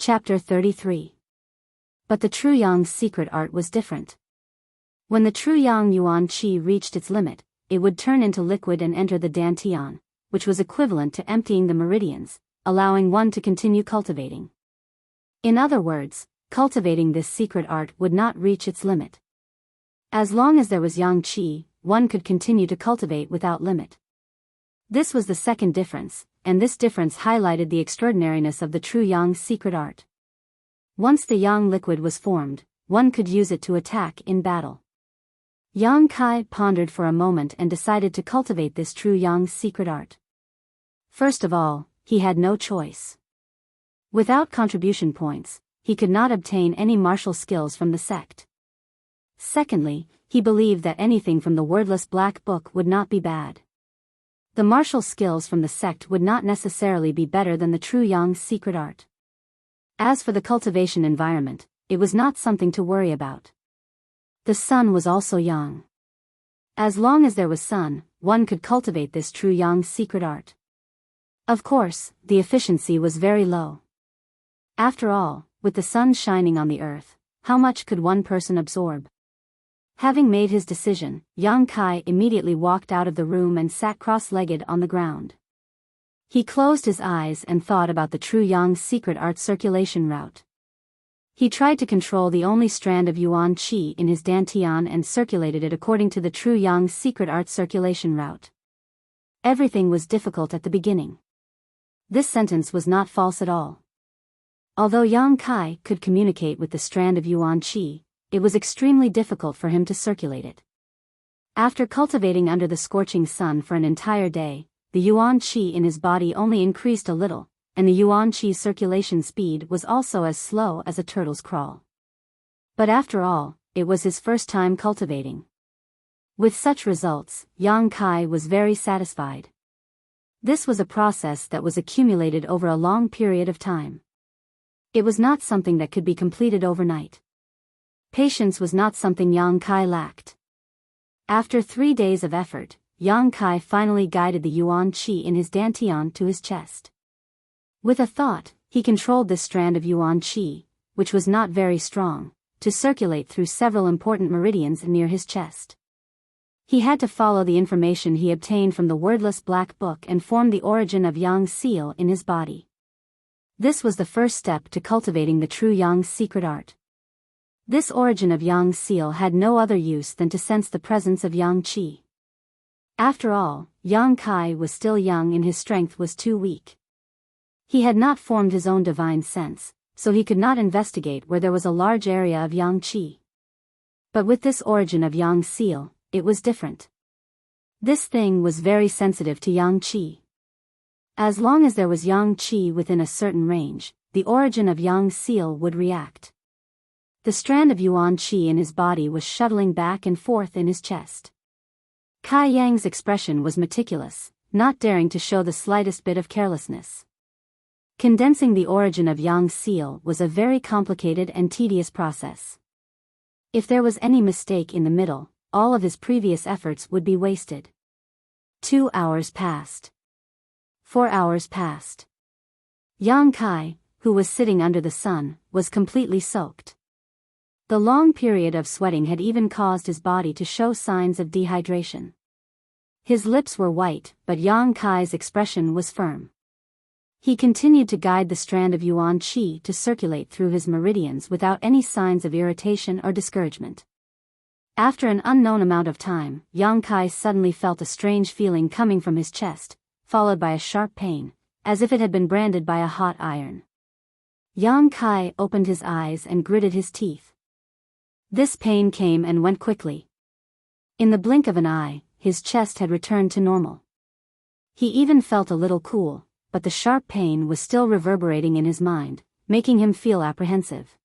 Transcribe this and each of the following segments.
Chapter 33. But the true Yang's secret art was different. When the true Yang Yuan Qi reached its limit, it would turn into liquid and enter the Dantian, which was equivalent to emptying the meridians, allowing one to continue cultivating. In other words, cultivating this secret art would not reach its limit. As long as there was Yang Qi, one could continue to cultivate without limit. This was the second difference, and this difference highlighted the extraordinariness of the true Yang's secret art. Once the Yang liquid was formed, one could use it to attack in battle. Yang Kai pondered for a moment and decided to cultivate this true Yang's secret art. First of all, he had no choice. Without contribution points, he could not obtain any martial skills from the sect. Secondly, he believed that anything from the wordless black book would not be bad. The martial skills from the sect would not necessarily be better than the true Yang's secret art. As for the cultivation environment, it was not something to worry about. The sun was also yang. As long as there was sun, one could cultivate this true Yang's secret art. Of course, the efficiency was very low. After all, with the sun shining on the earth, how much could one person absorb? Having made his decision, Yang Kai immediately walked out of the room and sat cross-legged on the ground. He closed his eyes and thought about the true Yang's secret art circulation route. He tried to control the only strand of Yuan Qi in his Dantian and circulated it according to the true Yang's secret art circulation route. Everything was difficult at the beginning. This sentence was not false at all. Although Yang Kai could communicate with the strand of Yuan Qi, it was extremely difficult for him to circulate it. After cultivating under the scorching sun for an entire day, the Yuan Qi in his body only increased a little, and the Yuan Qi's circulation speed was also as slow as a turtle's crawl. But after all, it was his first time cultivating. With such results, Yang Kai was very satisfied. This was a process that was accumulated over a long period of time. It was not something that could be completed overnight. Patience was not something Yang Kai lacked. After 3 days of effort, Yang Kai finally guided the Yuan Qi in his Dantian to his chest. With a thought, he controlled this strand of Yuan Qi, which was not very strong, to circulate through several important meridians near his chest. He had to follow the information he obtained from the wordless black book and form the origin of Yang's seal in his body. This was the first step to cultivating the true Yang's secret art. This origin of Yang's seal had no other use than to sense the presence of Yang Qi. After all, Yang Kai was still young and his strength was too weak. He had not formed his own divine sense, so he could not investigate where there was a large area of Yang Qi. But with this origin of Yang's seal, it was different. This thing was very sensitive to Yang Qi. As long as there was Yang Qi within a certain range, the origin of Yang's seal would react. The strand of Yuan Qi in his body was shuttling back and forth in his chest. Kai Yang's expression was meticulous, not daring to show the slightest bit of carelessness. Condensing the origin of Yang's seal was a very complicated and tedious process. If there was any mistake in the middle, all of his previous efforts would be wasted. 2 hours passed. 4 hours passed. Yang Kai, who was sitting under the sun, was completely soaked. The long period of sweating had even caused his body to show signs of dehydration. His lips were white, but Yang Kai's expression was firm. He continued to guide the strand of Yuan Qi to circulate through his meridians without any signs of irritation or discouragement. After an unknown amount of time, Yang Kai suddenly felt a strange feeling coming from his chest, followed by a sharp pain, as if it had been branded by a hot iron. Yang Kai opened his eyes and gritted his teeth. This pain came and went quickly. In the blink of an eye, his chest had returned to normal. He even felt a little cool, but the sharp pain was still reverberating in his mind, making him feel apprehensive.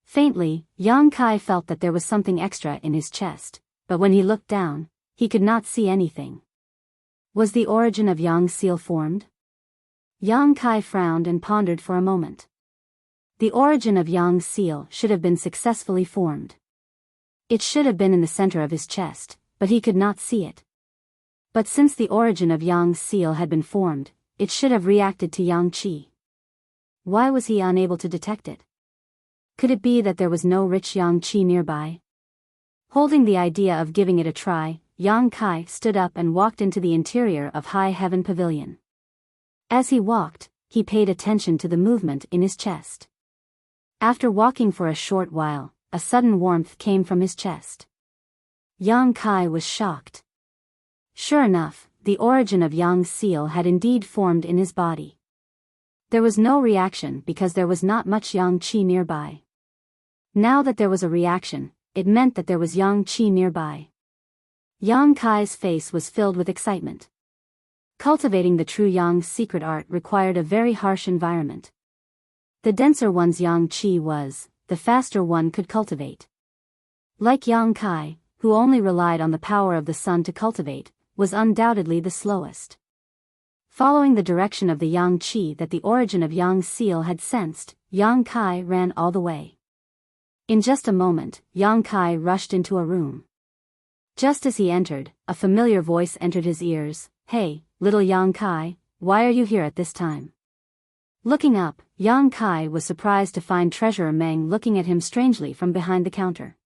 Faintly, Yang Kai felt that there was something extra in his chest, but when he looked down, he could not see anything. Was the origin of Yang's seal formed? Yang Kai frowned and pondered for a moment. The origin of Yang's seal should have been successfully formed. It should have been in the center of his chest, but he could not see it. But since the origin of Yang's seal had been formed, it should have reacted to Yang Qi. Why was he unable to detect it? Could it be that there was no rich yang qi nearby? Holding the idea of giving it a try, Yang Kai stood up and walked into the interior of High Heaven Pavilion. As he walked, he paid attention to the movement in his chest. After walking for a short while, a sudden warmth came from his chest. Yang Kai was shocked. Sure enough, the origin of Yang Seal had indeed formed in his body. There was no reaction because there was not much Yang Qi nearby. Now that there was a reaction, it meant that there was Yang Qi nearby. Yang Kai's face was filled with excitement. Cultivating the true Yang's secret art required a very harsh environment. The denser one's Yang Qi was, the faster one could cultivate. Like Yang Kai, who only relied on the power of the sun to cultivate, was undoubtedly the slowest. Following the direction of the Yang Qi that the origin of Yang Seal had sensed, Yang Kai ran all the way. In just a moment, Yang Kai rushed into a room. Just as he entered, a familiar voice entered his ears. "Hey, little Yang Kai, why are you here at this time?" Looking up, Yang Kai was surprised to find Treasurer Meng looking at him strangely from behind the counter.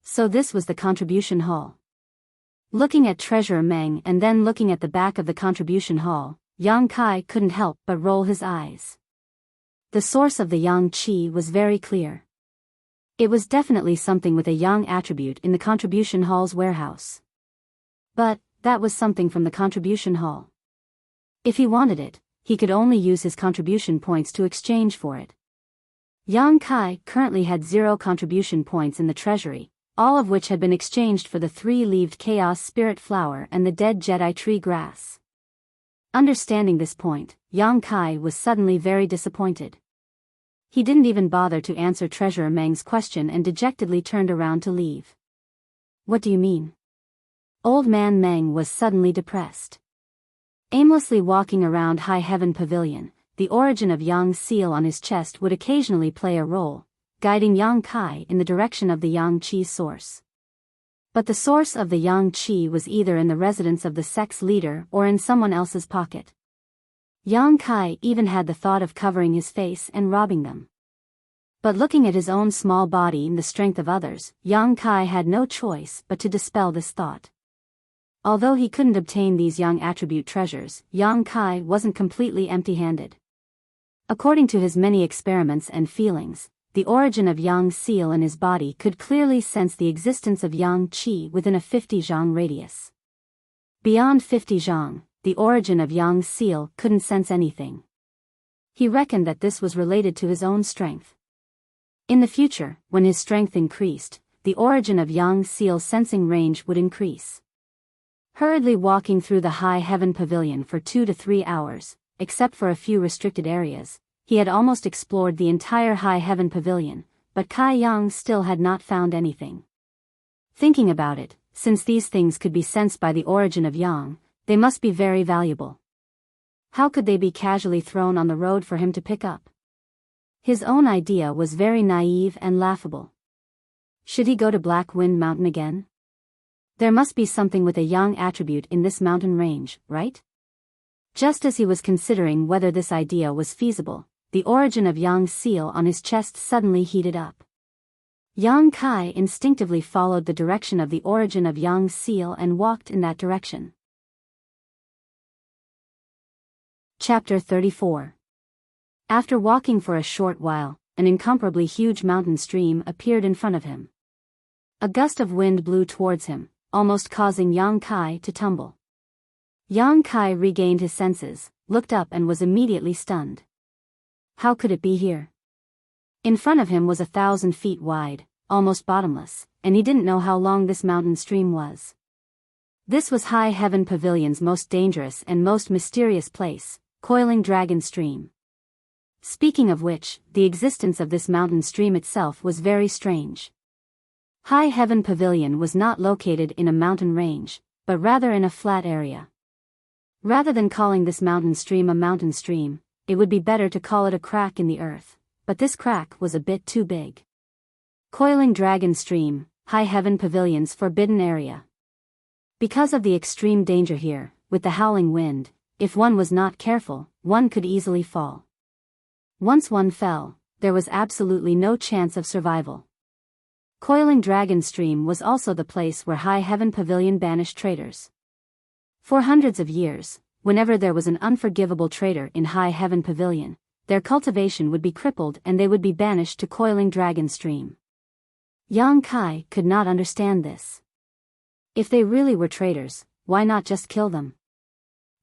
So this was the contribution hall. Looking at Treasurer Meng and then looking at the back of the contribution hall, Yang Kai couldn't help but roll his eyes. The source of the Yang Qi was very clear. It was definitely something with a Yang attribute in the contribution hall's warehouse. But that was something from the contribution hall. If he wanted it, he could only use his contribution points to exchange for it. Yang Kai currently had 0 contribution points in the treasury, all of which had been exchanged for the 3-leaved Chaos Spirit Flower and the dead Jedi Tree Grass. Understanding this point, Yang Kai was suddenly very disappointed. He didn't even bother to answer Treasurer Meng's question and dejectedly turned around to leave. "What do you mean?" Old Man Meng was suddenly depressed. Aimlessly walking around High Heaven Pavilion, the origin of Yang Seal on his chest would occasionally play a role, guiding Yang Kai in the direction of the Yang Qi's source. But the source of the Yang Qi was either in the residence of the sect's leader or in someone else's pocket. Yang Kai even had the thought of covering his face and robbing them. But looking at his own small body and the strength of others, Yang Kai had no choice but to dispel this thought. Although he couldn't obtain these Yang attribute treasures, Yang Kai wasn't completely empty-handed. According to his many experiments and feelings, the origin of Yang Seal in his body could clearly sense the existence of Yang Qi within a 50 zhang radius. Beyond 50 zhang, the origin of Yang Seal couldn't sense anything. He reckoned that this was related to his own strength. In the future, when his strength increased, the origin of Yang Seal's sensing range would increase. Hurriedly walking through the High Heaven Pavilion for 2 to 3 hours, except for a few restricted areas, he had almost explored the entire High Heaven Pavilion, but Kai Yang still had not found anything. Thinking about it, since these things could be sensed by the origin of Yang, they must be very valuable. How could they be casually thrown on the road for him to pick up? His own idea was very naive and laughable. Should he go to Black Wind Mountain again? There must be something with a Yang attribute in this mountain range, right? Just as he was considering whether this idea was feasible, the origin of Yang Seal on his chest suddenly heated up. Yang Kai instinctively followed the direction of the origin of Yang Seal and walked in that direction. Chapter 34. After walking for a short while, an incomparably huge mountain stream appeared in front of him. A gust of wind blew towards him, almost causing Yang Kai to tumble. Yang Kai regained his senses, looked up and was immediately stunned. How could it be here? In front of him was 1,000 feet wide, almost bottomless, and he didn't know how long this mountain stream was. This was High Heaven Pavilion's most dangerous and most mysterious place, Coiling Dragon Stream. Speaking of which, the existence of this mountain stream itself was very strange. High Heaven Pavilion was not located in a mountain range, but rather in a flat area. Rather than calling this mountain stream a mountain stream, it would be better to call it a crack in the earth, but this crack was a bit too big. Coiling Dragon Stream, High Heaven Pavilion's forbidden area. Because of the extreme danger here, with the howling wind, if one was not careful, one could easily fall. Once one fell, there was absolutely no chance of survival. Coiling Dragon Stream was also the place where High Heaven Pavilion banished traitors. For hundreds of years, whenever there was an unforgivable traitor in High Heaven Pavilion, their cultivation would be crippled and they would be banished to Coiling Dragon Stream. Yang Kai could not understand this. If they really were traitors, why not just kill them?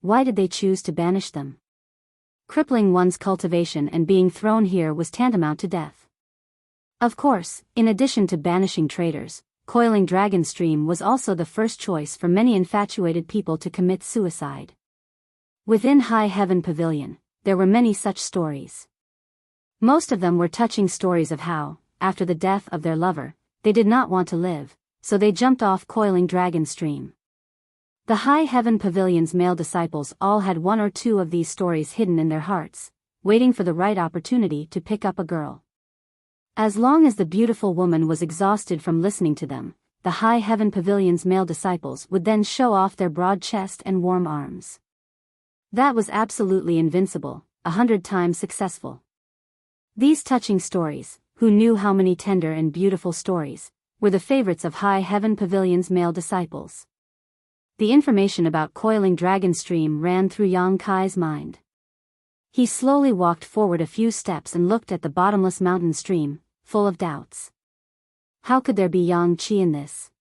Why did they choose to banish them? Crippling one's cultivation and being thrown here was tantamount to death. Of course, in addition to banishing traitors, Coiling Dragon Stream was also the first choice for many infatuated people to commit suicide. Within High Heaven Pavilion, there were many such stories. Most of them were touching stories of how, after the death of their lover, they did not want to live, so they jumped off Coiling Dragon Stream. The High Heaven Pavilion's male disciples all had one or two of these stories hidden in their hearts, waiting for the right opportunity to pick up a girl. As long as the beautiful woman was exhausted from listening to them, the High Heaven Pavilion's male disciples would then show off their broad chest and warm arms. That was absolutely invincible, 100 times successful. These touching stories, who knew how many tender and beautiful stories, were the favorites of High Heaven Pavilion's male disciples. The information about Coiling Dragon Stream ran through Yang Kai's mind. He slowly walked forward a few steps and looked at the bottomless mountain stream, full of doubts. How could there be yang qi in this?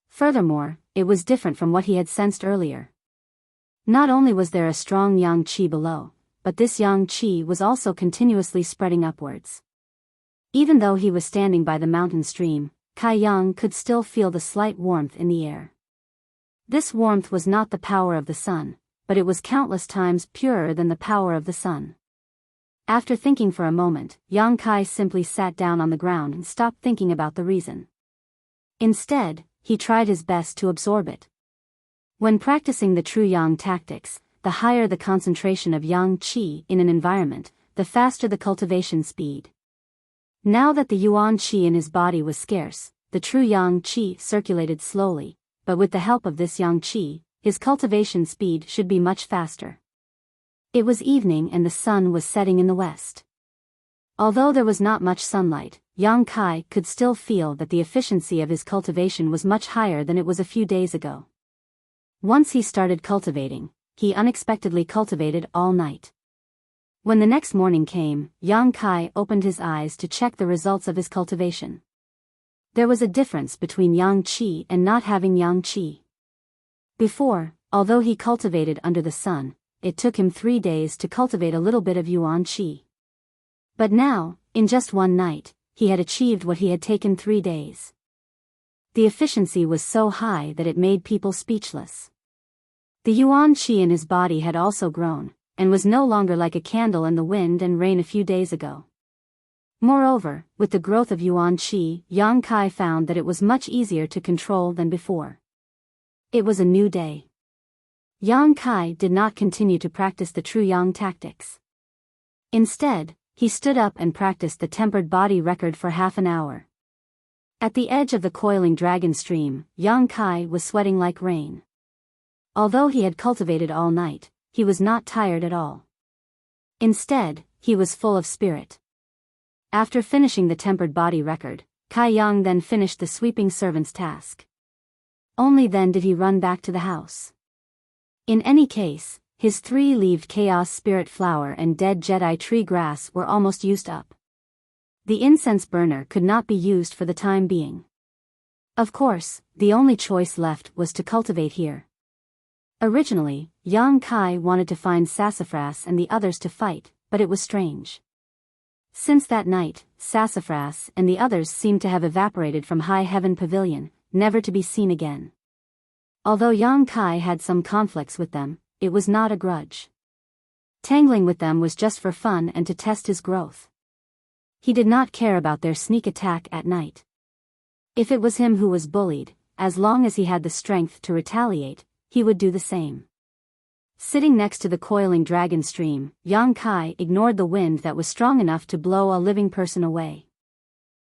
Furthermore, it was different from what he had sensed earlier. Not only was there a strong yang qi below, but this yang qi was also continuously spreading upwards. Even though he was standing by the mountain stream, Kai Yang could still feel the slight warmth in the air. This warmth was not the power of the sun, but it was countless times purer than the power of the sun. After thinking for a moment, Yang Kai simply sat down on the ground and stopped thinking about the reason. Instead, he tried his best to absorb it. When practicing the true yang tactics, the higher the concentration of yang qi in an environment, the faster the cultivation speed. Now that the yuan qi in his body was scarce, the true yang qi circulated slowly, but with the help of this yang qi, his cultivation speed should be much faster. It was evening and the sun was setting in the west. Although there was not much sunlight, Yang Kai could still feel that the efficiency of his cultivation was much higher than it was a few days ago. Once he started cultivating, he unexpectedly cultivated all night. When the next morning came, Yang Kai opened his eyes to check the results of his cultivation. There was a difference between yang qi and not having yang qi. Before, although he cultivated under the sun, it took him 3 days to cultivate a little bit of yuan qi. But now, in just one night, he had achieved what he had taken 3 days. The efficiency was so high that it made people speechless. The yuan qi in his body had also grown, and was no longer like a candle in the wind and rain a few days ago. Moreover, with the growth of yuan qi, Yang Kai found that it was much easier to control than before. It was a new day. Yang Kai did not continue to practice the true yang tactics. Instead, he stood up and practiced the tempered body record for half an hour. At the edge of the Coiling Dragon Stream, Yang Kai was sweating like rain. Although he had cultivated all night, he was not tired at all. Instead, he was full of spirit. After finishing the tempered body record, Kai Yang then finished the sweeping servant's task. Only then did he run back to the house. In any case, his 3-leaved Chaos Spirit Flower and Dead Jedi Tree Grass were almost used up. The incense burner could not be used for the time being. Of course, the only choice left was to cultivate here. Originally, Yang Kai wanted to find Sassafras and the others to fight, but it was strange. Since that night, Sassafras and the others seemed to have evaporated from High Heaven Pavilion, never to be seen again. Although Yang Kai had some conflicts with them, it was not a grudge. Tangling with them was just for fun and to test his growth. He did not care about their sneak attack at night. If it was him who was bullied, as long as he had the strength to retaliate, he would do the same. Sitting next to the Coiling Dragon Stream, Yang Kai ignored the wind that was strong enough to blow a living person away.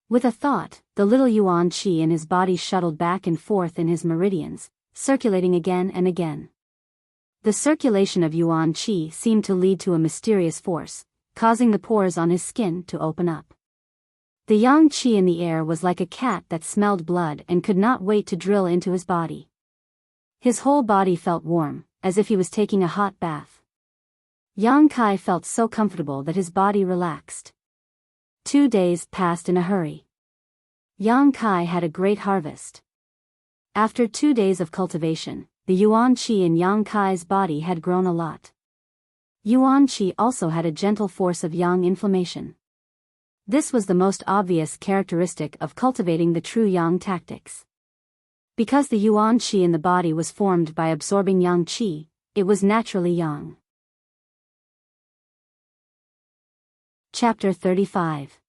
With a thought, the little yuan qi in his body shuttled back and forth in his meridians, circulating again and again. The circulation of yuan qi seemed to lead to a mysterious force, causing the pores on his skin to open up. The yang qi in the air was like a cat that smelled blood and could not wait to drill into his body. His whole body felt warm, as if he was taking a hot bath. Yang Kai felt so comfortable that his body relaxed. 2 days passed in a hurry. Yang Kai had a great harvest. After 2 days of cultivation, the yuan qi in Yang Kai's body had grown a lot. Yuan qi also had a gentle force of yang inflammation. This was the most obvious characteristic of cultivating the true yang tactics. Because the yuan qi in the body was formed by absorbing yang qi, it was naturally yang. Chapter 35.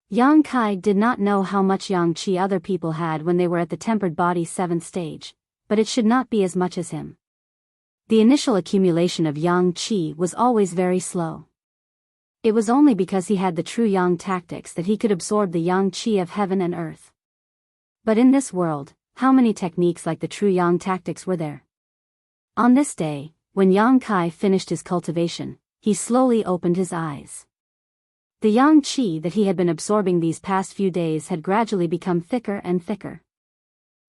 Yang Kai did not know how much yang qi other people had when they were at the tempered body 7th stage, but it should not be as much as him. The initial accumulation of yang qi was always very slow. It was only because he had the true yang tactics that he could absorb the yang qi of heaven and earth. But in this world, how many techniques like the true yang tactics were there? On this day, when Yang Kai finished his cultivation, he slowly opened his eyes. The yang qi that he had been absorbing these past few days had gradually become thicker and thicker.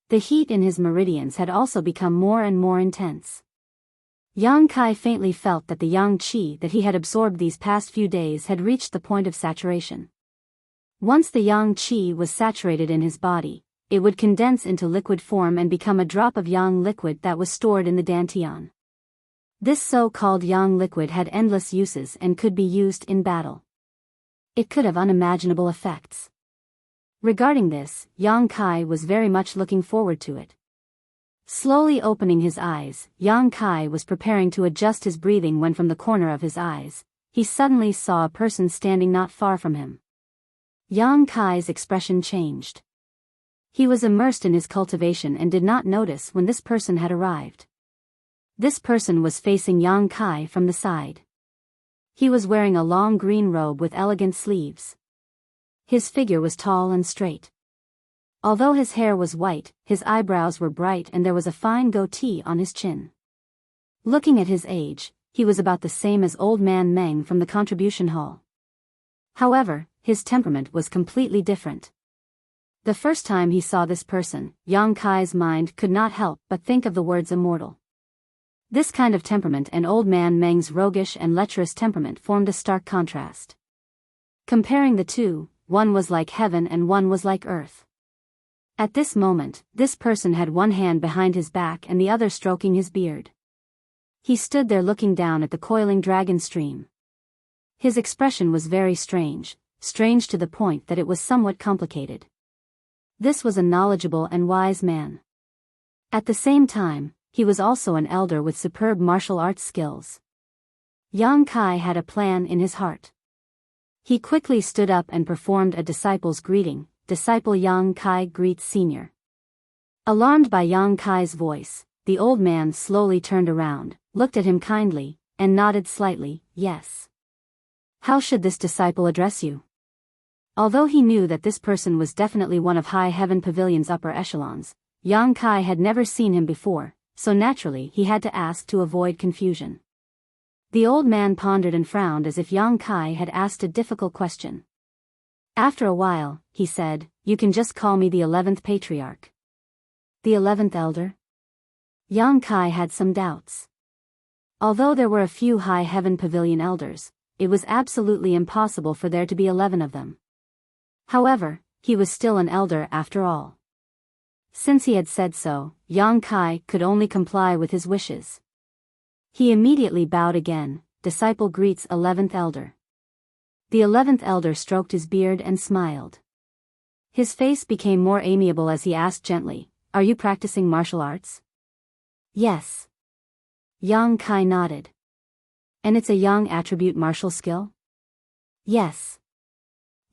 The heat in his meridians had also become more and more intense. Yang Kai faintly felt that the yang qi that he had absorbed these past few days had reached the point of saturation. Once the yang qi was saturated in his body, it would condense into liquid form and become a drop of yang liquid that was stored in the dantian. This so-called yang liquid had endless uses and could be used in battle. It could have unimaginable effects. Regarding this, Yang Kai was very much looking forward to it. Slowly opening his eyes, Yang Kai was preparing to adjust his breathing when from the corner of his eyes, he suddenly saw a person standing not far from him. Yang Kai's expression changed. He was immersed in his cultivation and did not notice when this person had arrived. This person was facing Yang Kai from the side. He was wearing a long green robe with elegant sleeves. His figure was tall and straight. Although his hair was white, his eyebrows were bright and there was a fine goatee on his chin. Looking at his age, he was about the same as old man Meng from the contribution hall. However, his temperament was completely different. The first time he saw this person, Yang Kai's mind could not help but think of the words immortal. This kind of temperament and old man Meng's roguish and lecherous temperament formed a stark contrast. Comparing the two, one was like heaven and one was like earth. At this moment, this person had one hand behind his back and the other stroking his beard. He stood there looking down at the coiling dragon stream. His expression was very strange to the point that it was somewhat complicated. This was a knowledgeable and wise man. At the same time, he was also an elder with superb martial arts skills. Yang Kai had a plan in his heart. He quickly stood up and performed a disciple's greeting. Disciple Yang Kai greets senior. Alarmed by Yang Kai's voice, the old man slowly turned around, looked at him kindly, and nodded slightly, yes. How should this disciple address you? Although he knew that this person was definitely one of High Heaven Pavilion's upper echelons, Yang Kai had never seen him before, so naturally he had to ask to avoid confusion. The old man pondered and frowned as if Yang Kai had asked a difficult question. After a while, he said, "You can just call me the 11th patriarch." The 11th elder? Yang Kai had some doubts. Although there were a few High Heaven Pavilion elders, it was absolutely impossible for there to be 11 of them. However, he was still an elder after all. Since he had said so, Yang Kai could only comply with his wishes. He immediately bowed again. Disciple greets 11th elder. The 11th elder stroked his beard and smiled. His face became more amiable as he asked gently, "Are you practicing martial arts?" "Yes." Yang Kai nodded. "And it's a yang attribute martial skill?" "Yes."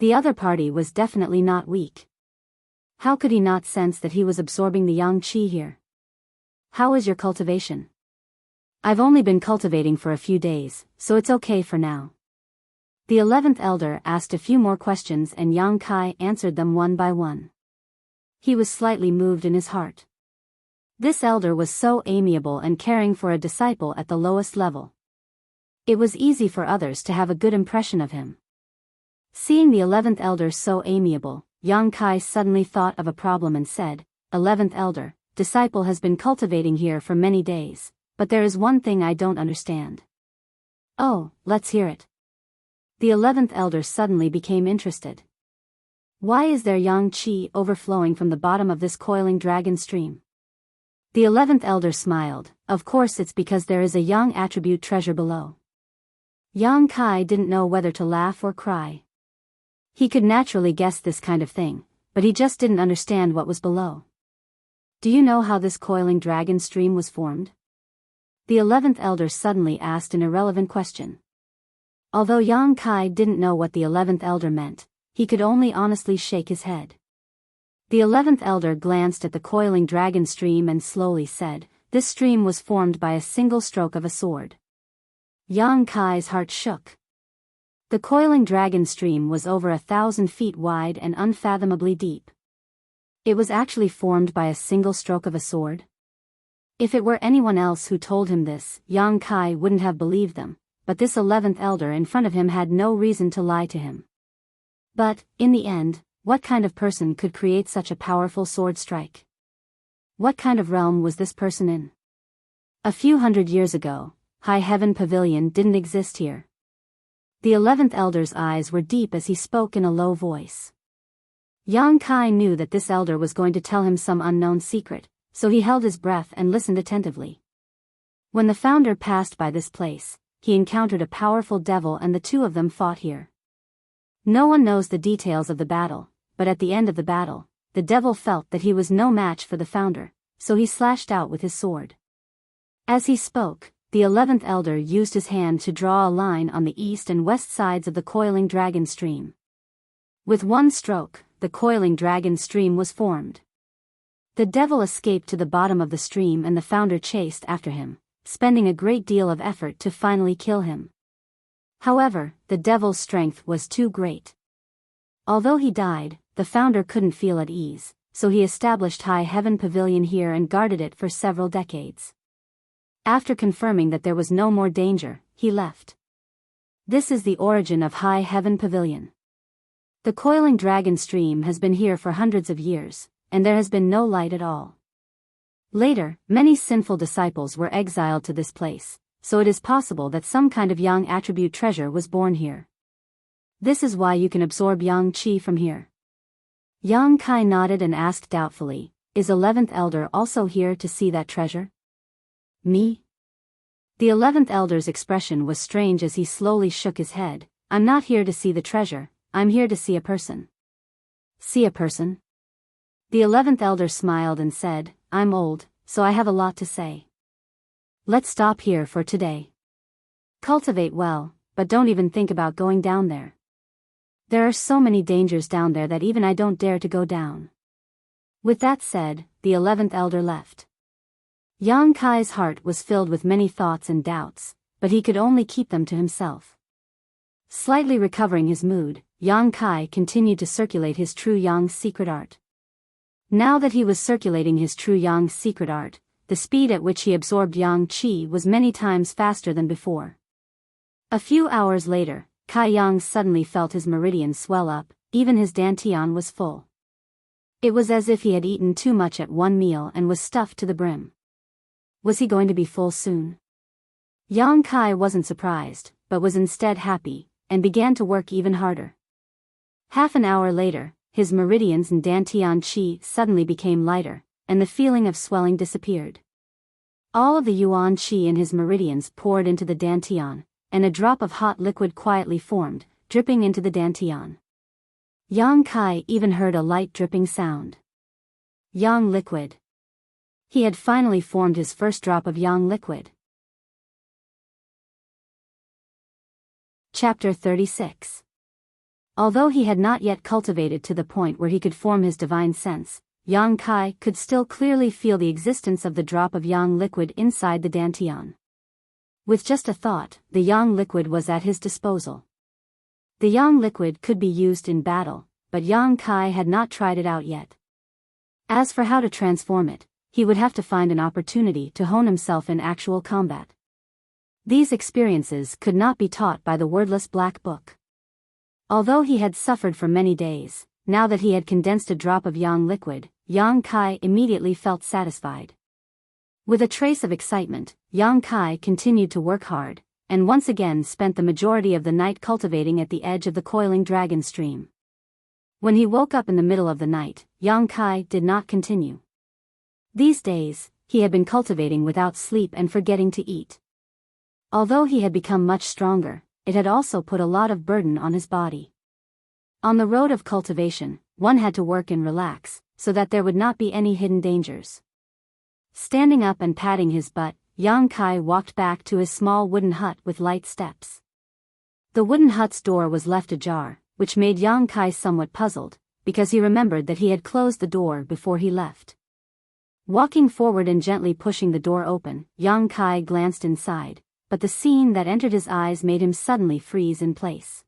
The other party was definitely not weak. How could he not sense that he was absorbing the yang qi here? "How is your cultivation?" "I've only been cultivating for a few days, so it's okay for now." The 11th elder asked a few more questions and Yang Kai answered them one by one. He was slightly moved in his heart. This elder was so amiable and caring for a disciple at the lowest level. It was easy for others to have a good impression of him. Seeing the 11th elder so amiable, Yang Kai suddenly thought of a problem and said, 11th elder, disciple has been cultivating here for many days, but there is one thing I don't understand. Oh, let's hear it. The 11th elder suddenly became interested. Why is there yang qi overflowing from the bottom of this coiling dragon stream? The 11th elder smiled. Of course it's because there is a yang attribute treasure below. Yang Kai didn't know whether to laugh or cry. He could naturally guess this kind of thing, but he just didn't understand what was below. Do you know how this coiling dragon stream was formed? The 11th elder suddenly asked an irrelevant question. Although Yang Kai didn't know what the 11th elder meant, he could only honestly shake his head. The 11th elder glanced at the coiling dragon stream and slowly said, this stream was formed by a single stroke of a sword. Yang Kai's heart shook. The coiling dragon stream was over 1,000 feet wide and unfathomably deep. It was actually formed by a single stroke of a sword? If it were anyone else who told him this, Yang Kai wouldn't have believed them, but this 11th elder in front of him had no reason to lie to him. But, in the end, what kind of person could create such a powerful sword strike? What kind of realm was this person in? A few hundred years ago, High Heaven Pavilion didn't exist here. The 11th elder's eyes were deep as he spoke in a low voice. Yang Kai knew that this elder was going to tell him some unknown secret, so he held his breath and listened attentively. When the founder passed by this place, he encountered a powerful devil and the two of them fought here. No one knows the details of the battle, but at the end of the battle, the devil felt that he was no match for the founder, so he slashed out with his sword. As he spoke, the 11th elder used his hand to draw a line on the east and west sides of the coiling dragon stream. With one stroke, the coiling dragon stream was formed. The devil escaped to the bottom of the stream and the founder chased after him, spending a great deal of effort to finally kill him. However, the devil's strength was too great. Although he died, the founder couldn't feel at ease, so he established High Heaven Pavilion here and guarded it for several decades. After confirming that there was no more danger, he left. This is the origin of High Heaven Pavilion. The coiling dragon stream has been here for hundreds of years, and there has been no light at all. Later, many sinful disciples were exiled to this place, so it is possible that some kind of yang attribute treasure was born here. This is why you can absorb yang qi from here. Yang Kai nodded and asked doubtfully, is 11th elder also here to see that treasure? Me? The 11th elder's expression was strange as he slowly shook his head. I'm not here to see the treasure, I'm here to see a person. See a person? The 11th elder smiled and said, I'm old, so I have a lot to say. Let's stop here for today. Cultivate well, but don't even think about going down there. There are so many dangers down there that even I don't dare to go down. With that said, the 11th elder left. Yang Kai's heart was filled with many thoughts and doubts, but he could only keep them to himself. Slightly recovering his mood, Yang Kai continued to circulate his true yang secret art. Now that he was circulating his true yang secret art, the speed at which he absorbed yang qi was many times faster than before. A few hours later, Kai Yang suddenly felt his meridian swell up, even his dantian was full. It was as if he had eaten too much at one meal and was stuffed to the brim. Was he going to be full soon? Yang Kai wasn't surprised, but was instead happy, and began to work even harder. Half an hour later, his meridians and dantian qi suddenly became lighter, and the feeling of swelling disappeared. All of the yuan qi in his meridians poured into the dantian, and a drop of hot liquid quietly formed, dripping into the dantian. Yang Kai even heard a light dripping sound. Yang liquid. He had finally formed his first drop of yang liquid. Chapter 36. Although he had not yet cultivated to the point where he could form his divine sense, Yang Kai could still clearly feel the existence of the drop of yang liquid inside the dantian. With just a thought, the yang liquid was at his disposal. The yang liquid could be used in battle, but Yang Kai had not tried it out yet. As for how to transform it, he would have to find an opportunity to hone himself in actual combat. These experiences could not be taught by the wordless black book. Although he had suffered for many days, now that he had condensed a drop of yang liquid, Yang Kai immediately felt satisfied. With a trace of excitement, Yang Kai continued to work hard, and once again spent the majority of the night cultivating at the edge of the coiling dragon stream. When he woke up in the middle of the night, Yang Kai did not continue. These days, he had been cultivating without sleep and forgetting to eat. Although he had become much stronger, it had also put a lot of burden on his body. On the road of cultivation, one had to work and relax, so that there would not be any hidden dangers. Standing up and patting his butt, Yang Kai walked back to his small wooden hut with light steps. The wooden hut's door was left ajar, which made Yang Kai somewhat puzzled, because he remembered that he had closed the door before he left. Walking forward and gently pushing the door open, Yang Kai glanced inside, but the scene that entered his eyes made him suddenly freeze in place.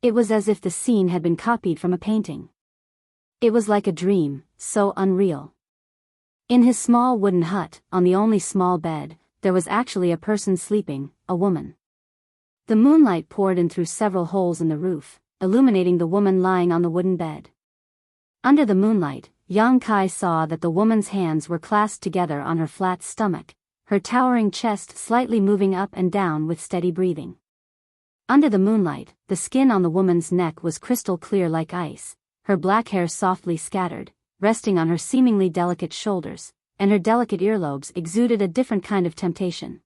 It was as if the scene had been copied from a painting. It was like a dream, so unreal. In his small wooden hut, on the only small bed, there was actually a person sleeping, a woman. The moonlight poured in through several holes in the roof, illuminating the woman lying on the wooden bed. Under the moonlight, Yang Kai saw that the woman's hands were clasped together on her flat stomach, her towering chest slightly moving up and down with steady breathing. Under the moonlight, the skin on the woman's neck was crystal clear like ice, her black hair softly scattered, resting on her seemingly delicate shoulders, and her delicate earlobes exuded a different kind of temptation.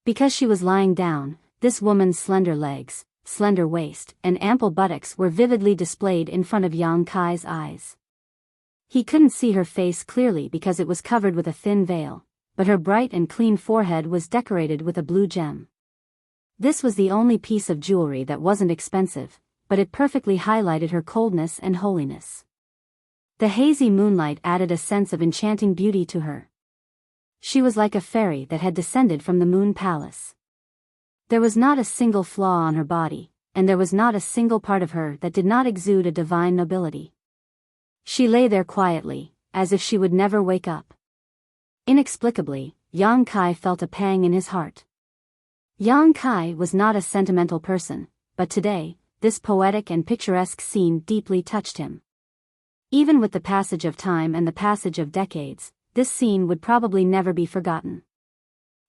Because she was lying down, this woman's slender legs, slender waist, and ample buttocks were vividly displayed in front of Yang Kai's eyes. He couldn't see her face clearly because it was covered with a thin veil, but her bright and clean forehead was decorated with a blue gem. This was the only piece of jewelry that wasn't expensive, but it perfectly highlighted her coldness and holiness. The hazy moonlight added a sense of enchanting beauty to her. She was like a fairy that had descended from the moon palace. There was not a single flaw on her body, and there was not a single part of her that did not exude a divine nobility. She lay there quietly, as if she would never wake up. Inexplicably, Yang Kai felt a pang in his heart. Yang Kai was not a sentimental person, but today, this poetic and picturesque scene deeply touched him. Even with the passage of time and the passage of decades, this scene would probably never be forgotten.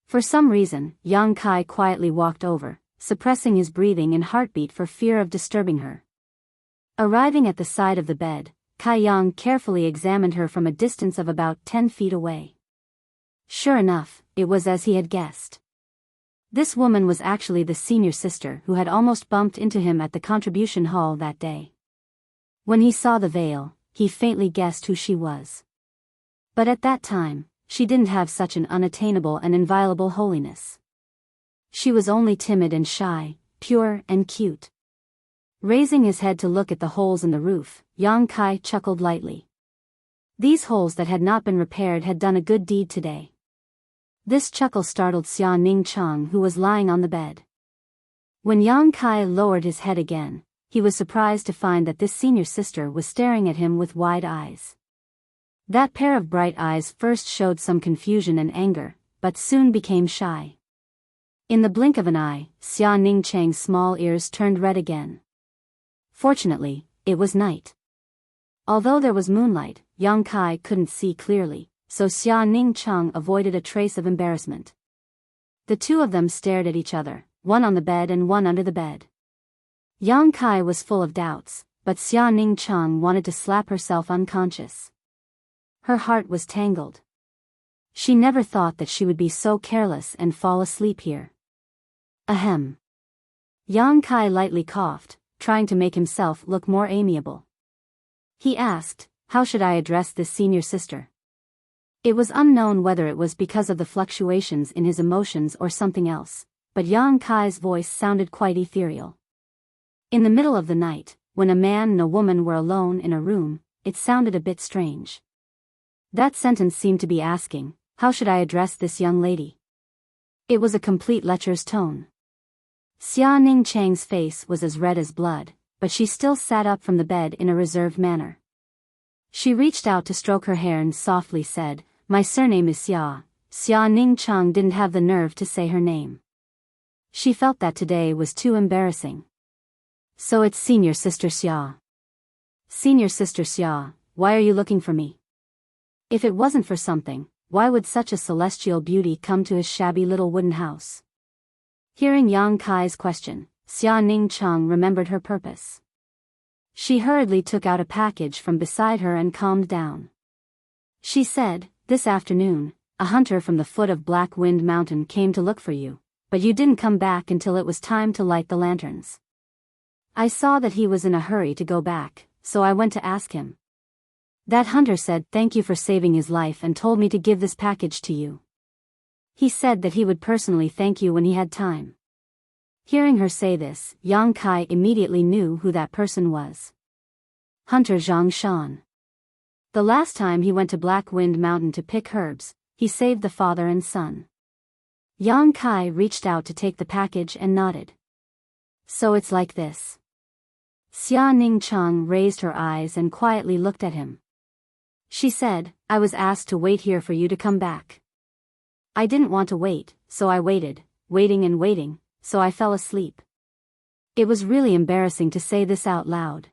For some reason, Yang Kai quietly walked over, suppressing his breathing and heartbeat for fear of disturbing her. Arriving at the side of the bed, Kai Yang carefully examined her from a distance of about 10 feet away. Sure enough, it was as he had guessed. This woman was actually the senior sister who had almost bumped into him at the contribution hall that day. When he saw the veil, he faintly guessed who she was. But at that time, she didn't have such an unattainable and inviolable holiness. She was only timid and shy, pure and cute. Raising his head to look at the holes in the roof, Yang Kai chuckled lightly. These holes that had not been repaired had done a good deed today. This chuckle startled Xia Ning Chang, who was lying on the bed. When Yang Kai lowered his head again, he was surprised to find that this senior sister was staring at him with wide eyes. That pair of bright eyes first showed some confusion and anger, but soon became shy. In the blink of an eye, Xia Ning Chang's small ears turned red again. Fortunately, it was night. Although there was moonlight, Yang Kai couldn't see clearly, so Xia Ning Chang avoided a trace of embarrassment. The two of them stared at each other, one on the bed and one under the bed. Yang Kai was full of doubts, but Xia Ning Chang wanted to slap herself unconscious. Her heart was tangled. She never thought that she would be so careless and fall asleep here. Ahem. Yang Kai lightly coughed, trying to make himself look more amiable. He asked, "How should I address this senior sister?" It was unknown whether it was because of the fluctuations in his emotions or something else, but Yang Kai's voice sounded quite ethereal. In the middle of the night, when a man and a woman were alone in a room, it sounded a bit strange. That sentence seemed to be asking, "How should I address this young lady?" It was a complete lecher's tone. Xia Ning Chang's face was as red as blood, but she still sat up from the bed in a reserved manner. She reached out to stroke her hair and softly said, "My surname is Xia." Xia Ning Chang didn't have the nerve to say her name. She felt that today was too embarrassing. So it's Senior Sister Xia. Senior Sister Xia, why are you looking for me? If it wasn't for something, why would such a celestial beauty come to his shabby little wooden house? Hearing Yang Kai's question, Xia Ningcheng remembered her purpose. She hurriedly took out a package from beside her and calmed down. She said, "This afternoon, a hunter from the foot of Black Wind Mountain came to look for you, but you didn't come back until it was time to light the lanterns. I saw that he was in a hurry to go back, so I went to ask him. That hunter said thank you for saving his life and told me to give this package to you. He said that he would personally thank you when he had time." Hearing her say this, Yang Kai immediately knew who that person was. Hunter Zhang Shan. The last time he went to Black Wind Mountain to pick herbs, he saved the father and son. Yang Kai reached out to take the package and nodded. So it's like this. Xia Ningcheng raised her eyes and quietly looked at him. She said, "I was asked to wait here for you to come back. I didn't want to wait, so I waited, waiting and waiting, so I fell asleep." It was really embarrassing to say this out loud.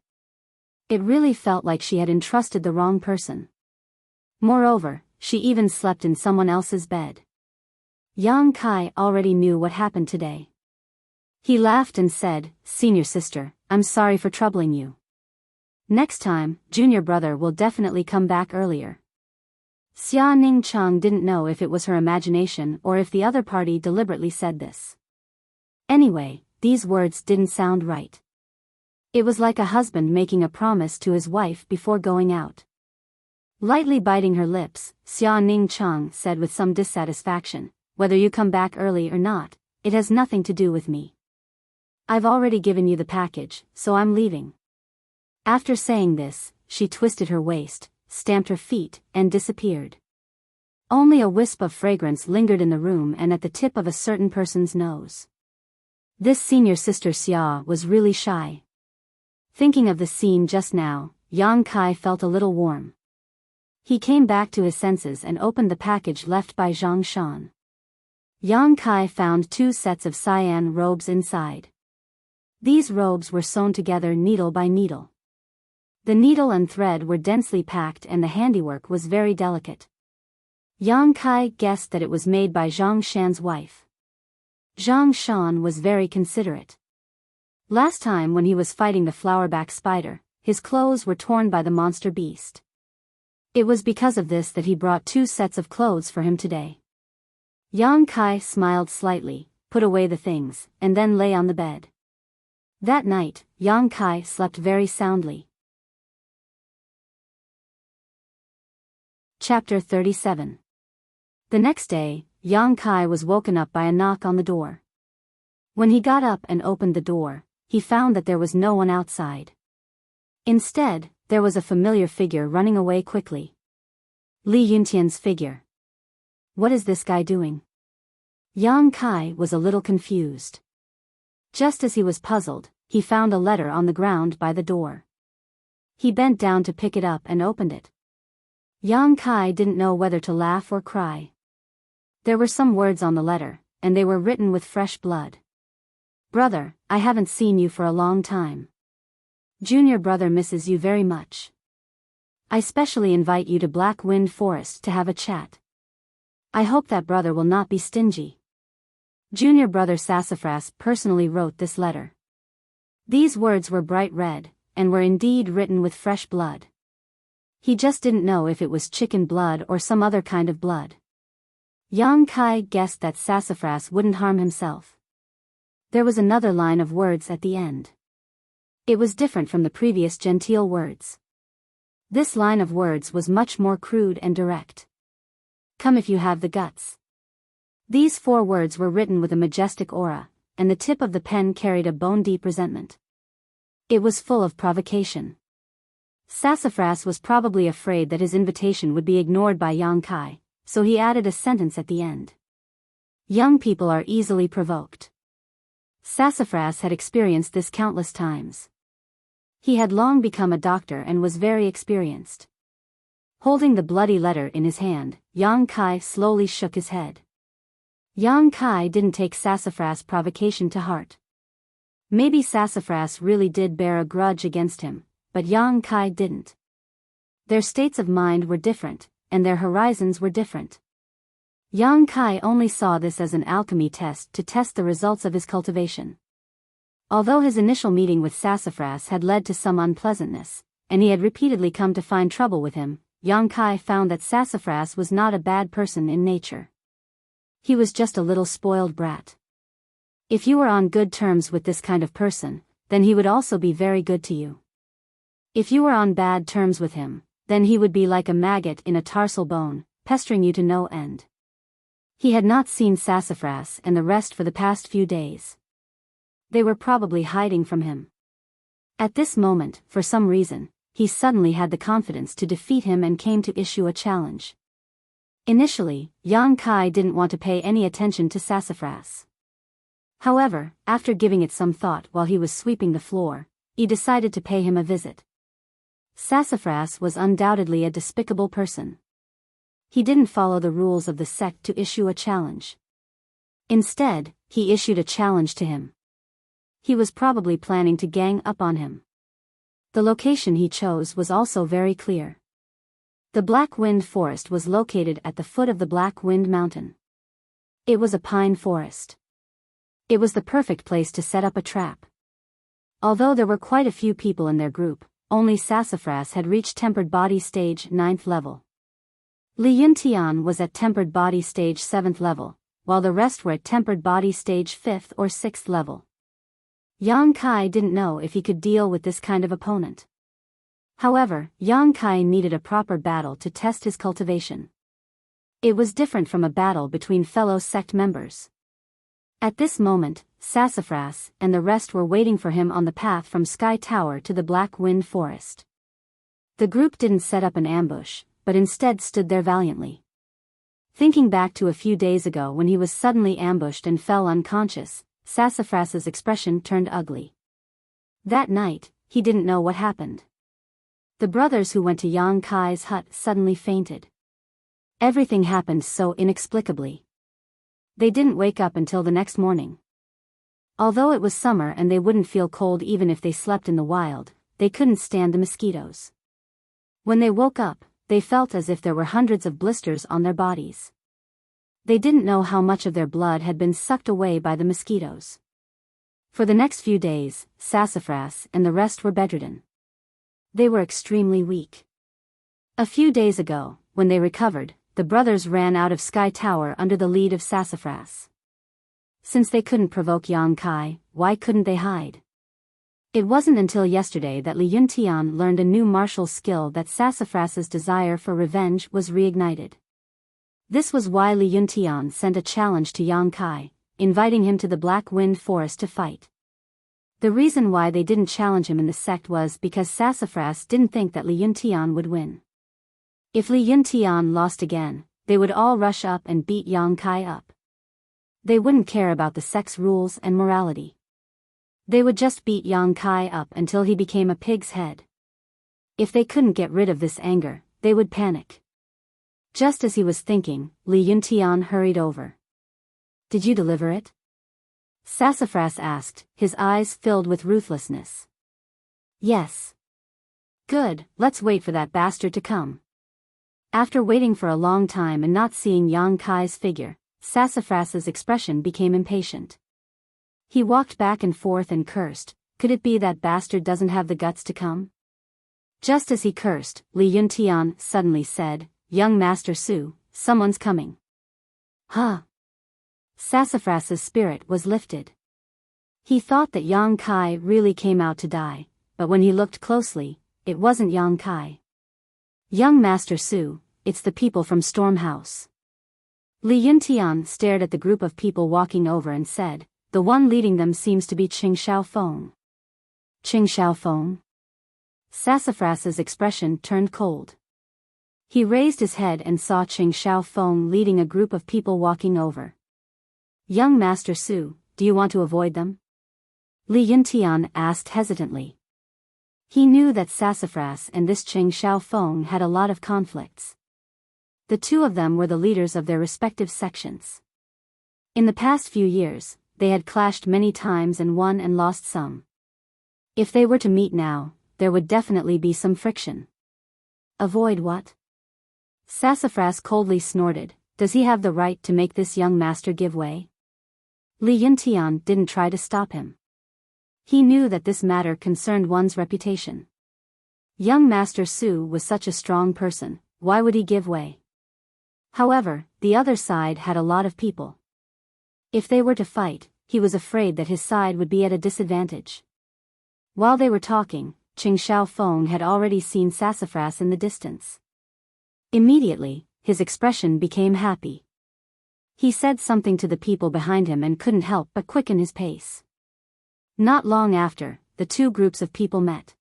It really felt like she had entrusted the wrong person. Moreover, she even slept in someone else's bed. Yang Kai already knew what happened today. He laughed and said, "Senior sister, I'm sorry for troubling you. Next time, junior brother will definitely come back earlier." Xia Ningcheng didn't know if it was her imagination or if the other party deliberately said this. Anyway, these words didn't sound right. It was like a husband making a promise to his wife before going out. Lightly biting her lips, Xia Ningcheng said with some dissatisfaction, "Whether you come back early or not, it has nothing to do with me. I've already given you the package, so I'm leaving." After saying this, she twisted her waist, stamped her feet, and disappeared. Only a wisp of fragrance lingered in the room and at the tip of a certain person's nose. This senior sister Xia was really shy. Thinking of the scene just now, Yang Kai felt a little warm. He came back to his senses and opened the package left by Zhang Shan. Yang Kai found 2 sets of cyan robes inside. These robes were sewn together needle by needle. The needle and thread were densely packed and the handiwork was very delicate. Yang Kai guessed that it was made by Zhang Shan's wife. Zhang Shan was very considerate. Last time when he was fighting the flowerback spider, his clothes were torn by the monster beast. It was because of this that he brought 2 sets of clothes for him today. Yang Kai smiled slightly, put away the things, and then lay on the bed. That night, Yang Kai slept very soundly. Chapter 37. The next day, Yang Kai was woken up by a knock on the door. When he got up and opened the door, he found that there was no one outside. Instead, there was a familiar figure running away quickly. Li Yuntian's figure. What is this guy doing? Yang Kai was a little confused. Just as he was puzzled, he found a letter on the ground by the door. He bent down to pick it up and opened it. Yang Kai didn't know whether to laugh or cry. There were some words on the letter, and they were written with fresh blood. "Brother, I haven't seen you for a long time. Junior brother misses you very much. I specially invite you to Black Wind Forest to have a chat. I hope that brother will not be stingy." Junior brother Sassafras personally wrote this letter. These words were bright red, and were indeed written with fresh blood. He just didn't know if it was chicken blood or some other kind of blood. Yang Kai guessed that Sassafras wouldn't harm himself. There was another line of words at the end. It was different from the previous genteel words. This line of words was much more crude and direct. "Come if you have the guts." These 4 words were written with a majestic aura, and the tip of the pen carried a bone-deep resentment. It was full of provocation. Sassafras was probably afraid that his invitation would be ignored by Yang Kai, so he added a sentence at the end. Young people are easily provoked. Sassafras had experienced this countless times. He had long become a doctor and was very experienced. Holding the bloody letter in his hand, Yang Kai slowly shook his head. Yang Kai didn't take Sassafras' provocation to heart. Maybe Sassafras really did bear a grudge against him, but Yang Kai didn't. Their states of mind were different, and their horizons were different. Yang Kai only saw this as an alchemy test to test the results of his cultivation. Although his initial meeting with Sassafras had led to some unpleasantness, and he had repeatedly come to find trouble with him, Yang Kai found that Sassafras was not a bad person in nature. He was just a little spoiled brat. If you were on good terms with this kind of person, then he would also be very good to you. If you were on bad terms with him, then he would be like a maggot in a tarsal bone, pestering you to no end. He had not seen Sassafras and the rest for the past few days. They were probably hiding from him. At this moment, for some reason, he suddenly had the confidence to defeat him and came to issue a challenge. Initially, Yang Kai didn't want to pay any attention to Sassafras. However, after giving it some thought while he was sweeping the floor, he decided to pay him a visit. Sassafras was undoubtedly a despicable person. He didn't follow the rules of the sect to issue a challenge. Instead, he issued a challenge to him. He was probably planning to gang up on him. The location he chose was also very clear. The Black Wind Forest was located at the foot of the Black Wind Mountain. It was a pine forest. It was the perfect place to set up a trap. Although there were quite a few people in their group, only Sassafras had reached Tempered Body Stage 9th level. Li Yuntian was at Tempered Body Stage 7th level, while the rest were at Tempered Body Stage 5th or 6th level. Yang Kai didn't know if he could deal with this kind of opponent. However, Yang Kai needed a proper battle to test his cultivation. It was different from a battle between fellow sect members. At this moment, Sassafras and the rest were waiting for him on the path from Sky Tower to the Black Wind Forest. The group didn't set up an ambush, but instead stood there valiantly. Thinking back to a few days ago when he was suddenly ambushed and fell unconscious, Sassafras's expression turned ugly. That night, he didn't know what happened. The brothers who went to Yang Kai's hut suddenly fainted. Everything happened so inexplicably. They didn't wake up until the next morning. Although it was summer and they wouldn't feel cold even if they slept in the wild, they couldn't stand the mosquitoes. When they woke up, they felt as if there were hundreds of blisters on their bodies. They didn't know how much of their blood had been sucked away by the mosquitoes. For the next few days, Sassafras and the rest were bedridden. They were extremely weak. A few days ago, when they recovered, the brothers ran out of Sky Tower under the lead of Sassafras. Since they couldn't provoke Yang Kai, why couldn't they hide? It wasn't until yesterday that Li Yuntian learned a new martial skill that Sassafras's desire for revenge was reignited. This was why Li Yuntian sent a challenge to Yang Kai, inviting him to the Black Wind Forest to fight. The reason why they didn't challenge him in the sect was because Sassafras didn't think that Li Yuntian would win. If Li Yuntian lost again, they would all rush up and beat Yang Kai up. They wouldn't care about the sect's rules and morality. They would just beat Yang Kai up until he became a pig's head. If they couldn't get rid of this anger, they would panic. Just as he was thinking, Li Yuntian hurried over. "Did you deliver it?" Sassafras asked, his eyes filled with ruthlessness. "Yes." "Good, let's wait for that bastard to come." After waiting for a long time and not seeing Yang Kai's figure, Sassafras's expression became impatient. He walked back and forth and cursed, "Could it be that bastard doesn't have the guts to come?" Just as he cursed, Li Yuntian suddenly said, "Young Master Su, someone's coming." "Huh?" Sassafras's spirit was lifted. He thought that Yang Kai really came out to die, but when he looked closely, it wasn't Yang Kai. "Young Master Su, it's the people from Storm House." Li Yuntian stared at the group of people walking over and said, "The one leading them seems to be Qing Xiaofeng." "Qing Xiaofeng?" Sassafras's expression turned cold. He raised his head and saw Qing Xiaofeng leading a group of people walking over. "Young Master Su, do you want to avoid them?" Li Yuntian asked hesitantly. He knew that Sassafras and this Qing Xiaofeng had a lot of conflicts. The two of them were the leaders of their respective sections. In the past few years, they had clashed many times and won and lost some. If they were to meet now, there would definitely be some friction. Avoid what? Sassafras coldly snorted. Does he have the right to make this young master give way? Li Yuntian didn't try to stop him. He knew that this matter concerned one's reputation. Young Master Su was such a strong person, why would he give way? However, the other side had a lot of people. If they were to fight, he was afraid that his side would be at a disadvantage. While they were talking, Qing Xiaofeng had already seen Sassafras in the distance. Immediately, his expression became happy. He said something to the people behind him and couldn't help but quicken his pace. Not long after, the two groups of people met.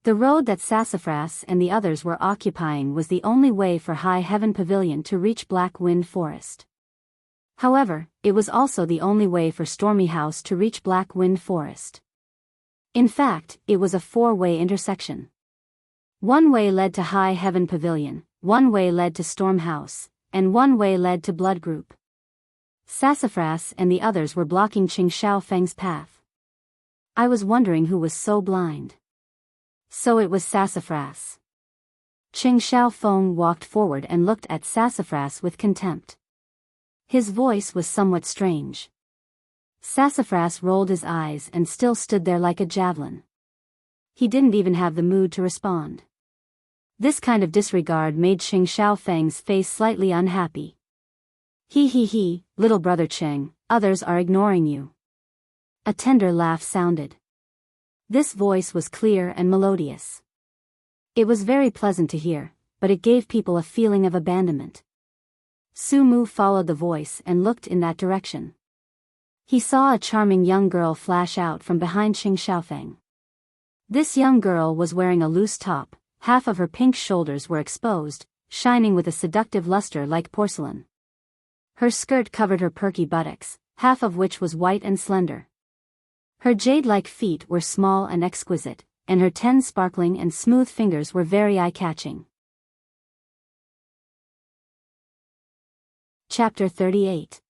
The road that Sassafras and the others were occupying was the only way for High Heaven Pavilion to reach Black Wind Forest. However, it was also the only way for Stormy House to reach Black Wind Forest. In fact, it was a four-way intersection. One way led to High Heaven Pavilion, one way led to Storm House, and one way led to Blood Group. Sassafras and the others were blocking Qing Xiaofeng's path. I was wondering who was so blind. So it was Sassafras. Qing Xiaofeng walked forward and looked at Sassafras with contempt. His voice was somewhat strange. Sassafras rolled his eyes and still stood there like a javelin. He didn't even have the mood to respond. This kind of disregard made Qing Xiaofeng's face slightly unhappy. He, little brother Qing, others are ignoring you. A tender laugh sounded. This voice was clear and melodious. It was very pleasant to hear, but it gave people a feeling of abandonment. Su Mu followed the voice and looked in that direction. He saw a charming young girl flash out from behind Qing Xiaofeng. This young girl was wearing a loose top, half of her pink shoulders were exposed, shining with a seductive luster like porcelain. Her skirt covered her perky buttocks, half of which was white and slender. Her jade-like feet were small and exquisite, and her 10 sparkling and smooth fingers were very eye-catching. Chapter 38.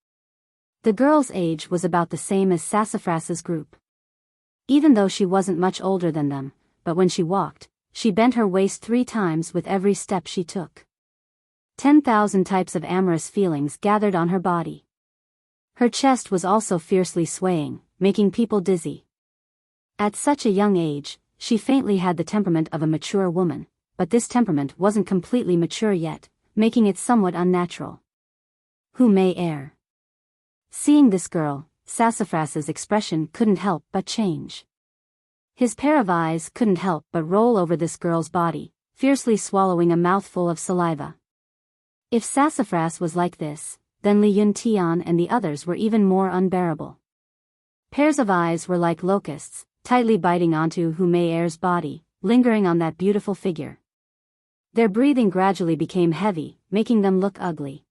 The girl's age was about the same as Sassafras's group. Even though she wasn't much older than them, but when she walked, she bent her waist 3 times with every step she took. 10,000 types of amorous feelings gathered on her body. Her chest was also fiercely swaying, making people dizzy. At such a young age, she faintly had the temperament of a mature woman, but this temperament wasn't completely mature yet, making it somewhat unnatural. Who may err? Seeing this girl, Sassafras's expression couldn't help but change. His pair of eyes couldn't help but roll over this girl's body, fiercely swallowing a mouthful of saliva. If Sassafras was like this, then Li Yuntian and the others were even more unbearable. Pairs of eyes were like locusts, tightly biting onto Hu Mei-er's body, lingering on that beautiful figure. Their breathing gradually became heavy, making them look ugly.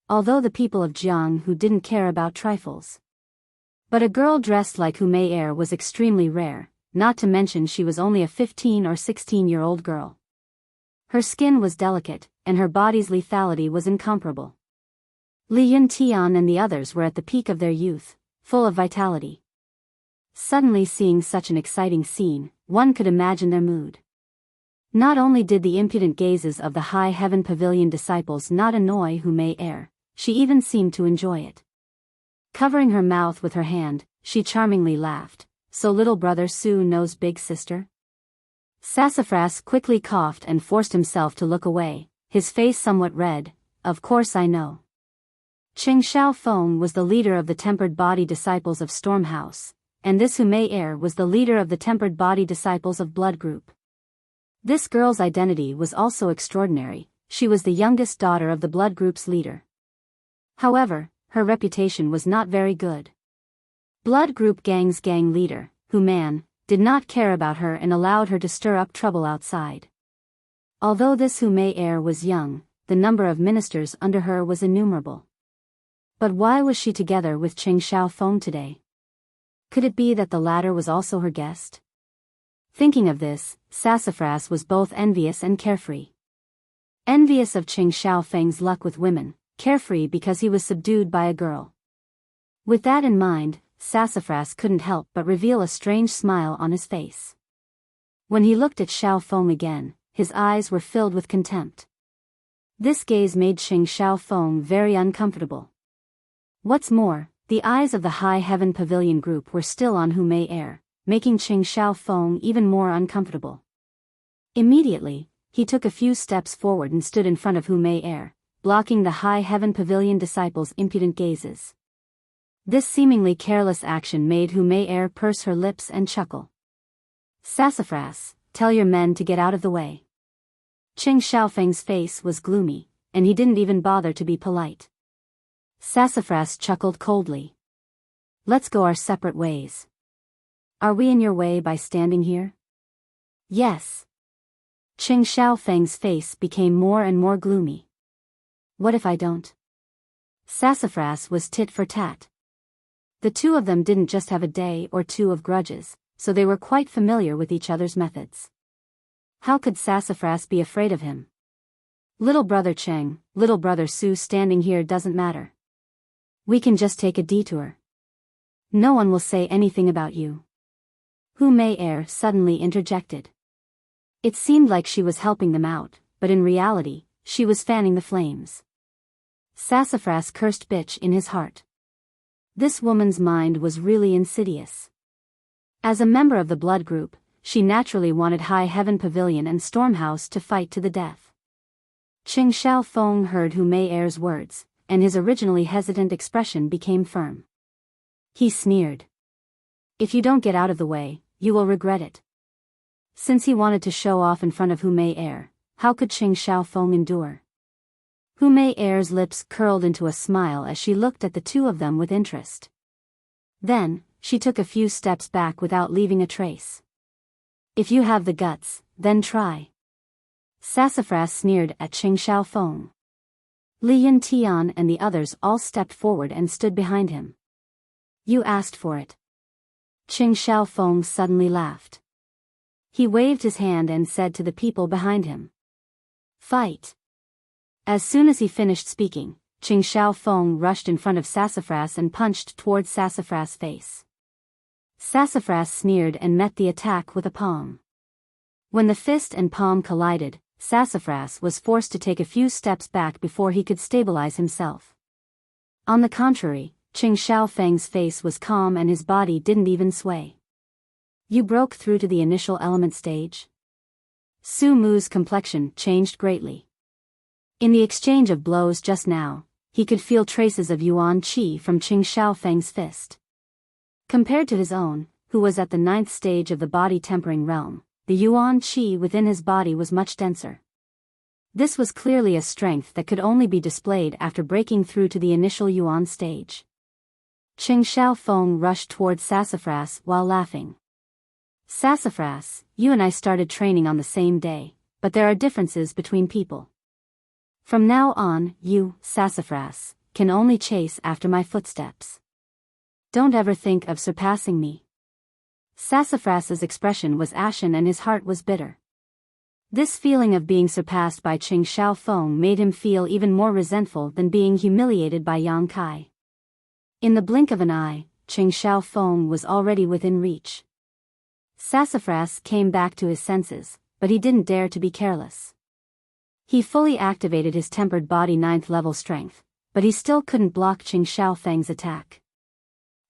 Although the people of Jiang who didn't care about trifles. But a girl dressed like Hu Mei-er was extremely rare, not to mention she was only a 15 or 16-year-old girl. Her skin was delicate, and her body's lethality was incomparable. Li Yuntian and the others were at the peak of their youth, full of vitality. Suddenly seeing such an exciting scene, one could imagine their mood. Not only did the impudent gazes of the High Heaven Pavilion disciples not annoy Hu Mei-er, she even seemed to enjoy it. Covering her mouth with her hand, she charmingly laughed. So little brother Su knows big sister? Sassafras quickly coughed and forced himself to look away, his face somewhat red. Of course I know. Qing Xiaofeng was the leader of the Tempered Body Disciples of Storm House, and this Hu Mei-er was the leader of the Tempered Body Disciples of Blood Group. This girl's identity was also extraordinary. She was the youngest daughter of the Blood Group's leader. However, her reputation was not very good. Blood Group Gang's gang leader, Hu Man, did not care about her and allowed her to stir up trouble outside. Although this Hu Mei-er was young, the number of ministers under her was innumerable. But why was she together with Qing Xiaofeng today? Could it be that the latter was also her guest? Thinking of this, Sassafras was both envious and carefree. Envious of Qing Xiaofeng's luck with women, carefree because he was subdued by a girl. With that in mind, Sassafras couldn't help but reveal a strange smile on his face. When he looked at Xiaofeng again, his eyes were filled with contempt. This gaze made Xiaofeng very uncomfortable. What's more, the eyes of the High Heaven Pavilion group were still on Hu Mei Air, making Xiaofeng even more uncomfortable. Immediately, he took a few steps forward and stood in front of Hu Mei Air, blocking the High Heaven Pavilion disciples' impudent gazes. This seemingly careless action made Hu Mei Air purse her lips and chuckle. Sassafras, tell your men to get out of the way. Xiaofeng's face was gloomy, and he didn't even bother to be polite. Sassafras chuckled coldly. Let's go our separate ways. Are we in your way by standing here? Yes. Xiaofeng's face became more and more gloomy. What if I don't? Sassafras was tit for tat. The two of them didn't just have a day or two of grudges, so they were quite familiar with each other's methods. How could Sassafras be afraid of him? Little brother Cheng, little brother Su standing here doesn't matter. We can just take a detour. No one will say anything about you. Hu Mei Air suddenly interjected. It seemed like she was helping them out, but in reality, she was fanning the flames. Sassafras cursed bitch in his heart. This woman's mind was really insidious. As a member of the blood group, she naturally wanted High Heaven Pavilion and Stormhouse to fight to the death. Xiaofeng heard Hu Mei Air's words, and his originally hesitant expression became firm. He sneered. If you don't get out of the way, you will regret it. Since he wanted to show off in front of Hu Mei Air, how could Xiaofeng endure? Hu Mei Air's lips curled into a smile as she looked at the two of them with interest. Then, she took a few steps back without leaving a trace. If you have the guts, then try. Sassafras sneered at Xiaofeng. Li Yuntian and the others all stepped forward and stood behind him. You asked for it. Xiaofeng suddenly laughed. He waved his hand and said to the people behind him. Fight. As soon as he finished speaking, Xiaofeng rushed in front of Sassafras and punched towards Sassafras' face. Sassafras sneered and met the attack with a palm. When the fist and palm collided, Sassafras was forced to take a few steps back before he could stabilize himself. On the contrary, Xiaofeng's face was calm and his body didn't even sway. You broke through to the initial element stage? Su Mu's complexion changed greatly. In the exchange of blows just now, he could feel traces of yuan qi from Xiaofeng's fist. Compared to his own, who was at the 9th stage of the body-tempering realm, the yuan qi within his body was much denser. This was clearly a strength that could only be displayed after breaking through to the initial yuan stage. Xiaofeng rushed towards Sassafras while laughing. Sassafras, you and I started training on the same day, but there are differences between people. From now on, you, Sassafras, can only chase after my footsteps. Don't ever think of surpassing me. Sassafras's expression was ashen and his heart was bitter. This feeling of being surpassed by Xiaofeng made him feel even more resentful than being humiliated by Yang Kai. In the blink of an eye, Xiaofeng was already within reach. Sassafras came back to his senses, but he didn't dare to be careless. He fully activated his tempered body 9th level strength, but he still couldn't block Xiaofeng's attack.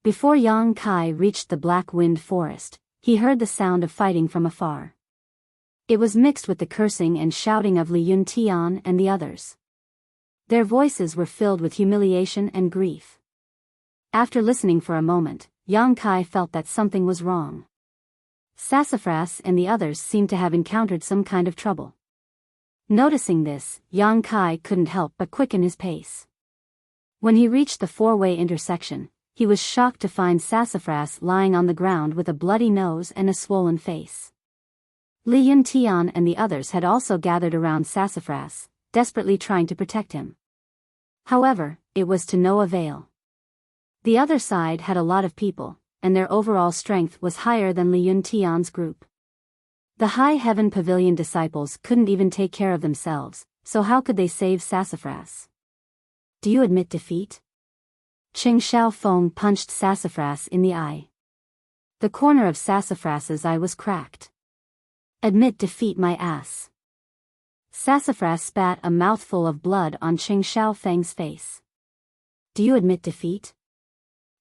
Before Yang Kai reached the Black Wind Forest, he heard the sound of fighting from afar. It was mixed with the cursing and shouting of Li Yuntian and the others. Their voices were filled with humiliation and grief. After listening for a moment, Yang Kai felt that something was wrong. Sassafras and the others seemed to have encountered some kind of trouble. Noticing this, Yang Kai couldn't help but quicken his pace. When he reached the four-way intersection, he was shocked to find Sassafras lying on the ground with a bloody nose and a swollen face. Li Yuntian and the others had also gathered around Sassafras, desperately trying to protect him. However, it was to no avail. The other side had a lot of people, and their overall strength was higher than Li Yuntian's group. The High Heaven Pavilion disciples couldn't even take care of themselves, so how could they save Sassafras? Do you admit defeat? Qing Xiaofeng punched Sassafras in the eye. The corner of Sassafras's eye was cracked. Admit defeat, my ass. Sassafras spat a mouthful of blood on Qing Xiaofeng's face. Do you admit defeat?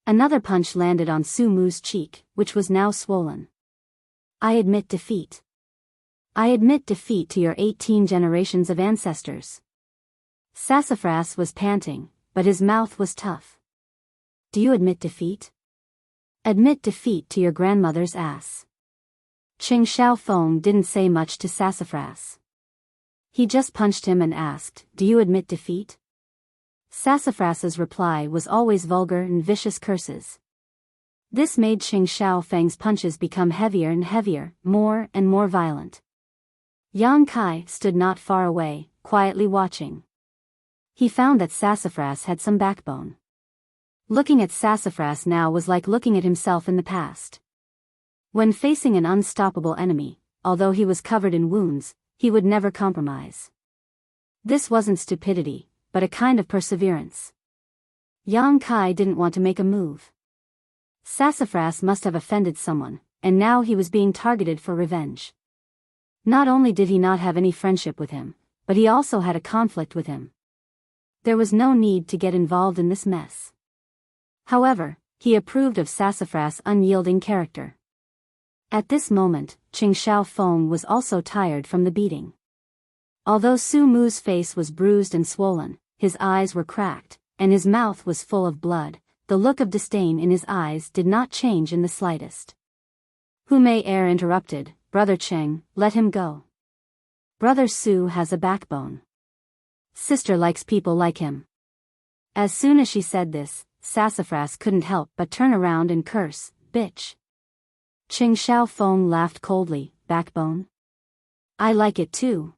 Another punch landed on Su Mu's cheek, which was now swollen. I admit defeat. I admit defeat to your 18 generations of ancestors. Sassafras was panting, but his mouth was tough. Do you admit defeat? Admit defeat to your grandmother's ass. Qing Xiaofeng didn't say much to Sassafras. He just punched him and asked, do you admit defeat? Sassafras's reply was always vulgar and vicious curses. This made Qing Xiaofeng's punches become heavier and heavier, more and more violent. Yang Kai stood not far away, quietly watching. He found that Sassafras had some backbone. Looking at Sassafras now was like looking at himself in the past. When facing an unstoppable enemy, although he was covered in wounds, he would never compromise. This wasn't stupidity, but a kind of perseverance. Yang Kai didn't want to make a move. Sassafras must have offended someone, and now he was being targeted for revenge. Not only did he not have any friendship with him, but he also had a conflict with him. There was no need to get involved in this mess. However, he approved of Sassafras' unyielding character. At this moment, Qing Xiaofeng was also tired from the beating. Although Su Mu's face was bruised and swollen, his eyes were cracked, and his mouth was full of blood, the look of disdain in his eyes did not change in the slightest. Hu Mei Er interrupted, Brother Qing, let him go. Brother Su has a backbone. Sister likes people like him. As soon as she said this, Sassafras couldn't help but turn around and curse, bitch. Qing Xiaofeng laughed coldly, backbone? I like it too.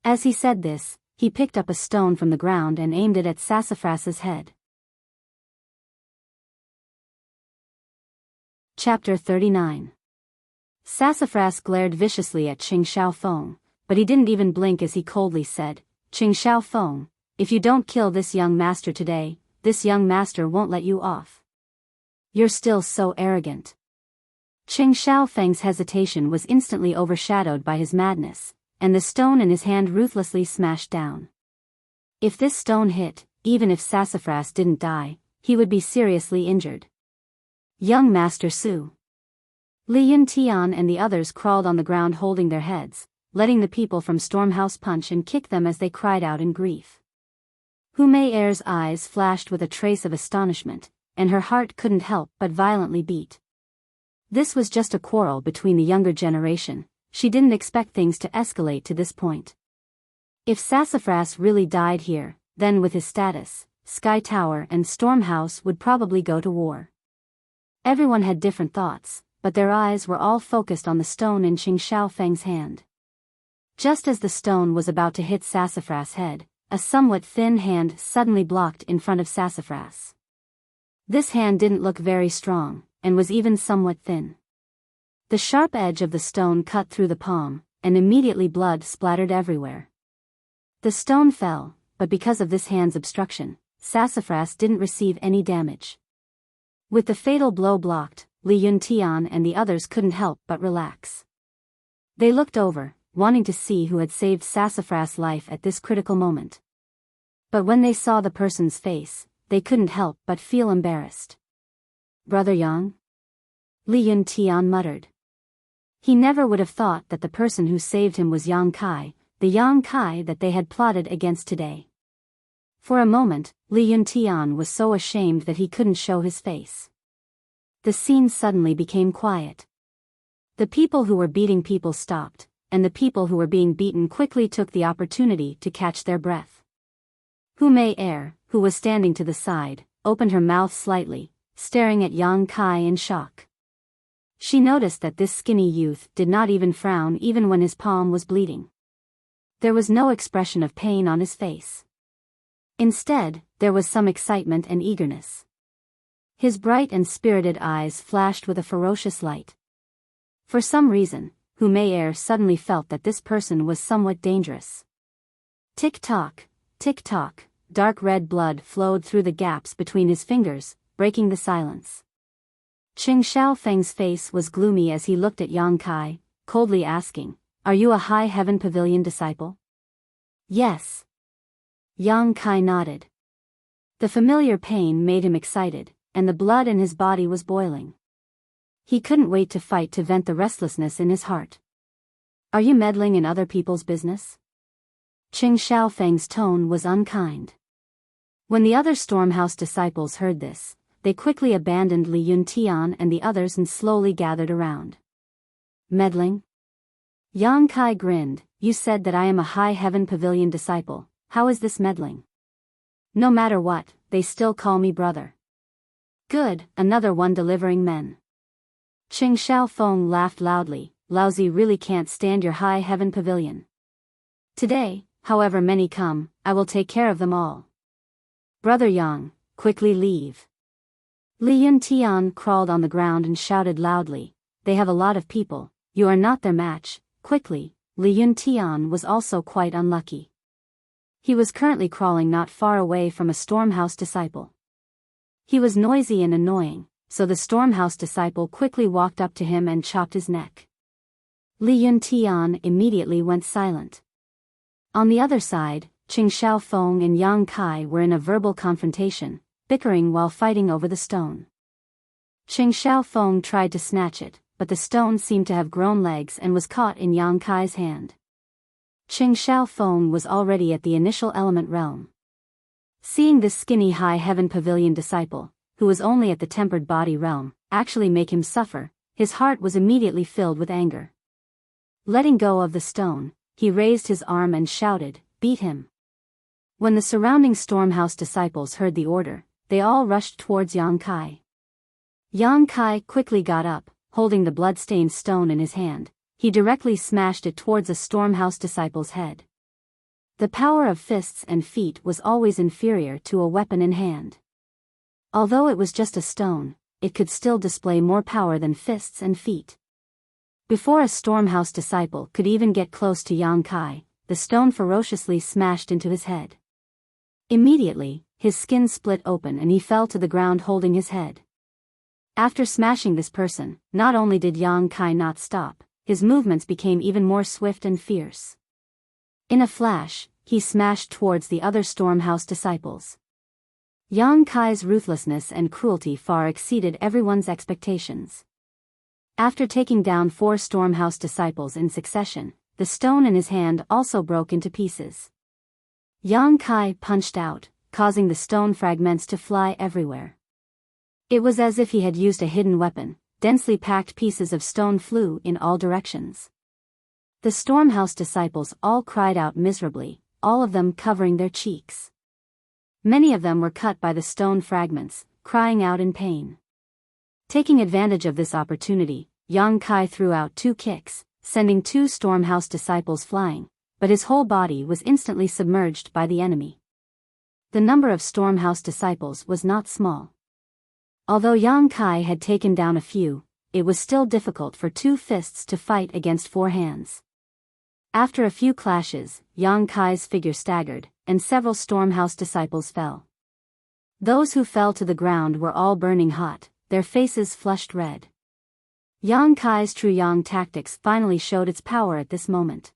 As he said this, he picked up a stone from the ground and aimed it at Sassafras's head. Chapter 39. Sassafras glared viciously at Qing Xiaofeng, but he didn't even blink as he coldly said, Qing Xiaofeng, if you don't kill this young master today, this young master won't let you off. You're still so arrogant. Qing Xiaofeng's hesitation was instantly overshadowed by his madness, and the stone in his hand ruthlessly smashed down. If this stone hit, even if Sassafras didn't die, he would be seriously injured. Young Master Su. Li Yuntian and the others crawled on the ground holding their heads, letting the people from Stormhouse punch and kick them as they cried out in grief. Hu Mei Er's eyes flashed with a trace of astonishment, and her heart couldn't help but violently beat. This was just a quarrel between the younger generation. She didn't expect things to escalate to this point. If Sassafras really died here, then with his status, Sky Tower and Stormhouse would probably go to war. Everyone had different thoughts, but their eyes were all focused on the stone in Qing Xiaofeng's hand. Just as the stone was about to hit Sassafras' head, a somewhat thin hand suddenly blocked in front of Sassafras. This hand didn't look very strong, and was even somewhat thin. The sharp edge of the stone cut through the palm, and immediately blood splattered everywhere. The stone fell, but because of this hand's obstruction, Sassafras didn't receive any damage. With the fatal blow blocked, Li Yuntian and the others couldn't help but relax. They looked over, wanting to see who had saved Sassafras' life at this critical moment. But when they saw the person's face, they couldn't help but feel embarrassed. Brother Yang? Li Yuntian muttered. He never would have thought that the person who saved him was Yang Kai, the Yang Kai that they had plotted against today. For a moment, Li Yuntian was so ashamed that he couldn't show his face. The scene suddenly became quiet. The people who were beating people stopped, and the people who were being beaten quickly took the opportunity to catch their breath. Hu Mei Er, who was standing to the side, opened her mouth slightly, staring at Yang Kai in shock. She noticed that this skinny youth did not even frown even when his palm was bleeding. There was no expression of pain on his face. Instead, there was some excitement and eagerness. His bright and spirited eyes flashed with a ferocious light. For some reason, Hu Mei Er suddenly felt that this person was somewhat dangerous. Tick-tock, dark red blood flowed through the gaps between his fingers, breaking the silence. Qing Xiaofeng's face was gloomy as he looked at Yang Kai, coldly asking, "Are you a High Heaven Pavilion disciple?" "Yes." Yang Kai nodded. The familiar pain made him excited, and the blood in his body was boiling. He couldn't wait to fight to vent the restlessness in his heart. "Are you meddling in other people's business?" Qing Xiaofeng's tone was unkind. When the other Stormhouse disciples heard this, they quickly abandoned Li Yuntian and the others and slowly gathered around. "Meddling?" Yang Kai grinned. "You said that I am a High Heaven Pavilion disciple. How is this meddling? No matter what, they still call me brother." "Good, another one delivering men." Qing Xiaofeng laughed loudly. "Lousy really can't stand your High Heaven Pavilion. Today, however many come, I will take care of them all. Brother Yang, quickly leave." Li Yuntian crawled on the ground and shouted loudly, "They have a lot of people, you are not their match, quickly." Li Yuntian was also quite unlucky. He was currently crawling not far away from a Stormhouse disciple. He was noisy and annoying, so the Stormhouse disciple quickly walked up to him and chopped his neck. Li Yuntian immediately went silent. On the other side, Qing Xiaofeng and Yang Kai were in a verbal confrontation, bickering while fighting over the stone. Qing Xiaofeng tried to snatch it, but the stone seemed to have grown legs and was caught in Yang Kai's hand. Qing Xiaofeng was already at the initial element realm. Seeing this skinny High Heaven Pavilion disciple, who was only at the tempered body realm, actually make him suffer, his heart was immediately filled with anger. Letting go of the stone, he raised his arm and shouted, "Beat him." When the surrounding Stormhouse disciples heard the order, they all rushed towards Yang Kai. Yang Kai quickly got up, holding the blood-stained stone in his hand. He directly smashed it towards a Stormhouse disciple's head. The power of fists and feet was always inferior to a weapon in hand. Although it was just a stone, it could still display more power than fists and feet. Before a Stormhouse disciple could even get close to Yang Kai, the stone ferociously smashed into his head. Immediately, his skin split open and he fell to the ground holding his head. After smashing this person, not only did Yang Kai not stop, his movements became even more swift and fierce. In a flash, he smashed towards the other Stormhouse disciples. Yang Kai's ruthlessness and cruelty far exceeded everyone's expectations. After taking down 4 Stormhouse disciples in succession, the stone in his hand also broke into pieces. Yang Kai punched out, causing the stone fragments to fly everywhere. It was as if he had used a hidden weapon. Densely packed pieces of stone flew in all directions. The Stormhouse disciples all cried out miserably, all of them covering their cheeks. Many of them were cut by the stone fragments, crying out in pain. Taking advantage of this opportunity, Yang Kai threw out 2 kicks, sending 2 Stormhouse disciples flying, but his whole body was instantly submerged by the enemy. The number of Stormhouse disciples was not small. Although Yang Kai had taken down a few, it was still difficult for 2 fists to fight against 4 hands. After a few clashes, Yang Kai's figure staggered, and several Stormhouse disciples fell. Those who fell to the ground were all burning hot, their faces flushed red. Yang Kai's True Yang tactics finally showed its power at this moment.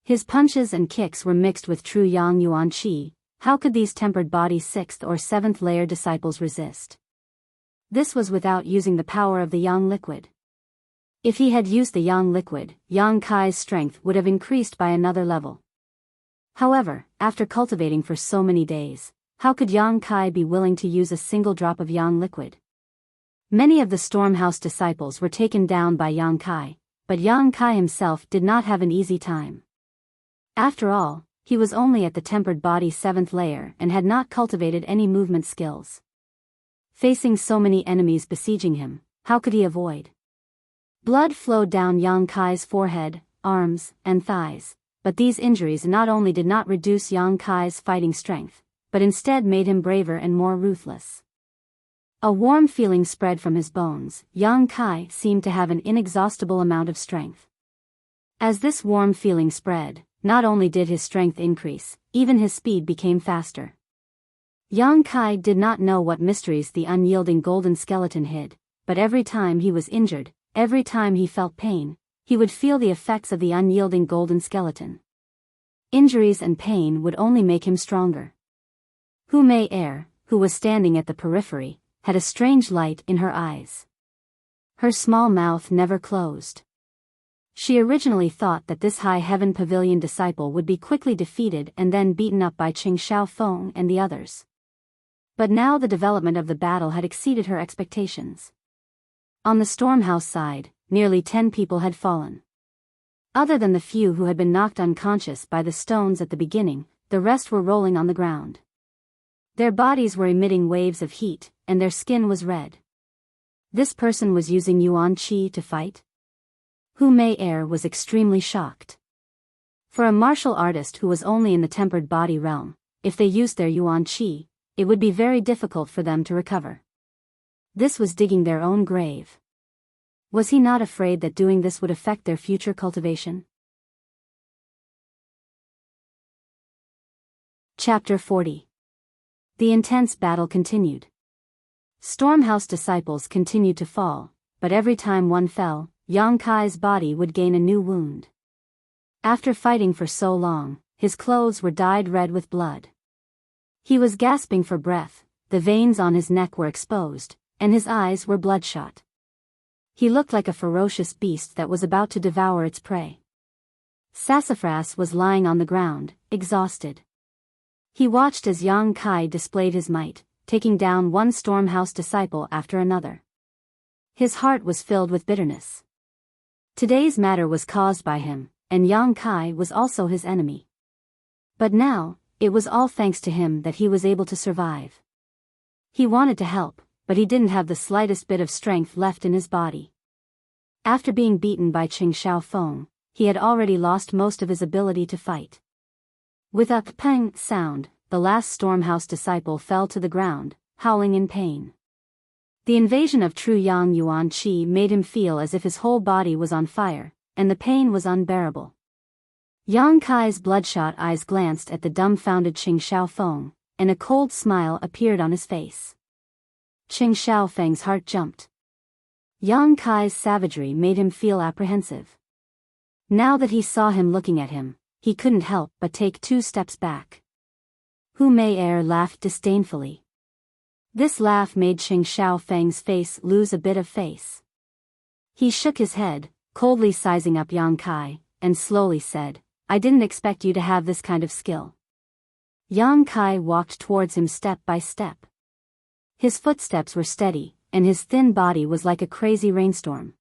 His punches and kicks were mixed with True Yang Yuan Qi. How could these tempered body 6th or 7th layer disciples resist? This was without using the power of the Yang liquid. If he had used the Yang liquid, Yang Kai's strength would have increased by another level. However, after cultivating for so many days, how could Yang Kai be willing to use a single drop of Yang liquid? Many of the Stormhouse disciples were taken down by Yang Kai, but Yang Kai himself did not have an easy time. After all, he was only at the tempered body 7th layer and had not cultivated any movement skills. Facing so many enemies besieging him, how could he avoid? Blood flowed down Yang Kai's forehead, arms, and thighs, but these injuries not only did not reduce Yang Kai's fighting strength, but instead made him braver and more ruthless. A warm feeling spread from his bones. Yang Kai seemed to have an inexhaustible amount of strength. As this warm feeling spread, not only did his strength increase, even his speed became faster. Yang Kai did not know what mysteries the unyielding golden skeleton hid, but every time he was injured, every time he felt pain, he would feel the effects of the unyielding golden skeleton. Injuries and pain would only make him stronger. Hu Mei Er, who was standing at the periphery, had a strange light in her eyes. Her small mouth never closed. She originally thought that this High Heaven Pavilion disciple would be quickly defeated and then beaten up by Qing Shaofeng and the others. But now the development of the battle had exceeded her expectations. On the Stormhouse side, nearly 10 people had fallen. Other than the few who had been knocked unconscious by the stones at the beginning, the rest were rolling on the ground. Their bodies were emitting waves of heat, and their skin was red. This person was using Yuan Qi to fight? Hu Mei Er was extremely shocked. For a martial artist who was only in the tempered body realm, if they used their Yuan Qi, it would be very difficult for them to recover. This was digging their own grave. Was he not afraid that doing this would affect their future cultivation? Chapter 40. The intense battle continued. Stormhouse disciples continued to fall, but every time one fell, Yang Kai's body would gain a new wound. After fighting for so long, his clothes were dyed red with blood. He was gasping for breath, the veins on his neck were exposed, and his eyes were bloodshot. He looked like a ferocious beast that was about to devour its prey. Sassafras was lying on the ground, exhausted. He watched as Yang Kai displayed his might, taking down one Stormhouse disciple after another. His heart was filled with bitterness. Today's matter was caused by him, and Yang Kai was also his enemy. But now, it was all thanks to him that he was able to survive. He wanted to help, but he didn't have the slightest bit of strength left in his body. After being beaten by Qing Shaofeng, he had already lost most of his ability to fight. With a pang sound, the last Stormhouse disciple fell to the ground, howling in pain. The invasion of true Yang Yuan Qi made him feel as if his whole body was on fire, and the pain was unbearable. Yang Kai's bloodshot eyes glanced at the dumbfounded Qing Shaofeng, and a cold smile appeared on his face. Qing Shaofeng's heart jumped. Yang Kai's savagery made him feel apprehensive. Now that he saw him looking at him, he couldn't help but take 2 steps back. Hu Mei Er laughed disdainfully. This laugh made Qing Shaofeng's face lose a bit of face. He shook his head, coldly sizing up Yang Kai, and slowly said, "I didn't expect you to have this kind of skill." Yang Kai walked towards him step by step. His footsteps were steady, and his thin body was like a crazy rainstorm.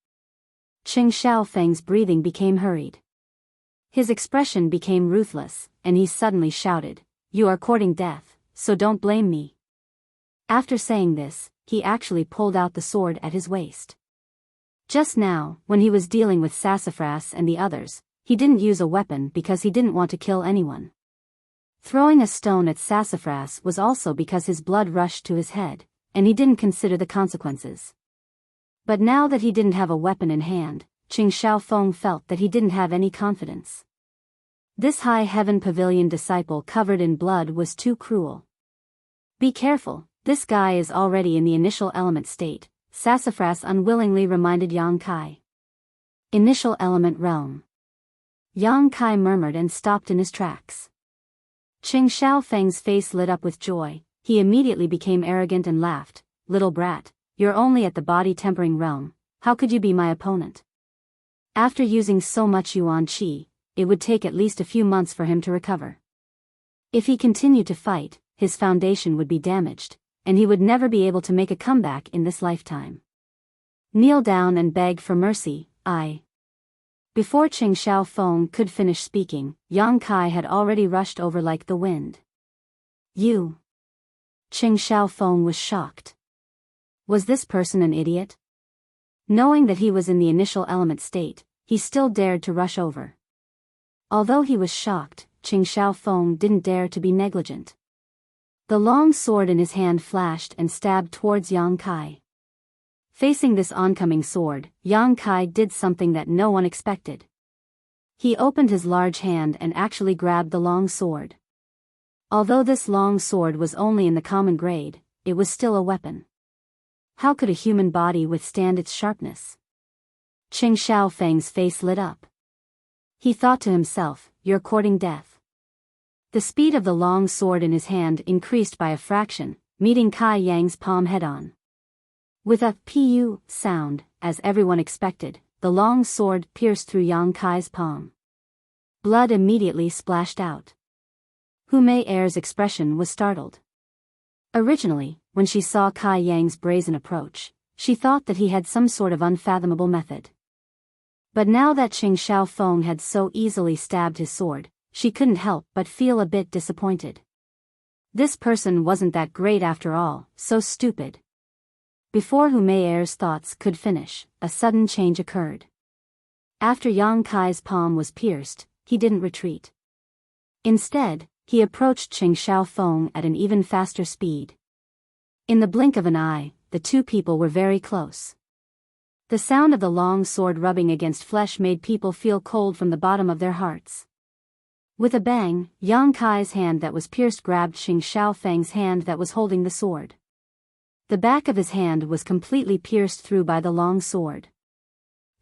Qing Shaofeng's breathing became hurried. His expression became ruthless, and he suddenly shouted, "You are courting death, so don't blame me." After saying this, he actually pulled out the sword at his waist. Just now, when he was dealing with Sassafras and the others, he didn't use a weapon because he didn't want to kill anyone. Throwing a stone at Sassafras was also because his blood rushed to his head, and he didn't consider the consequences. But now that he didn't have a weapon in hand, Qing Shaofeng felt that he didn't have any confidence. This High Heaven Pavilion disciple covered in blood was too cruel. "Be careful, this guy is already in the initial element state," Sassafras unwillingly reminded Yang Kai. Initial element realm. Yang Kai murmured and stopped in his tracks. Qing Shaofeng's face lit up with joy. He immediately became arrogant and laughed. "Little brat, you're only at the body tempering realm, how could you be my opponent?" After using so much Yuan Qi, it would take at least a few months for him to recover. If he continued to fight, his foundation would be damaged, and he would never be able to make a comeback in this lifetime. "Kneel down and beg for mercy, I." Before Qing Shaofeng could finish speaking, Yang Kai had already rushed over like the wind. "You." Qing Shaofeng was shocked. Was this person an idiot? Knowing that he was in the initial element state, he still dared to rush over. Although he was shocked, Qing Shaofeng didn't dare to be negligent. The long sword in his hand flashed and stabbed towards Yang Kai. Facing this oncoming sword, Yang Kai did something that no one expected. He opened his large hand and actually grabbed the long sword. Although this long sword was only in the common grade, it was still a weapon. How could a human body withstand its sharpness? Qing Xiaofeng's face lit up. He thought to himself, "You're courting death." The speed of the long sword in his hand increased by a fraction, meeting Kai Yang's palm head-on. With a pu sound, as everyone expected, the long sword pierced through Yang Kai's palm. Blood immediately splashed out. Hu Mei Er's expression was startled. Originally, when she saw Kai Yang's brazen approach, she thought that he had some sort of unfathomable method. But now that Qing Xiaofeng had so easily stabbed his sword, she couldn't help but feel a bit disappointed. This person wasn't that great after all, so stupid. Before Hu Mei Er's thoughts could finish, a sudden change occurred. After Yang Kai's palm was pierced, he didn't retreat. Instead, he approached Qing Xiaofeng at an even faster speed. In the blink of an eye, the two people were very close. The sound of the long sword rubbing against flesh made people feel cold from the bottom of their hearts. With a bang, Yang Kai's hand that was pierced grabbed Qing Xiaofeng's hand that was holding the sword. The back of his hand was completely pierced through by the long sword.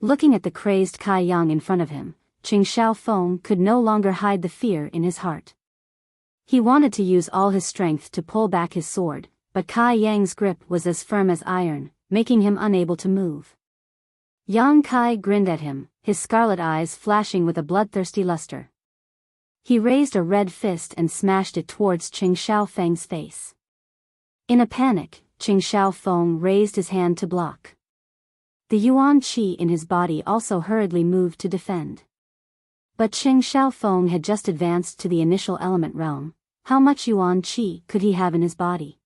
Looking at the crazed Kai Yang in front of him, Qing Xiaofeng could no longer hide the fear in his heart. He wanted to use all his strength to pull back his sword, but Kai Yang's grip was as firm as iron, making him unable to move. Yang Kai grinned at him, his scarlet eyes flashing with a bloodthirsty luster. He raised a red fist and smashed it towards Qing Xiaofeng's face. In a panic, Qing Xiaofeng raised his hand to block. The yuan qi in his body also hurriedly moved to defend. But Qing Xiaofeng had just advanced to the initial element realm. How much yuan qi could he have in his body?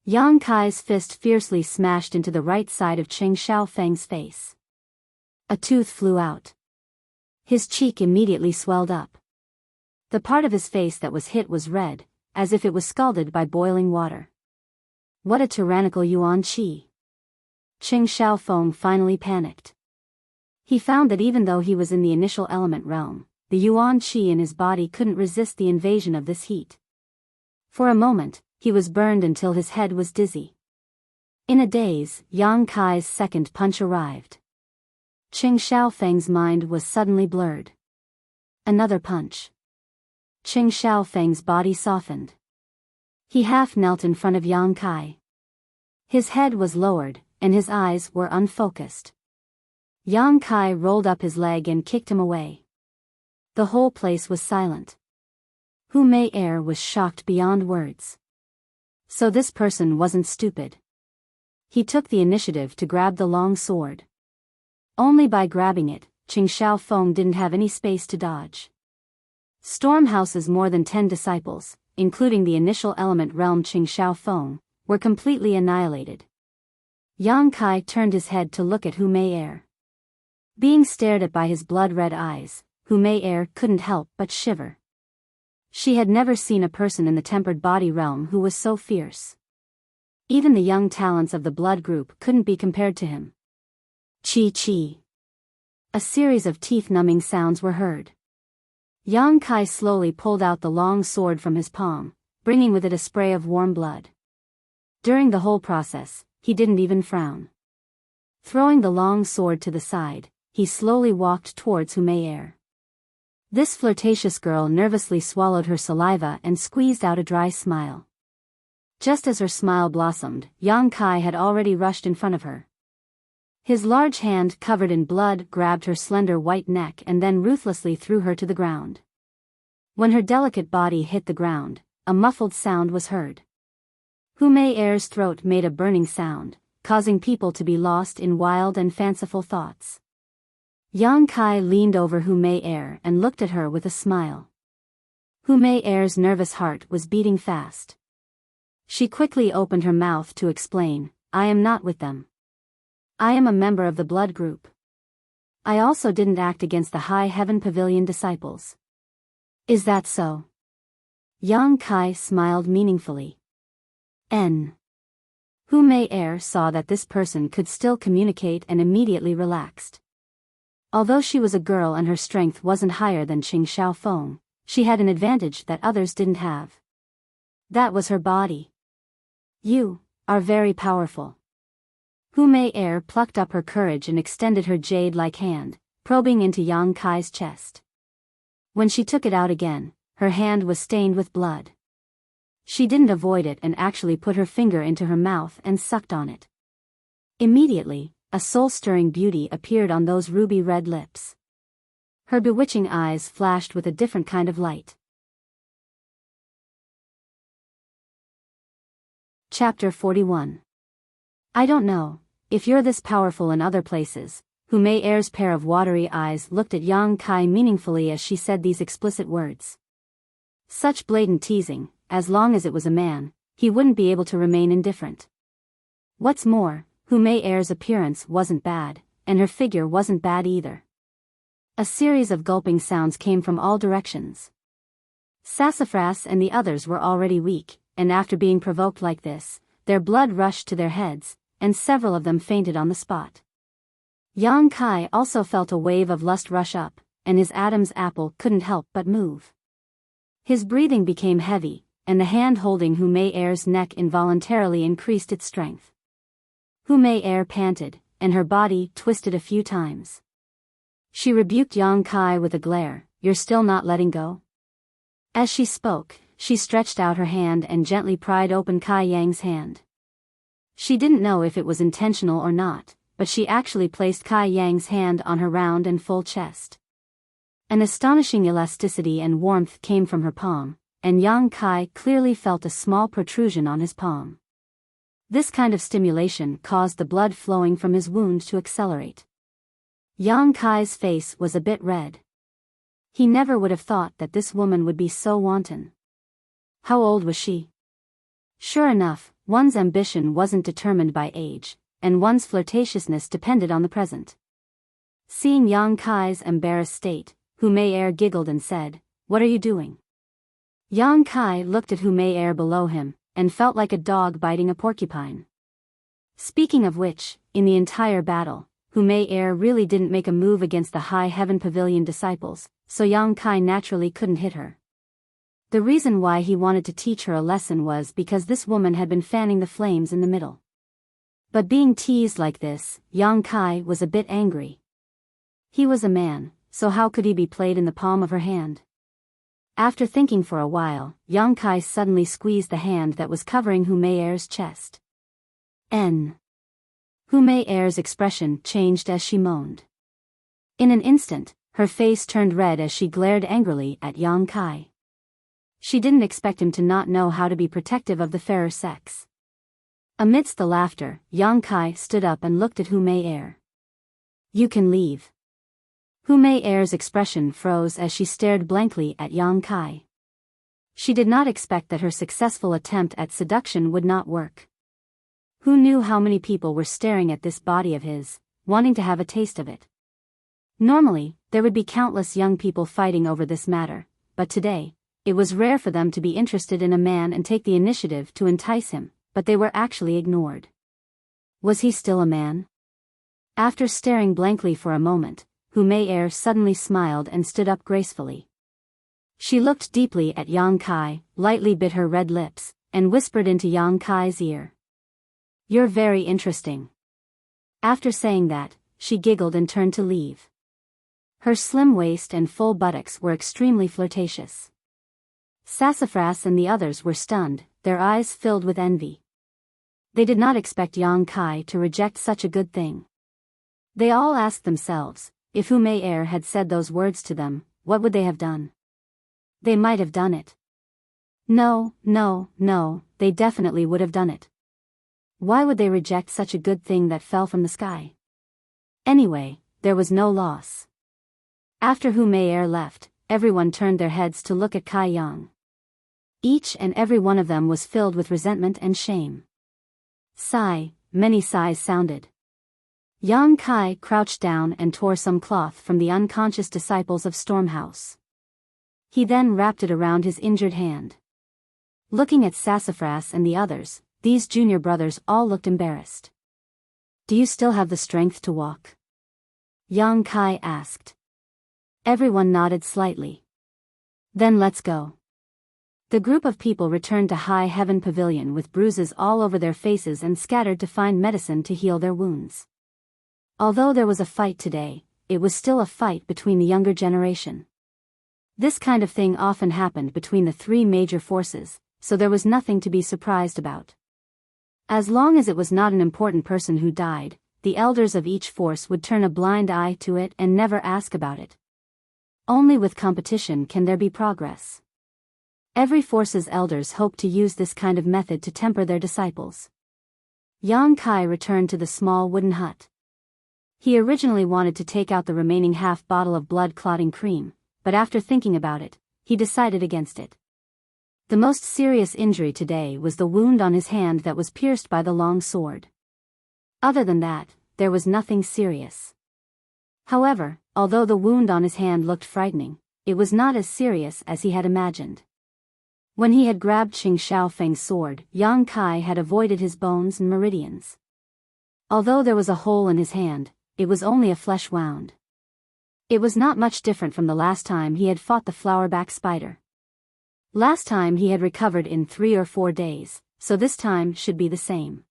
Yang Kai's fist fiercely smashed into the right side of Qing Xiaofeng's face. A tooth flew out. His cheek immediately swelled up. The part of his face that was hit was red, as if it was scalded by boiling water. What a tyrannical yuan qi! Qing Xiaofeng finally panicked. He found that even though he was in the initial element realm, the yuan qi in his body couldn't resist the invasion of this heat. For a moment, he was burned until his head was dizzy. In a daze, Yang Kai's second punch arrived. Qing Xiaofeng's mind was suddenly blurred. Another punch. Qing Xiaofeng's body softened. He half knelt in front of Yang Kai. His head was lowered, and his eyes were unfocused. Yang Kai rolled up his leg and kicked him away. The whole place was silent. Hu Mei Er was shocked beyond words. So this person wasn't stupid. He took the initiative to grab the long sword. Only by grabbing it, Qing Xiaofeng didn't have any space to dodge. Stormhouse's more than 10 disciples, including the initial element realm Qing Xiaofeng, were completely annihilated. Yang Kai turned his head to look at Hu Mei Er. Being stared at by his blood-red eyes, Hu Mei Er couldn't help but shiver. She had never seen a person in the tempered body realm who was so fierce. Even the young talents of the blood group couldn't be compared to him. Chi chi. A series of teeth-numbing sounds were heard. Yang Kai slowly pulled out the long sword from his palm, bringing with it a spray of warm blood. During the whole process, he didn't even frown. Throwing the long sword to the side, he slowly walked towards Hu Mei Er. This flirtatious girl nervously swallowed her saliva and squeezed out a dry smile. Just as her smile blossomed, Yang Kai had already rushed in front of her. His large hand covered in blood grabbed her slender white neck and then ruthlessly threw her to the ground. When her delicate body hit the ground, a muffled sound was heard. Hu Mei Er's throat made a burning sound, causing people to be lost in wild and fanciful thoughts. Yang Kai leaned over Hu Mei Er and looked at her with a smile. Hu Mei Er's nervous heart was beating fast. She quickly opened her mouth to explain, "I am not with them. I am a member of the blood group. I also didn't act against the High Heaven Pavilion disciples." "Is that so?" Yang Kai smiled meaningfully. Hu Mei Er saw that this person could still communicate and immediately relaxed. Although she was a girl and her strength wasn't higher than Qing Xiaofeng, she had an advantage that others didn't have. That was her body. You are very powerful. Hu Mei Er plucked up her courage and extended her jade-like hand, probing into Yang Kai's chest. When she took it out again, her hand was stained with blood. She didn't avoid it and actually put her finger into her mouth and sucked on it. Immediately, a soul-stirring beauty appeared on those ruby-red lips. Her bewitching eyes flashed with a different kind of light. Chapter 41. I don't know if you're this powerful in other places. Hu Mei Er's pair of watery eyes looked at Yang Kai meaningfully as she said these explicit words. Such blatant teasing, as long as it was a man, he wouldn't be able to remain indifferent. What's more, Hu Mei Er's appearance wasn't bad, and her figure wasn't bad either. A series of gulping sounds came from all directions. Sassafras and the others were already weak, and after being provoked like this, their blood rushed to their heads, and several of them fainted on the spot. Yang Kai also felt a wave of lust rush up, and his Adam's apple couldn't help but move. His breathing became heavy, and the hand holding Hu Mei Er's neck involuntarily increased its strength. Hu Mei Er panted, and her body twisted a few times. She rebuked Yang Kai with a glare, "You're still not letting go?" As she spoke, she stretched out her hand and gently pried open Kai Yang's hand. She didn't know if it was intentional or not, but she actually placed Kai Yang's hand on her round and full chest. An astonishing elasticity and warmth came from her palm, and Yang Kai clearly felt a small protrusion on his palm. This kind of stimulation caused the blood flowing from his wound to accelerate. Yang Kai's face was a bit red. He never would have thought that this woman would be so wanton. How old was she? Sure enough, one's ambition wasn't determined by age, and one's flirtatiousness depended on the present. Seeing Yang Kai's embarrassed state, Hu Mei Er giggled and said, "What are you doing?" Yang Kai looked at Hu Mei Er below him, and felt like a dog biting a porcupine. Speaking of which, in the entire battle, Hu Mei Er really didn't make a move against the High Heaven Pavilion disciples, so Yang Kai naturally couldn't hit her. The reason why he wanted to teach her a lesson was because this woman had been fanning the flames in the middle. But being teased like this, Yang Kai was a bit angry. He was a man, so how could he be played in the palm of her hand? After thinking for a while, Yang Kai suddenly squeezed the hand that was covering Hu Mei Er's chest. N. Hu Mei Er's expression changed as she moaned. In an instant, her face turned red as she glared angrily at Yang Kai. She didn't expect him to not know how to be protective of the fairer sex. Amidst the laughter, Yang Kai stood up and looked at Hu Mei Er. "You can leave." Hu Mei Er's expression froze as she stared blankly at Yang Kai. She did not expect that her successful attempt at seduction would not work. Who knew how many people were staring at this body of his, wanting to have a taste of it? Normally, there would be countless young people fighting over this matter, but today, it was rare for them to be interested in a man and take the initiative to entice him, but they were actually ignored. Was he still a man? After staring blankly for a moment, Hu Mei Er suddenly smiled and stood up gracefully. She looked deeply at Yang Kai, lightly bit her red lips, and whispered into Yang Kai's ear. "You're very interesting." After saying that, she giggled and turned to leave. Her slim waist and full buttocks were extremely flirtatious. Sassafras and the others were stunned, their eyes filled with envy. They did not expect Yang Kai to reject such a good thing. They all asked themselves, if Hu Mei Er had said those words to them, what would they have done? They might have done it. No, they definitely would have done it. Why would they reject such a good thing that fell from the sky? Anyway, there was no loss. After Hu Mei Er left, everyone turned their heads to look at Kai Yang. Each and every one of them was filled with resentment and shame. Many sighs sounded. Yang Kai crouched down and tore some cloth from the unconscious disciples of Stormhouse. He then wrapped it around his injured hand. Looking at Sassafras and the others, these junior brothers all looked embarrassed. "Do you still have the strength to walk?" Yang Kai asked. Everyone nodded slightly. "Then let's go." The group of people returned to High Heaven Pavilion with bruises all over their faces and scattered to find medicine to heal their wounds. Although there was a fight today, it was still a fight between the younger generation. This kind of thing often happened between the three major forces, so there was nothing to be surprised about. As long as it was not an important person who died, the elders of each force would turn a blind eye to it and never ask about it. Only with competition can there be progress. Every force's elders hoped to use this kind of method to temper their disciples. Yang Kai returned to the small wooden hut. He originally wanted to take out the remaining half bottle of blood-clotting cream, but after thinking about it, he decided against it. The most serious injury today was the wound on his hand that was pierced by the long sword. Other than that, there was nothing serious. However, although the wound on his hand looked frightening, it was not as serious as he had imagined. When he had grabbed Qing Xiaofeng's sword, Yang Kai had avoided his bones and meridians. Although there was a hole in his hand, it was only a flesh wound. It was not much different from the last time he had fought the flowerback spider. Last time he had recovered in 3 or 4 days, so this time should be the same.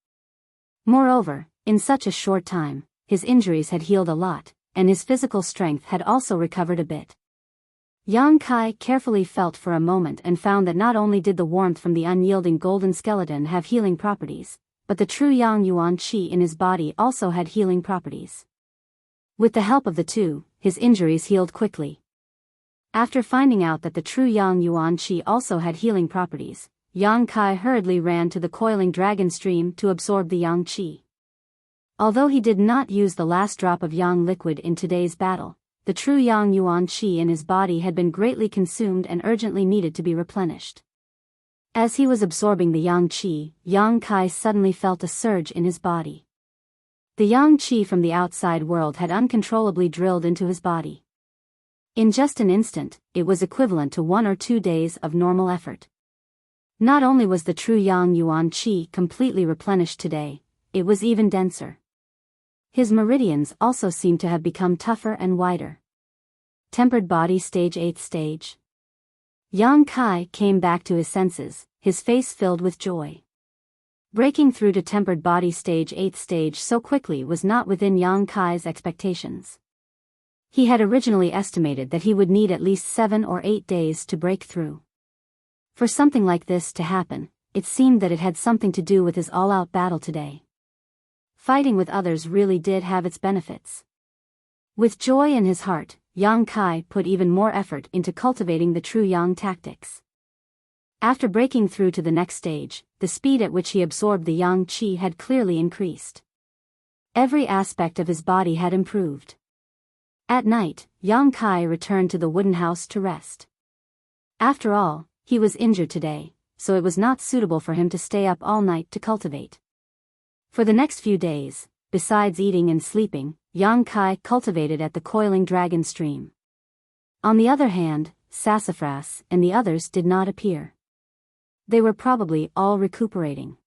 Moreover, in such a short time, his injuries had healed a lot, and his physical strength had also recovered a bit. Yang Kai carefully felt for a moment and found that not only did the warmth from the unyielding golden skeleton have healing properties, but the true Yang Yuan Qi in his body also had healing properties. With the help of the two, his injuries healed quickly. After finding out that the true Yang Yuan Qi also had healing properties, Yang Kai hurriedly ran to the coiling dragon stream to absorb the Yang Qi. Although he did not use the last drop of Yang liquid in today's battle, the true Yang Yuan Qi in his body had been greatly consumed and urgently needed to be replenished. As he was absorbing the Yang Qi, Yang Kai suddenly felt a surge in his body. The Yang Qi from the outside world had uncontrollably drilled into his body. In just an instant, it was equivalent to 1 or 2 days of normal effort. Not only was the true Yang Yuan Qi completely replenished today, it was even denser. His meridians also seemed to have become tougher and wider. Tempered body stage 8th stage. Yang Kai came back to his senses, his face filled with joy. Breaking through to tempered body stage 8th stage so quickly was not within Yang Kai's expectations. He had originally estimated that he would need at least 7 or 8 days to break through. For something like this to happen, it seemed that it had something to do with his all-out battle today. Fighting with others really did have its benefits. With joy in his heart, Yang Kai put even more effort into cultivating the true Yang tactics. After breaking through to the next stage, the speed at which he absorbed the Yang Qi had clearly increased. Every aspect of his body had improved. At night, Yang Kai returned to the wooden house to rest. After all, he was injured today, so it was not suitable for him to stay up all night to cultivate. For the next few days, besides eating and sleeping, Yang Kai cultivated at the coiling dragon stream. On the other hand, Sassafras and the others did not appear. They were probably all recuperating.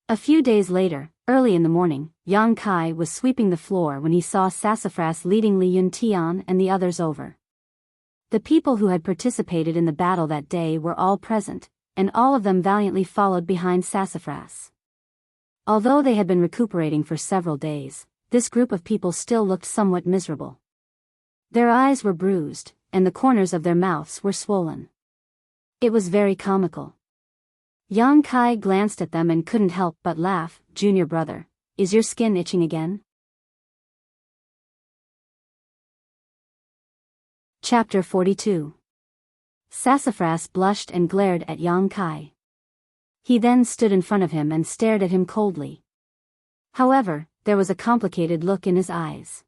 A few days later, early in the morning, Yang Kai was sweeping the floor when he saw Sassafras leading Li Yuntian and the others over. The people who had participated in the battle that day were all present, and all of them valiantly followed behind Sassafras. Although they had been recuperating for several days, this group of people still looked somewhat miserable. Their eyes were bruised, and the corners of their mouths were swollen. It was very comical. Yang Kai glanced at them and couldn't help but laugh. "Junior brother, is your skin itching again?" Chapter 42. Sassafras blushed and glared at Yang Kai. He then stood in front of him and stared at him coldly. However, there was a complicated look in his eyes.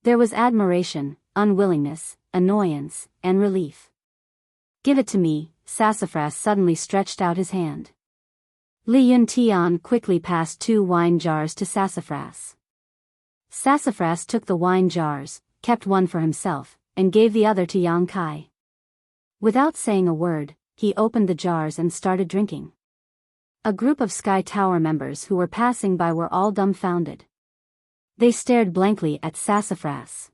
There was admiration, unwillingness, annoyance, and relief. "Give it to me." Sassafras suddenly stretched out his hand. Li Yuntian quickly passed 2 wine jars to Sassafras. Sassafras took the wine jars, kept one for himself, and gave the other to Yang Kai. Without saying a word, he opened the jars and started drinking. A group of Sky Tower members who were passing by were all dumbfounded. They stared blankly at Sassafras.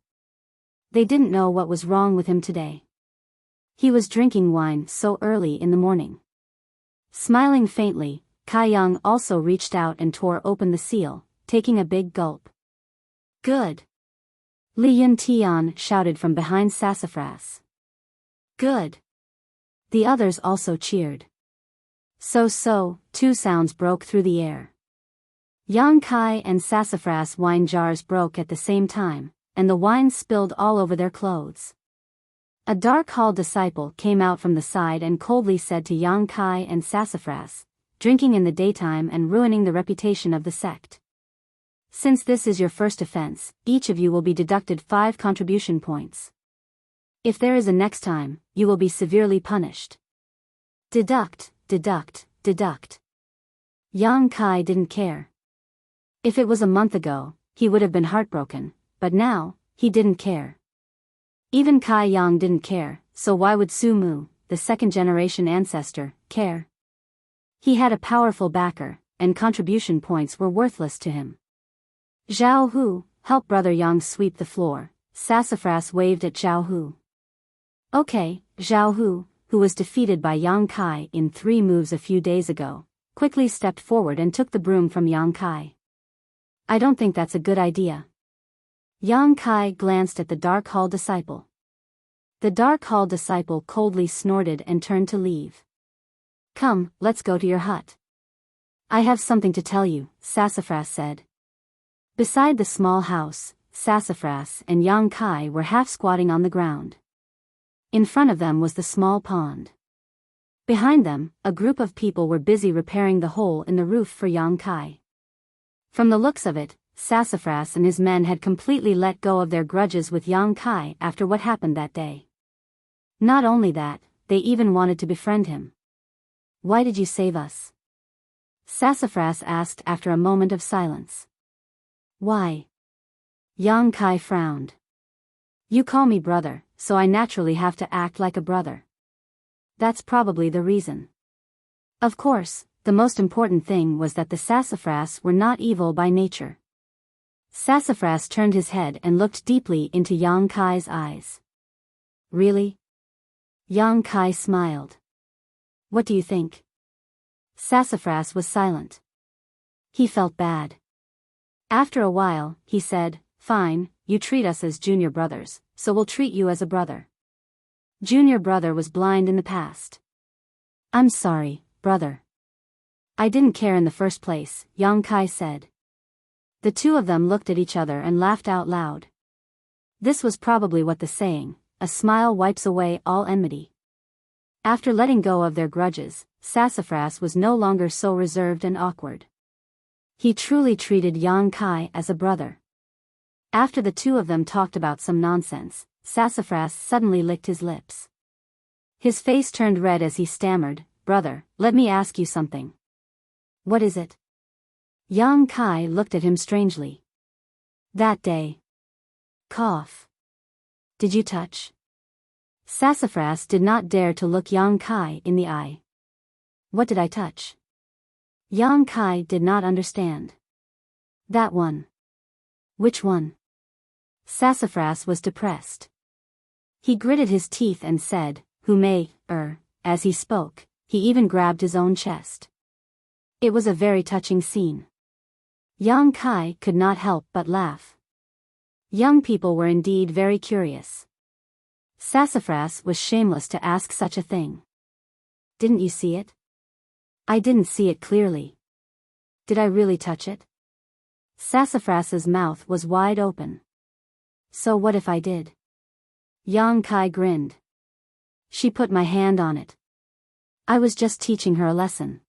They didn't know what was wrong with him today. He was drinking wine so early in the morning. Smiling faintly, Kai Yang also reached out and tore open the seal, taking a big gulp. Good. Li Yuntian shouted from behind Sassafras. Good. The others also cheered. So, two sounds broke through the air. Yang Kai and Sassafras wine jars broke at the same time, and the wine spilled all over their clothes. A dark hall disciple came out from the side and coldly said to Yang Kai and Sassafras, "Drinking in the daytime and ruining the reputation of the sect. Since this is your first offense, each of you will be deducted 5 contribution points. If there is a next time, you will be severely punished." Deduct, deduct, deduct. Yang Kai didn't care. If it was a month ago, he would have been heartbroken, but now, he didn't care. Even Kai Yang didn't care, so why would Su Mu, the second-generation ancestor, care? He had a powerful backer, and contribution points were worthless to him. "Zhao Hu, help Brother Yang sweep the floor," Sassafras waved at Zhao Hu. Okay, Zhao Hu, who was defeated by Yang Kai in 3 moves a few days ago, quickly stepped forward and took the broom from Yang Kai. "I don't think that's a good idea." Yang Kai glanced at the Dark Hall disciple. The Dark Hall disciple coldly snorted and turned to leave. "Come, let's go to your hut." "I have something to tell you," Sassafras said. Beside the small house, Sassafras and Yang Kai were half squatting on the ground. In front of them was the small pond. Behind them, a group of people were busy repairing the hole in the roof for Yang Kai. From the looks of it, Sassafras and his men had completely let go of their grudges with Yang Kai after what happened that day. Not only that, they even wanted to befriend him. "Why did you save us?" Sassafras asked after a moment of silence. "Why?" Yang Kai frowned. "You call me brother, so I naturally have to act like a brother. That's probably the reason." Of course, the most important thing was that the Sassafras were not evil by nature. Sassafras turned his head and looked deeply into Yang Kai's eyes. "Really?" Yang Kai smiled. "What do you think?" Sassafras was silent. He felt bad. After a while, he said, "Fine, you treat us as junior brothers, so we'll treat you as a brother." Junior brother was blind in the past. "I'm sorry, brother. I didn't care in the first place," Yang Kai said. The two of them looked at each other and laughed out loud. This was probably what the saying, "A smile wipes away all enmity." After letting go of their grudges, Sassafras was no longer so reserved and awkward. He truly treated Yang Kai as a brother. After the two of them talked about some nonsense, Sassafras suddenly licked his lips. His face turned red as he stammered, "Brother, let me ask you something." "What is it?" Yang Kai looked at him strangely. "That day." Cough. "Did you touch?" Sassafras did not dare to look Yang Kai in the eye. "What did I touch?" Yang Kai did not understand. "That one." "Which one?" Sassafras was depressed. He gritted his teeth and said, "Who may, as he spoke, he even grabbed his own chest. It was a very touching scene." Yang Kai could not help but laugh. Young people were indeed very curious. Sassafras was shameless to ask such a thing. "Didn't you see it?" "I didn't see it clearly." "Did I really touch it?" Sassafras's mouth was wide open. "So what if I did?" Yang Kai grinned. "She put my hand on it. I was just teaching her a lesson."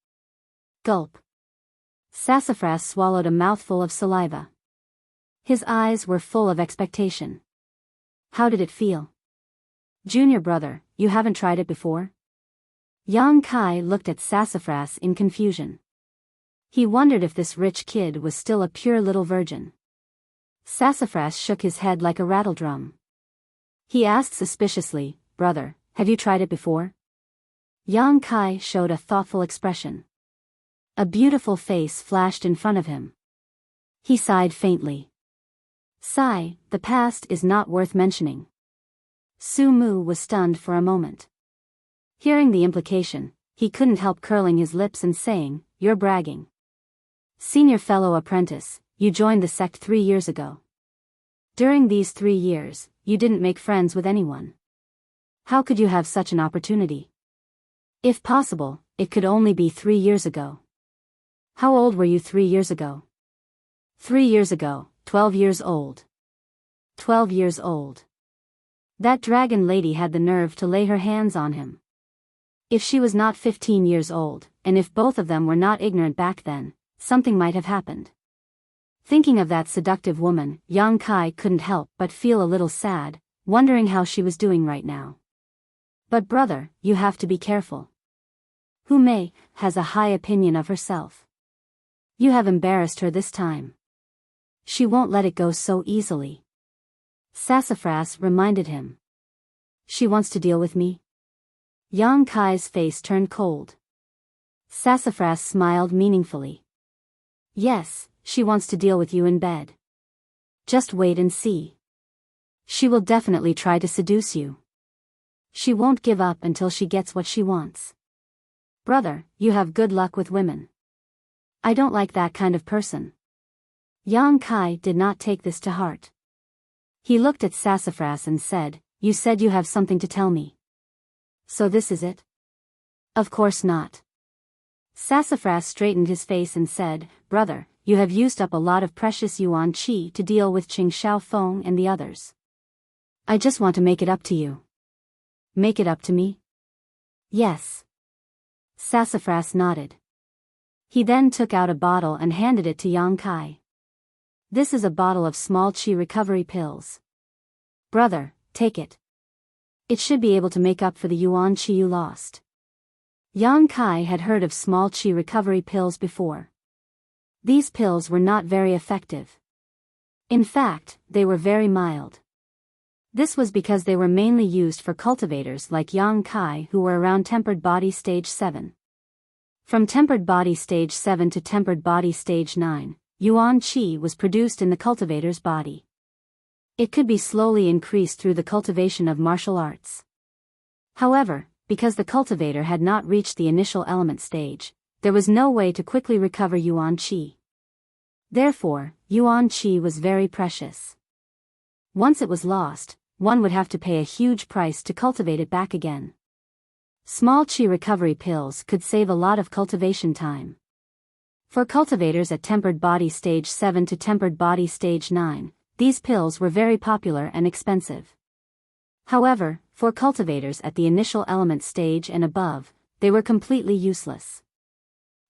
Gulp. Sassafras swallowed a mouthful of saliva. His eyes were full of expectation. "How did it feel?" "Junior brother, you haven't tried it before?" Yang Kai looked at Sassafras in confusion. He wondered if this rich kid was still a pure little virgin. Sassafras shook his head like a rattledrum. He asked suspiciously, "Brother, have you tried it before?" Yang Kai showed a thoughtful expression. A beautiful face flashed in front of him. He sighed faintly. "Sigh, the past is not worth mentioning." Su Mu was stunned for a moment. Hearing the implication, he couldn't help curling his lips and saying, "You're bragging. Senior fellow apprentice, you joined the sect 3 years ago. During these 3 years, you didn't make friends with anyone. How could you have such an opportunity? If possible, it could only be 3 years ago. How old were you 3 years ago?" 3 years ago, 12 years old. 12 years old. That dragon lady had the nerve to lay her hands on him. If she was not 15 years old, and if both of them were not ignorant back then, something might have happened. Thinking of that seductive woman, Yang Kai couldn't help but feel a little sad, wondering how she was doing right now. But brother, you have to be careful. Hu Mei has a high opinion of herself. You have embarrassed her this time. She won't let it go so easily. Sassafras reminded him. She wants to deal with me? Yang Kai's face turned cold. Sassafras smiled meaningfully. Yes, she wants to deal with you in bed. Just wait and see. She will definitely try to seduce you. She won't give up until she gets what she wants. Brother, you have good luck with women. I don't like that kind of person. Yang Kai did not take this to heart. He looked at Sassafras and said, "You said you have something to tell me. So this is it?" "Of course not." Sassafras straightened his face and said, "Brother, you have used up a lot of precious yuan qi to deal with Qing Xiaofeng and the others. I just want to make it up to you." "Make it up to me?" "Yes." Sassafras nodded. He then took out a bottle and handed it to Yang Kai. "This is a bottle of small qi recovery pills. Brother, take it. It should be able to make up for the yuan qi you lost." Yang Kai had heard of small qi recovery pills before. These pills were not very effective. In fact, they were very mild. This was because they were mainly used for cultivators like Yang Kai who were around tempered body stage 7. From tempered body stage 7 to tempered body stage 9, yuan qi was produced in the cultivator's body. It could be slowly increased through the cultivation of martial arts. However, because the cultivator had not reached the initial element stage, there was no way to quickly recover yuan qi. Therefore, yuan qi was very precious. Once it was lost, one would have to pay a huge price to cultivate it back again. Small qi recovery pills could save a lot of cultivation time. For cultivators at tempered body stage 7 to tempered body stage 9, these pills were very popular and expensive. However, for cultivators at the initial element stage and above, they were completely useless.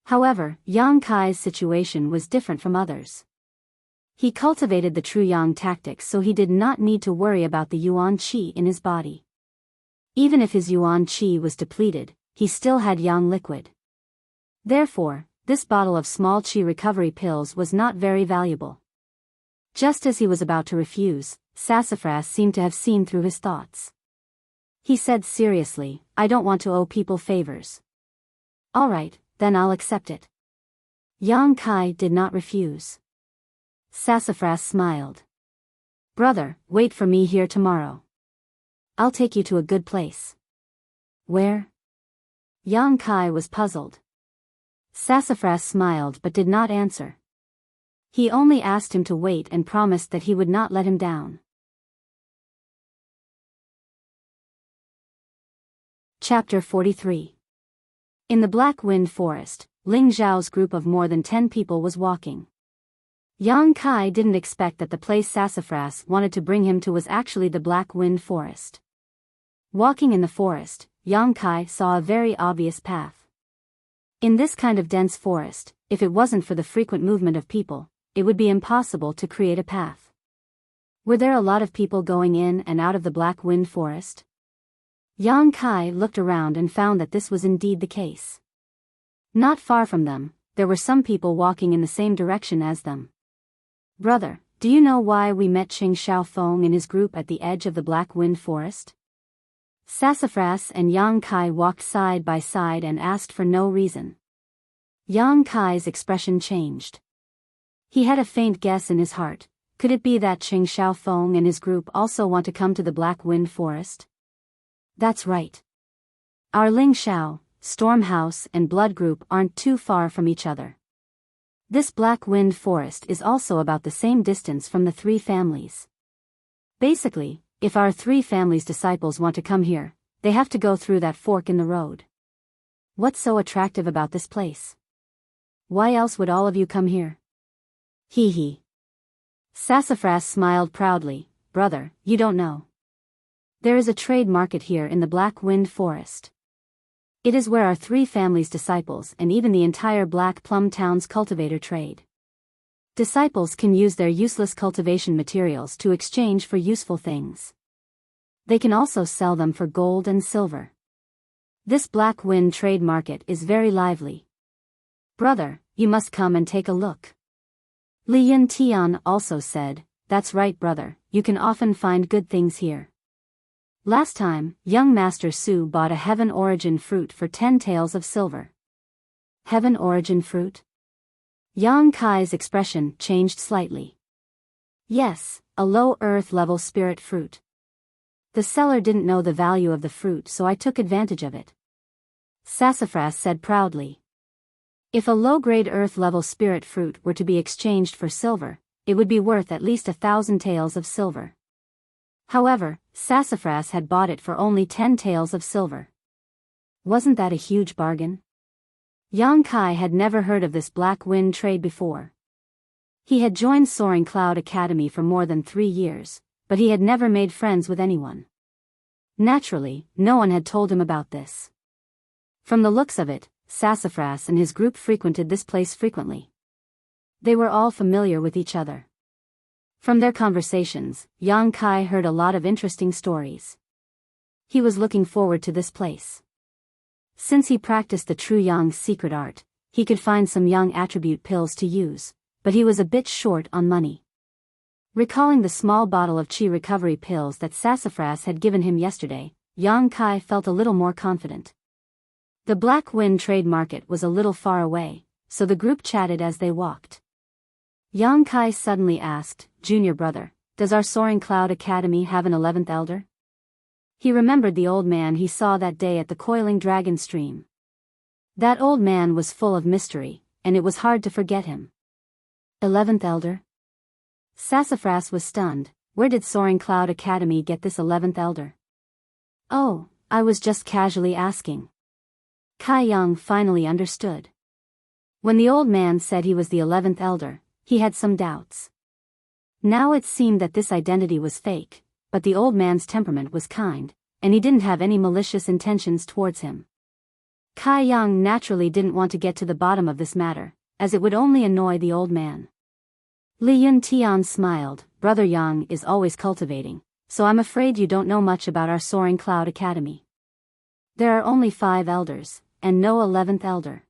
However, Yang Kai's situation was different from others. He cultivated the true yang tactics, so he did not need to worry about the yuan qi in his body. Even if his yuan qi was depleted, he still had yang liquid. Therefore, this bottle of small qi recovery pills was not very valuable. Just as he was about to refuse, Sassafras seemed to have seen through his thoughts. He said seriously, "I don't want to owe people favors." "All right, then I'll accept it." Yang Kai did not refuse. Sassafras smiled. "Brother, wait for me here tomorrow. I'll take you to a good place." "Where?" Yang Kai was puzzled. Sassafras smiled but did not answer. He only asked him to wait and promised that he would not let him down. Chapter 43. In the Black Wind Forest, Ling Zhao's group of more than 10 people was walking. Yang Kai didn't expect that the place Sassafras wanted to bring him to was actually the Black Wind Forest. Walking in the forest, Yang Kai saw a very obvious path. In this kind of dense forest, if it wasn't for the frequent movement of people, it would be impossible to create a path. Were there a lot of people going in and out of the Black Wind Forest? Yang Kai looked around and found that this was indeed the case. Not far from them, there were some people walking in the same direction as them. "Brother, do you know why we met Qing Xiaofeng and his group at the edge of the Black Wind Forest?" Sassafras and Yang Kai walked side by side and asked for no reason. Yang Kai's expression changed. He had a faint guess in his heart. Could it be that Qing Xiaofeng and his group also want to come to the Black Wind Forest? "That's right. Our Ling Shao, Storm House and Blood Group aren't too far from each other. This Black Wind Forest is also about the same distance from the three families. Basically, if our three families' disciples want to come here, they have to go through that fork in the road. What's so attractive about this place? Why else would all of you come here? Hee hee. Sassafras smiled proudly. Brother, you don't know. There is a trade market here in the Black Wind Forest. It is where our three families' disciples and even the entire Black Plum Town's cultivator trade. Disciples can use their useless cultivation materials to exchange for useful things. They can also sell them for gold and silver. This Black Wind trade market is very lively. Brother, you must come and take a look. Li Yun Tian also said, That's right, brother, you can often find good things here. Last time, young Master Su bought a Heaven Origin fruit for 10 taels of silver. Heaven Origin fruit? Yang Kai's expression changed slightly. Yes, a low earth level spirit fruit. The seller didn't know the value of the fruit, so I took advantage of it. Sassafras said proudly. If a low-grade earth level spirit fruit were to be exchanged for silver, it would be worth at least 1,000 taels of silver. However, Sassafras had bought it for only 10 taels of silver. Wasn't that a huge bargain? Yang Kai had never heard of this Black Wind trade before. He had joined Soaring Cloud Academy for more than 3 years, but he had never made friends with anyone. Naturally, no one had told him about this. From the looks of it, Sassafras and his group frequented this place frequently. They were all familiar with each other. From their conversations, Yang Kai heard a lot of interesting stories. He was looking forward to this place. Since he practiced the true Yang's secret art, he could find some Yang attribute pills to use, but he was a bit short on money. Recalling the small bottle of Qi recovery pills that Sassafras had given him yesterday, Yang Kai felt a little more confident. The Black Wind trade market was a little far away, so the group chatted as they walked. Yang Kai suddenly asked, Junior brother, does our Soaring Cloud Academy have an 11th elder? He remembered the old man he saw that day at the Coiling Dragon Stream. That old man was full of mystery, and it was hard to forget him. 11th elder? Sassafras was stunned. Where did Soaring Cloud Academy get this 11th elder? Oh, I was just casually asking. Kai Yang finally understood. When the old man said he was the 11th elder, he had some doubts. Now it seemed that this identity was fake, but the old man's temperament was kind, and he didn't have any malicious intentions towards him. Kai Yang naturally didn't want to get to the bottom of this matter, as it would only annoy the old man. Li Yun Tian smiled. Brother Yang is always cultivating, so I'm afraid you don't know much about our Soaring Cloud Academy. There are only 5 elders, and no 11th elder.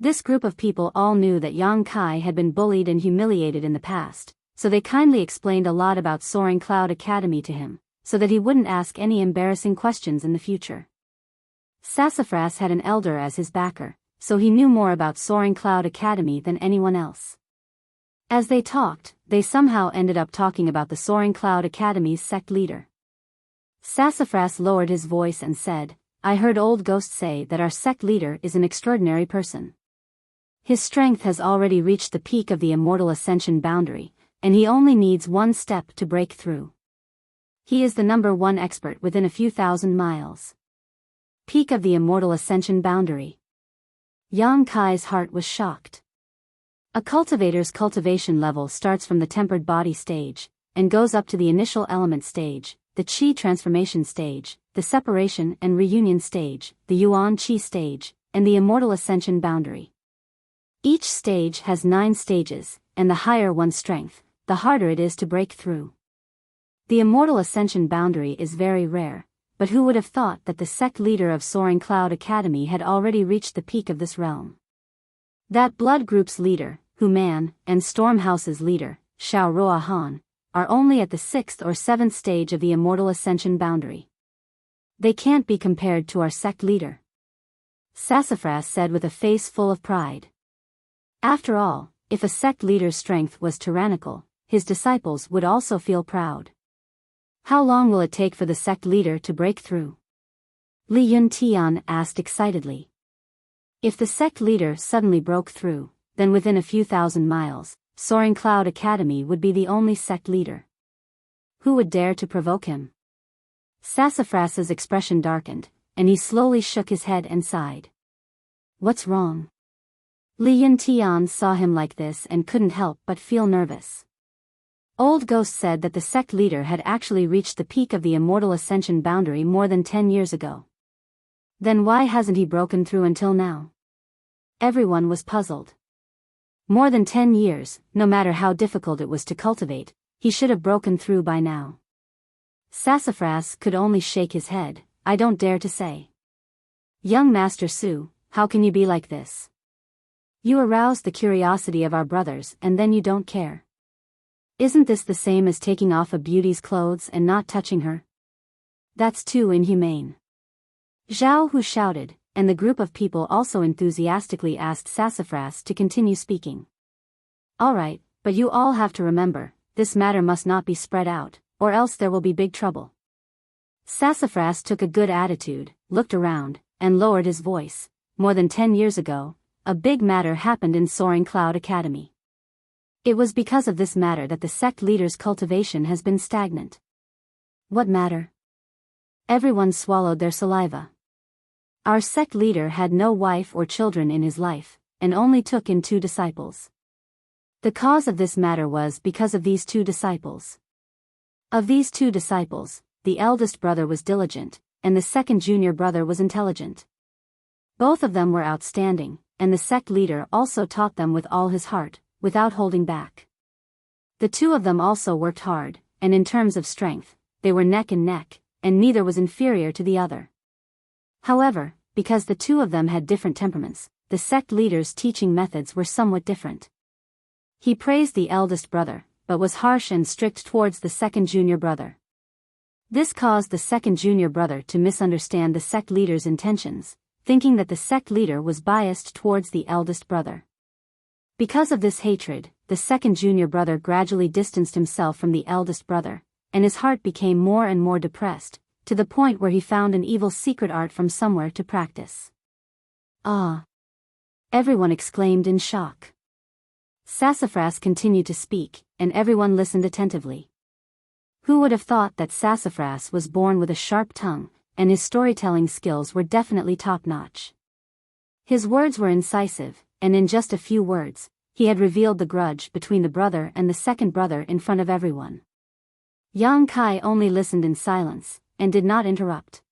This group of people all knew that Yang Kai had been bullied and humiliated in the past, so they kindly explained a lot about Soaring Cloud Academy to him, so that he wouldn't ask any embarrassing questions in the future. Sassafras had an elder as his backer, so he knew more about Soaring Cloud Academy than anyone else. As they talked, they somehow ended up talking about the Soaring Cloud Academy's sect leader. Sassafras lowered his voice and said, I heard Old Ghost say that our sect leader is an extraordinary person. His strength has already reached the peak of the immortal ascension boundary, and he only needs one step to break through. He is the #1 expert within a few thousand miles. Peak of the immortal ascension boundary. Yang Kai's heart was shocked. A cultivator's cultivation level starts from the tempered body stage, and goes up to the initial element stage, the Qi transformation stage, the separation and reunion stage, the Yuan Qi stage, and the immortal ascension boundary. Each stage has 9 stages, and the higher one's strength, the harder it is to break through. The immortal ascension boundary is very rare, but who would have thought that the sect leader of Soaring Cloud Academy had already reached the peak of this realm? That Blood Group's leader, Hu Man, and Storm House's leader, Xiao Roa Han, are only at the 6th or 7th stage of the immortal ascension boundary. They can't be compared to our sect leader. Sassafras said with a face full of pride. After all, if a sect leader's strength was tyrannical, his disciples would also feel proud. How long will it take for the sect leader to break through? Li Yuntian asked excitedly. If the sect leader suddenly broke through, then within a few thousand miles, Soaring Cloud Academy would be the only sect leader. Who would dare to provoke him? Sassafras's expression darkened, and he slowly shook his head and sighed. What's wrong? Li Yuntian saw him like this and couldn't help but feel nervous. Old Ghost said that the sect leader had actually reached the peak of the immortal ascension boundary more than 10 years ago. Then why hasn't he broken through until now? Everyone was puzzled. More than 10 years, no matter how difficult it was to cultivate, he should have broken through by now. Sassafras could only shake his head. I don't dare to say. Young Master Su, how can you be like this? You aroused the curiosity of our brothers and then you don't care. Isn't this the same as taking off a beauty's clothes and not touching her? That's too inhumane. Zhao Hu shouted, and the group of people also enthusiastically asked Sassafras to continue speaking. Alright, but you all have to remember, this matter must not be spread out, or else there will be big trouble. Sassafras took a good attitude, looked around, and lowered his voice. More than 10 years ago, a big matter happened in Soaring Cloud Academy. It was because of this matter that the sect leader's cultivation has been stagnant. What matter? Everyone swallowed their saliva. Our sect leader had no wife or children in his life, and only took in 2 disciples. The cause of this matter was because of these 2 disciples. Of these 2 disciples, the eldest brother was diligent, and the second junior brother was intelligent. Both of them were outstanding, and the sect leader also taught them with all his heart, without holding back. The 2 of them also worked hard, and in terms of strength, they were neck and neck, and neither was inferior to the other. However, because the 2 of them had different temperaments, the sect leader's teaching methods were somewhat different. He praised the eldest brother, but was harsh and strict towards the second junior brother. This caused the second junior brother to misunderstand the sect leader's intentions, thinking that the sect leader was biased towards the eldest brother. Because of this hatred, the second junior brother gradually distanced himself from the eldest brother, and his heart became more and more depressed, to the point where he found an evil secret art from somewhere to practice. Ah! Everyone exclaimed in shock. Sassafras continued to speak, and everyone listened attentively. Who would have thought that Sassafras was born with a sharp tongue, and his storytelling skills were definitely top-notch. His words were incisive, and in just a few words, he had revealed the grudge between the brother and the second brother in front of everyone. Yang Kai only listened in silence, and did not interrupt.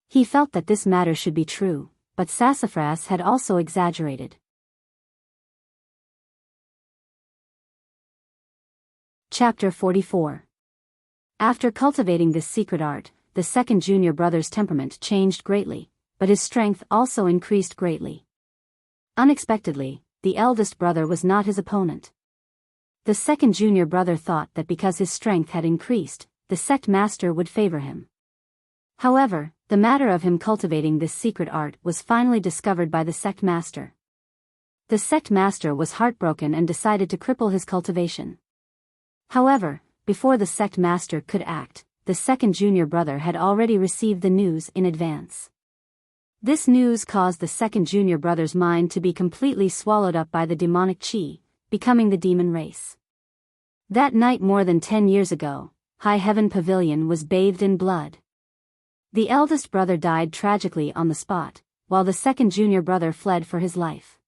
He felt that this matter should be true, but Sassafras had also exaggerated. Chapter 44. After cultivating this secret art, the second junior brother's temperament changed greatly, but his strength also increased greatly. Unexpectedly, the eldest brother was not his opponent. The second junior brother thought that because his strength had increased, the sect master would favor him. However, the matter of him cultivating this secret art was finally discovered by the sect master. The sect master was heartbroken and decided to cripple his cultivation. However, before the sect master could act, the second junior brother had already received the news in advance. This news caused the second junior brother's mind to be completely swallowed up by the demonic chi, becoming the demon race. That night more than 10 years ago, High Heaven Pavilion was bathed in blood. The eldest brother died tragically on the spot, while the second junior brother fled for his life.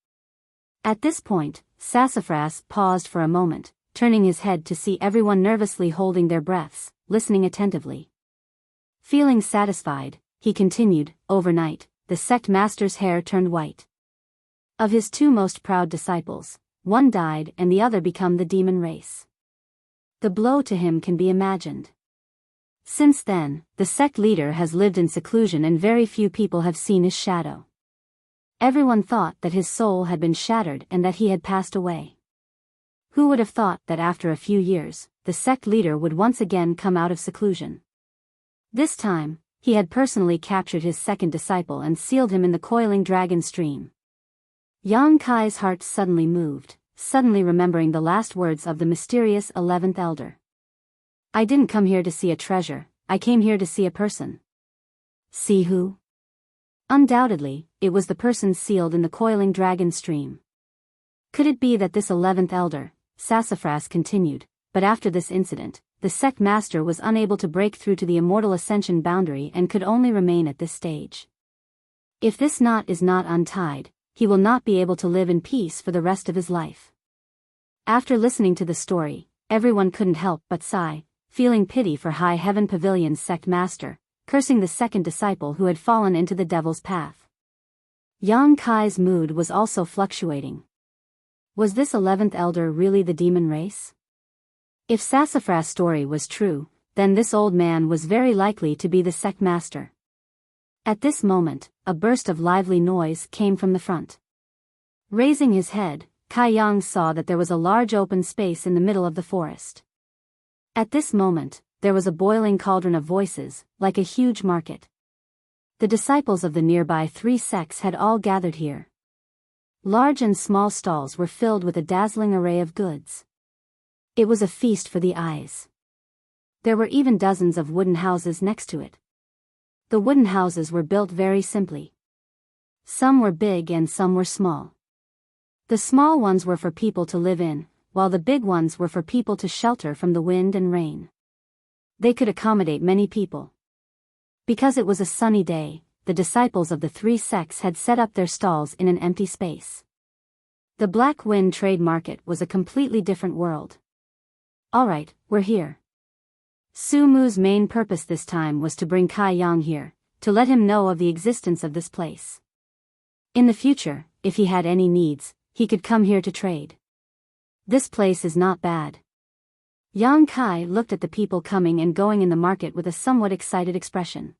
At this point, Sassafras paused for a moment, turning his head to see everyone nervously holding their breaths, listening attentively. Feeling satisfied, he continued, overnight, the sect master's hair turned white. Of his 2 most proud disciples, one died and the other became the demon race. The blow to him can be imagined. Since then, the sect leader has lived in seclusion and very few people have seen his shadow. Everyone thought that his soul had been shattered and that he had passed away. Who would have thought that after a few years, the sect leader would once again come out of seclusion? This time, he had personally captured his second disciple and sealed him in the coiling dragon stream. Yang Kai's heart suddenly moved, suddenly remembering the last words of the mysterious 11th elder. I didn't come here to see a treasure, I came here to see a person. See who? Undoubtedly, it was the person sealed in the coiling dragon stream. Could it be that this 11th elder, Sassafras continued, but after this incident, the sect master was unable to break through to the immortal ascension boundary and could only remain at this stage. If this knot is not untied, he will not be able to live in peace for the rest of his life. After listening to the story, everyone couldn't help but sigh, feeling pity for High Heaven Pavilion's sect master, cursing the second disciple who had fallen into the devil's path. Yang Kai's mood was also fluctuating. Was this 11th elder really the demon race? If Sassafras' story was true, then this old man was very likely to be the sect master. At this moment, a burst of lively noise came from the front. Raising his head, Kai Yang saw that there was a large open space in the middle of the forest. At this moment, there was a boiling cauldron of voices, like a huge market. The disciples of the nearby 3 sects had all gathered here. Large and small stalls were filled with a dazzling array of goods. It was a feast for the eyes. There were even dozens of wooden houses next to it. The wooden houses were built very simply. Some were big and some were small. The small ones were for people to live in, while the big ones were for people to shelter from the wind and rain. They could accommodate many people. Because it was a sunny day, the disciples of the 3 sects had set up their stalls in an empty space. The Black Wind Trade Market was a completely different world. Alright, we're here. Su Mu's main purpose this time was to bring Kai Yang here, to let him know of the existence of this place. In the future, if he had any needs, he could come here to trade. This place is not bad. Yang Kai looked at the people coming and going in the market with a somewhat excited expression.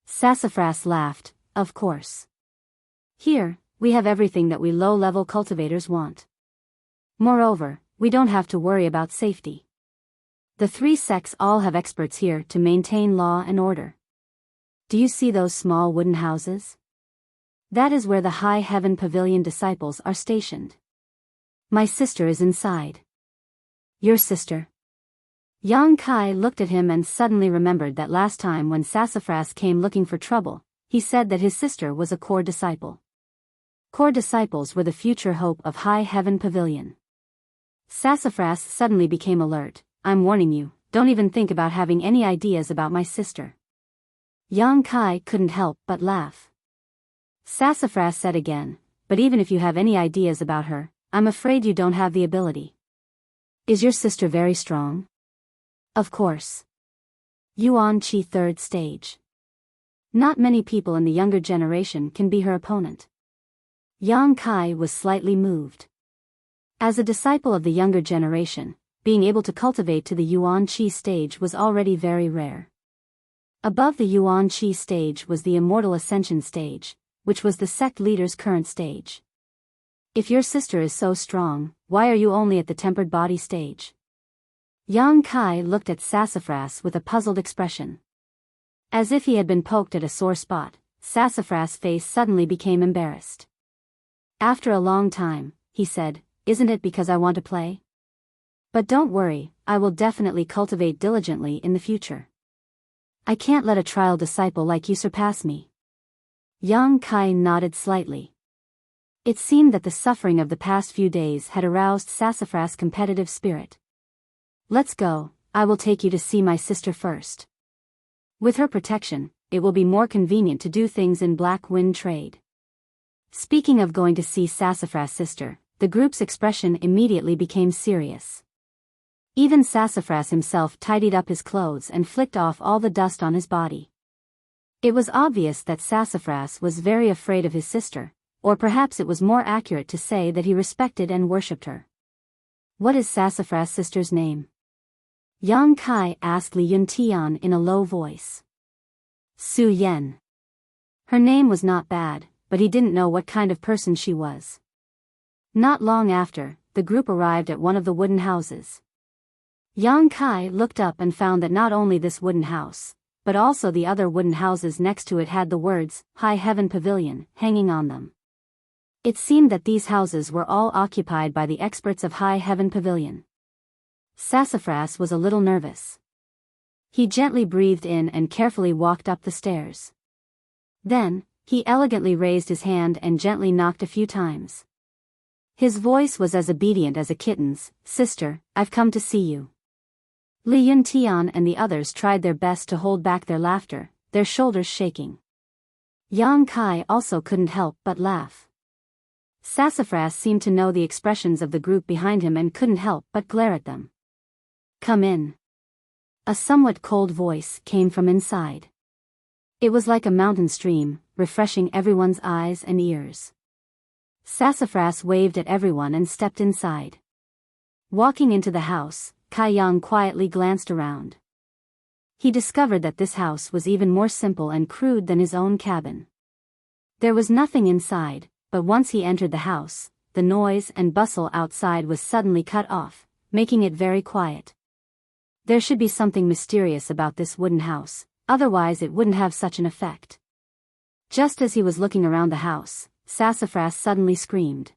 Sassafras laughed, of course. Here, we have everything that we low-level cultivators want. Moreover, we don't have to worry about safety. The 3 sects all have experts here to maintain law and order. Do you see those small wooden houses? That is where the High Heaven Pavilion disciples are stationed. My sister is inside. Your sister? Yang Kai looked at him and suddenly remembered that last time when Sassafras came looking for trouble, he said that his sister was a core disciple. Core disciples were the future hope of High Heaven Pavilion. Sassafras suddenly became alert. I'm warning you, don't even think about having any ideas about my sister. Yang Kai couldn't help but laugh. Sassafras said again, but even if you have any ideas about her, I'm afraid you don't have the ability. Is your sister very strong? Of course. Yuan Qi 3rd stage. Not many people in the younger generation can be her opponent. Yang Kai was slightly moved. As a disciple of the younger generation, being able to cultivate to the Yuan Qi stage was already very rare. Above the Yuan Qi stage was the Immortal Ascension stage, which was the sect leader's current stage. If your sister is so strong, why are you only at the tempered body stage? Yang Kai looked at Sassafras with a puzzled expression. As if he had been poked at a sore spot, Sassafras' face suddenly became embarrassed. After a long time, he said, "Isn't it because I want to play? But don't worry, I will definitely cultivate diligently in the future. I can't let a trial disciple like you surpass me." Yang Kai nodded slightly. It seemed that the suffering of the past few days had aroused Sassafras' competitive spirit. Let's go, I will take you to see my sister first. With her protection, it will be more convenient to do things in Black Wind trade. Speaking of going to see Sassafras' sister, the group's expression immediately became serious. Even Sassafras himself tidied up his clothes and flicked off all the dust on his body. It was obvious that Sassafras was very afraid of his sister, or perhaps it was more accurate to say that he respected and worshipped her. What is Sassafras' sister's name? Yang Kai asked Li Yuntian in a low voice. Su Yen. Her name was not bad, but he didn't know what kind of person she was. Not long after, the group arrived at one of the wooden houses. Yang Kai looked up and found that not only this wooden house, but also the other wooden houses next to it had the words, High Heaven Pavilion, hanging on them. It seemed that these houses were all occupied by the experts of High Heaven Pavilion. Sassafras was a little nervous. He gently breathed in and carefully walked up the stairs. Then, He elegantly raised his hand and gently knocked a few times. His voice was as obedient as a kitten's. "Sister, I've come to see you." Li Yuntian and the others tried their best to hold back their laughter, their shoulders shaking. Yang Kai also couldn't help but laugh. Sassafras seemed to know the expressions of the group behind him and couldn't help but glare at them. "Come in." A somewhat cold voice came from inside. It was like a mountain stream, refreshing everyone's eyes and ears. Sassafras waved at everyone and stepped inside. Walking into the house, Kai Yang quietly glanced around. He discovered that this house was even more simple and crude than his own cabin. There was nothing inside, but once he entered the house, the noise and bustle outside was suddenly cut off, making it very quiet. There should be something mysterious about this wooden house, otherwise it wouldn't have such an effect. Just as he was looking around the house, Sassafras suddenly screamed.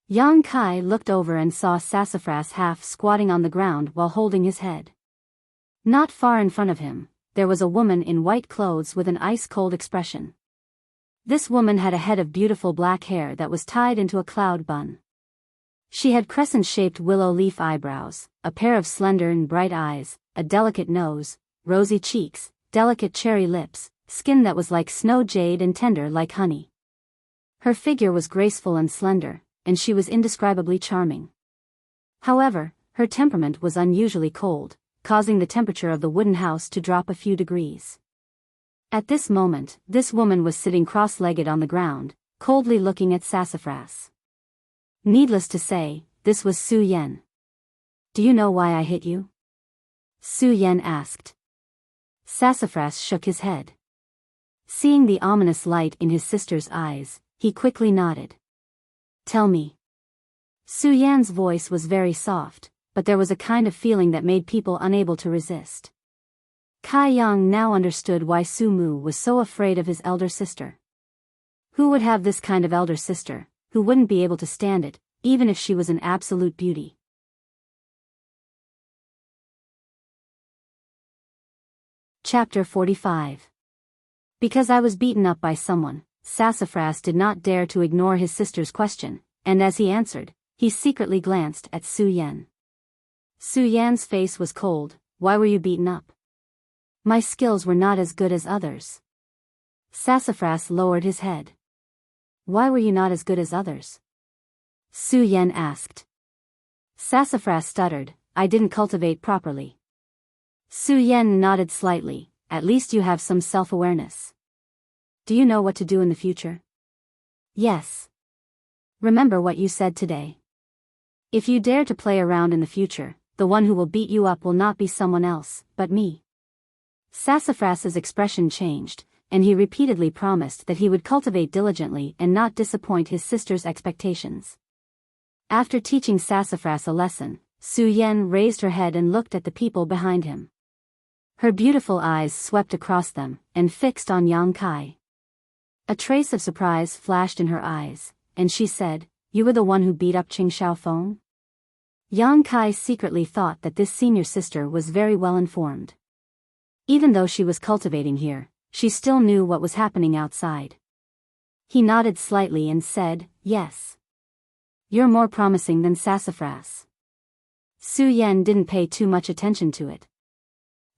Yang Kai looked over and saw Sassafras half squatting on the ground while holding his head. Not far in front of him, there was a woman in white clothes with an ice-cold expression. This woman had a head of beautiful black hair that was tied into a cloud bun. She had crescent-shaped willow leaf eyebrows, a pair of slender and bright eyes, a delicate nose, rosy cheeks, delicate cherry lips, skin that was like snow jade and tender like honey. Her figure was graceful and slender, and she was indescribably charming. However, her temperament was unusually cold, causing the temperature of the wooden house to drop a few degrees. At this moment, this woman was sitting cross-legged on the ground, coldly looking at Sassafras. Needless to say, this was Su Yan. "Do you know why I hit you?" Su Yan asked. Sassafras shook his head. Seeing the ominous light in his sister's eyes, he quickly nodded. "Tell me." Su Yan's voice was very soft, but there was a kind of feeling that made people unable to resist. Kai Yang now understood why Su Mu was so afraid of his elder sister. Who would have this kind of elder sister, who wouldn't be able to stand it, even if she was an absolute beauty? Chapter 45. Because I was beaten up by someone, Sassafras did not dare to ignore his sister's question, and as he answered, he secretly glanced at Su Yan. Su Yan's face was cold. "Why were you beaten up?" "My skills were not as good as others." Sassafras lowered his head. "Why were you not as good as others?" Su Yan asked. Sassafras stuttered, "I didn't cultivate properly." Su Yan nodded slightly. "At least you have some self-awareness. Do you know what to do in the future?" "Yes." "Remember what you said today. If you dare to play around in the future, the one who will beat you up will not be someone else, but me." Sassafras's expression changed, and he repeatedly promised that he would cultivate diligently and not disappoint his sister's expectations. After teaching Sassafras a lesson, Su Yan raised her head and looked at the people behind him. Her beautiful eyes swept across them, and fixed on Yang Kai. A trace of surprise flashed in her eyes, and she said, "You were the one who beat up Qing Xiaofeng?" Yang Kai secretly thought that this senior sister was very well informed. Even though she was cultivating here, she still knew what was happening outside. He nodded slightly and said, "Yes. You're more promising than Sassafras." Su Yan didn't pay too much attention to it.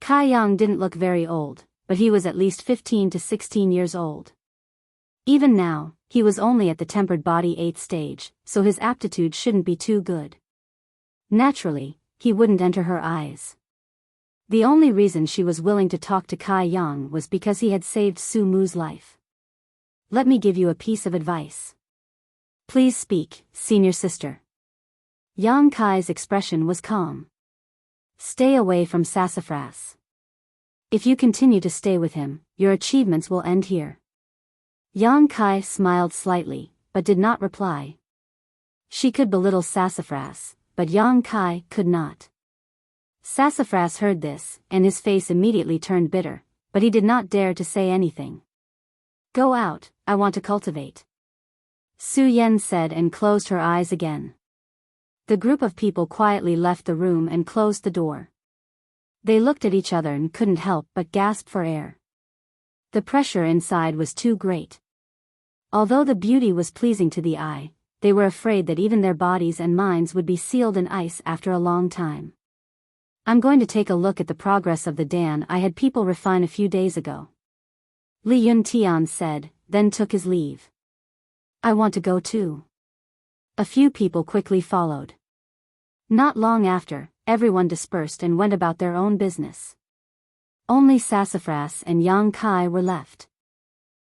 Kai Yang didn't look very old, but he was at least 15 to 16 years old. Even now, he was only at the tempered body 8th stage, so his aptitude shouldn't be too good. Naturally, he wouldn't enter her eyes. The only reason she was willing to talk to Kai Yang was because he had saved Su Mu's life. "Let me give you a piece of advice." "Please speak, senior sister." Yang Kai's expression was calm. "Stay away from Sassafras. If you continue to stay with him, your achievements will end here." Yang Kai smiled slightly, but did not reply. She could belittle Sassafras, but Yang Kai could not. Sassafras heard this, and his face immediately turned bitter, but he did not dare to say anything. "Go out, I want to cultivate," Su Yan said and closed her eyes again. The group of people quietly left the room and closed the door. They looked at each other and couldn't help but gasp for air. The pressure inside was too great. Although the beauty was pleasing to the eye, they were afraid that even their bodies and minds would be sealed in ice after a long time. I'm going to take a look at the progress of the Dan I had people refine a few days ago. Li Yuntian said, then took his leave. I want to go too. A few people quickly followed. Not long after, everyone dispersed and went about their own business. Only Sassafras and Yang Kai were left.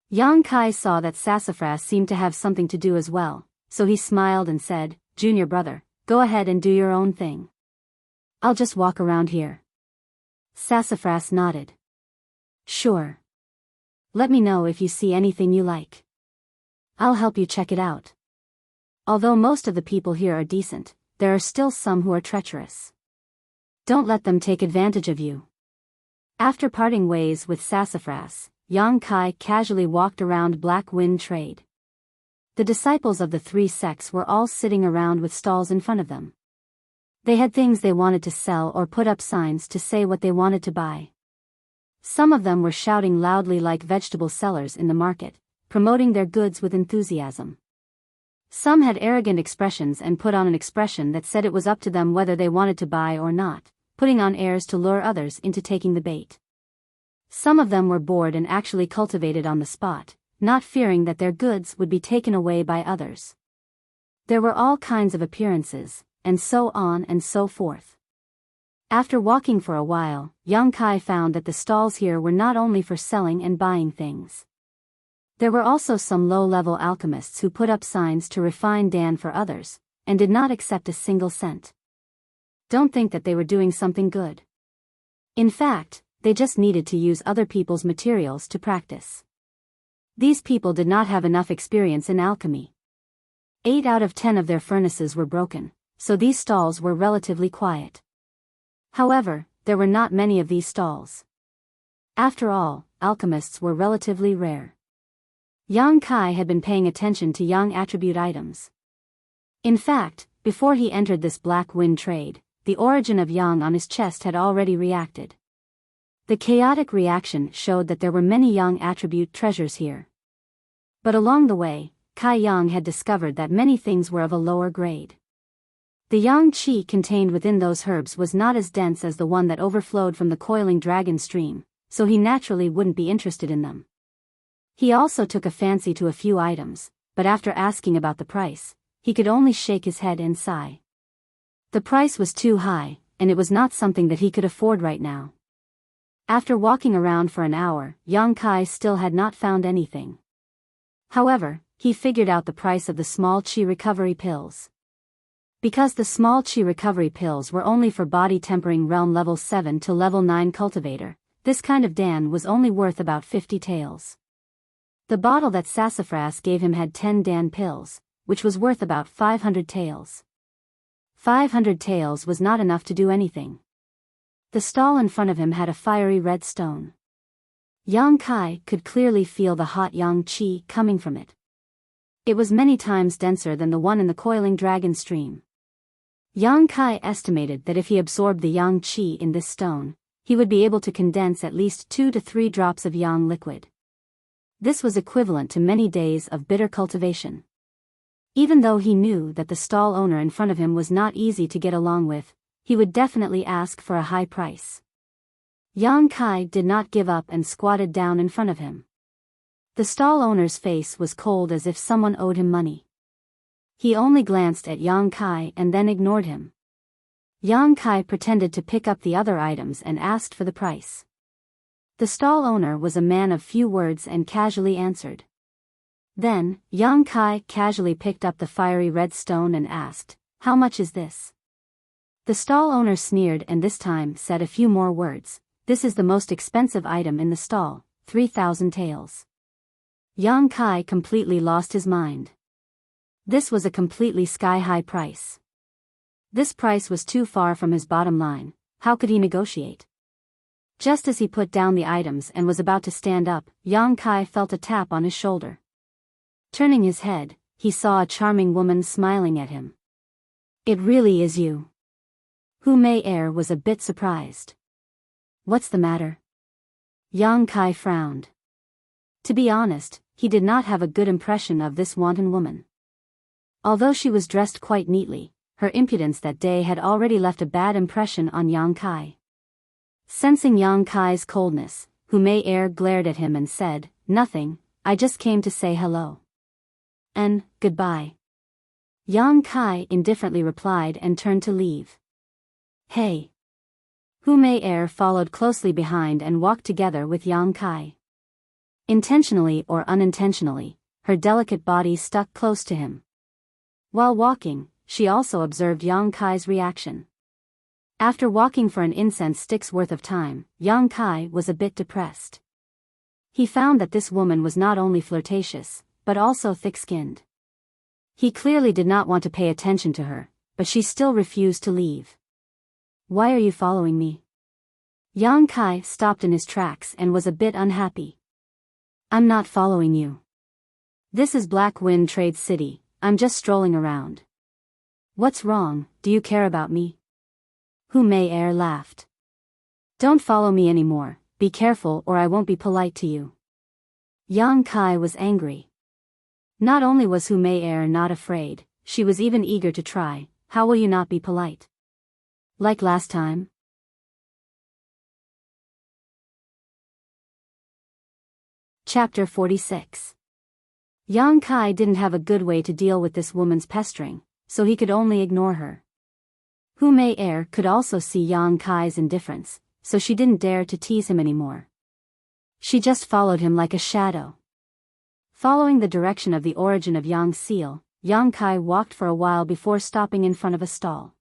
Yang Kai saw that Sassafras seemed to have something to do as well, so he smiled and said, Junior brother, go ahead and do your own thing. I'll just walk around here. Sassafras nodded. Sure. Let me know if you see anything you like. I'll help you check it out. Although most of the people here are decent, there are still some who are treacherous. Don't let them take advantage of you. After parting ways with Sassafras, Yang Kai casually walked around Black Wind Trade. The disciples of the three sects were all sitting around with stalls in front of them. They had things they wanted to sell or put up signs to say what they wanted to buy. Some of them were shouting loudly like vegetable sellers in the market, promoting their goods with enthusiasm. Some had arrogant expressions and put on an expression that said it was up to them whether they wanted to buy or not, putting on airs to lure others into taking the bait. Some of them were bored and actually cultivated on the spot, not fearing that their goods would be taken away by others. There were all kinds of appearances, and so on and so forth. After walking for a while, Yang Kai found that the stalls here were not only for selling and buying things. There were also some low-level alchemists who put up signs to refine Dan for others, and did not accept a single cent. Don't think that they were doing something good. In fact, they just needed to use other people's materials to practice. These people did not have enough experience in alchemy. 8 out of 10 of their furnaces were broken, so these stalls were relatively quiet. However, there were not many of these stalls. After all, alchemists were relatively rare. Yang Kai had been paying attention to Yang attribute items. In fact, before he entered this Black Wind Trade, the origin of Yang on his chest had already reacted. The chaotic reaction showed that there were many Yang attribute treasures here. But along the way, Kai Yang had discovered that many things were of a lower grade. The Yang Qi contained within those herbs was not as dense as the one that overflowed from the coiling dragon stream, so he naturally wouldn't be interested in them. He also took a fancy to a few items, but after asking about the price, he could only shake his head and sigh. The price was too high, and it was not something that he could afford right now. After walking around for an hour, Yang Kai still had not found anything. However, he figured out the price of the small Qi recovery pills. Because the small Qi recovery pills were only for body tempering realm level 7 to level 9 cultivator, this kind of Dan was only worth about 50 taels. The bottle that Sassafras gave him had 10 Dan pills, which was worth about 500 taels. 500 taels was not enough to do anything. The stall in front of him had a fiery red stone. Yang Kai could clearly feel the hot Yang Qi coming from it. It was many times denser than the one in the coiling dragon stream. Yang Kai estimated that if he absorbed the Yang Qi in this stone, he would be able to condense at least 2 to 3 drops of Yang liquid. This was equivalent to many days of bitter cultivation. Even though he knew that the stall owner in front of him was not easy to get along with, he would definitely ask for a high price. Yang Kai did not give up and squatted down in front of him. The stall owner's face was cold as if someone owed him money. He only glanced at Yang Kai and then ignored him. Yang Kai pretended to pick up the other items and asked for the price. The stall owner was a man of few words and casually answered. Then, Yang Kai casually picked up the fiery red stone and asked, "How much is this?" The stall owner sneered and this time said a few more words. "This is the most expensive item in the stall, 3,000 taels." Yang Kai completely lost his mind. This was a completely sky-high price. This price was too far from his bottom line. How could he negotiate? Just as he put down the items and was about to stand up, Yang Kai felt a tap on his shoulder. Turning his head, he saw a charming woman smiling at him. "It really is you." Hu Mei Er was a bit surprised. "What's the matter?" Yang Kai frowned. To be honest, he did not have a good impression of this wanton woman. Although she was dressed quite neatly, her impudence that day had already left a bad impression on Yang Kai. Sensing Yang Kai's coldness, Hu Mei glared at him and said, "Nothing, I just came to say hello. And, goodbye." Yang Kai indifferently replied and turned to leave. "Hey." Hu Mei followed closely behind and walked together with Yang Kai. Intentionally or unintentionally, her delicate body stuck close to him. While walking, she also observed Yang Kai's reaction. After walking for an incense stick's worth of time, Yang Kai was a bit depressed. He found that this woman was not only flirtatious, but also thick-skinned. He clearly did not want to pay attention to her, but she still refused to leave. "Why are you following me?" Yang Kai stopped in his tracks and was a bit unhappy. "I'm not following you. This is Black Wind Trade City, I'm just strolling around." "What's wrong, do you care about me?" Hu Mei laughed. "Don't follow me anymore, be careful or I won't be polite to you." Yang Kai was angry. Not only was Hu Mei not afraid, she was even eager to try. "How will you not be polite? Like last time?" Chapter 46. Yang Kai didn't have a good way to deal with this woman's pestering, so he could only ignore her. Hu Mei could also see Yang Kai's indifference, so she didn't dare to tease him anymore. She just followed him like a shadow. Following the direction of the origin of Yang's seal, Yang Kai walked for a while before stopping in front of a stall.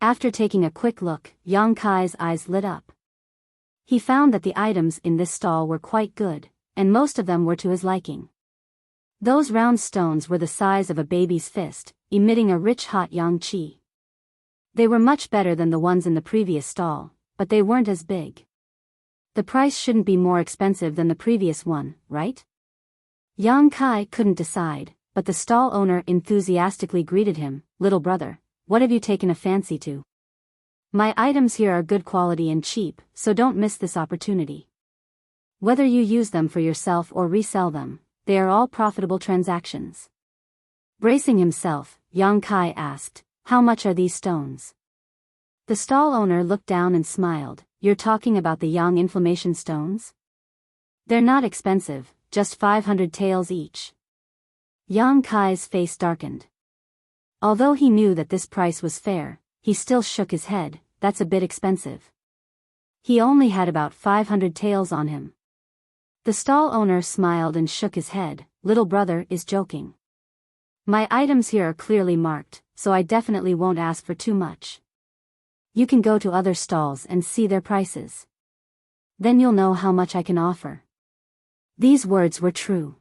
After taking a quick look, Yang Kai's eyes lit up. He found that the items in this stall were quite good, and most of them were to his liking. Those round stones were the size of a baby's fist, emitting a rich hot yang qi. They were much better than the ones in the previous stall, but they weren't as big. The price shouldn't be more expensive than the previous one, right? Yang Kai couldn't decide, but the stall owner enthusiastically greeted him. "Little brother, what have you taken a fancy to? My items here are good quality and cheap, so don't miss this opportunity. Whether you use them for yourself or resell them, they are all profitable transactions." Bracing himself, Yang Kai asked, "How much are these stones?" The stall owner looked down and smiled. "You're talking about the yang inflammation stones? They're not expensive, just 500 taels each." Yang Kai's face darkened. Although he knew that this price was fair, he still shook his head. "That's a bit expensive." He only had about 500 taels on him. The stall owner smiled and shook his head. "Little brother is joking. My items here are clearly marked, so I definitely won't ask for too much. You can go to other stalls and see their prices. Then you'll know how much I can offer." These words were true.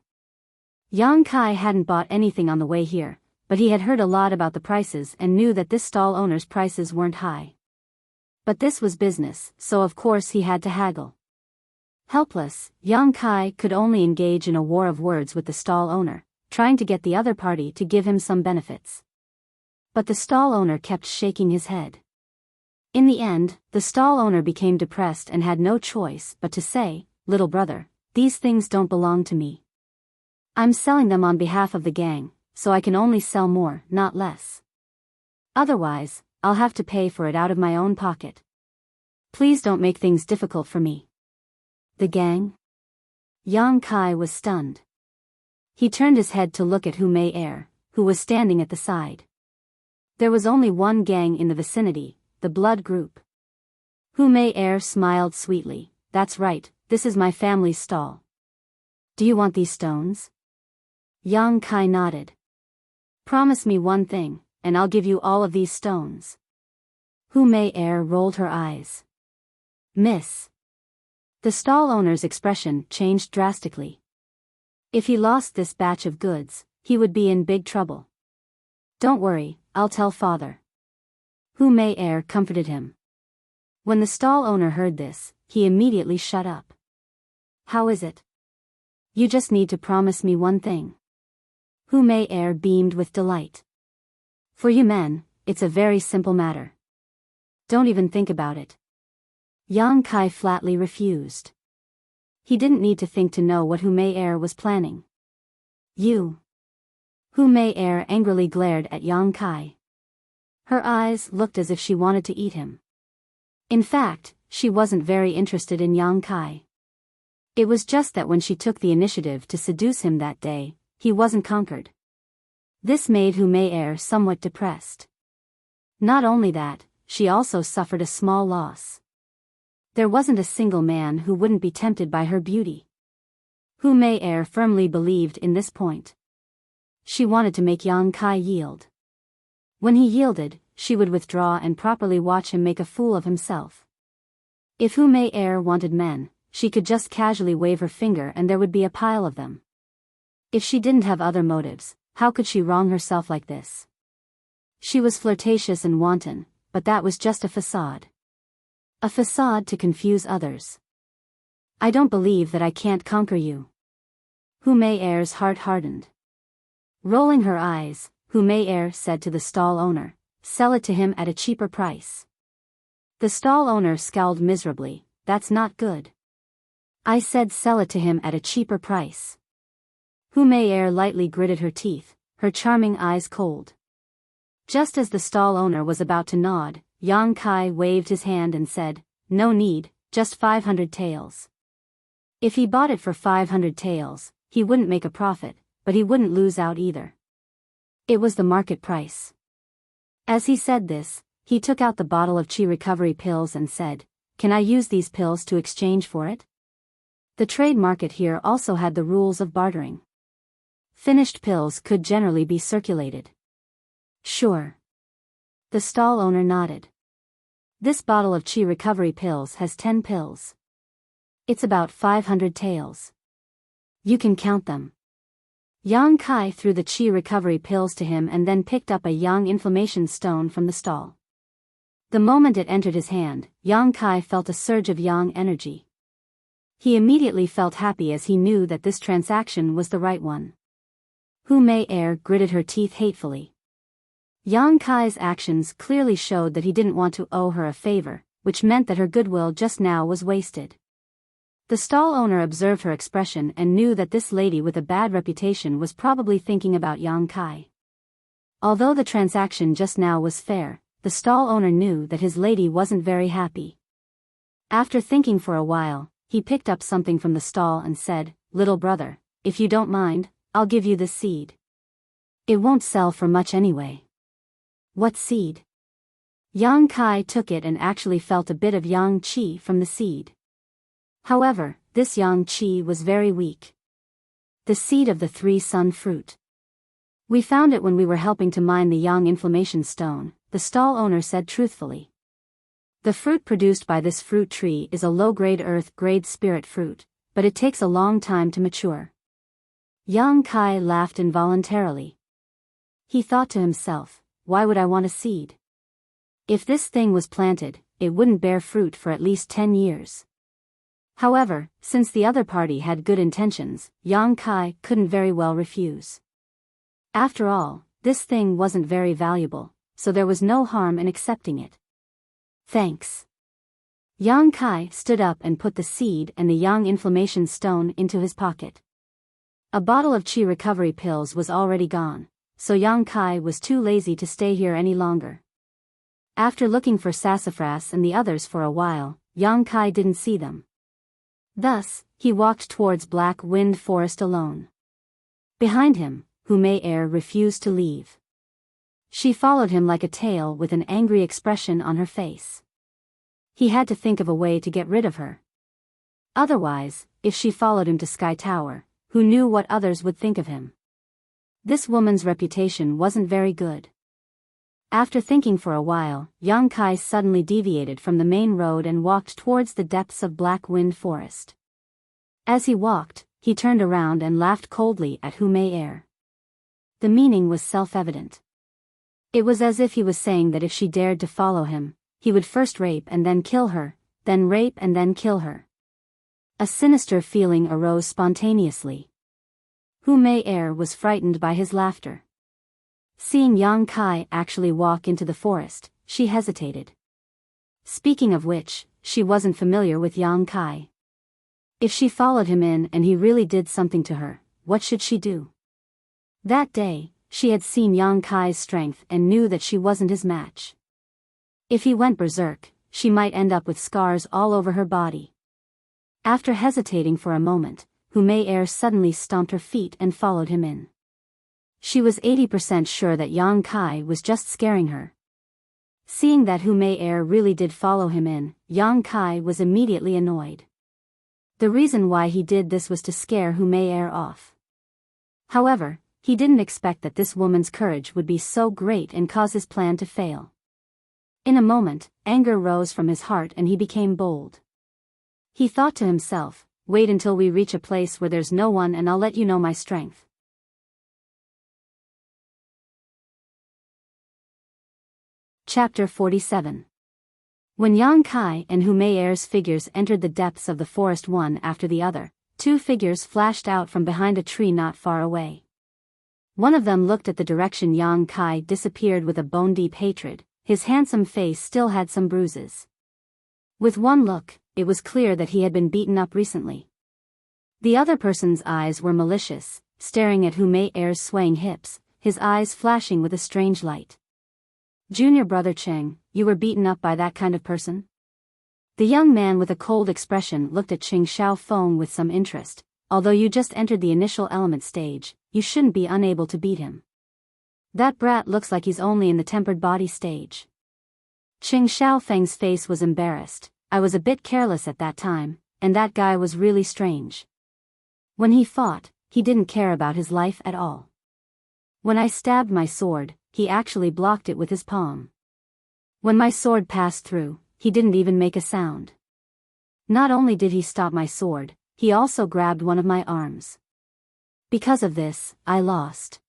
Yang Kai hadn't bought anything on the way here, but he had heard a lot about the prices and knew that this stall owner's prices weren't high. But this was business, so of course he had to haggle. Helpless, Yang Kai could only engage in a war of words with the stall owner, trying to get the other party to give him some benefits. But the stall owner kept shaking his head. In the end, the stall owner became depressed and had no choice but to say, "Little brother, these things don't belong to me. I'm selling them on behalf of the gang, so I can only sell more, not less. Otherwise, I'll have to pay for it out of my own pocket. Please don't make things difficult for me." "The gang?" Yang Kai was stunned. He turned his head to look at Hu Mei, who was standing at the side. There was only one gang in the vicinity, the blood group. Hu Mei smiled sweetly. "That's right, this is my family's stall. Do you want these stones?" Yang Kai nodded. "Promise me one thing, and I'll give you all of these stones." Hu Mei rolled her eyes. "Miss." The stall owner's expression changed drastically. If he lost this batch of goods, he would be in big trouble. "Don't worry, I'll tell father." Hu Mei comforted him. When the stall owner heard this, he immediately shut up. "How is it? You just need to promise me one thing." Hu Mei beamed with delight. "For you men, it's a very simple matter. Don't even think about it." Yang Kai flatly refused. he didn't need to think to know what Hu Mei was planning. You. Hu Mei angrily glared at Yang Kai. Her eyes looked as if she wanted to eat him. In fact, she wasn't very interested in Yang Kai. It was just that when she took the initiative to seduce him that day, he wasn't conquered. This made Hu Mei somewhat depressed. Not only that, she also suffered a small loss. There wasn't a single man who wouldn't be tempted by her beauty. Hu Mei firmly believed in this point. She wanted to make Yang Kai yield. When he yielded, she would withdraw and properly watch him make a fool of himself. If Hu Mei wanted men, she could just casually wave her finger and there would be a pile of them. If she didn't have other motives, how could she wrong herself like this? She was flirtatious and wanton, but that was just a facade. A facade to confuse others. I don't believe that I can't conquer you. Hu Mei's heart hardened. Rolling her eyes, Hu Mei said to the stall owner, "Sell it to him at a cheaper price." The stall owner scowled miserably. "That's not good." "I said sell it to him at a cheaper price." Hu Mei lightly gritted her teeth, her charming eyes cold. Just as the stall owner was about to nod, Yang Kai waved his hand and said, "No need, just 500 taels." If he bought it for 500 taels, he wouldn't make a profit, but he wouldn't lose out either. It was the market price. As he said this, he took out the bottle of chi recovery pills and said, "Can I use these pills to exchange for it?" The trade market here also had the rules of bartering. Finished pills could generally be circulated. "Sure." The stall owner nodded. "This bottle of chi recovery pills has 10 pills. It's about 500 taels. You can count them." Yang Kai threw the chi recovery pills to him and then picked up a yang inflammation stone from the stall. The moment it entered his hand, Yang Kai felt a surge of yang energy. He immediately felt happy as he knew that this transaction was the right one. Hu Mei gritted her teeth hatefully. Yang Kai's actions clearly showed that he didn't want to owe her a favor, which meant that her goodwill just now was wasted. The stall owner observed her expression and knew that this lady with a bad reputation was probably thinking about Yang Kai. Although the transaction just now was fair, the stall owner knew that his lady wasn't very happy. After thinking for a while, he picked up something from the stall and said, "Little brother, if you don't mind, I'll give you this seed. It won't sell for much anyway." "What seed?" Yang Kai took it and actually felt a bit of yang qi from the seed. However, this yang qi was very weak. The seed of the 3-sun fruit. "We found it when we were helping to mine the yang inflammation stone," the stall owner said truthfully. "The fruit produced by this fruit tree is a low-grade earth-grade spirit fruit, but it takes a long time to mature." Yang Kai laughed involuntarily. He thought to himself, "Why would I want a seed? If this thing was planted, it wouldn't bear fruit for at least 10 years. However, since the other party had good intentions, Yang Kai couldn't very well refuse. After all, this thing wasn't very valuable, so there was no harm in accepting it. "Thanks." Yang Kai stood up and put the seed and the yang inflammation stone into his pocket. A bottle of chi recovery pills was already gone, so Yang Kai was too lazy to stay here any longer. After looking for Sassafras and the others for a while, Yang Kai didn't see them. Thus, he walked towards Black Wind Forest alone. Behind him, Hu Mei refused to leave. She followed him like a tail with an angry expression on her face. He had to think of a way to get rid of her. Otherwise, if she followed him to Sky Tower, who knew what others would think of him? This woman's reputation wasn't very good. After thinking for a while, Yang Kai suddenly deviated from the main road and walked towards the depths of Black Wind Forest. As he walked, he turned around and laughed coldly at Hu Mei. The meaning was self-evident. It was as if he was saying that if she dared to follow him, he would first rape and then kill her, then rape and then kill her. A sinister feeling arose spontaneously. Hu Mei was frightened by his laughter. Seeing Yang Kai actually walk into the forest, she hesitated. Speaking of which, she wasn't familiar with Yang Kai. If she followed him in and he really did something to her, what should she do? That day, she had seen Yang Kai's strength and knew that she wasn't his match. If he went berserk, she might end up with scars all over her body. After hesitating for a moment, Hu Mei suddenly stomped her feet and followed him in. She was 80% sure that Yang Kai was just scaring her. Seeing that Hu Mei really did follow him in, Yang Kai was immediately annoyed. The reason why he did this was to scare Hu Mei off. However, he didn't expect that this woman's courage would be so great and cause his plan to fail. In a moment, anger rose from his heart and he became bold. He thought to himself, wait until we reach a place where there's no one and I'll let you know my strength. Chapter 47. When Yang Kai and Hu Mei's figures entered the depths of the forest one after the other, two figures flashed out from behind a tree not far away. One of them looked at the direction Yang Kai disappeared with a bone-deep hatred. His handsome face still had some bruises. With one look, it was clear that he had been beaten up recently. The other person's eyes were malicious, staring at Hu Mei's swaying hips, his eyes flashing with a strange light. Junior brother Cheng, you were beaten up by that kind of person? The young man with a cold expression looked at Ching Xiaofeng with some interest. Although you just entered the initial element stage, you shouldn't be unable to beat him. That brat looks like he's only in the tempered body stage. Ching Xiaofeng's face was embarrassed. I was a bit careless at that time, and that guy was really strange. When he fought, he didn't care about his life at all. When I stabbed my sword, he actually blocked it with his palm. When my sword passed through, he didn't even make a sound. Not only did he stop my sword, he also grabbed one of my arms. Because of this, I lost.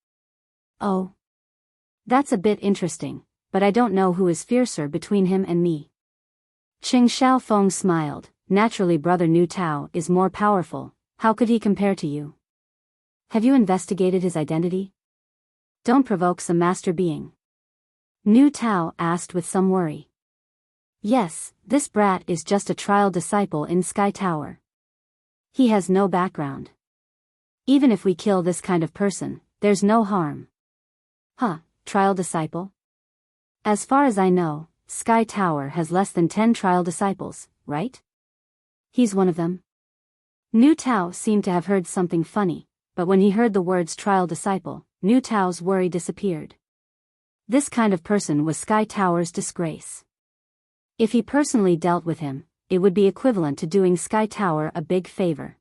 Oh. That's a bit interesting, but I don't know who is fiercer between him and me. Ching Xiaofeng smiled. Naturally brother Nu Tao is more powerful, how could he compare to you? Have you investigated his identity? Don't provoke some master being. Nu Tao asked with some worry. Yes, this brat is just a trial disciple in Sky Tower. He has no background. Even if we kill this kind of person, there's no harm. Huh, trial disciple? As far as I know, Sky Tower has less than 10 trial disciples, right? He's one of them. Nu Tao seemed to have heard something funny, but when he heard the words trial disciple, Nu Tao's worry disappeared. This kind of person was Sky Tower's disgrace. If he personally dealt with him, it would be equivalent to doing Sky Tower a big favor.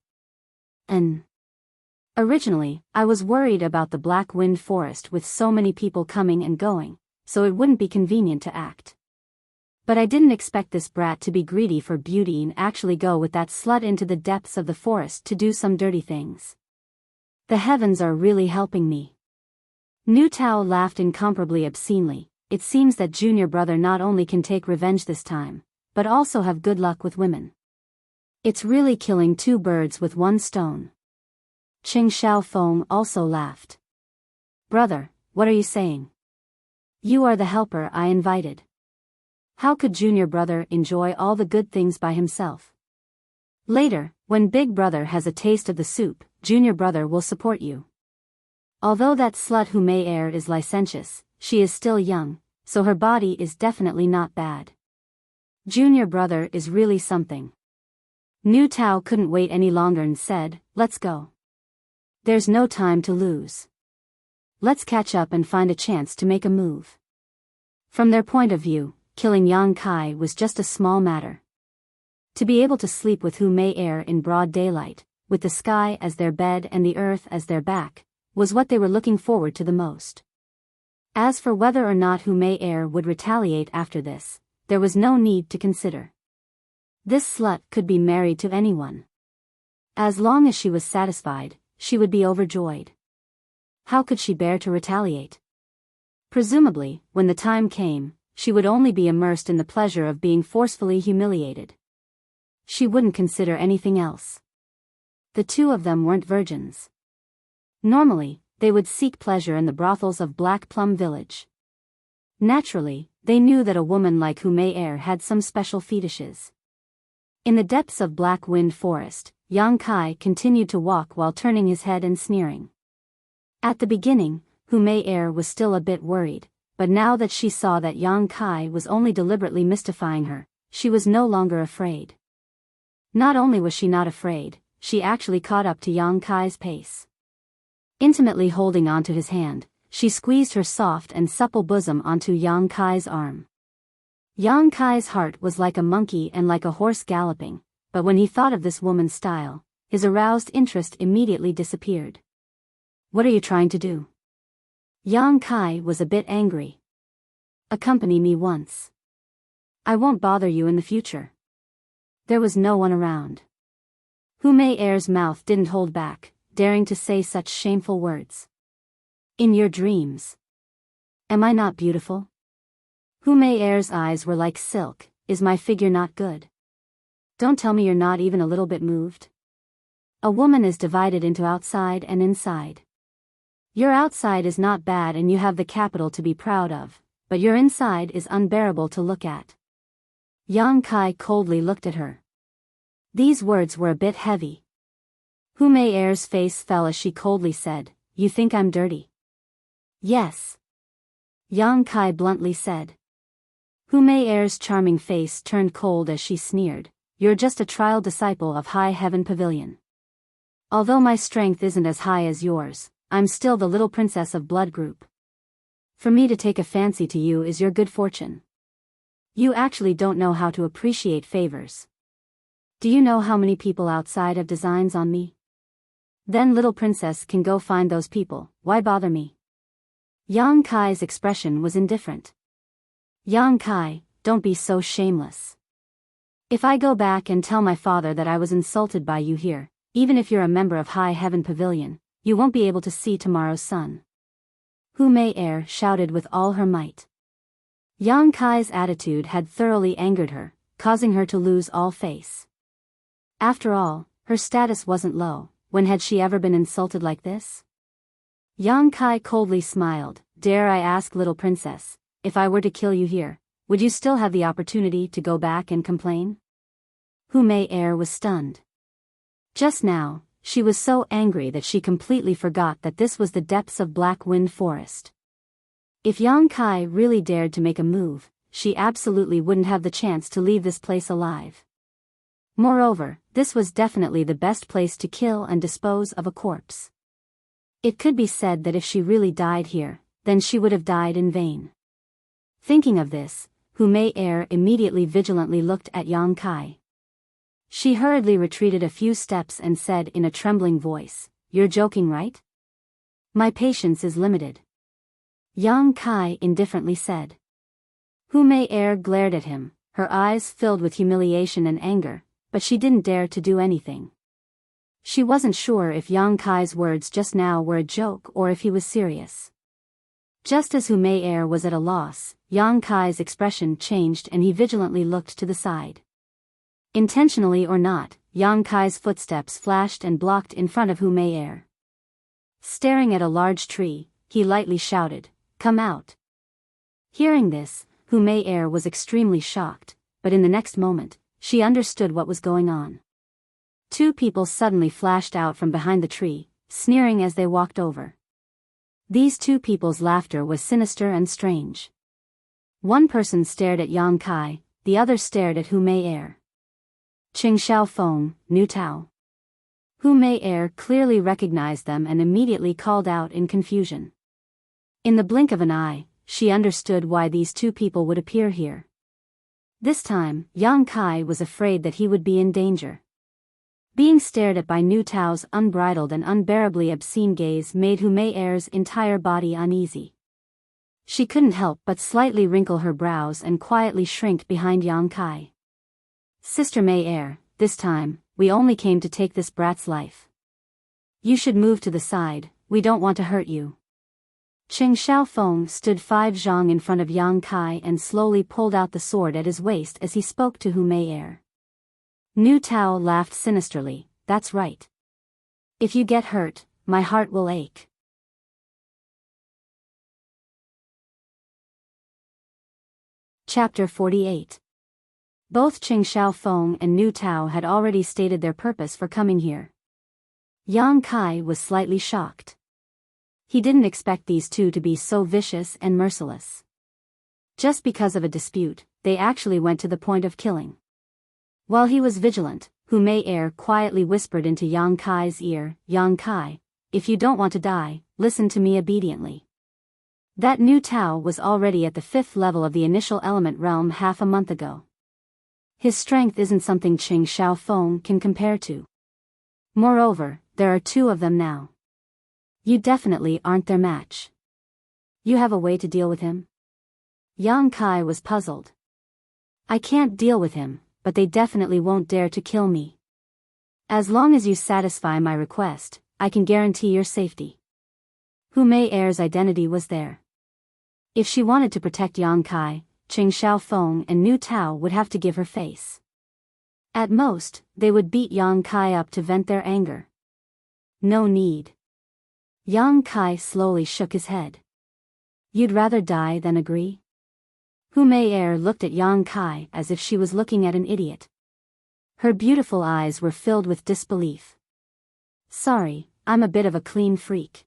Originally, I was worried about the Black Wind Forest with so many people coming and going, so it wouldn't be convenient to act. But I didn't expect this brat to be greedy for beauty and actually go with that slut into the depths of the forest to do some dirty things. The heavens are really helping me. Nu Tao laughed incomparably obscenely. It seems that junior brother not only can take revenge this time, but also have good luck with women. It's really killing two birds with one stone. Ching Xiaofeng also laughed. Brother, what are you saying? You are the helper I invited. How could junior brother enjoy all the good things by himself? Later, when big brother has a taste of the soup, junior brother will support you. Although that slut Hu Mei is licentious, she is still young, so her body is definitely not bad. Junior brother is really something. Nu Tao couldn't wait any longer and said, let's go. There's no time to lose. Let's catch up and find a chance to make a move. From their point of view, killing Yang Kai was just a small matter. To be able to sleep with Hu Mei in broad daylight, with the sky as their bed and the earth as their back, was what they were looking forward to the most. As for whether or not Hu Mei would retaliate after this, there was no need to consider. This slut could be married to anyone. As long as she was satisfied, she would be overjoyed. How could she bear to retaliate? Presumably, when the time came, she would only be immersed in the pleasure of being forcefully humiliated. She wouldn't consider anything else. The two of them weren't virgins. Normally, they would seek pleasure in the brothels of Black Plum Village. Naturally, they knew that a woman like Hu Mei had some special fetishes. In the depths of Black Wind Forest, Yang Kai continued to walk while turning his head and sneering. At the beginning, Hu Mei was still a bit worried, but now that she saw that Yang Kai was only deliberately mystifying her, she was no longer afraid. Not only was she not afraid, she actually caught up to Yang Kai's pace. Intimately holding onto his hand, she squeezed her soft and supple bosom onto Yang Kai's arm. Yang Kai's heart was like a monkey and like a horse galloping, but when he thought of this woman's style, his aroused interest immediately disappeared. What are you trying to do? Yang Kai was a bit angry. Accompany me once. I won't bother you in the future. There was no one around. Hu Mei's mouth didn't hold back, daring to say such shameful words. In your dreams. Am I not beautiful? Hu Mei's eyes were like silk. Is my figure not good? Don't tell me you're not even a little bit moved. A woman is divided into outside and inside. Your outside is not bad and you have the capital to be proud of, but your inside is unbearable to look at. Yang Kai coldly looked at her. These words were a bit heavy. Hu Mei's face fell as she coldly said, You think I'm dirty? Yes. Yang Kai bluntly said. Hu Mei's charming face turned cold as she sneered, You're just a trial disciple of High Heaven Pavilion. Although my strength isn't as high as yours, I'm still the little princess of blood group. For me to take a fancy to you is your good fortune. You actually don't know how to appreciate favors. Do you know how many people outside have designs on me? Then little princess can go find those people, why bother me? Yang Kai's expression was indifferent. Yang Kai, don't be so shameless. If I go back and tell my father that I was insulted by you here, even if you're a member of High Heaven Pavilion, you won't be able to see tomorrow's sun. Hu Mei shouted with all her might. Yang Kai's attitude had thoroughly angered her, causing her to lose all face. After all, her status wasn't low. When had she ever been insulted like this? Yang Kai coldly smiled. Dare I ask, little princess, if I were to kill you here, would you still have the opportunity to go back and complain? Hu Mei was stunned. Just now, she was so angry that she completely forgot that this was the depths of Black Wind Forest. If Yang Kai really dared to make a move, she absolutely wouldn't have the chance to leave this place alive. Moreover, this was definitely the best place to kill and dispose of a corpse. It could be said that if she really died here, then she would have died in vain. Thinking of this, Hu Mei immediately vigilantly looked at Yang Kai. She hurriedly retreated a few steps and said in a trembling voice, You're joking, right? My patience is limited. Yang Kai indifferently said. Hu Mei glared at him, her eyes filled with humiliation and anger, but she didn't dare to do anything. She wasn't sure if Yang Kai's words just now were a joke or if he was serious. Just as Hu Mei was at a loss, Yang Kai's expression changed and he vigilantly looked to the side. Intentionally or not, Yang Kai's footsteps flashed and blocked in front of Hu Mei. Staring at a large tree, he lightly shouted, Come out. Hearing this, Hu Mei was extremely shocked, but in the next moment, she understood what was going on. Two people suddenly flashed out from behind the tree, sneering as they walked over. These two people's laughter was sinister and strange. One person stared at Yang Kai, the other stared at Hu Mei. Qing Xiaofeng, Nu Tao. Hu Mei clearly recognized them and immediately called out in confusion. In the blink of an eye, she understood why these two people would appear here. This time, Yang Kai was afraid that he would be in danger. Being stared at by Nu Tao's unbridled and unbearably obscene gaze made Hu Mei's entire body uneasy. She couldn't help but slightly wrinkle her brows and quietly shrink behind Yang Kai. Sister Mei, this time, we only came to take this brat's life. You should move to the side, we don't want to hurt you. Qing Xiaofeng stood 5 zhang in front of Yang Kai and slowly pulled out the sword at his waist as he spoke to Hu Mei. Nu Tao laughed sinisterly, That's right. If you get hurt, my heart will ache. Chapter 48. Both Qing Xiaofeng and Nu Tao had already stated their purpose for coming here. Yang Kai was slightly shocked. He didn't expect these two to be so vicious and merciless. Just because of a dispute, they actually went to the point of killing. While he was vigilant, Hu Mei quietly whispered into Yang Kai's ear, "Yang Kai, if you don't want to die, listen to me obediently." That Nu Tao was already at the 5th level of the initial element realm half a month ago. His strength isn't something Qing Xiaofeng can compare to. Moreover, there are 2 of them now. You definitely aren't their match. You have a way to deal with him? Yang Kai was puzzled. I can't deal with him, but they definitely won't dare to kill me. As long as you satisfy my request, I can guarantee your safety. Hu Mei's identity was there. If she wanted to protect Yang Kai, Qing Xiaofeng and Nu Tao would have to give her face. At most, they would beat Yang Kai up to vent their anger. No need. Yang Kai slowly shook his head. You'd rather die than agree? Hu Mei looked at Yang Kai as if she was looking at an idiot. Her beautiful eyes were filled with disbelief. Sorry, I'm a bit of a clean freak.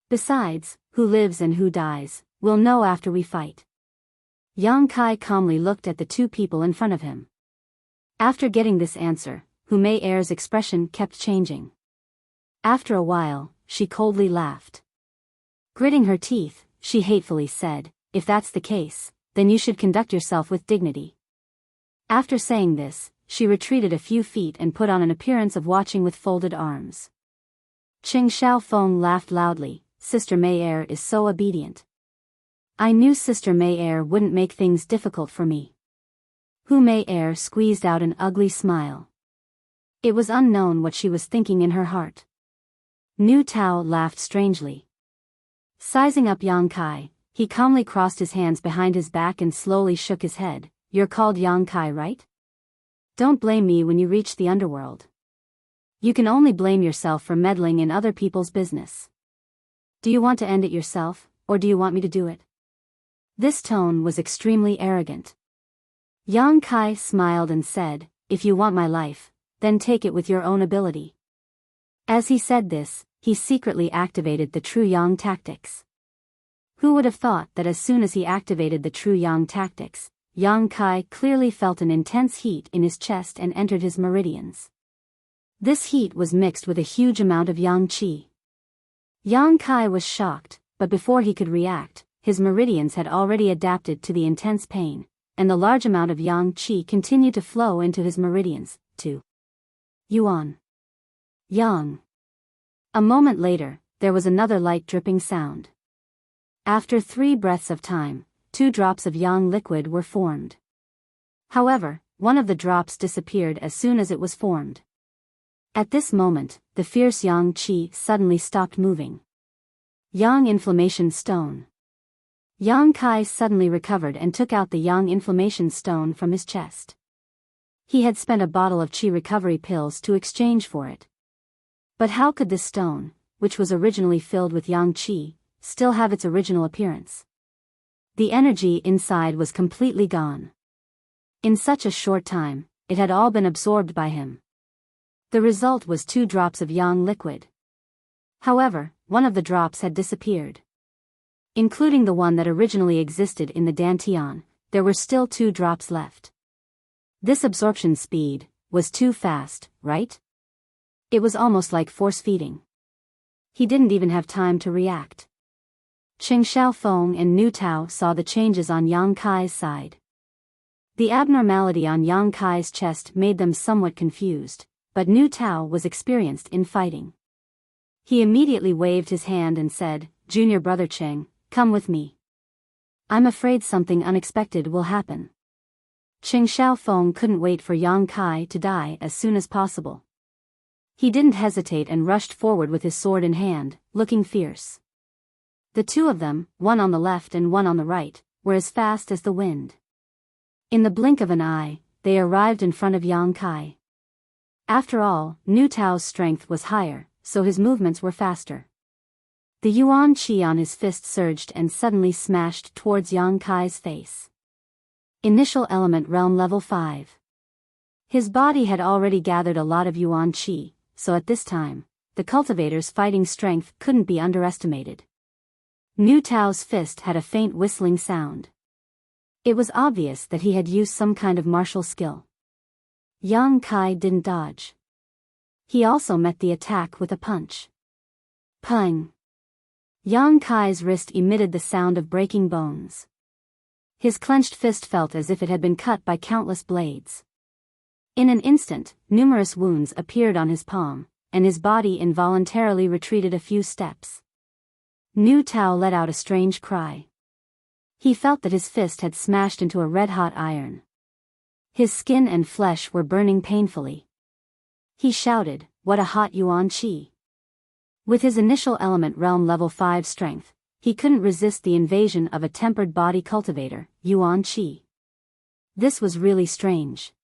Besides, who lives and who dies, we'll know after we fight. Yang Kai calmly looked at the 2 people in front of him. After getting this answer, Hu Mei's expression kept changing. After a while, she coldly laughed. Gritting her teeth, she hatefully said, "If that's the case, then you should conduct yourself with dignity." After saying this, she retreated a few feet and put on an appearance of watching with folded arms. Qing Xiaofeng laughed loudly. Sister Mei is so obedient. I knew Sister Mei wouldn't make things difficult for me. Hu Mei squeezed out an ugly smile. It was unknown what she was thinking in her heart. Nu Tao laughed strangely. Sizing up Yang Kai, he calmly crossed his hands behind his back and slowly shook his head. You're called Yang Kai, right? Don't blame me when you reach the underworld. You can only blame yourself for meddling in other people's business. Do you want to end it yourself, or do you want me to do it? This tone was extremely arrogant. Yang Kai smiled and said, If you want my life, then take it with your own ability. As he said this, he secretly activated the True Yang tactics. Who would have thought that as soon as he activated the True Yang tactics, Yang Kai clearly felt an intense heat in his chest and entered his meridians. This heat was mixed with a huge amount of Yang Qi. Yang Kai was shocked, but before he could react, his meridians had already adapted to the intense pain, and the large amount of Yang Qi continued to flow into his meridians, to Yuan. Yang. A moment later, there was another light dripping sound. After 3 breaths of time, 2 drops of Yang liquid were formed. However, one of the drops disappeared as soon as it was formed. At this moment, the fierce Yang Qi suddenly stopped moving. Yang Inflammation Stone. Yang Kai suddenly recovered and took out the Yang Inflammation Stone from his chest. He had spent a bottle of Qi recovery pills to exchange for it. But how could this stone, which was originally filled with Yang Qi, still have its original appearance? The energy inside was completely gone. In such a short time, it had all been absorbed by him. The result was 2 drops of Yang liquid. However, one of the drops had disappeared. Including the one that originally existed in the Dantian, there were still 2 drops left. This absorption speed was too fast, right? It was almost like force-feeding. He didn't even have time to react. Qing Xiaofeng and Nu Tao saw the changes on Yang Kai's side. The abnormality on Yang Kai's chest made them somewhat confused, but Nu Tao was experienced in fighting. He immediately waved his hand and said, Junior brother Qing, come with me. I'm afraid something unexpected will happen. Qing Xiaofeng couldn't wait for Yang Kai to die as soon as possible. He didn't hesitate and rushed forward with his sword in hand, looking fierce. The 2 of them, one on the left and one on the right, were as fast as the wind. In the blink of an eye, they arrived in front of Yang Kai. After all, Nu Tao's strength was higher, so his movements were faster. The Yuan Qi on his fist surged and suddenly smashed towards Yang Kai's face. Initial element realm level 5. His body had already gathered a lot of yuan qi, so at this time, the cultivator's fighting strength couldn't be underestimated. Nu Tao's fist had a faint whistling sound. It was obvious that he had used some kind of martial skill. Yang Kai didn't dodge. He also met the attack with a punch. Pung! Yang Kai's wrist emitted the sound of breaking bones. His clenched fist felt as if it had been cut by countless blades. In an instant, numerous wounds appeared on his palm, and his body involuntarily retreated a few steps. Nu Tao let out a strange cry. He felt that his fist had smashed into a red-hot iron. His skin and flesh were burning painfully. He shouted, "What a hot yuan qi!" With his initial element realm level 5 strength, he couldn't resist the invasion of a tempered body cultivator, yuan qi. This was really strange.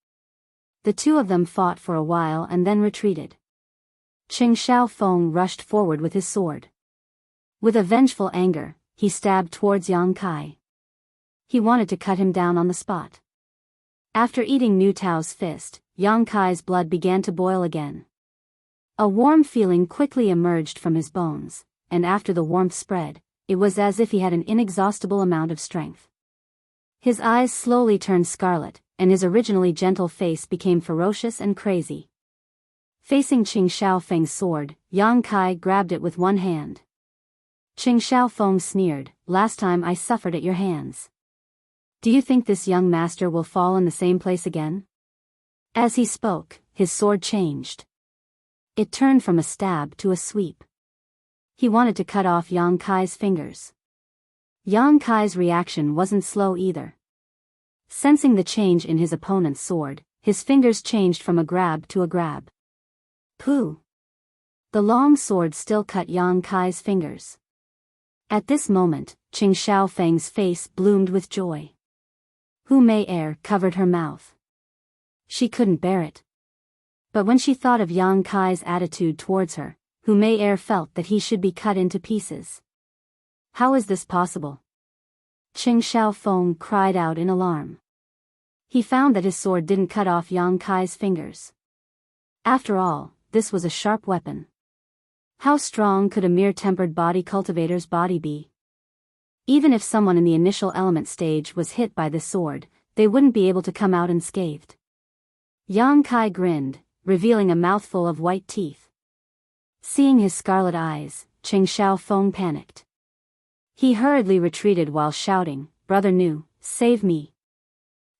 The two of them fought for a while and then retreated. Qing Xiaofeng rushed forward with his sword. With a vengeful anger, he stabbed towards Yang Kai. He wanted to cut him down on the spot. After eating Nu Tao's fist, Yang Kai's blood began to boil again. A warm feeling quickly emerged from his bones, and after the warmth spread, it was as if he had an inexhaustible amount of strength. His eyes slowly turned scarlet, and his originally gentle face became ferocious and crazy. Facing Qing Xiaofeng's sword, Yang Kai grabbed it with one hand. Qing Xiaofeng sneered, "Last time I suffered at your hands. Do you think this young master will fall in the same place again?" As he spoke, his sword changed. It turned from a stab to a sweep. He wanted to cut off Yang Kai's fingers. Yang Kai's reaction wasn't slow either. Sensing the change in his opponent's sword, his fingers changed from a grab to a grab. Pooh! The long sword still cut Yang Kai's fingers. At this moment, Qing Xiaofeng's face bloomed with joy. Hu Mei Er covered her mouth. She couldn't bear it. But when she thought of Yang Kai's attitude towards her, Hu Mei Er felt that he should be cut into pieces. How is this possible? Qing Xiaofeng cried out in alarm. He found that his sword didn't cut off Yang Kai's fingers. After all, this was a sharp weapon. How strong could a mere tempered body cultivator's body be? Even if someone in the initial element stage was hit by this sword, they wouldn't be able to come out unscathed. Yang Kai grinned, revealing a mouthful of white teeth. Seeing his scarlet eyes, Qing Xiaofeng panicked. He hurriedly retreated while shouting, "Brother Nu, save me."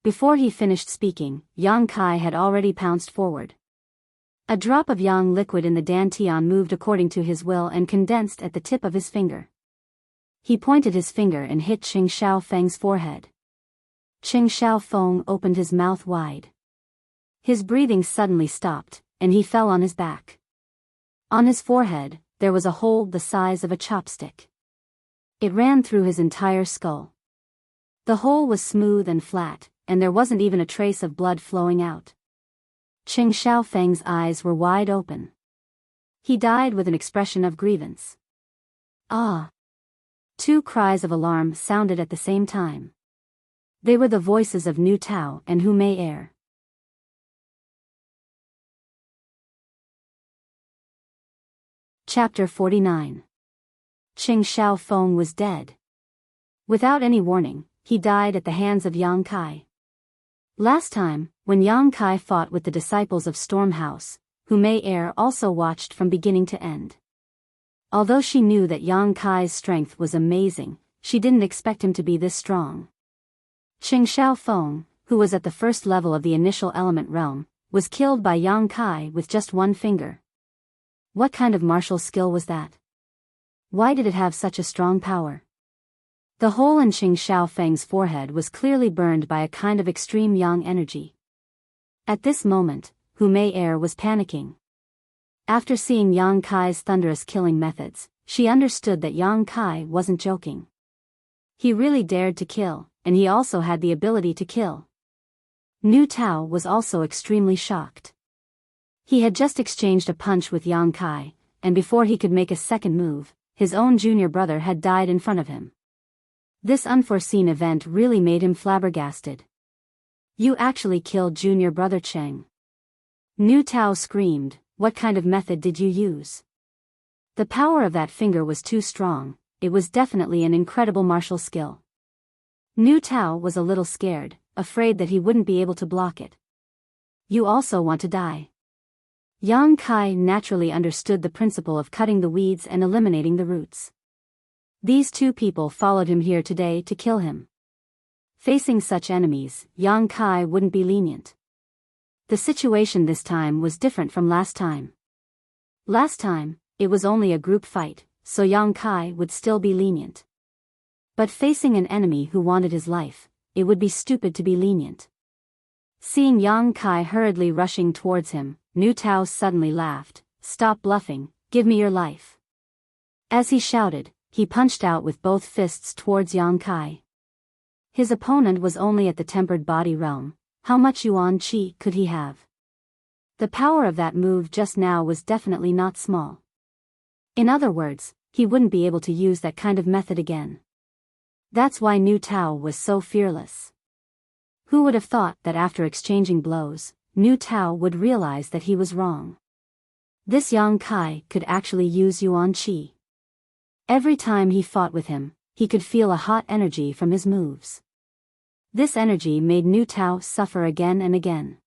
Before he finished speaking, Yang Kai had already pounced forward. A drop of yang liquid in the dantian moved according to his will and condensed at the tip of his finger. He pointed his finger and hit Qing Xiaofeng's forehead. Qing Xiaofeng opened his mouth wide. His breathing suddenly stopped, and he fell on his back. On his forehead, there was a hole the size of a chopstick. It ran through his entire skull. The hole was smooth and flat, and there wasn't even a trace of blood flowing out. Qing Xiaofeng's eyes were wide open. He died with an expression of grievance. Ah! Two cries of alarm sounded at the same time. They were the voices of Nu Tao and Hu Mei Er. Chapter 49. Qing Xiaofeng was dead. Without any warning, he died at the hands of Yang Kai. Last time, when Yang Kai fought with the disciples of Storm House, Hu Mei Er also watched from beginning to end. Although she knew that Yang Kai's strength was amazing, she didn't expect him to be this strong. Qing Xiaofeng, who was at the first level of the initial element realm, was killed by Yang Kai with just one finger. What kind of martial skill was that? Why did it have such a strong power? The hole in Qing Xiaofeng's forehead was clearly burned by a kind of extreme yang energy. At this moment, Hu Mei Er was panicking. After seeing Yang Kai's thunderous killing methods, she understood that Yang Kai wasn't joking. He really dared to kill, and he also had the ability to kill. Nu Tao was also extremely shocked. He had just exchanged a punch with Yang Kai, and before he could make a second move, his own junior brother had died in front of him. This unforeseen event really made him flabbergasted. You actually killed junior brother Cheng. Nu Tao screamed, what kind of method did you use? The power of that finger was too strong, it was definitely an incredible martial skill. Nu Tao was a little scared, afraid that he wouldn't be able to block it. You also want to die. Yang Kai naturally understood the principle of cutting the weeds and eliminating the roots. These two people followed him here today to kill him. Facing such enemies, Yang Kai wouldn't be lenient. The situation this time was different from last time. Last time, it was only a group fight, so Yang Kai would still be lenient. But facing an enemy who wanted his life, it would be stupid to be lenient. Seeing Yang Kai hurriedly rushing towards him, Nu Tao suddenly laughed, stop bluffing, give me your life. As he shouted, he punched out with both fists towards Yang Kai. His opponent was only at the tempered body realm, how much yuan qi could he have? The power of that move just now was definitely not small. In other words, he wouldn't be able to use that kind of method again. That's why Nu Tao was so fearless. Who would have thought that after exchanging blows, Nu Tao would realize that he was wrong? This Yang Kai could actually use yuan qi. Every time he fought with him, he could feel a hot energy from his moves. This energy made Nu Tao suffer again and again.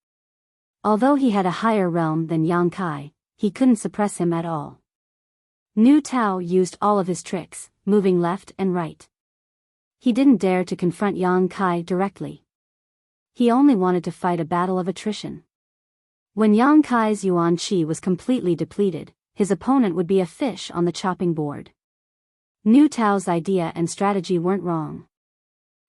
Although he had a higher realm than Yang Kai, he couldn't suppress him at all. Nu Tao used all of his tricks, moving left and right. He didn't dare to confront Yang Kai directly. He only wanted to fight a battle of attrition. When Yang Kai's yuan qi was completely depleted, his opponent would be a fish on the chopping board. Nu Tao's idea and strategy weren't wrong.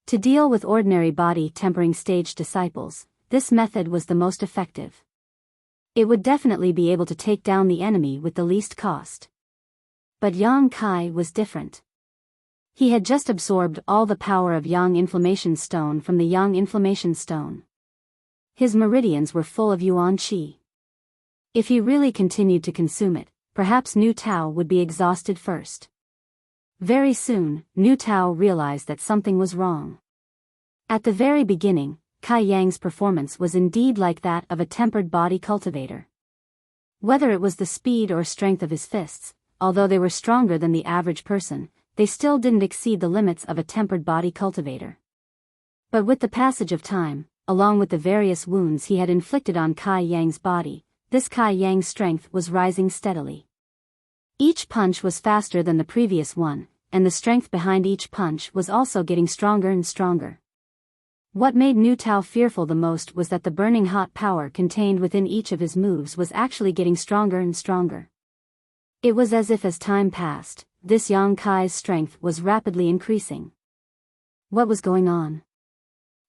To deal with ordinary body tempering stage disciples, this method was the most effective. It would definitely be able to take down the enemy with the least cost. But Yang Kai was different. He had just absorbed all the power of Yang Inflammation Stone from the Yang Inflammation Stone. His meridians were full of yuan qi. If he really continued to consume it, perhaps Nu Tao would be exhausted first. Very soon, Nu Tao realized that something was wrong. At the very beginning, Kai Yang's performance was indeed like that of a tempered body cultivator. Whether it was the speed or strength of his fists, although they were stronger than the average person, they still didn't exceed the limits of a tempered body cultivator. But with the passage of time, along with the various wounds he had inflicted on Kai Yang's body, this Kai Yang's strength was rising steadily. Each punch was faster than the previous one, and the strength behind each punch was also getting stronger and stronger. What made Nu Tao fearful the most was that the burning hot power contained within each of his moves was actually getting stronger and stronger. It was as if as time passed, this Yang Kai's strength was rapidly increasing. What was going on?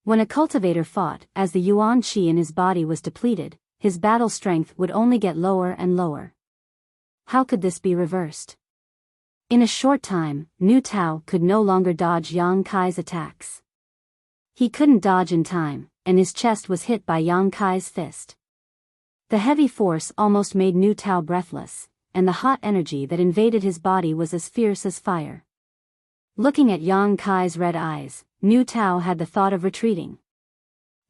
When a cultivator fought, as the yuan qi in his body was depleted, his battle strength would only get lower and lower. How could this be reversed? In a short time, Nu Tao could no longer dodge Yang Kai's attacks. He couldn't dodge in time, and his chest was hit by Yang Kai's fist. The heavy force almost made Nu Tao breathless, and the hot energy that invaded his body was as fierce as fire. Looking at Yang Kai's red eyes, Nu Tao had the thought of retreating.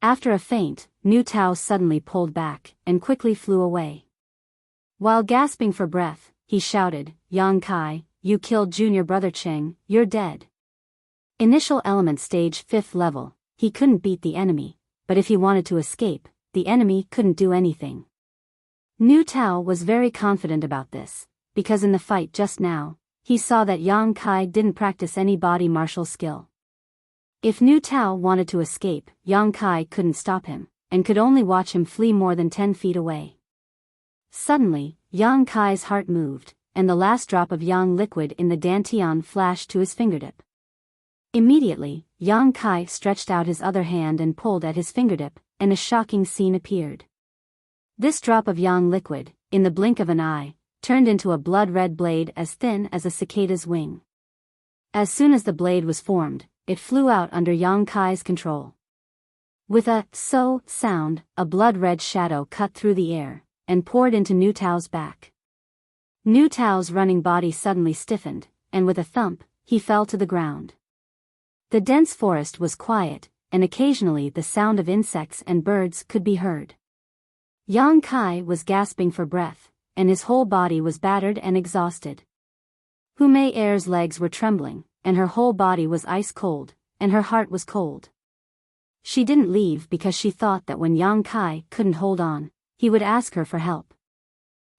After a feint, Nu Tao suddenly pulled back, and quickly flew away. While gasping for breath, he shouted, Yang Kai, you killed junior brother Cheng, you're dead. Initial element stage 5th level, he couldn't beat the enemy, but if he wanted to escape, the enemy couldn't do anything. Nu Tao was very confident about this, because in the fight just now, he saw that Yang Kai didn't practice any body martial skill. If Nu Tao wanted to escape, Yang Kai couldn't stop him, and could only watch him flee more than 10 feet away. Suddenly, Yang Kai's heart moved, and the last drop of Yang liquid in the dantian flashed to his fingertip. Immediately, Yang Kai stretched out his other hand and pulled at his fingertip, and a shocking scene appeared. This drop of Yang liquid, in the blink of an eye, turned into a blood-red blade as thin as a cicada's wing. As soon as the blade was formed, it flew out under Yang Kai's control. With a "so" sound, a blood-red shadow cut through the air, and poured into Nu Tao's back. Nu Tao's running body suddenly stiffened, and with a thump, he fell to the ground. The dense forest was quiet, and occasionally the sound of insects and birds could be heard. Yang Kai was gasping for breath, and his whole body was battered and exhausted. Hu Mei Er's legs were trembling, and her whole body was ice cold, and her heart was cold. She didn't leave because she thought that when Yang Kai couldn't hold on, he would ask her for help.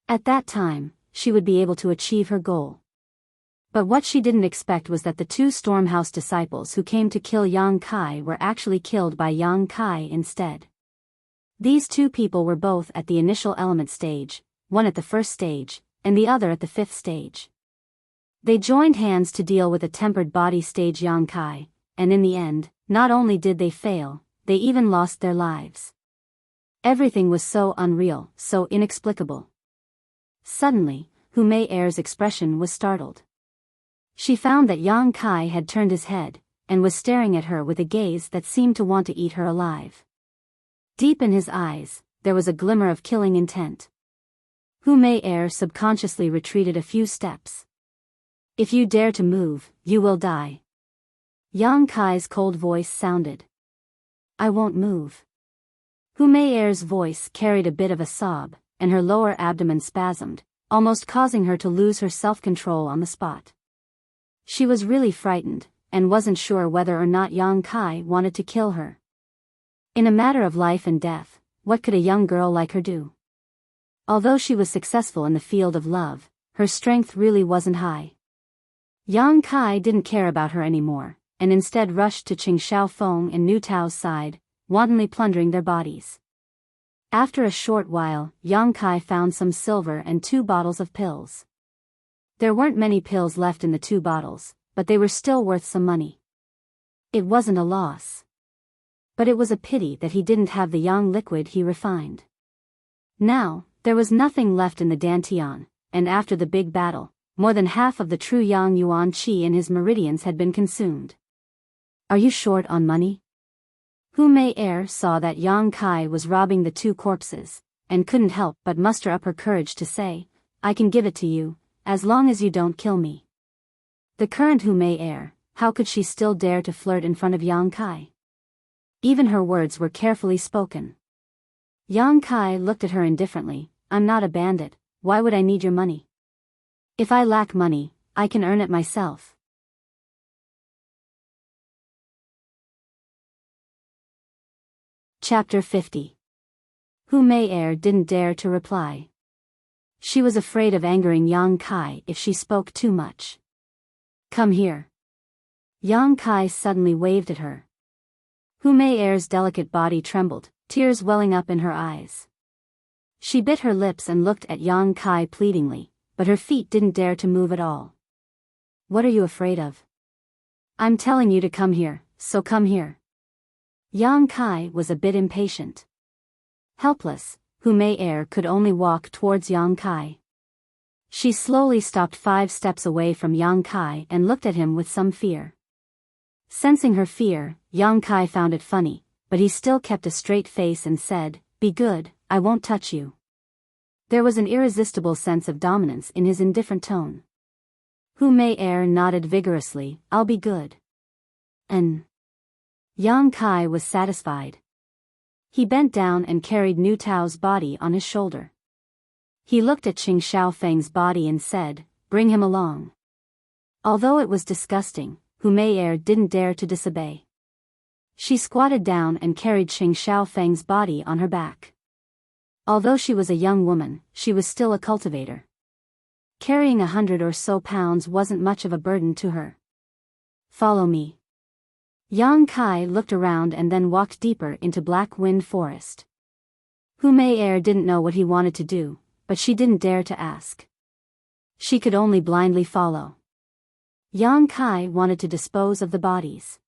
At that time, she would be able to achieve her goal. But what she didn't expect was that the two Stormhouse disciples who came to kill Yang Kai were actually killed by Yang Kai instead. These two people were both at the initial element stage, one at the first stage, and the other at the fifth stage. They joined hands to deal with a tempered body stage Yang Kai, and in the end, not only did they fail, they even lost their lives. Everything was so unreal, so inexplicable. Suddenly, Hu Mei Er's expression was startled. She found that Yang Kai had turned his head, and was staring at her with a gaze that seemed to want to eat her alive. Deep in his eyes, there was a glimmer of killing intent. Hu Mei Er subconsciously retreated a few steps. "If you dare to move, you will die." Yang Kai's cold voice sounded. "I won't move." Hu Mei Er's voice carried a bit of a sob, and her lower abdomen spasmed, almost causing her to lose her self-control on the spot. She was really frightened, and wasn't sure whether or not Yang Kai wanted to kill her. In a matter of life and death, what could a young girl like her do? Although she was successful in the field of love, her strength really wasn't high. Yang Kai didn't care about her anymore, and instead rushed to Qing Xiaofeng and Nu Tao's side, wantonly plundering their bodies. After a short while, Yang Kai found some silver and 2 bottles of pills. There weren't many pills left in the 2 bottles, but they were still worth some money. It wasn't a loss. But it was a pity that he didn't have the yang liquid he refined. Now, there was nothing left in the Dantian, and after the big battle, more than half of the true yang yuan qi in his meridians had been consumed. "Are you short on money?" Hu Mei Er saw that Yang Kai was robbing the 2 corpses, and couldn't help but muster up her courage to say, "I can give it to you, as long as you don't kill me." The current Hu Mei Er, how could she still dare to flirt in front of Yang Kai? Even her words were carefully spoken. Yang Kai looked at her indifferently. "I'm not a bandit, why would I need your money? If I lack money, I can earn it myself." Chapter 50. Hu Mei Er didn't dare to reply. She was afraid of angering Yang Kai if she spoke too much. "Come here." Yang Kai suddenly waved at her. Hu Mei Er's delicate body trembled, tears welling up in her eyes. She bit her lips and looked at Yang Kai pleadingly, but her feet didn't dare to move at all. "What are you afraid of?" "I'm telling you to come here, so come here." Yang Kai was a bit impatient. Helpless, Hu Mei Er could only walk towards Yang Kai. She slowly stopped 5 steps away from Yang Kai and looked at him with some fear. Sensing her fear, Yang Kai found it funny, but he still kept a straight face and said, "Be good, I won't touch you." There was an irresistible sense of dominance in his indifferent tone. Hu Mei Er nodded vigorously, "I'll be good." And Yang Kai was satisfied. He bent down and carried Nu Tao's body on his shoulder. He looked at Qing Xiaofeng's body and said, "Bring him along." Although it was disgusting, Hu Mei Er didn't dare to disobey. She squatted down and carried Qing Xiaofeng's body on her back. Although she was a young woman, she was still a cultivator. Carrying 100 or so pounds wasn't much of a burden to her. "Follow me." Yang Kai looked around and then walked deeper into Black Wind Forest. Hu Mei Er didn't know what he wanted to do, but she didn't dare to ask. She could only blindly follow. Yang Kai wanted to dispose of the bodies.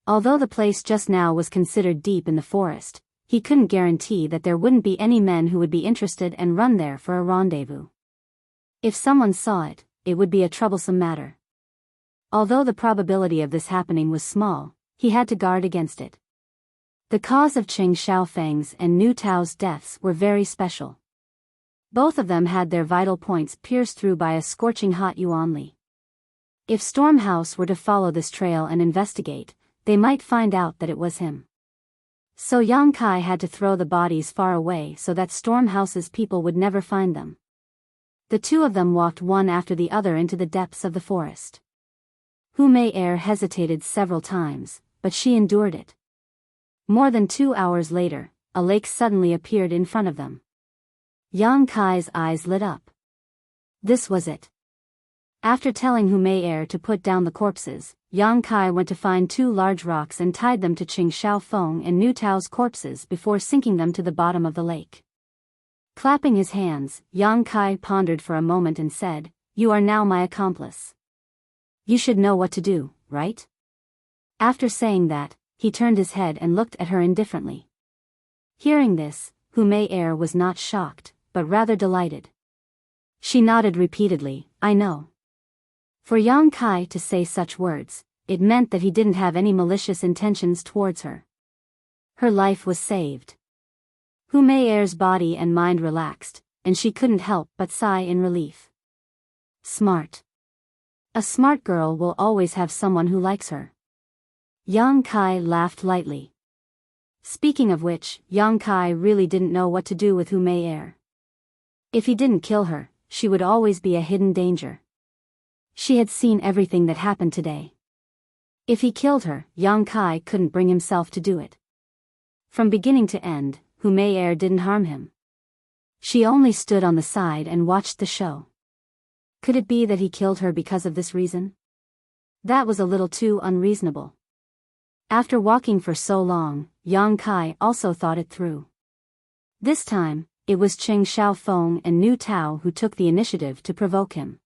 Although the place just now was considered deep in the forest, he couldn't guarantee that there wouldn't be any men who would be interested and run there for a rendezvous. If someone saw it, it would be a troublesome matter. Although the probability of this happening was small, he had to guard against it. The cause of Qing Xiaofeng's and Nu Tao's deaths were very special. Both of them had their vital points pierced through by a scorching hot yuan li. If Stormhouse were to follow this trail and investigate, they might find out that it was him. So Yang Kai had to throw the bodies far away so that Stormhouse's people would never find them. The two of them walked one after the other into the depths of the forest. Hu Mei hesitated several times, but she endured it. More than 2 hours later, a lake suddenly appeared in front of them. Yang Kai's eyes lit up. This was it. After telling Hu Mei to put down the corpses, Yang Kai went to find 2 large rocks and tied them to Qing Xiaofeng and Nu Tao's corpses before sinking them to the bottom of the lake. Clapping his hands, Yang Kai pondered for a moment and said, "You are now my accomplice. You should know what to do, right?" After saying that, he turned his head and looked at her indifferently. Hearing this, Hu Mei was not shocked, but rather delighted. She nodded repeatedly, "I know." For Yang Kai to say such words, it meant that he didn't have any malicious intentions towards her. Her life was saved. Hu Mei's body and mind relaxed, and she couldn't help but sigh in relief. Smart. A smart girl will always have someone who likes her. Yang Kai laughed lightly. Speaking of which, Yang Kai really didn't know what to do with Hu Mei. If he didn't kill her, she would always be a hidden danger. She had seen everything that happened today. If he killed her, Yang Kai couldn't bring himself to do it. From beginning to end, Hu Mei didn't harm him. She only stood on the side and watched the show. Could it be that he killed her because of this reason? That was a little too unreasonable. After walking for so long, Yang Kai also thought it through. This time, it was Qing Xiaofeng and Nu Tao who took the initiative to provoke him.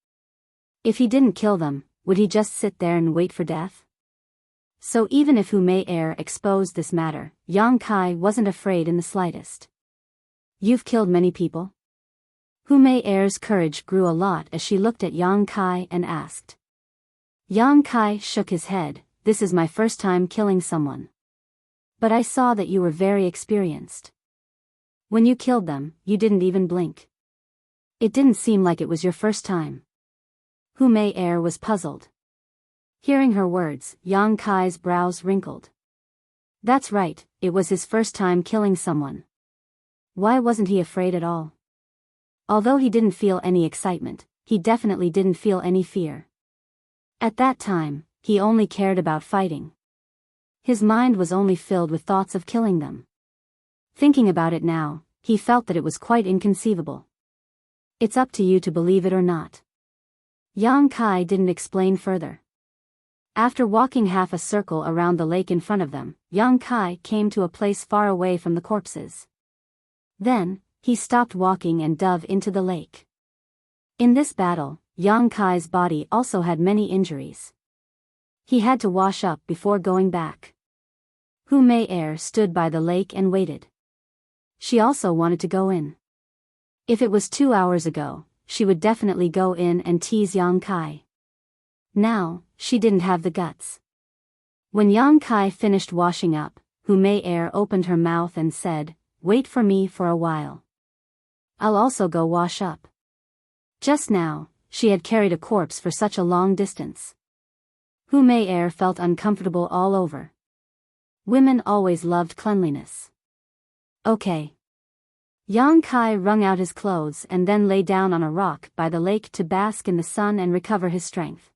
If he didn't kill them, would he just sit there and wait for death? So even if Hu Mei exposed this matter, Yang Kai wasn't afraid in the slightest. "You've killed many people?" Hu Mei's courage grew a lot as she looked at Yang Kai and asked. Yang Kai shook his head, "This is my first time killing someone. But I saw that you were very experienced. When you killed them, you didn't even blink. It didn't seem like it was your first time." Hu Mei was puzzled. Hearing her words, Yang Kai's brows wrinkled. That's right, it was his first time killing someone. Why wasn't he afraid at all? Although he didn't feel any excitement, he definitely didn't feel any fear. At that time, he only cared about fighting. His mind was only filled with thoughts of killing them. Thinking about it now, he felt that it was quite inconceivable. It's up to you to believe it or not. Yang Kai didn't explain further. After walking half a circle around the lake in front of them, Yang Kai came to a place far away from the corpses. Then, he stopped walking and dove into the lake. In this battle, Yang Kai's body also had many injuries. He had to wash up before going back. Hu Mei stood by the lake and waited. She also wanted to go in. If it was 2 hours ago, she would definitely go in and tease Yang Kai. Now, she didn't have the guts. When Yang Kai finished washing up, Hu Mei opened her mouth and said, "Wait for me for a while. I'll also go wash up." Just now, she had carried a corpse for such a long distance. Hu Mei felt uncomfortable all over. Women always loved cleanliness. Okay. Yang Kai wrung out his clothes and then lay down on a rock by the lake to bask in the sun and recover his strength.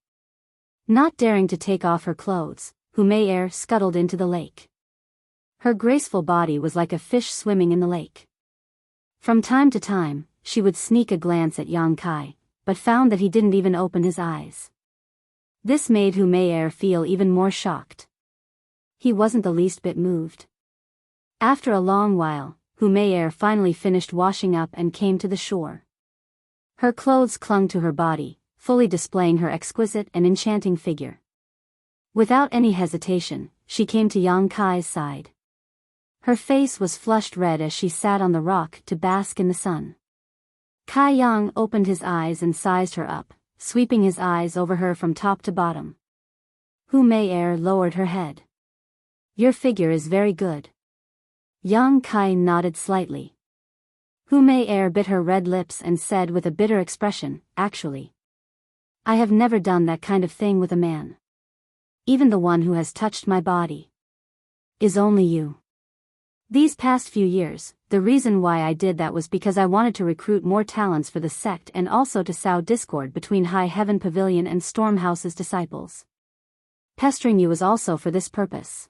Not daring to take off her clothes, Hu Mei scuttled into the lake. Her graceful body was like a fish swimming in the lake. From time to time, she would sneak a glance at Yang Kai, but found that he didn't even open his eyes. This made Hu Mei feel even more shocked. He wasn't the least bit moved. After a long while, Hu Mei finally finished washing up and came to the shore. Her clothes clung to her body, fully displaying her exquisite and enchanting figure. Without any hesitation, she came to Yang Kai's side. Her face was flushed red as she sat on the rock to bask in the sun. Kai Yang opened his eyes and sized her up, sweeping his eyes over her from top to bottom. Hu Mei lowered her head. "Your figure is very good." Yang Kai nodded slightly. Hu Mei bit her red lips and said with a bitter expression, "Actually, I have never done that kind of thing with a man. even the one who has touched my body, is only you. These past few years, the reason why I did that was because I wanted to recruit more talents for the sect and also to sow discord between High Heaven Pavilion and Stormhouse's disciples. Pestering you was also for this purpose.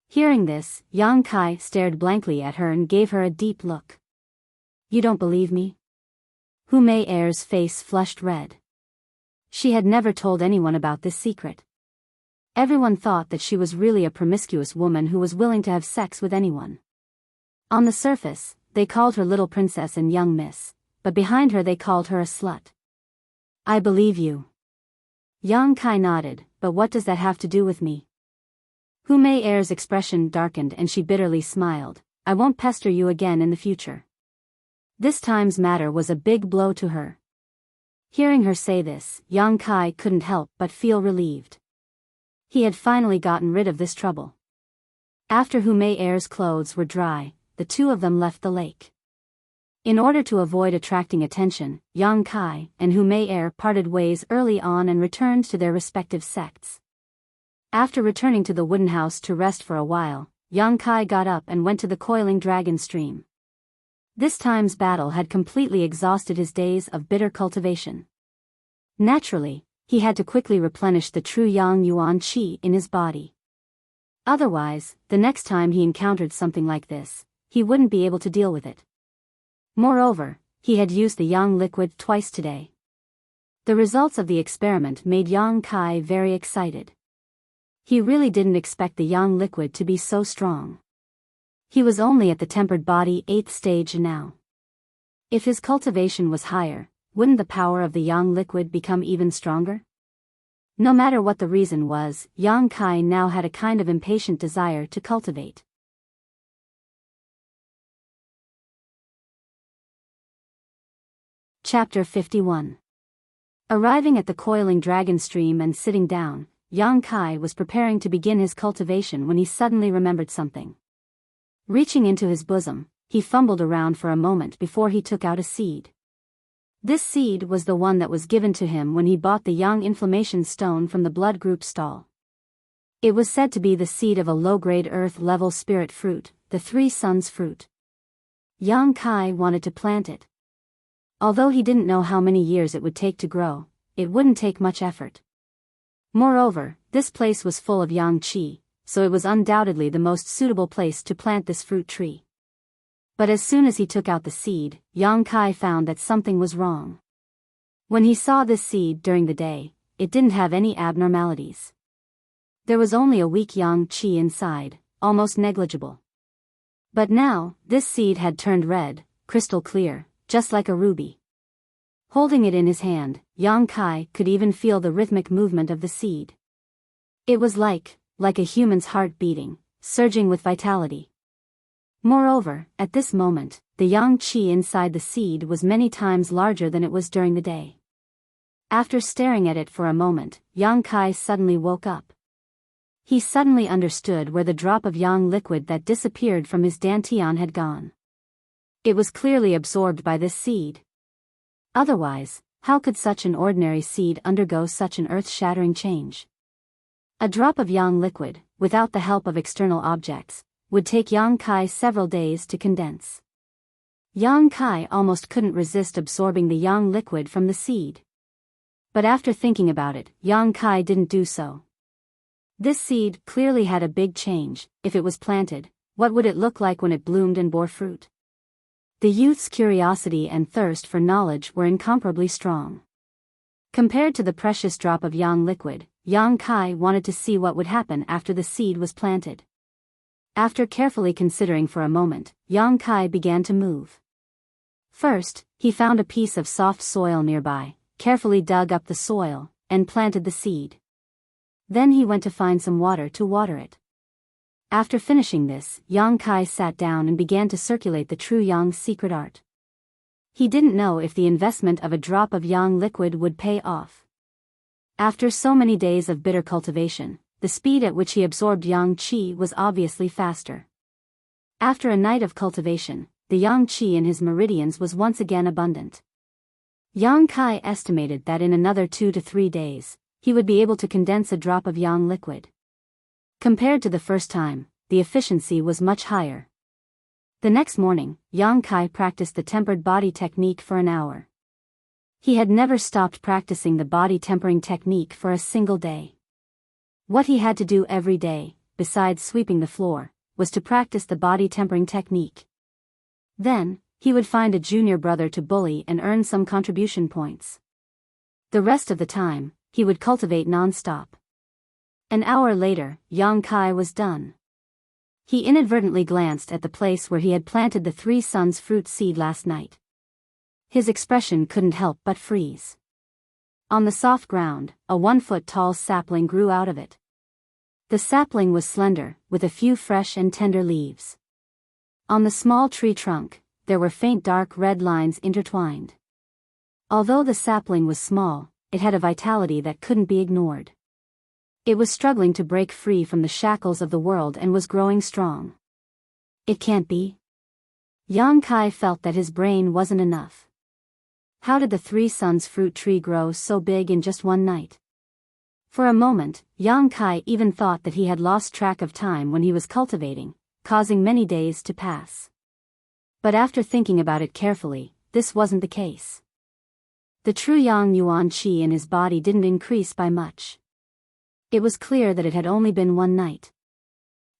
Hearing this, Yang Kai stared blankly at her and gave her a deep look. You don't believe me? Hu Mei Er's face flushed red. She had never told anyone about this secret. Everyone thought that she was really a promiscuous woman who was willing to have sex with anyone. On the surface, they called her little princess and young miss, but behind her they called her a slut. I believe you. Yang Kai nodded, but what does that have to do with me? Hu Mei Er's expression darkened and she bitterly smiled. I won't pester you again in the future. This time's matter was a big blow to her. Hearing her say this, Yang Kai couldn't help but feel relieved. He had finally gotten rid of this trouble. After Hu Mei Er's clothes were dry, the two of them left the lake. In order to avoid attracting attention, Yang Kai and Hu Mei Er parted ways early on and returned to their respective sects. After returning to the wooden house to rest for a while, Yang Kai got up and went to the coiling dragon stream. This time's battle had completely exhausted his days of bitter cultivation. Naturally, he had to quickly replenish the true Yang Yuan Qi in his body. Otherwise, the next time he encountered something like this, he wouldn't be able to deal with it. Moreover, he had used the Yang liquid twice today. The results of the experiment made Yang Kai very excited. He really didn't expect the Yang liquid to be so strong. He was only at the tempered body 8th stage now. If his cultivation was higher, wouldn't the power of the Yang liquid become even stronger? No matter what the reason was, Yang Kai now had a kind of impatient desire to cultivate. Chapter 51. Arriving at the coiling dragon stream and sitting down, Yang Kai was preparing to begin his cultivation when he suddenly remembered something. Reaching into his bosom, he fumbled around for a moment before he took out a seed. This seed was the one that was given to him when he bought the Yang Inflammation Stone from the blood group stall. It was said to be the seed of a low-grade earth-level spirit fruit, the Three Suns fruit. Yang Kai wanted to plant it. Although he didn't know how many years it would take to grow, it wouldn't take much effort. Moreover, this place was full of Yang Qi, so it was undoubtedly the most suitable place to plant this fruit tree. But as soon as he took out the seed, Yang Kai found that something was wrong. When he saw this seed during the day, it didn't have any abnormalities. There was only a weak Yang Qi inside, almost negligible. But now, this seed had turned red, crystal clear, just like a ruby. Holding it in his hand, Yang Kai could even feel the rhythmic movement of the seed. It was like a human's heart beating, surging with vitality. Moreover, at this moment, the Yang Qi inside the seed was many times larger than it was during the day. After staring at it for a moment, Yang Kai suddenly woke up. He suddenly understood where the drop of Yang liquid that disappeared from his dantian had gone. It was clearly absorbed by this seed. Otherwise, how could such an ordinary seed undergo such an earth-shattering change? A drop of Yang liquid, without the help of external objects, would take Yang Kai several days to condense. Yang Kai almost couldn't resist absorbing the Yang liquid from the seed. But after thinking about it, Yang Kai didn't do so. This seed clearly had a big change. If it was planted, what would it look like when it bloomed and bore fruit? The youth's curiosity and thirst for knowledge were incomparably strong. Compared to the precious drop of Yang liquid, Yang Kai wanted to see what would happen after the seed was planted. After carefully considering for a moment, Yang Kai began to move. First, he found a piece of soft soil nearby, carefully dug up the soil, and planted the seed. Then he went to find some water to water it. After finishing this, Yang Kai sat down and began to circulate the true Yang's secret art. He didn't know if the investment of a drop of Yang liquid would pay off. After so many days of bitter cultivation, the speed at which he absorbed Yang Qi was obviously faster. After a night of cultivation, the Yang Qi in his meridians was once again abundant. Yang Kai estimated that in another 2 to 3 days, he would be able to condense a drop of yang liquid. Compared to the first time, the efficiency was much higher. The next morning, Yang Kai practiced the tempered body technique for an hour. He had never stopped practicing the body tempering technique for a single day. What he had to do every day, besides sweeping the floor, was to practice the body tempering technique. Then, he would find a junior brother to bully and earn some contribution points. The rest of the time, he would cultivate non-stop. An hour later, Yang Kai was done. He inadvertently glanced at the place where he had planted the 3 suns fruit seed last night. His expression couldn't help but freeze. On the soft ground, a 1-foot-tall sapling grew out of it. The sapling was slender, with a few fresh and tender leaves. On the small tree trunk, there were faint dark red lines intertwined. Although the sapling was small, it had a vitality that couldn't be ignored. It was struggling to break free from the shackles of the world and was growing strong. It can't be. Yang Kai felt that his brain wasn't enough. How did the 3 suns fruit tree grow so big in just one night? For a moment, Yang Kai even thought that he had lost track of time when he was cultivating, causing many days to pass. But after thinking about it carefully, this wasn't the case. The true Yang Yuan Qi in his body didn't increase by much. It was clear that it had only been one night.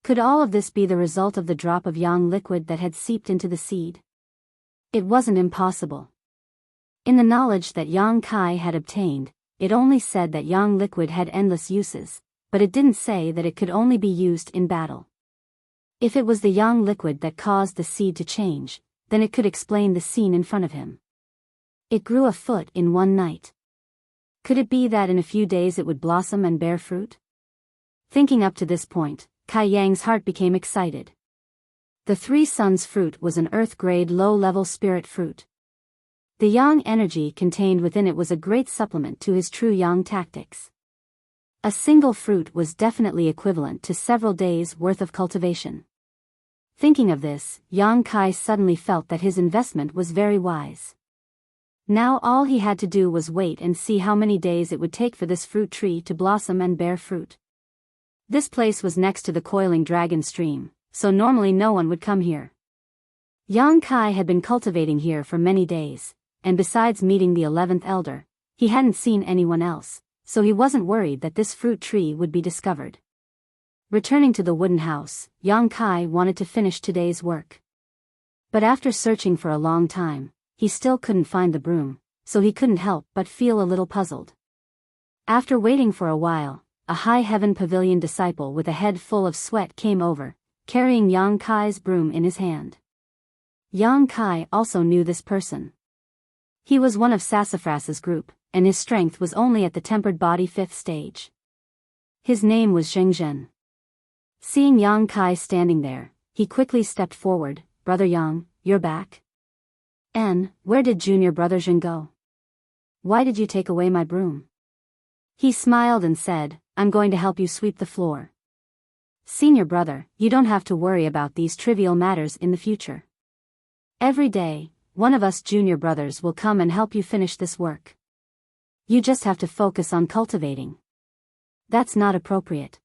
Could all of this be the result of the drop of yang liquid that had seeped into the seed? It wasn't impossible. In the knowledge that Yang Kai had obtained, it only said that yang liquid had endless uses, but it didn't say that it could only be used in battle. If it was the yang liquid that caused the seed to change, then it could explain the scene in front of him. It grew a foot in one night. Could it be that in a few days it would blossom and bear fruit? Thinking up to this point, Kai Yang's heart became excited. The 3 suns fruit was an earth-grade low-level spirit fruit. The yang energy contained within it was a great supplement to his true yang tactics. A single fruit was definitely equivalent to several days' worth of cultivation. Thinking of this, Yang Kai suddenly felt that his investment was very wise. Now all he had to do was wait and see how many days it would take for this fruit tree to blossom and bear fruit. This place was next to the coiling dragon stream, so normally no one would come here. Yang Kai had been cultivating here for many days, and besides meeting the 11th elder, he hadn't seen anyone else, so he wasn't worried that this fruit tree would be discovered. Returning to the wooden house, Yang Kai wanted to finish today's work. But after searching for a long time, he still couldn't find the broom, so he couldn't help but feel a little puzzled. After waiting for a while, a high heaven pavilion disciple with a head full of sweat came over, carrying Yang Kai's broom in his hand. Yang Kai also knew this person. He was one of Sassafras's group, and his strength was only at the tempered body 5th stage. His name was Zheng Zhen. Seeing Yang Kai standing there, he quickly stepped forward. "Brother Yang, you're back? Where did junior brother Zheng go? Why did you take away my broom?" He smiled and said, "I'm going to help you sweep the floor. Senior brother, you don't have to worry about these trivial matters in the future. Every day, one of us junior brothers will come and help you finish this work. You just have to focus on cultivating." "That's not appropriate."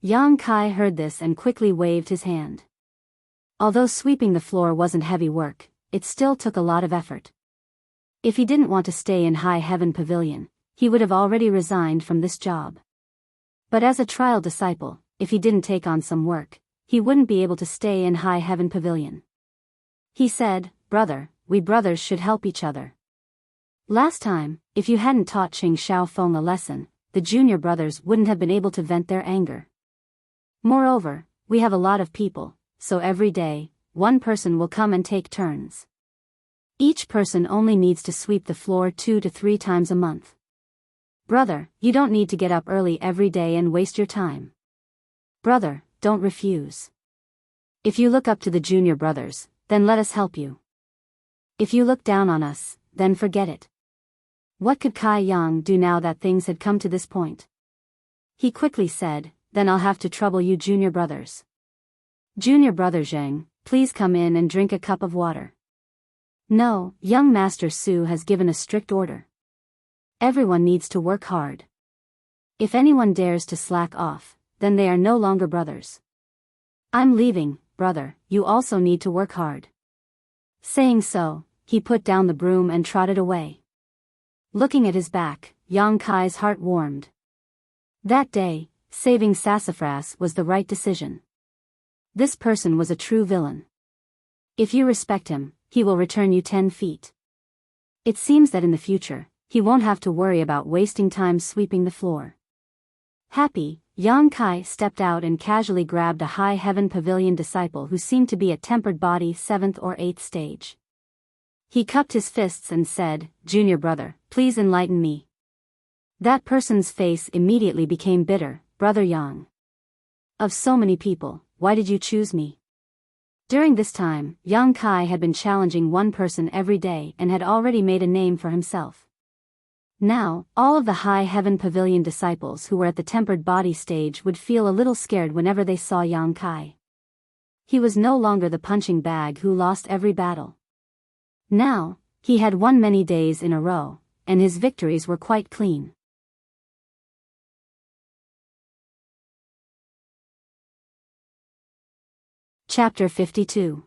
Yang Kai heard this and quickly waved his hand. Although sweeping the floor wasn't heavy work, it still took a lot of effort. If he didn't want to stay in High Heaven Pavilion, he would have already resigned from this job. But as a trial disciple, if he didn't take on some work, he wouldn't be able to stay in High Heaven Pavilion. He said, "Brother, we brothers should help each other. Last time, if you hadn't taught Qing Xiaofeng a lesson, the junior brothers wouldn't have been able to vent their anger. Moreover, we have a lot of people, so every day, one person will come and take turns. Each person only needs to sweep the floor 2 to 3 times a month. Brother, you don't need to get up early every day and waste your time. Brother, don't refuse. If you look up to the junior brothers, then let us help you. If you look down on us, then forget it." What could Kai Yang do now that things had come to this point? He quickly said, "Then I'll have to trouble you junior brothers. Junior brother Zheng, please come in and drink a cup of water." "No, young Master Su has given a strict order. Everyone needs to work hard. If anyone dares to slack off, then they are no longer brothers. I'm leaving, brother, you also need to work hard. Saying so, he put down the broom and trotted away. Looking at his back, Yang Kai's heart warmed. That day, saving Sassafras was the right decision. This person was a true villain. If you respect him, he will return you 10 feet. It seems that in the future, he won't have to worry about wasting time sweeping the floor. Happy, Yang Kai stepped out and casually grabbed a high heaven pavilion disciple who seemed to be at tempered body 7th or 8th stage. He cupped his fists and said, "Junior brother, please enlighten me." That person's face immediately became bitter. "Brother Yang. Of so many people, why did you choose me?" During this time, Yang Kai had been challenging one person every day and had already made a name for himself. Now, all of the high heaven pavilion disciples who were at the tempered body stage would feel a little scared whenever they saw Yang Kai. He was no longer the punching bag who lost every battle. Now, he had won many days in a row, and his victories were quite clean. Chapter 52.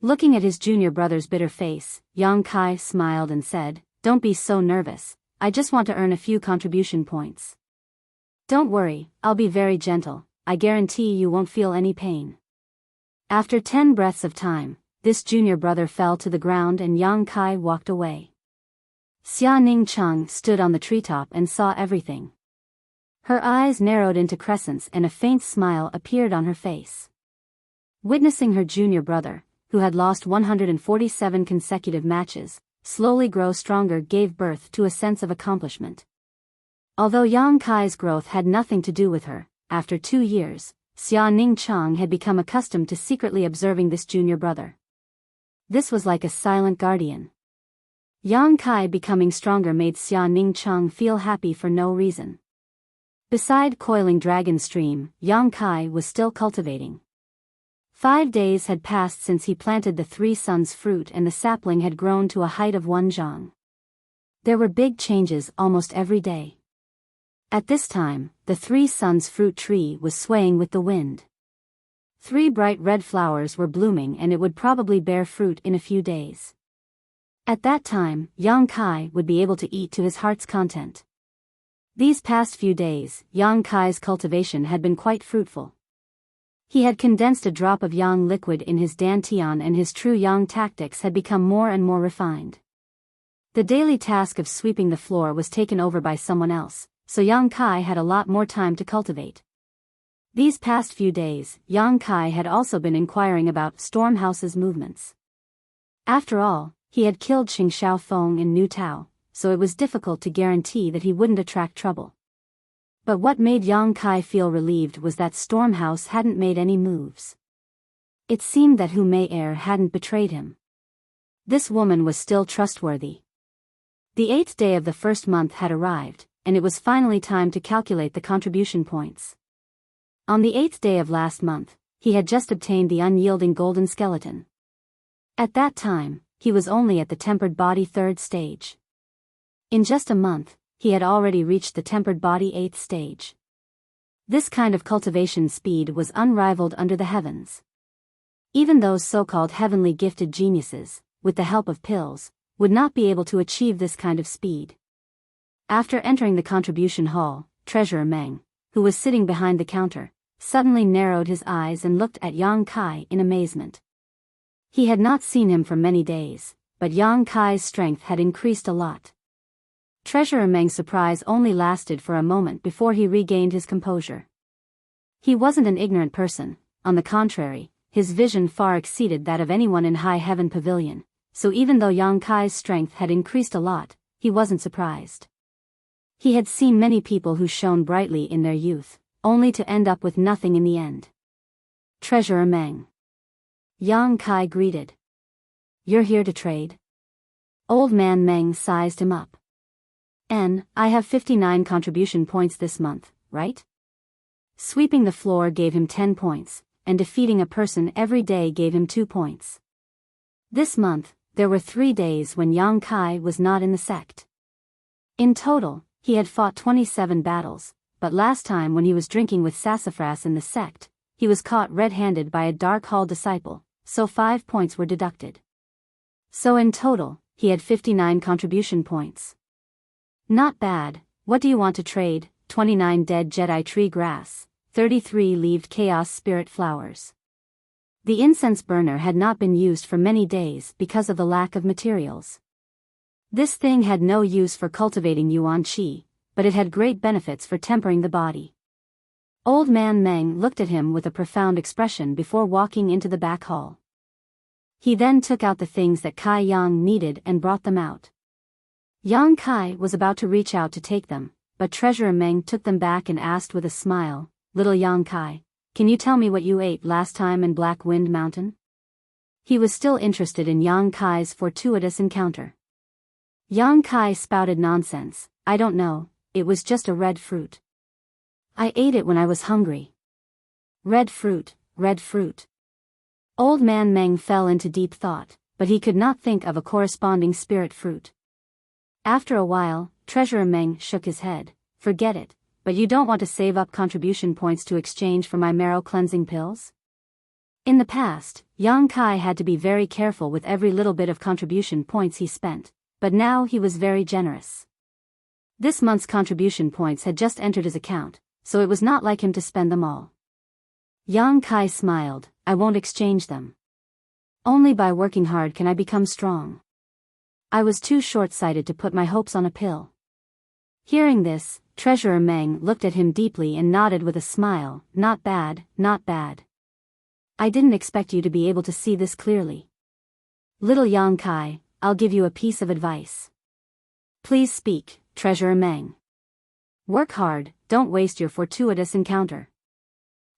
Looking at his junior brother's bitter face, Yang Kai smiled and said, "Don't be so nervous, I just want to earn a few contribution points. Don't worry, I'll be very gentle, I guarantee you won't feel any pain." After 10 breaths of time, this junior brother fell to the ground and Yang Kai walked away. Xia Ning Cheng stood on the treetop and saw everything. Her eyes narrowed into crescents and a faint smile appeared on her face. Witnessing her junior brother, who had lost 147 consecutive matches, slowly grow stronger gave birth to a sense of accomplishment. Although Yang Kai's growth had nothing to do with her, after 2 years, Xia Ning Cheng had become accustomed to secretly observing this junior brother. This was like a silent guardian. Yang Kai becoming stronger made Xia Ning Cheng feel happy for no reason. Beside coiling Dragon Stream, Yang Kai was still cultivating. 5 days had passed since he planted the 3 suns fruit and the sapling had grown to a height of 1 zhang. There were big changes almost every day. At this time, the 3 suns fruit tree was swaying with the wind. 3 bright red flowers were blooming and it would probably bear fruit in a few days. At that time, Yang Kai would be able to eat to his heart's content. These past few days, Yang Kai's cultivation had been quite fruitful. He had condensed a drop of yang liquid in his dantian and his true yang tactics had become more and more refined. The daily task of sweeping the floor was taken over by someone else, so Yang Kai had a lot more time to cultivate. These past few days, Yang Kai had also been inquiring about Stormhouse's movements. After all, he had killed Xing Xiaofeng in New Tao, so it was difficult to guarantee that he wouldn't attract trouble. But what made Yang Kai feel relieved was that Stormhouse hadn't made any moves. It seemed that Hu Mei hadn't betrayed him. This woman was still trustworthy. The 8th day of the first month had arrived, and it was finally time to calculate the contribution points. On the 8th day of last month, he had just obtained the unyielding golden skeleton. At that time, he was only at the tempered body 3rd stage. In just a month, he had already reached the tempered body 8th stage. This kind of cultivation speed was unrivaled under the heavens. Even those so-called heavenly gifted geniuses, with the help of pills, would not be able to achieve this kind of speed. After entering the contribution hall, Treasurer Meng, who was sitting behind the counter, suddenly narrowed his eyes and looked at Yang Kai in amazement. He had not seen him for many days, but Yang Kai's strength had increased a lot. Treasurer Meng's surprise only lasted for a moment before he regained his composure. He wasn't an ignorant person, on the contrary, his vision far exceeded that of anyone in High Heaven Pavilion, so even though Yang Kai's strength had increased a lot, he wasn't surprised. He had seen many people who shone brightly in their youth, only to end up with nothing in the end. Treasurer Meng. Yang Kai greeted. "You're here to trade?" Old man Meng sized him up. I have 59 contribution points this month, right? Sweeping the floor gave him 10 points, and defeating a person every day gave him 2 points. This month, there were 3 days when Yang Kai was not in the sect. In total, he had fought 27 battles, but last time when he was drinking with sassafras in the sect, he was caught red-handed by a Dark Hall disciple, so 5 points were deducted. So in total, he had 59 contribution points. Not bad. What do you want to trade? 29 dead Jedi tree grass, 33 leaved chaos spirit flowers. The incense burner had not been used for many days because of the lack of materials. This thing had no use for cultivating yuan qi, but it had great benefits for tempering the body. Old Man Meng looked at him with a profound expression before walking into the back hall. He then took out the things that Kai Yang needed and brought them out. Yang Kai was about to reach out to take them, but Treasurer Meng took them back and asked with a smile, "Little Yang Kai, can you tell me what you ate last time in Black Wind Mountain?" He was still interested in Yang Kai's fortuitous encounter. Yang Kai spouted nonsense. "I don't know, it was just a red fruit. I ate it when I was hungry." Red fruit, red fruit. Old Man Meng fell into deep thought, but he could not think of a corresponding spirit fruit. After a while, Treasurer Meng shook his head. "Forget it, but you don't want to save up contribution points to exchange for my marrow cleansing pills?" In the past, Yang Kai had to be very careful with every little bit of contribution points he spent, but now he was very generous. This month's contribution points had just entered his account, so it was not like him to spend them all. Yang Kai smiled. "I won't exchange them. Only by working hard can I become strong. I was too short-sighted to put my hopes on a pill." Hearing this, Treasurer Meng looked at him deeply and nodded with a smile. "Not bad, not bad. I didn't expect you to be able to see this clearly. Little Yang Kai, I'll give you a piece of advice." "Please speak, Treasurer Meng." "Work hard, don't waste your fortuitous encounter."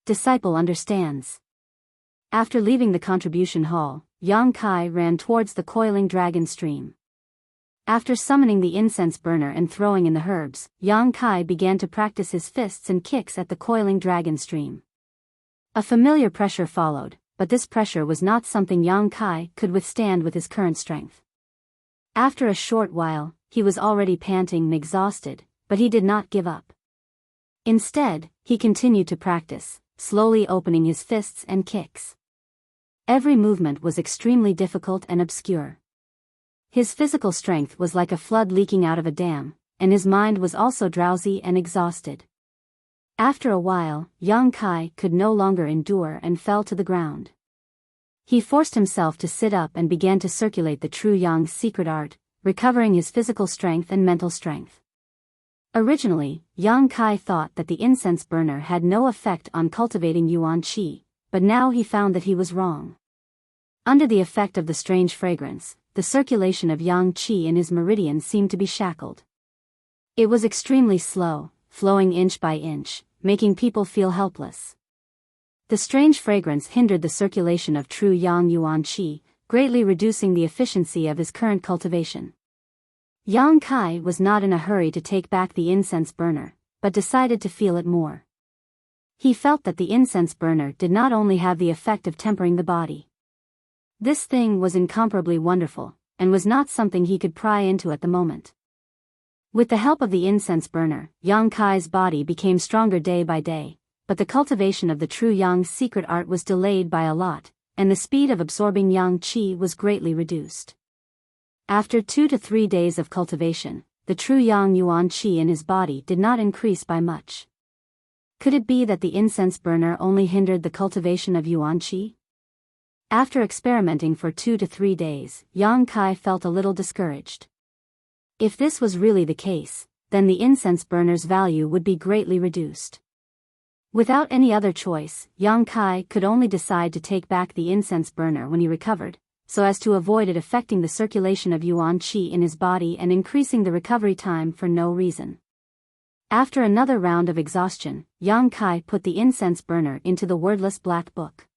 Disciple understands. After leaving the contribution hall, Yang Kai ran towards the coiling dragon stream. After summoning the incense burner and throwing in the herbs, Yang Kai began to practice his fists and kicks at the coiling dragon stream. A familiar pressure followed, but this pressure was not something Yang Kai could withstand with his current strength. After a short while, he was already panting and exhausted, but he did not give up. Instead, he continued to practice, slowly opening his fists and kicks. Every movement was extremely difficult and obscure. His physical strength was like a flood leaking out of a dam, and his mind was also drowsy and exhausted. After a while, Yang Kai could no longer endure and fell to the ground. He forced himself to sit up and began to circulate the true Yang's secret art, recovering his physical strength and mental strength. Originally, Yang Kai thought that the incense burner had no effect on cultivating yuan qi, but now he found that he was wrong. Under the effect of the strange fragrance, the circulation of yang qi in his meridian seemed to be shackled. It was extremely slow, flowing inch by inch, making people feel helpless. The strange fragrance hindered the circulation of true yang yuan qi, greatly reducing the efficiency of his current cultivation. Yang Kai was not in a hurry to take back the incense burner, but decided to feel it more. He felt that the incense burner did not only have the effect of tempering the body. This thing was incomparably wonderful, and was not something he could pry into at the moment. With the help of the incense burner, Yang Kai's body became stronger day by day, but the cultivation of the true Yang's secret art was delayed by a lot, and the speed of absorbing yang qi was greatly reduced. After 2 to 3 days of cultivation, the true yang yuan qi in his body did not increase by much. Could it be that the incense burner only hindered the cultivation of yuan qi? After experimenting for 2 to 3 days, Yang Kai felt a little discouraged. If this was really the case, then the incense burner's value would be greatly reduced. Without any other choice, Yang Kai could only decide to take back the incense burner when he recovered, so as to avoid it affecting the circulation of yuan qi in his body and increasing the recovery time for no reason. After another round of exhaustion, Yang Kai put the incense burner into the wordless black book.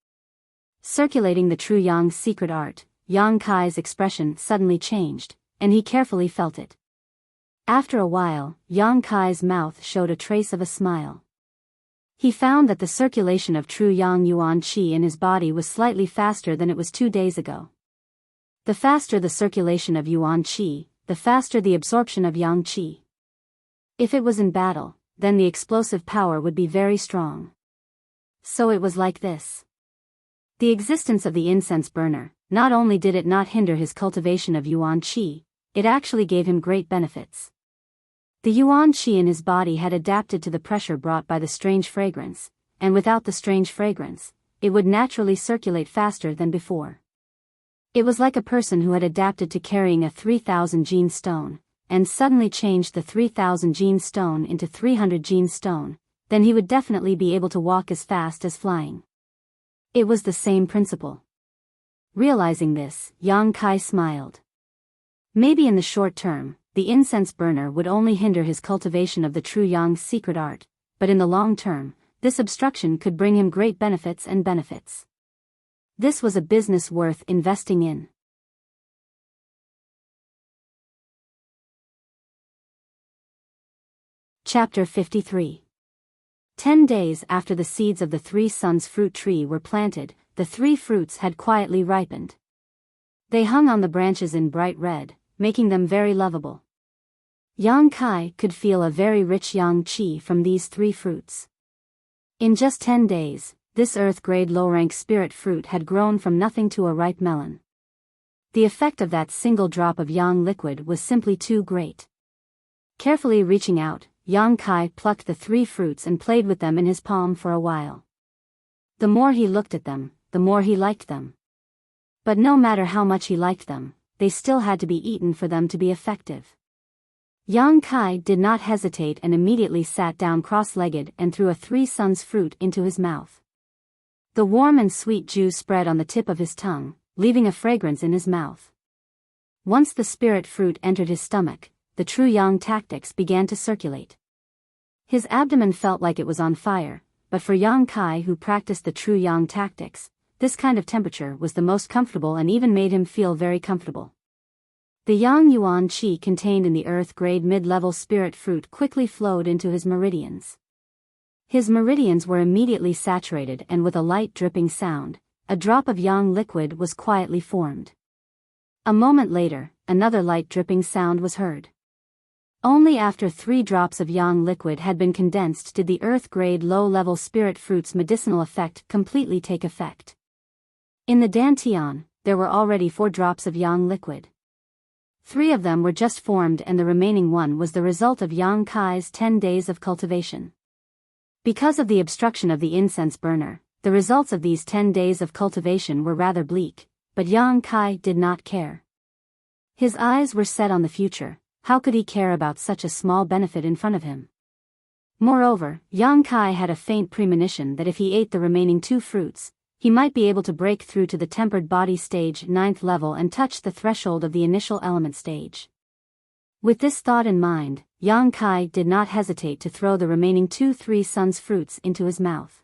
Circulating the true Yang's secret art, Yang Kai's expression suddenly changed, and he carefully felt it. After a while, Yang Kai's mouth showed a trace of a smile. He found that the circulation of true yang yuan qi in his body was slightly faster than it was 2 days ago. The faster the circulation of yuan qi, the faster the absorption of yang qi. If it was in battle, then the explosive power would be very strong. So it was like this. The existence of the incense burner, not only did it not hinder his cultivation of yuan qi, it actually gave him great benefits. The yuan qi in his body had adapted to the pressure brought by the strange fragrance, and without the strange fragrance, it would naturally circulate faster than before. It was like a person who had adapted to carrying a 3,000 gene stone, and suddenly changed the 3,000 gene stone into 300 gene stone, then he would definitely be able to walk as fast as flying. It was the same principle. Realizing this, Yang Kai smiled. Maybe in the short term, the incense burner would only hinder his cultivation of the true Yang's secret art, but in the long term, this obstruction could bring him great benefits and benefits. This was a business worth investing in. Chapter 53. 10 days after the seeds of the three suns fruit tree were planted, the three fruits had quietly ripened. They hung on the branches in bright red, making them very lovable. Yang Kai could feel a very rich yang qi from these three fruits. In just 10 days, this earth-grade low-rank spirit fruit had grown from nothing to a ripe melon. The effect of that single drop of yang liquid was simply too great. Carefully reaching out, Yang Kai plucked the three fruits and played with them in his palm for a while. The more he looked at them, the more he liked them. But no matter how much he liked them, they still had to be eaten for them to be effective. Yang Kai did not hesitate and immediately sat down cross-legged and threw a three suns fruit into his mouth. The warm and sweet juice spread on the tip of his tongue, leaving a fragrance in his mouth. Once the spirit fruit entered his stomach, the true yang tactics began to circulate. His abdomen felt like it was on fire, but for Yang Kai who practiced the true yang tactics, this kind of temperature was the most comfortable and even made him feel very comfortable. The yang yuan qi contained in the earth-grade mid-level spirit fruit quickly flowed into his meridians. His meridians were immediately saturated and with a light dripping sound, a drop of yang liquid was quietly formed. A moment later, another light dripping sound was heard. Only after 3 drops of yang liquid had been condensed did the earth-grade low-level spirit fruit's medicinal effect completely take effect. In the dantian, there were already 4 drops of yang liquid. 3 of them were just formed and the remaining 1 was the result of Yang Kai's 10 days of cultivation. Because of the obstruction of the incense burner, the results of these 10 days of cultivation were rather bleak, but Yang Kai did not care. His eyes were set on the future. How could he care about such a small benefit in front of him? Moreover, Yang Kai had a faint premonition that if he ate the remaining 2 fruits, he might be able to break through to the tempered body stage 9th level and touch the threshold of the initial element stage. With this thought in mind, Yang Kai did not hesitate to throw the remaining 2 three suns fruits into his mouth.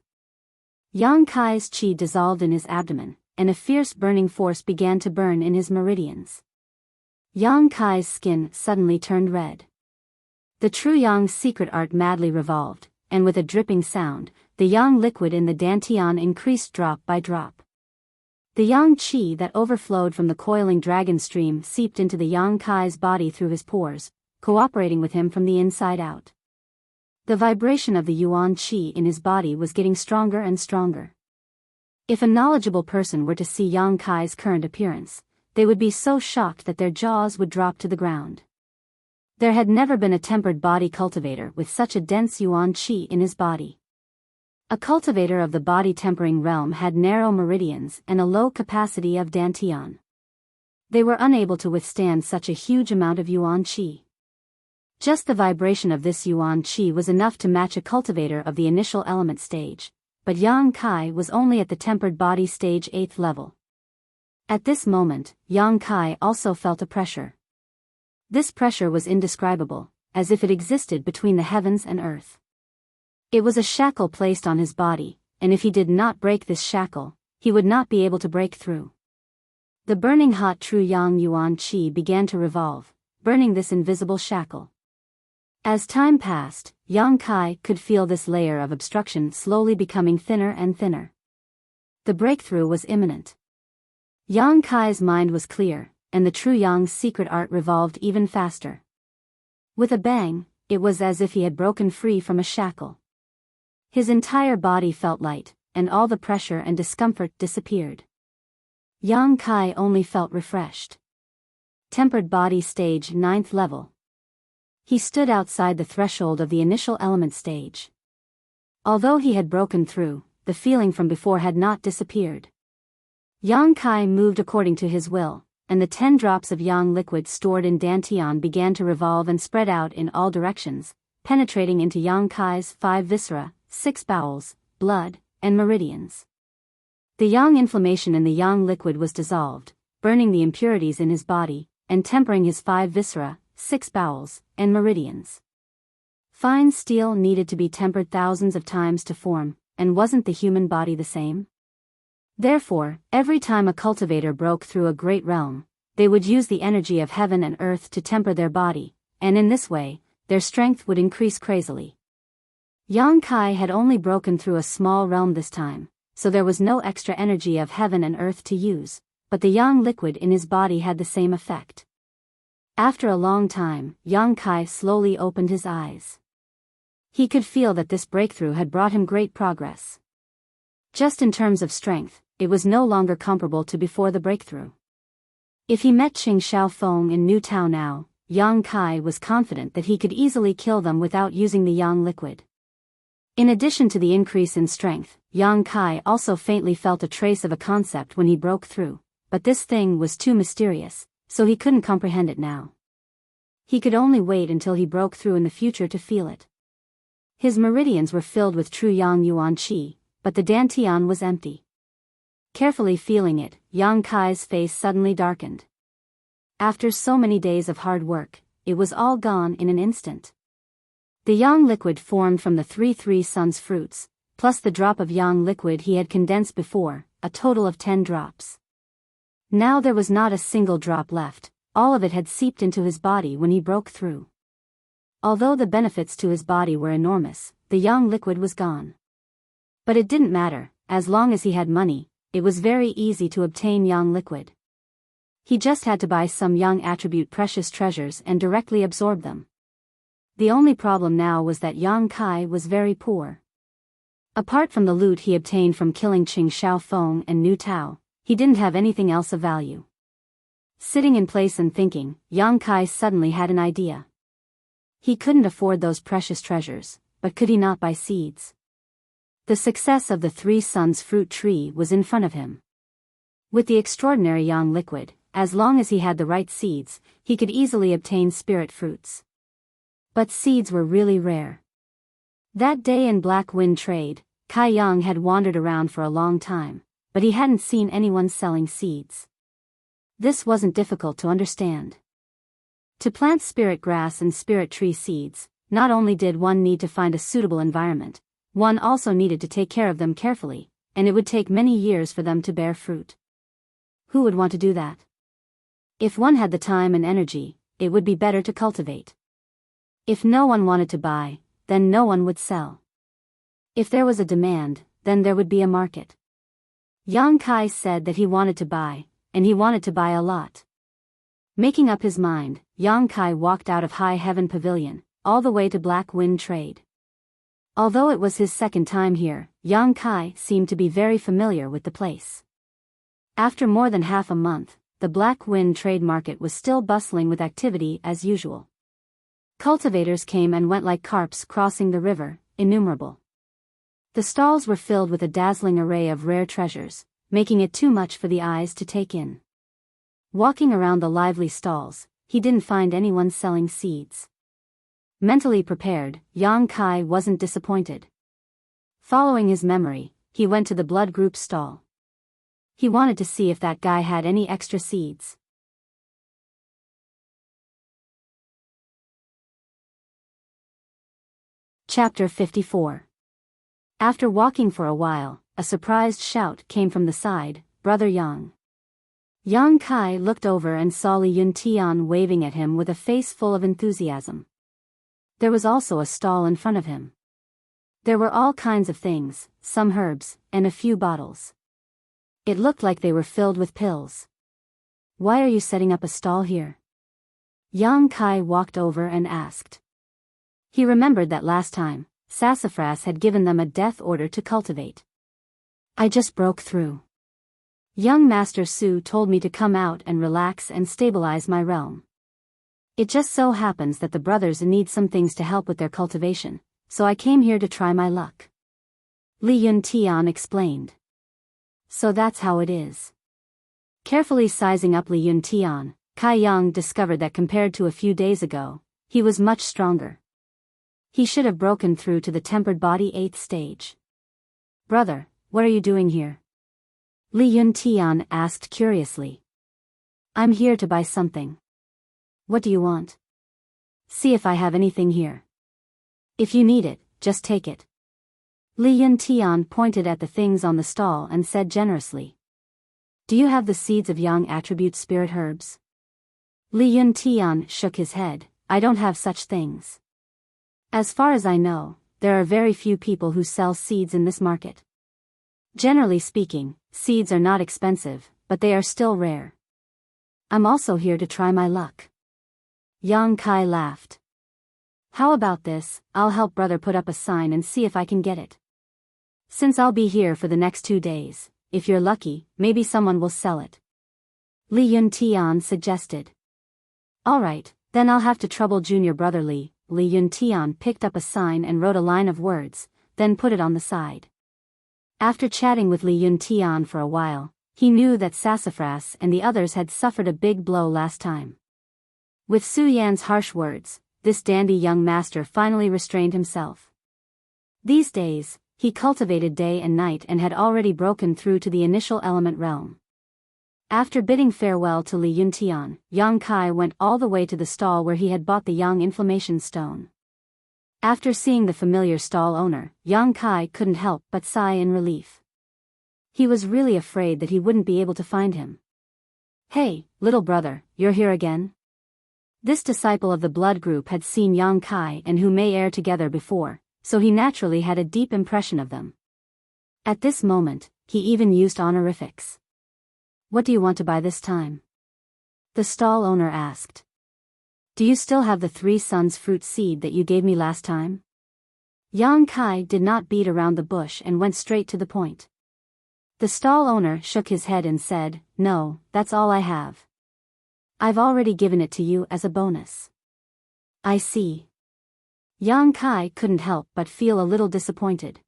Yang Kai's qi dissolved in his abdomen, and a fierce burning force began to burn in his meridians. Yang Kai's skin suddenly turned red. The true Yang's secret art madly revolved, and with a dripping sound, the yang liquid in the dantian increased drop by drop. The yang qi that overflowed from the coiling dragon stream seeped into the Yang Kai's body through his pores, cooperating with him from the inside out. The vibration of the yuan qi in his body was getting stronger and stronger. If a knowledgeable person were to see Yang Kai's current appearance, they would be so shocked that their jaws would drop to the ground. There had never been a tempered body cultivator with such a dense yuan qi in his body. A cultivator of the body tempering realm had narrow meridians and a low capacity of dantian. They were unable to withstand such a huge amount of yuan qi. Just the vibration of this yuan qi was enough to match a cultivator of the initial element stage, but Yang Kai was only at the tempered body stage 8th level. At this moment, Yang Kai also felt a pressure. This pressure was indescribable, as if it existed between the heavens and earth. It was a shackle placed on his body, and if he did not break this shackle, he would not be able to break through. The burning hot true yang yuan qi began to revolve, burning this invisible shackle. As time passed, Yang Kai could feel this layer of obstruction slowly becoming thinner and thinner. The breakthrough was imminent. Yang Kai's mind was clear, and the true Yang's secret art revolved even faster. With a bang, it was as if he had broken free from a shackle. His entire body felt light, and all the pressure and discomfort disappeared. Yang Kai only felt refreshed. Tempered body stage 9th level. He stood outside the threshold of the initial element stage. Although he had broken through, the feeling from before had not disappeared. Yang Kai moved according to his will, and the 10 drops of yang liquid stored in dantian began to revolve and spread out in all directions, penetrating into Yang Kai's 5 viscera, 6 bowels, blood, and meridians. The yang inflammation in the yang liquid was dissolved, burning the impurities in his body, and tempering his 5 viscera, 6 bowels, and meridians. Fine steel needed to be tempered thousands of times to form, and wasn't the human body the same? Therefore, every time a cultivator broke through a great realm, they would use the energy of heaven and earth to temper their body, and in this way, their strength would increase crazily. Yang Kai had only broken through a small realm this time, so there was no extra energy of heaven and earth to use, but the yang liquid in his body had the same effect. After a long time, Yang Kai slowly opened his eyes. He could feel that this breakthrough had brought him great progress. Just in terms of strength, it was no longer comparable to before the breakthrough. If he met Qing Shaofeng in New Tao now, Yang Kai was confident that he could easily kill them without using the yang liquid. In addition to the increase in strength, Yang Kai also faintly felt a trace of a concept when he broke through, but this thing was too mysterious, so he couldn't comprehend it now. He could only wait until he broke through in the future to feel it. His meridians were filled with true yang yuan qi, but the dantian was empty. Carefully feeling it, Yang Kai's face suddenly darkened. After so many days of hard work, it was all gone in an instant. The yang liquid formed from the 3 suns fruits, plus the drop of yang liquid he had condensed before, a total of 10 drops. Now there was not a single drop left, all of it had seeped into his body when he broke through. Although the benefits to his body were enormous, the yang liquid was gone. But it didn't matter, as long as he had money, it was very easy to obtain yang liquid. He just had to buy some yang attribute precious treasures and directly absorb them. The only problem now was that Yang Kai was very poor. Apart from the loot he obtained from killing Qing Shaofeng and New Tao, he didn't have anything else of value. Sitting in place and thinking, Yang Kai suddenly had an idea. He couldn't afford those precious treasures, but could he not buy seeds? The success of the 3 suns fruit tree was in front of him. With the extraordinary yang liquid, as long as he had the right seeds, he could easily obtain spirit fruits. But seeds were really rare. That day in Black Wind trade, Kai Yang had wandered around for a long time, but he hadn't seen anyone selling seeds. This wasn't difficult to understand. To plant spirit grass and spirit tree seeds, not only did one need to find a suitable environment, one also needed to take care of them carefully, and it would take many years for them to bear fruit. Who would want to do that? If one had the time and energy, it would be better to cultivate. If no one wanted to buy, then no one would sell. If there was a demand, then there would be a market. Yang Kai said that he wanted to buy, and he wanted to buy a lot. Making up his mind, Yang Kai walked out of High Heaven Pavilion, all the way to Black Wind Trade. Although it was his second time here, Yang Kai seemed to be very familiar with the place. After more than half a month, the Black Wind Trade Market was still bustling with activity as usual. Cultivators came and went like carps crossing the river, innumerable. The stalls were filled with a dazzling array of rare treasures, making it too much for the eyes to take in. Walking around the lively stalls, he didn't find anyone selling seeds. Mentally prepared, Yang Kai wasn't disappointed. Following his memory, he went to the blood group stall. He wanted to see if that guy had any extra seeds. Chapter 54. After walking for a while, a surprised shout came from the side, "Brother Yang." Yang Kai looked over and saw Li Yuntian waving at him with a face full of enthusiasm. There was also a stall in front of him. There were all kinds of things, some herbs, and a few bottles. It looked like they were filled with pills. "Why are you setting up a stall here?" Yang Kai walked over and asked. He remembered that last time, Sassafras had given them a death order to cultivate. I just broke through. Young Master Su told me to come out and relax and stabilize my realm. It just so happens that the brothers need some things to help with their cultivation, so I came here to try my luck. Li Yuntian explained. So that's how it is. Carefully sizing up Li Yuntian, Kai Yang discovered that compared to a few days ago, he was much stronger. He should have broken through to the tempered body 8th stage. Brother, what are you doing here? Li Yuntian asked curiously. I'm here to buy something. What do you want? See if I have anything here. If you need it, just take it. Li Yuntian pointed at the things on the stall and said generously. Do you have the seeds of Yang attribute spirit herbs? Li Yuntian shook his head. I don't have such things. As far as I know, there are very few people who sell seeds in this market. Generally speaking, seeds are not expensive, but they are still rare. I'm also here to try my luck. Yang Kai laughed. How about this? I'll help brother put up a sign and see if I can get it. Since I'll be here for the next 2 days, if you're lucky, maybe someone will sell it. Li Yuntian suggested. Alright, then I'll have to trouble junior brother Li. Li Yuntian picked up a sign and wrote a line of words, then put it on the side. After chatting with Li Yuntian for a while, he knew that Sassafras and the others had suffered a big blow last time. With Su Yan's harsh words, this dandy young master finally restrained himself. These days, he cultivated day and night and had already broken through to the initial element realm. After bidding farewell to Li Yuntian, Yang Kai went all the way to the stall where he had bought the Yang Inflammation Stone. After seeing the familiar stall owner, Yang Kai couldn't help but sigh in relief. He was really afraid that he wouldn't be able to find him. Hey, little brother, you're here again? This disciple of the blood group had seen Yang Kai and Hu Mei Er together before, so he naturally had a deep impression of them. At this moment, he even used honorifics. What do you want to buy this time? The stall owner asked. Do you still have the 3 suns fruit seed that you gave me last time? Yang Kai did not beat around the bush and went straight to the point. The stall owner shook his head and said, No, that's all I have. I've already given it to you as a bonus. I see. Yang Kai couldn't help but feel a little disappointed.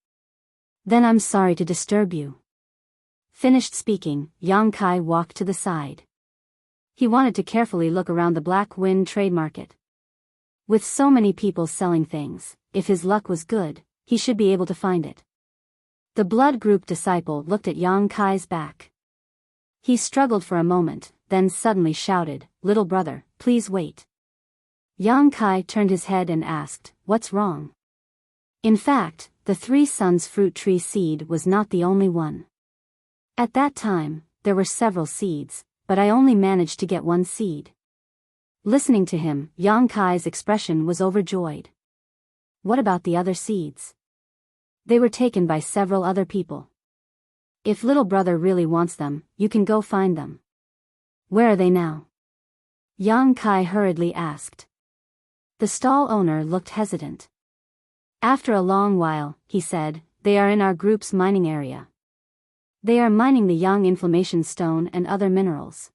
Then I'm sorry to disturb you. Finished speaking, Yang Kai walked to the side. He wanted to carefully look around the Black Wind trade market. With so many people selling things, if his luck was good, he should be able to find it. The blood group disciple looked at Yang Kai's back. He struggled for a moment, then suddenly shouted, Little brother, please wait. Yang Kai turned his head and asked, What's wrong? In fact, the 3 suns fruit tree seed was not the only one. At that time, there were several seeds, but I only managed to get 1 seed. Listening to him, Yang Kai's expression was overjoyed. What about the other seeds? They were taken by several other people. If little brother really wants them, you can go find them. Where are they now? Yang Kai hurriedly asked. The stall owner looked hesitant. After a long while, he said, They are in our group's mining area. They are mining the Yang Inflammation Stone and other minerals.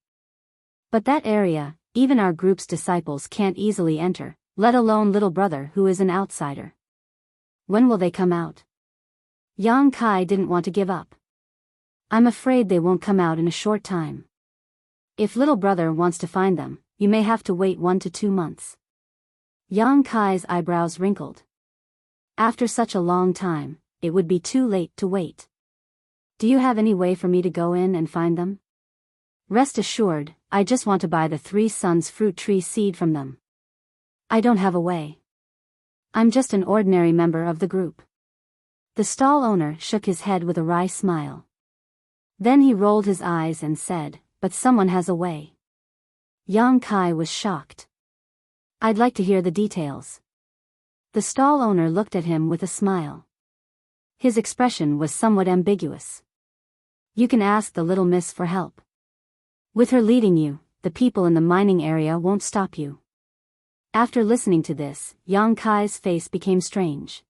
But that area, even our group's disciples can't easily enter, let alone little brother who is an outsider. When will they come out? Yang Kai didn't want to give up. I'm afraid they won't come out in a short time. If little brother wants to find them, you may have to wait 1 to 2 months. Yang Kai's eyebrows wrinkled. After such a long time, it would be too late to wait. Do you have any way for me to go in and find them? Rest assured, I just want to buy the 3 suns fruit tree seed from them. I don't have a way. I'm just an ordinary member of the group. The stall owner shook his head with a wry smile. Then he rolled his eyes and said, But someone has a way. Yang Kai was shocked. I'd like to hear the details. The stall owner looked at him with a smile. His expression was somewhat ambiguous. You can ask the little miss for help. With her leading you, the people in the mining area won't stop you. After listening to this, Yang Kai's face became strange.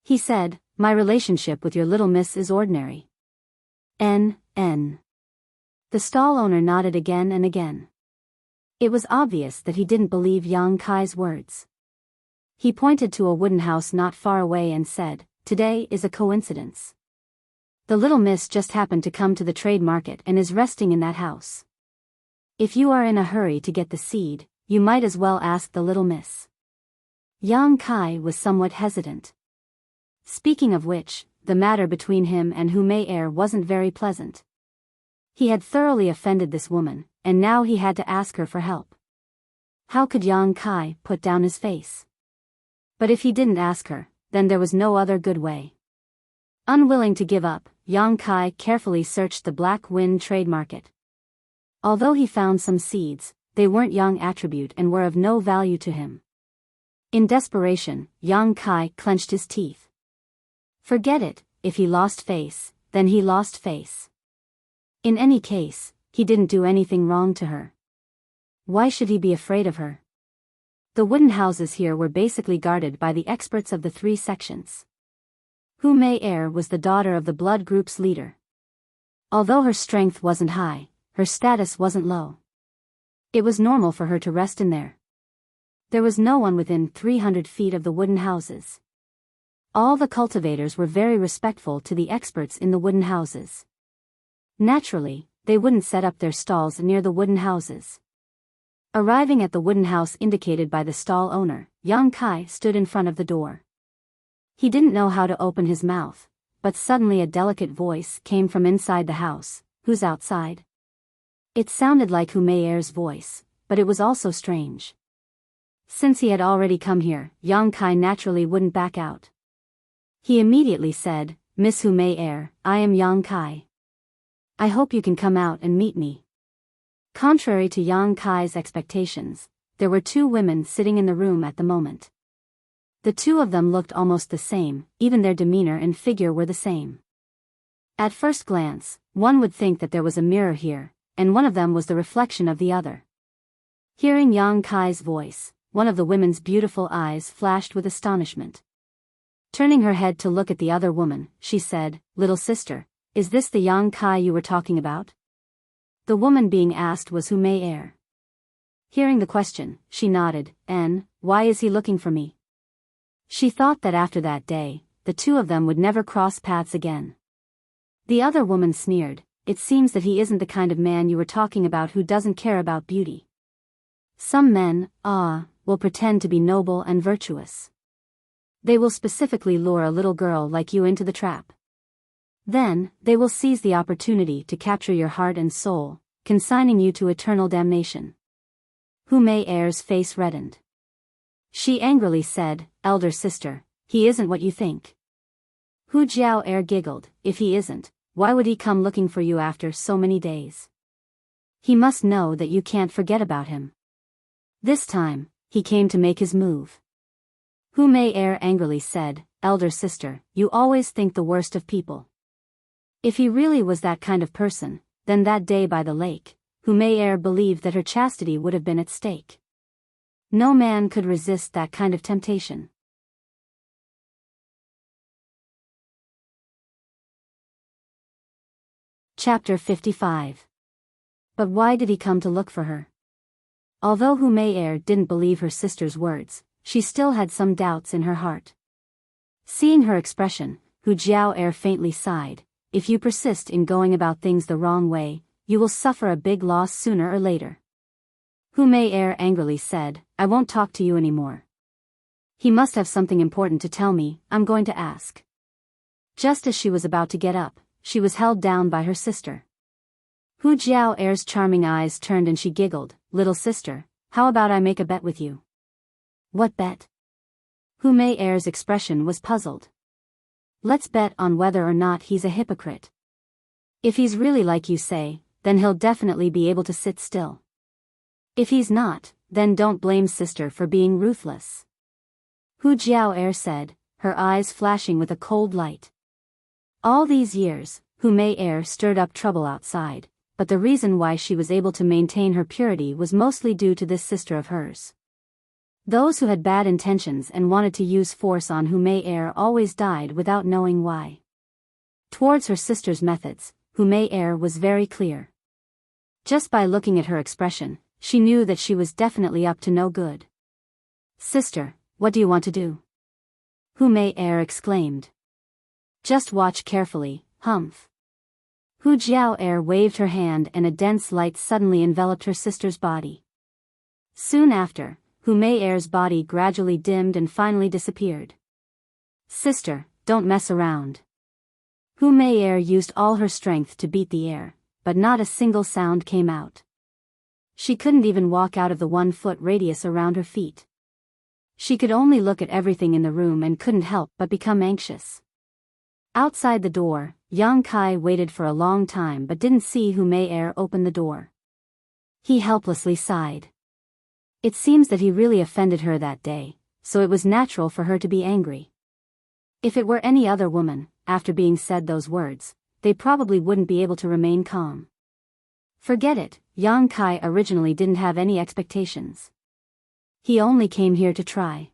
He said, "My relationship with your little miss is ordinary." N. The stall owner nodded again and again. It was obvious that he didn't believe Yang Kai's words. He pointed to a wooden house not far away and said, "Today is a coincidence. The little miss just happened to come to the trade market and is resting in that house. If you are in a hurry to get the seed, you might as well ask the little miss." Yang Kai was somewhat hesitant. Speaking of which, the matter between him and Hu Mei wasn't very pleasant. He had thoroughly offended this woman, and now he had to ask her for help. How could Yang Kai put down his face? But if he didn't ask her, then there was no other good way. Unwilling to give up, Yang Kai carefully searched the Black Wind trade market. Although he found some seeds, they weren't Yang attribute and were of no value to him. In desperation, Yang Kai clenched his teeth. Forget it, if he lost face, then he lost face. In any case, he didn't do anything wrong to her. Why should he be afraid of her? The wooden houses here were basically guarded by the experts of the 3 sections. Hu Mei was the daughter of the blood group's leader. Although her strength wasn't high, her status wasn't low. It was normal for her to rest in there. There was no one within 300 feet of the wooden houses. All the cultivators were very respectful to the experts in the wooden houses. Naturally, they wouldn't set up their stalls near the wooden houses. Arriving at the wooden house indicated by the stall owner, Yang Kai stood in front of the door. He didn't know how to open his mouth, but suddenly a delicate voice came from inside the house. "Who's outside?" It sounded like Hu Mei's voice, but it was also strange. Since he had already come here, Yang Kai naturally wouldn't back out. He immediately said, "Miss Hu Mei, I am Yang Kai. I hope you can come out and meet me." Contrary to Yang Kai's expectations, there were 2 women sitting in the room at the moment. The 2 of them looked almost the same, even their demeanor and figure were the same. At first glance, one would think that there was a mirror here, and one of them was the reflection of the other. Hearing Yang Kai's voice, one of the women's beautiful eyes flashed with astonishment. Turning her head to look at the other woman, she said, "Little sister, is this the Yang Kai you were talking about?" The woman being asked was Hu Mei. Hearing the question, she nodded. "Why is he looking for me?" She thought that after that day, the 2 of them would never cross paths again. The other woman sneered, "It seems that he isn't the kind of man you were talking about who doesn't care about beauty. Some men, will pretend to be noble and virtuous. They will specifically lure a little girl like you into the trap. Then, they will seize the opportunity to capture your heart and soul, consigning you to eternal damnation." Hu Mei's face reddened. She angrily said, "Elder sister, he isn't what you think." Hu Jiao giggled, "If he isn't, why would he come looking for you after so many days? He must know that you can't forget about him. This time, he came to make his move." Hu Mei angrily said, "Elder sister, you always think the worst of people. If he really was that kind of person, then that day by the lake, Hu Mei believed that her chastity would have been at stake. No man could resist that kind of temptation." Chapter 55. But why did he come to look for her? Although Hu Mei didn't believe her sister's words, she still had some doubts in her heart. Seeing her expression, Hu Jiao faintly sighed, "If you persist in going about things the wrong way, you will suffer a big loss sooner or later." Hu Mei angrily said, "I won't talk to you anymore. He must have something important to tell me, I'm going to ask." Just as she was about to get up, she was held down by her sister. Hu Jiao's charming eyes turned and she giggled, "Little sister, how about I make a bet with you?" "What bet?" Hu Mei's expression was puzzled. "Let's bet on whether or not he's a hypocrite. If he's really like you say, then he'll definitely be able to sit still. If he's not, then don't blame sister for being ruthless." Hu Jiao said, her eyes flashing with a cold light. All these years, Hu Mei stirred up trouble outside, but the reason why she was able to maintain her purity was mostly due to this sister of hers. Those who had bad intentions and wanted to use force on Hu Mei Er always died without knowing why. Towards her sister's methods, Hu Mei Er was very clear. Just by looking at her expression, she knew that she was definitely up to no good. "Sister, what do you want to do?" Hu Mei Er exclaimed. "Just watch carefully, humph." Hu Jiao Er waved her hand and a dense light suddenly enveloped her sister's body. Soon after, Hu Mei Er's body gradually dimmed and finally disappeared. "Sister, don't mess around." Hu Mei Er used all her strength to beat the air, but not a single sound came out. She couldn't even walk out of the 1-foot radius around her feet. She could only look at everything in the room and couldn't help but become anxious. Outside the door, Yang Kai waited for a long time but didn't see Hu Mei Er open the door. He helplessly sighed. It seems that he really offended her that day, so it was natural for her to be angry. If it were any other woman, after being said those words, they probably wouldn't be able to remain calm. Forget it, Yang Kai originally didn't have any expectations. He only came here to try.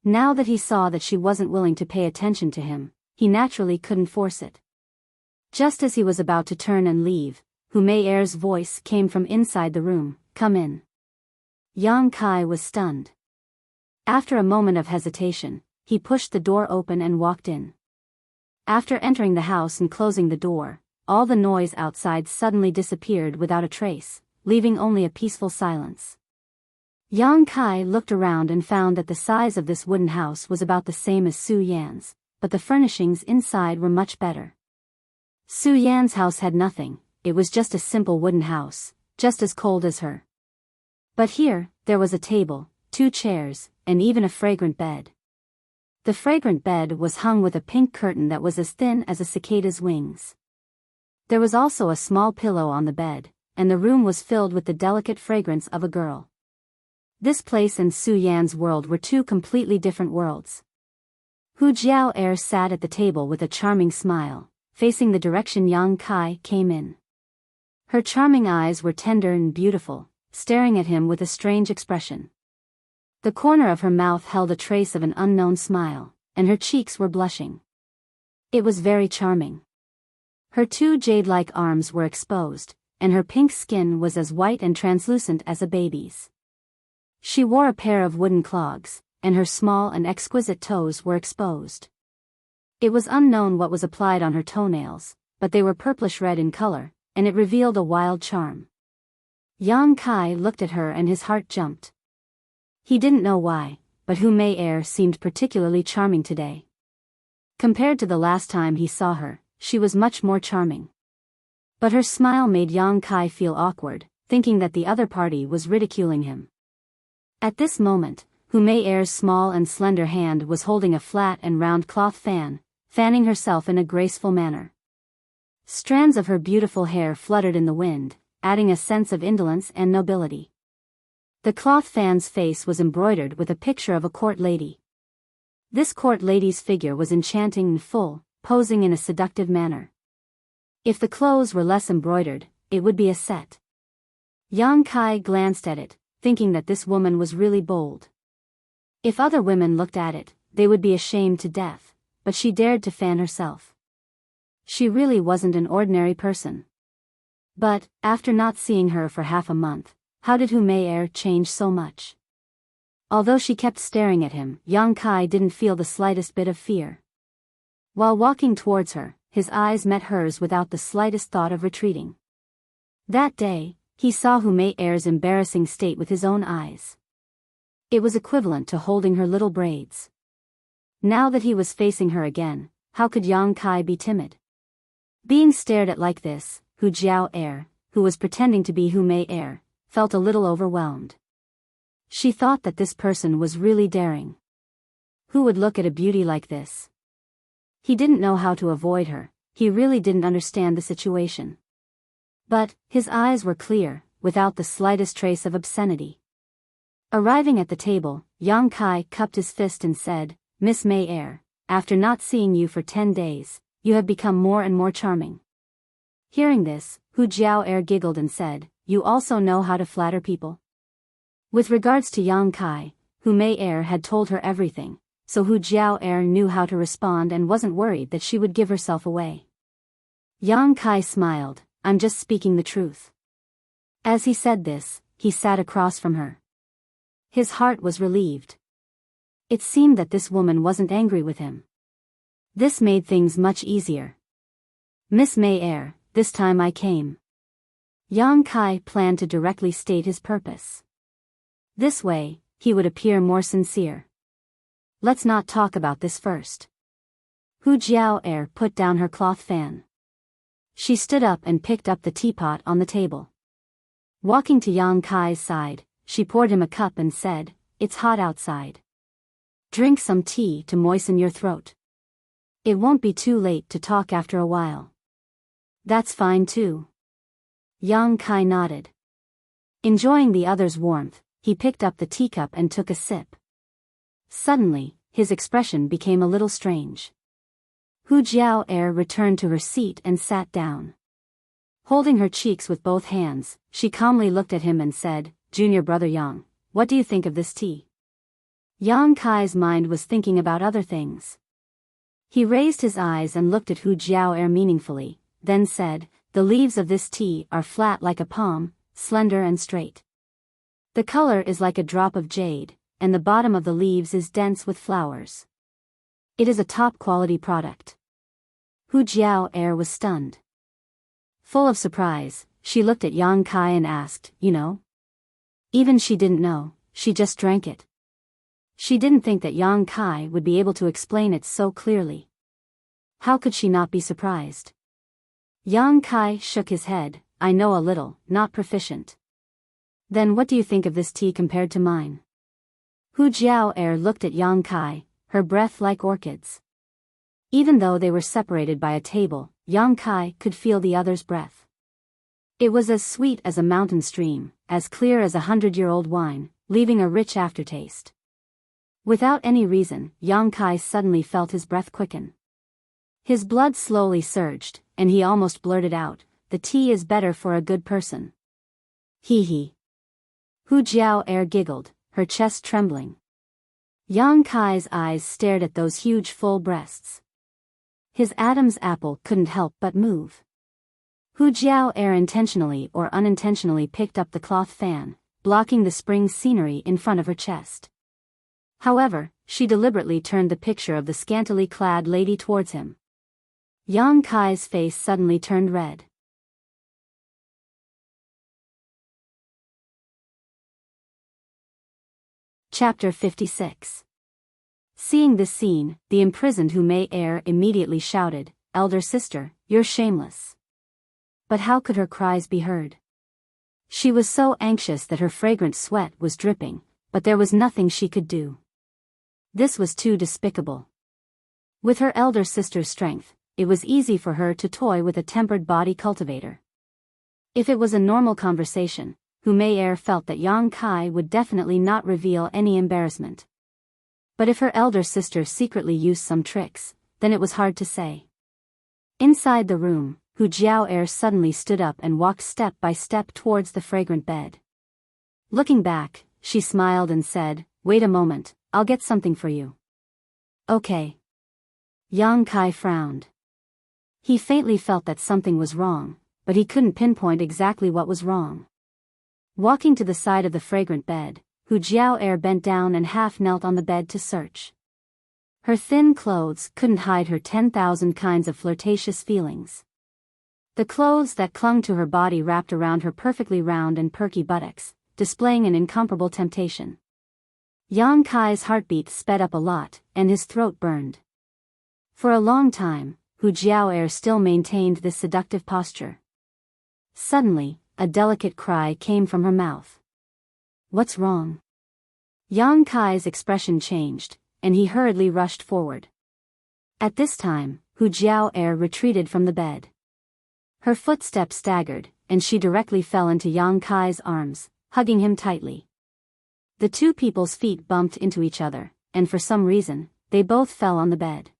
Now that he saw that she wasn't willing to pay attention to him, he naturally couldn't force it. Just as he was about to turn and leave, Hu Mei Er's voice came from inside the room, "Come in." Yang Kai was stunned. After a moment of hesitation, he pushed the door open and walked in. After entering the house and closing the door, all the noise outside suddenly disappeared without a trace, leaving only a peaceful silence. Yang Kai looked around and found that the size of this wooden house was about the same as Su Yan's, but the furnishings inside were much better. Su Yan's house had nothing, it was just a simple wooden house, just as cold as her. But here, there was a table, 2 chairs, and even a fragrant bed. The fragrant bed was hung with a pink curtain that was as thin as a cicada's wings. There was also a small pillow on the bed, and the room was filled with the delicate fragrance of a girl. This place and Su Yan's world were 2 completely different worlds. Hu Jiao Er sat at the table with a charming smile, facing the direction Yang Kai came in. Her charming eyes were tender and beautiful, staring at him with a strange expression. The corner of her mouth held a trace of an unknown smile, and her cheeks were blushing. It was very charming. Her 2 jade-like arms were exposed, and her pink skin was as white and translucent as a baby's. She wore a pair of wooden clogs, and her small and exquisite toes were exposed. It was unknown what was applied on her toenails, but they were purplish-red in color, and it revealed a wild charm. Yang Kai looked at her and his heart jumped. He didn't know why, but Hu Mei Er seemed particularly charming today. Compared to the last time he saw her, she was much more charming. But her smile made Yang Kai feel awkward, thinking that the other party was ridiculing him. At this moment, Hu Mei Er's small and slender hand was holding a flat and round cloth fan, fanning herself in a graceful manner. Strands of her beautiful hair fluttered in the wind, adding a sense of indolence and nobility. The cloth fan's face was embroidered with a picture of a court lady. This court lady's figure was enchanting and full, posing in a seductive manner. If the clothes were less embroidered, it would be a set. Yang Kai glanced at it, thinking that this woman was really bold. If other women looked at it, they would be ashamed to death, but she dared to fan herself. She really wasn't an ordinary person. But, after not seeing her for half a month, how did Hu Mei Er change so much? Although she kept staring at him, Yang Kai didn't feel the slightest bit of fear. While walking towards her, his eyes met hers without the slightest thought of retreating. That day, he saw Hu Mei Er's embarrassing state with his own eyes. It was equivalent to holding her little braids. Now that he was facing her again, how could Yang Kai be timid? Being stared at like this, Hu Jiao Er, who was pretending to be Hu Mei Er, felt a little overwhelmed. She thought that this person was really daring. Who would look at a beauty like this? He didn't know how to avoid her, he really didn't understand the situation. But, his eyes were clear, without the slightest trace of obscenity. Arriving at the table, Yang Kai cupped his fist and said, "Miss Mei Er, after not seeing you for 10 days, you have become more and more charming." Hearing this, Hu Jiao Er giggled and said, "You also know how to flatter people?" With regards to Yang Kai, Hu Hu Mei had told her everything, so Hu Jiao knew how to respond and wasn't worried that she would give herself away. Yang Kai smiled, "I'm just speaking the truth." As he said this, he sat across from her. His heart was relieved. It seemed that this woman wasn't angry with him. This made things much easier. "Miss Mei, this time I came." Yang Kai planned to directly state his purpose. This way, he would appear more sincere. "Let's not talk about this first." Hu Jiao put down her cloth fan. She stood up and picked up the teapot on the table. Walking to Yang Kai's side, she poured him a cup and said, "It's hot outside. Drink some tea to moisten your throat. It won't be too late to talk after a while." "That's fine too." Yang Kai nodded. Enjoying the other's warmth, he picked up the teacup and took a sip. Suddenly, his expression became a little strange. Hu Jiao returned to her seat and sat down. Holding her cheeks with both hands, she calmly looked at him and said, "Junior brother Yang, what do you think of this tea?" Yang Kai's mind was thinking about other things. He raised his eyes and looked at Hu Jiao meaningfully, then said, "The leaves of this tea are flat like a palm, slender and straight. The color is like a drop of jade, and the bottom of the leaves is dense with flowers. It is a top-quality product." Hu Jiao was stunned. Full of surprise, she looked at Yang Kai and asked, "You know?" Even she didn't know, she just drank it. She didn't think that Yang Kai would be able to explain it so clearly. How could she not be surprised? Yang Kai shook his head, "I know a little, not proficient." "Then what do you think of this tea compared to mine?" Hu Jiao looked at Yang Kai, her breath like orchids. Even though they were separated by a table, Yang Kai could feel the other's breath. It was as sweet as a mountain stream, as clear as 100-year-old wine, leaving a rich aftertaste. Without any reason, Yang Kai suddenly felt his breath quicken. His blood slowly surged, and he almost blurted out, "The tea is better for a good person." "Hee hee." Hu Jiao giggled, her chest trembling. Yang Kai's eyes stared at those huge full breasts. His Adam's apple couldn't help but move. Hu Jiao intentionally or unintentionally picked up the cloth fan, blocking the spring scenery in front of her chest. However, she deliberately turned the picture of the scantily clad lady towards him. Yang Kai's face suddenly turned red. Chapter 56. Seeing this scene, the imprisoned Hu Mei immediately shouted, "Elder sister, you're shameless." But how could her cries be heard? She was so anxious that her fragrant sweat was dripping, but there was nothing she could do. This was too despicable. With her elder sister's strength, it was easy for her to toy with a tempered body cultivator. If it was a normal conversation, Hu Mei felt that Yang Kai would definitely not reveal any embarrassment. But if her elder sister secretly used some tricks, then it was hard to say. Inside the room, Hu Jiao suddenly stood up and walked step by step towards the fragrant bed. Looking back, she smiled and said, "Wait a moment, I'll get something for you." "Okay." Yang Kai frowned. He faintly felt that something was wrong, but he couldn't pinpoint exactly what was wrong. Walking to the side of the fragrant bed, Hu Jiao bent down and half knelt on the bed to search. Her thin clothes couldn't hide her 10,000 kinds of flirtatious feelings. The clothes that clung to her body wrapped around her perfectly round and perky buttocks, displaying an incomparable temptation. Yang Kai's heartbeat sped up a lot, and his throat burned. For a long time, Hu Jiao still maintained this seductive posture. Suddenly, a delicate cry came from her mouth. "What's wrong?" Yang Kai's expression changed, and he hurriedly rushed forward. At this time, Hu Jiao retreated from the bed. Her footsteps staggered, and she directly fell into Yang Kai's arms, hugging him tightly. The two people's feet bumped into each other, and for some reason, they both fell on the bed.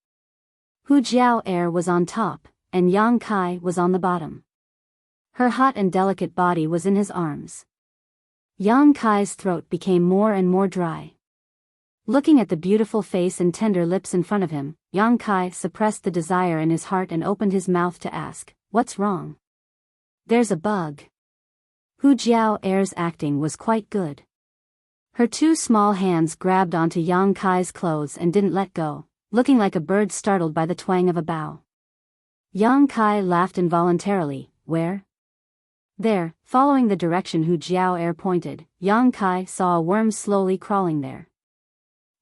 Hu Jiao was on top, and Yang Kai was on the bottom. Her hot and delicate body was in his arms. Yang Kai's throat became more and more dry. Looking at the beautiful face and tender lips in front of him, Yang Kai suppressed the desire in his heart and opened his mouth to ask, "What's wrong?" "There's a bug." Hu Jiao'er's acting was quite good. Her two small hands grabbed onto Yang Kai's clothes and didn't let go, looking like a bird startled by the twang of a bow. Yang Kai laughed involuntarily. "Where?" "There." Following the direction Hu Jiao'er pointed, Yang Kai saw a worm slowly crawling there.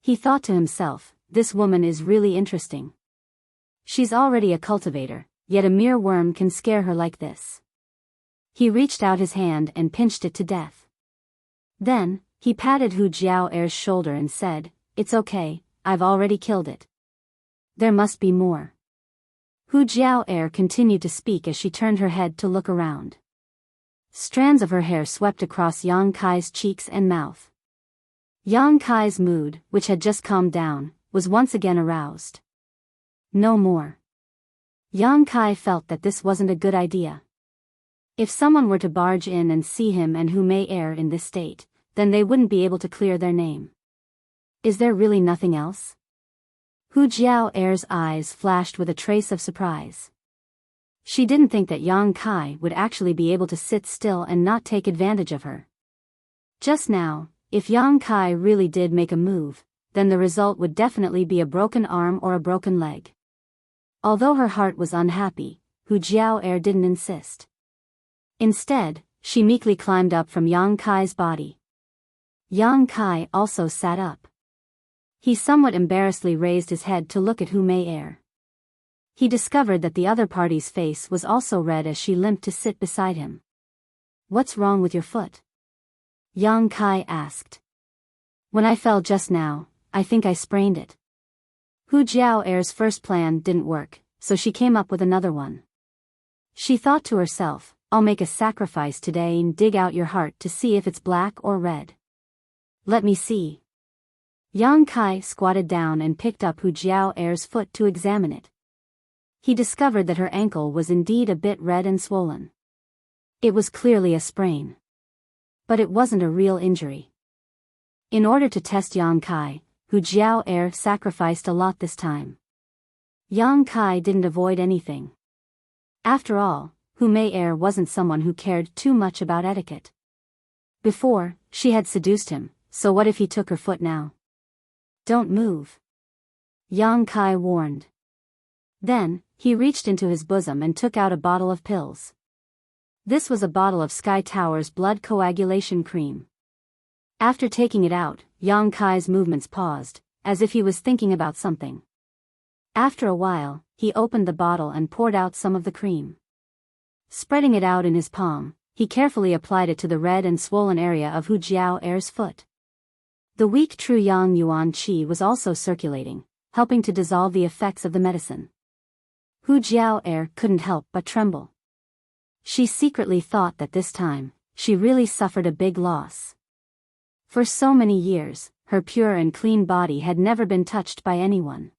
He thought to himself, "This woman is really interesting. She's already a cultivator, yet a mere worm can scare her like this." He reached out his hand and pinched it to death. Then, he patted Hu Jiao'er's shoulder and said, "It's okay, I've already killed it. There must be more." Hu Jiao'er continued to speak as she turned her head to look around. Strands of her hair swept across Yang Kai's cheeks and mouth. Yang Kai's mood, which had just calmed down, was once again aroused. No more. Yang Kai felt that this wasn't a good idea. If someone were to barge in and see him and Hu Mei-er in this state, then they wouldn't be able to clear their name. Is there really nothing else? Hu Jiao'er's eyes flashed with a trace of surprise. She didn't think that Yang Kai would actually be able to sit still and not take advantage of her. Just now, if Yang Kai really did make a move, then the result would definitely be a broken arm or a broken leg. Although her heart was unhappy, Hu Jiao'er didn't insist. Instead, she meekly climbed up from Yang Kai's body. Yang Kai also sat up. He somewhat embarrassedly raised his head to look at Hu Mei-er. He discovered that the other party's face was also red as she limped to sit beside him. "What's wrong with your foot?" Yang Kai asked. "When I fell just now, I think I sprained it." Hu Jiao'er's first plan didn't work, so she came up with another one. She thought to herself, "I'll make a sacrifice today and dig out your heart to see if it's black or red. Let me see." Yang Kai squatted down and picked up Hu Jiao'er's foot to examine it. He discovered that her ankle was indeed a bit red and swollen. It was clearly a sprain. But it wasn't a real injury. In order to test Yang Kai, Hu Jiao'er sacrificed a lot this time. Yang Kai didn't avoid anything. After all, Hu Mei-er wasn't someone who cared too much about etiquette. Before, she had seduced him, so what if he took her foot now? "Don't move," Yang Kai warned. Then, he reached into his bosom and took out a bottle of pills. This was a bottle of Sky Tower's blood coagulation cream. After taking it out, Yang Kai's movements paused, as if he was thinking about something. After a while, he opened the bottle and poured out some of the cream. Spreading it out in his palm, he carefully applied it to the red and swollen area of Hu Jiao'er's foot. The weak True Yang Yuan Qi was also circulating, helping to dissolve the effects of the medicine. Hu Jiao'er couldn't help but tremble. She secretly thought that this time, she really suffered a big loss. For so many years, her pure and clean body had never been touched by anyone.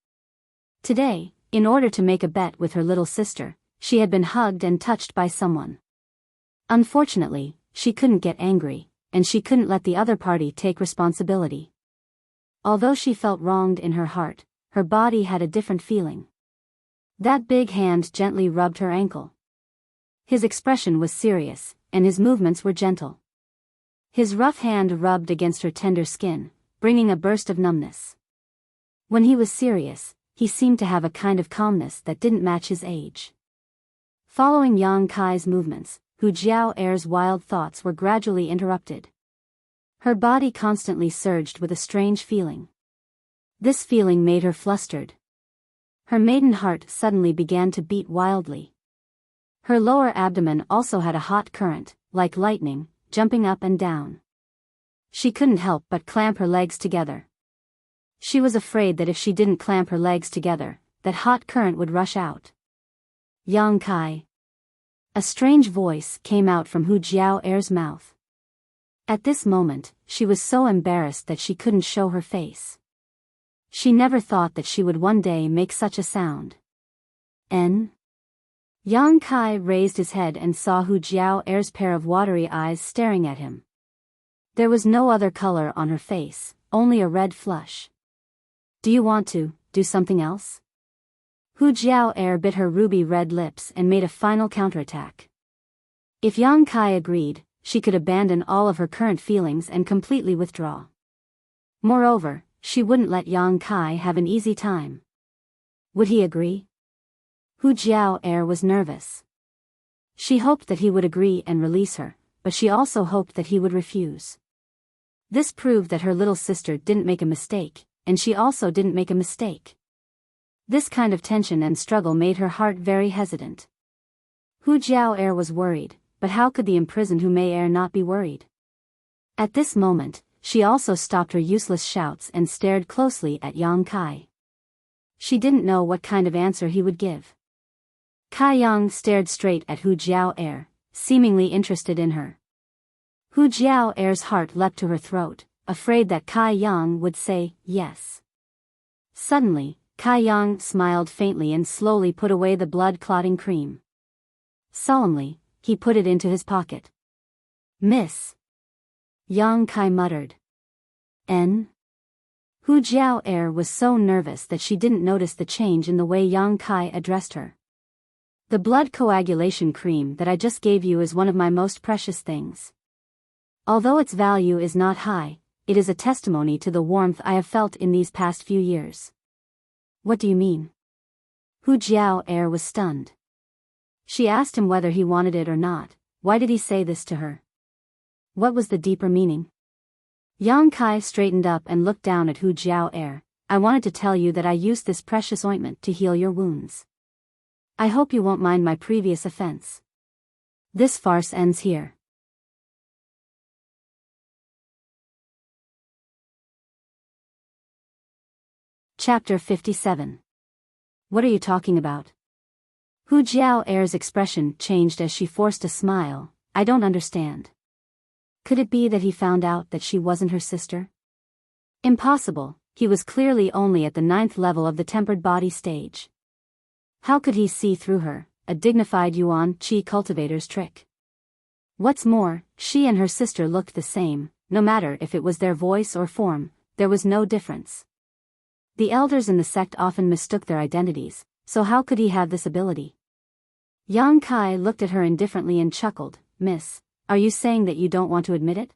Today, in order to make a bet with her little sister, she had been hugged and touched by someone. Unfortunately, she couldn't get angry, and she couldn't let the other party take responsibility. Although she felt wronged in her heart, her body had a different feeling. That big hand gently rubbed her ankle. His expression was serious, and his movements were gentle. His rough hand rubbed against her tender skin, bringing a burst of numbness. When he was serious, he seemed to have a kind of calmness that didn't match his age. Following Yang Kai's movements, Hu Jiao'er's wild thoughts were gradually interrupted. Her body constantly surged with a strange feeling. This feeling made her flustered. Her maiden heart suddenly began to beat wildly. Her lower abdomen also had a hot current, like lightning, jumping up and down. She couldn't help but clamp her legs together. She was afraid that if she didn't clamp her legs together, that hot current would rush out. "Yang Kai." A strange voice came out from Hu Jiao'er's mouth. At this moment, she was so embarrassed that she couldn't show her face. She never thought that she would one day make such a sound. "N?" Yang Kai raised his head and saw Hu Jiao'er's pair of watery eyes staring at him. There was no other color on her face, only a red flush. Do you want to do something else? Hu Jiao bit her ruby-red lips and made a final counterattack. If Yang Kai agreed, she could abandon all of her current feelings and completely withdraw. Moreover, she wouldn't let Yang Kai have an easy time. Would he agree? Hu Jiao was nervous. She hoped that he would agree and release her, but she also hoped that he would refuse. This proved that her little sister didn't make a mistake, and she also didn't make a mistake. This kind of tension and struggle made her heart very hesitant. Hu Jiao was worried, but how could the imprisoned Hu Mei not be worried? At this moment, she also stopped her useless shouts and stared closely at Yang Kai. She didn't know what kind of answer he would give. Kai Yang stared straight at Hu Jiao, seemingly interested in her. Hu Jiao's heart leapt to her throat, afraid that Kai Yang would say yes. Suddenly, Kai Yang smiled faintly and slowly put away the blood-clotting cream. Solemnly, he put it into his pocket. Miss. Yang Kai muttered. N? Hu Jiao was so nervous that she didn't notice the change in the way Yang Kai addressed her. The blood coagulation cream that I just gave you is one of my most precious things. Although its value is not high, it is a testimony to the warmth I have felt in these past few years. What do you mean? Hu Jiao was stunned. She asked him whether he wanted it or not. Why did he say this to her? What was the deeper meaning? Yang Kai straightened up and looked down at Hu Jiao. I wanted to tell you that I used this precious ointment to heal your wounds. I hope you won't mind my previous offense. This farce ends here. Chapter 57. What are you talking about? Hu Jiao's expression changed as she forced a smile. I don't understand. Could it be that he found out that she wasn't her sister? Impossible, he was clearly only at the 9th level of the tempered body stage. How could he see through her, a dignified Yuan Qi cultivator's trick? What's more, she and her sister looked the same, no matter if it was their voice or form, there was no difference. The elders in the sect often mistook their identities, so how could he have this ability? Yang Kai looked at her indifferently and chuckled. Miss, are you saying that you don't want to admit it?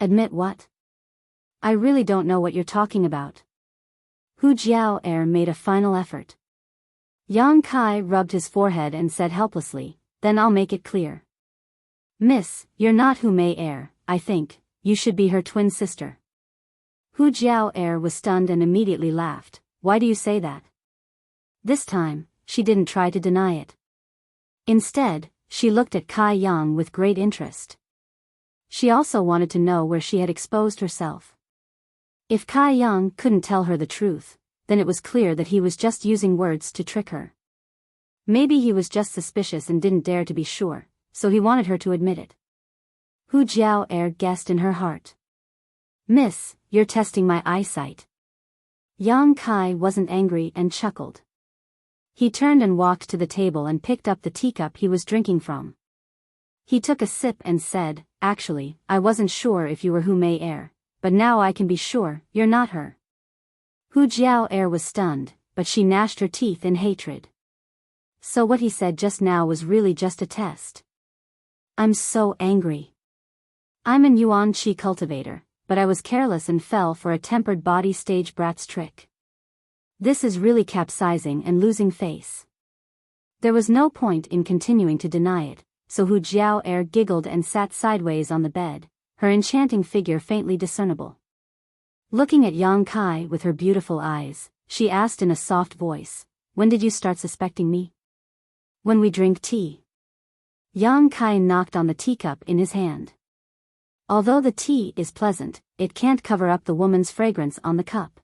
Admit what? I really don't know what you're talking about. Hu Jiao made a final effort. Yang Kai rubbed his forehead and said helplessly, then I'll make it clear. Miss, you're not Hu Mei, I think, you should be her twin sister. Hu Jiao was stunned and immediately laughed. Why do you say that? This time, she didn't try to deny it. Instead, she looked at Kai Yang with great interest. She also wanted to know where she had exposed herself. If Kai Yang couldn't tell her the truth, then it was clear that he was just using words to trick her. Maybe he was just suspicious and didn't dare to be sure, so he wanted her to admit it. Hu Jiao guessed in her heart. Miss, you're testing my eyesight. Yang Kai wasn't angry and chuckled. He turned and walked to the table and picked up the teacup he was drinking from. He took a sip and said, actually, I wasn't sure if you were Hu Mei, but now I can be sure, you're not her. Hu Jiao was stunned, but she gnashed her teeth in hatred. So what he said just now was really just a test. I'm so angry. I'm an Yuan Qi cultivator, but I was careless and fell for a tempered body stage brat's trick. This is really capsizing and losing face. There was no point in continuing to deny it, so Hu Jiao giggled and sat sideways on the bed, her enchanting figure faintly discernible. Looking at Yang Kai with her beautiful eyes, she asked in a soft voice, when did you start suspecting me? When we drink tea. Yang Kai knocked on the teacup in his hand. Although the tea is pleasant, it can't cover up the woman's fragrance on the cup.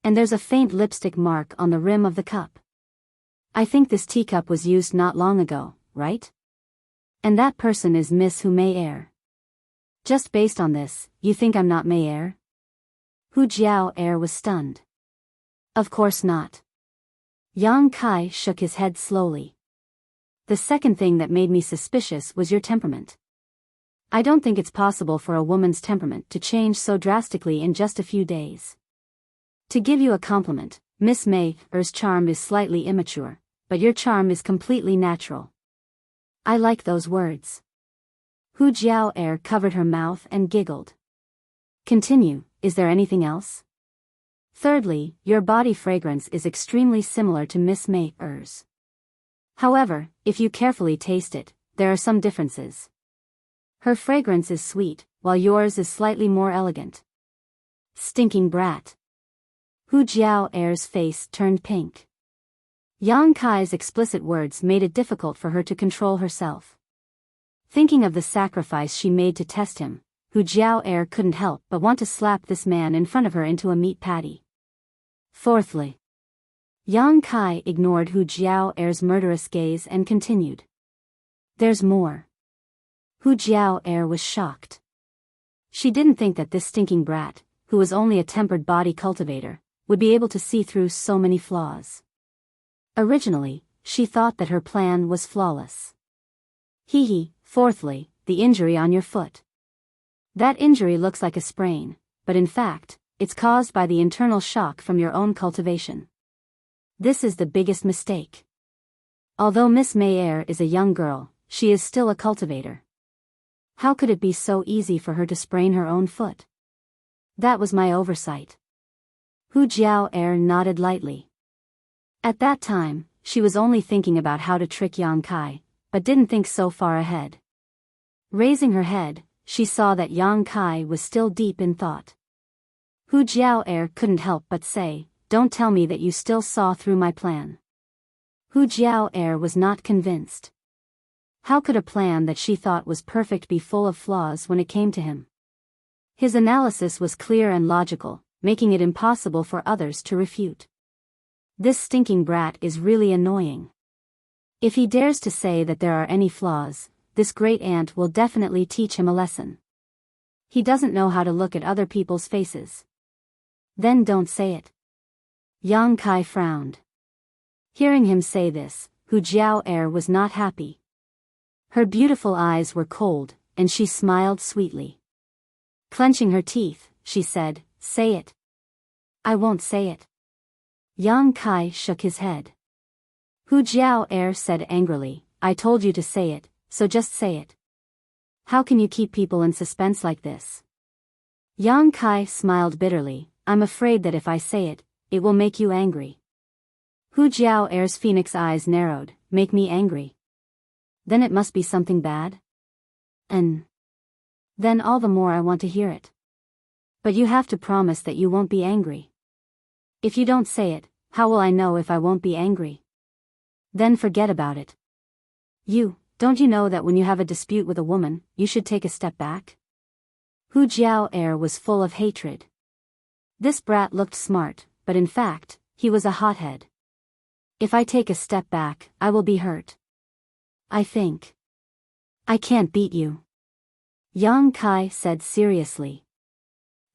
And there's a faint lipstick mark on the rim of the cup. I think this teacup was used not long ago, right? And that person is Miss Hu Mei. Just based on this, you think I'm not Mei? Hu Jiao was stunned. Of course not. Yang Kai shook his head slowly. The second thing that made me suspicious was your temperament. I don't think it's possible for a woman's temperament to change so drastically in just a few days. To give you a compliment, Miss May Er's charm is slightly immature, but your charm is completely natural. I like those words. Hu Jiao Er covered her mouth and giggled. Continue, is there anything else? Thirdly, your body fragrance is extremely similar to Miss May Er's. However, if you carefully taste it, there are some differences. Her fragrance is sweet, while yours is slightly more elegant. Stinking brat. Hu Jiao Er's face turned pink. Yang Kai's explicit words made it difficult for her to control herself. Thinking of the sacrifice she made to test him, Hu Jiao Er couldn't help but want to slap this man in front of her into a meat patty. Fourthly, Yang Kai ignored Hu Jiao Er's murderous gaze and continued. There's more. Hu Jiao Er was shocked. She didn't think that this stinking brat, who was only a tempered body cultivator, would be able to see through so many flaws. Originally, she thought that her plan was flawless. Fourthly, the injury on your foot. That injury looks like a sprain, but in fact, it's caused by the internal shock from your own cultivation. This is the biggest mistake. Although Miss Mayer is a young girl, she is still a cultivator. How could it be so easy for her to sprain her own foot? That was my oversight. Hu Jiao Er nodded lightly. At that time, she was only thinking about how to trick Yang Kai, but didn't think so far ahead. Raising her head, she saw that Yang Kai was still deep in thought. Hu Jiao Er couldn't help but say, "Don't tell me that you still saw through my plan." Hu Jiao Er was not convinced. How could a plan that she thought was perfect be full of flaws when it came to him? His analysis was clear and logical, making it impossible for others to refute. This stinking brat is really annoying. If he dares to say that there are any flaws, this great aunt will definitely teach him a lesson. He doesn't know how to look at other people's faces. Then don't say it. Yang Kai frowned. Hearing him say this, Hu Jiao Er was not happy. Her beautiful eyes were cold, and she smiled sweetly. Clenching her teeth, she said, "Say it." "I won't say it." Yang Kai shook his head. Hu Jiao Er said angrily, "I told you to say it, so just say it. How can you keep people in suspense like this?" Yang Kai smiled bitterly, "I'm afraid that if I say it, it will make you angry." Hu Jiao Er's phoenix eyes narrowed. "Make me angry? Then it must be something bad? And then all the more I want to hear it. But you have to promise that you won't be angry. If you don't say it, how will I know if I won't be angry? Then forget about it. Don't you know that when you have a dispute with a woman, you should take a step back?" Hu Jiao Er was full of hatred. This brat looked smart, but in fact, he was a hothead. "If I take a step back, I will be hurt. I think I can't beat you," Yang Kai said seriously.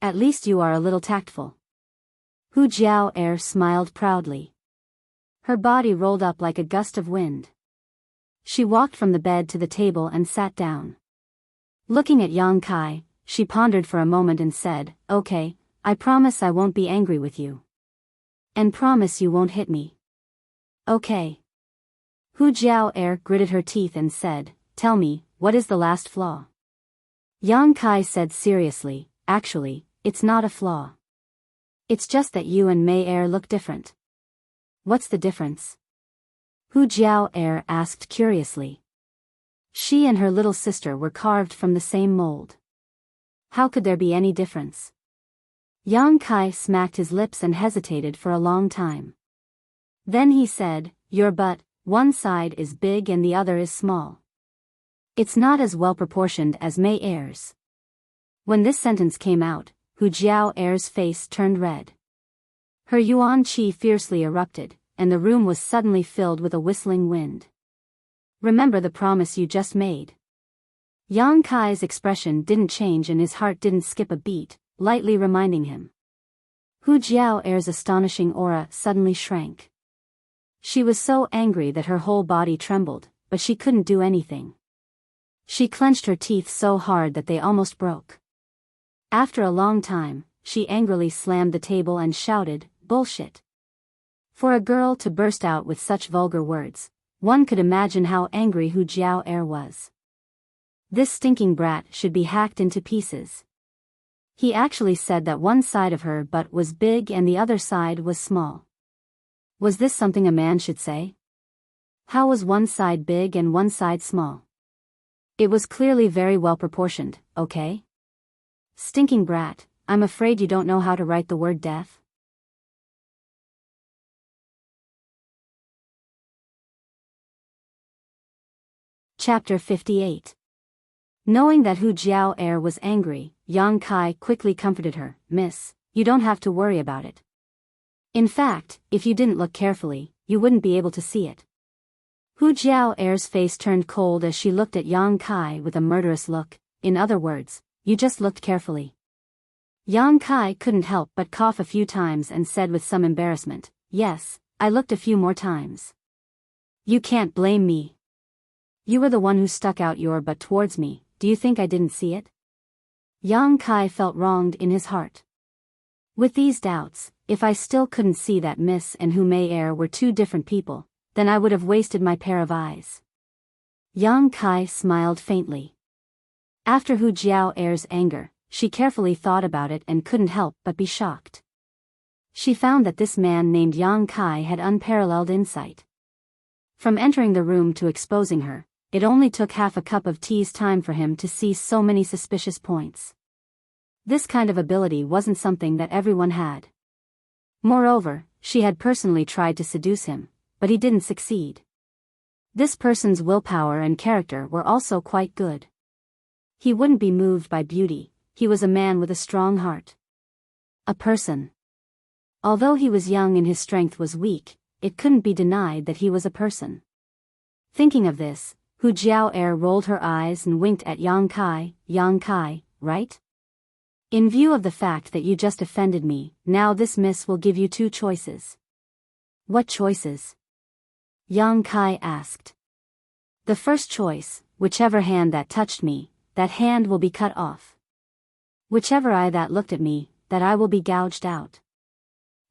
"At least you are a little tactful." Hu Jiao Er smiled proudly. Her body rolled up like a gust of wind. She walked from the bed to the table and sat down. Looking at Yang Kai, she pondered for a moment and said, "Okay, I promise I won't be angry with you. And promise you won't hit me." "Okay." Hu Jiao Er gritted her teeth and said, "Tell me, what is the last flaw?" Yang Kai said seriously, "Actually, it's not a flaw. It's just that you and Mei Er look different." "What's the difference?" Hu Jiao Er asked curiously. She and her little sister were carved from the same mold. How could there be any difference? Yang Kai smacked his lips and hesitated for a long time. Then he said, "Your butt, one side is big and the other is small. It's not as well proportioned as Mei Er's." When this sentence came out, Hu Jiao Er's face turned red. Her yuan qi fiercely erupted, and the room was suddenly filled with a whistling wind. "Remember the promise you just made." Yang Kai's expression didn't change and his heart didn't skip a beat, lightly reminding him. Hu Jiao Er's astonishing aura suddenly shrank. She was so angry that her whole body trembled, but she couldn't do anything. She clenched her teeth so hard that they almost broke. After a long time, she angrily slammed the table and shouted, Bullshit. For a girl to burst out with such vulgar words, one could imagine how angry Hu Jiao was. This stinking brat should be hacked into pieces. He actually said that one side of her butt was big and the other side was small. Was this something a man should say? How was one side big and one side small? It was clearly very well proportioned, okay? Stinking brat, I'm afraid you don't know how to write the word death. Chapter 58. Knowing that Hu Jiao was angry, Yang Kai quickly comforted her. Miss, you don't have to worry about it. In fact, if you didn't look carefully, you wouldn't be able to see it. Hu Jiao's face turned cold as she looked at Yang Kai with a murderous look. In other words, you just looked carefully. Yang Kai couldn't help but cough a few times and said with some embarrassment, yes, I looked a few more times. You can't blame me. You were the one who stuck out your butt towards me. Do you think I didn't see it? Yang Kai felt wronged in his heart. With these doubts, if I still couldn't see that Miss and Hu Mei were two different people, then I would have wasted my pair of eyes. Yang Kai smiled faintly. After Hu Jiao's anger, she carefully thought about it and couldn't help but be shocked. She found that this man named Yang Kai had unparalleled insight. From entering the room to exposing her, it only took half a cup of tea's time for him to see so many suspicious points. This kind of ability wasn't something that everyone had. Moreover, she had personally tried to seduce him, but he didn't succeed. This person's willpower and character were also quite good. He wouldn't be moved by beauty, he was a man with a strong heart. A person. Although he was young and his strength was weak, it couldn't be denied that he was a person. Thinking of this, Hu Jiao rolled her eyes and winked at Yang Kai, right? In view of the fact that you just offended me, now this miss will give you two choices. What choices? Yang Kai asked. The first choice, whichever hand that touched me, that hand will be cut off. Whichever eye that looked at me, that eye will be gouged out.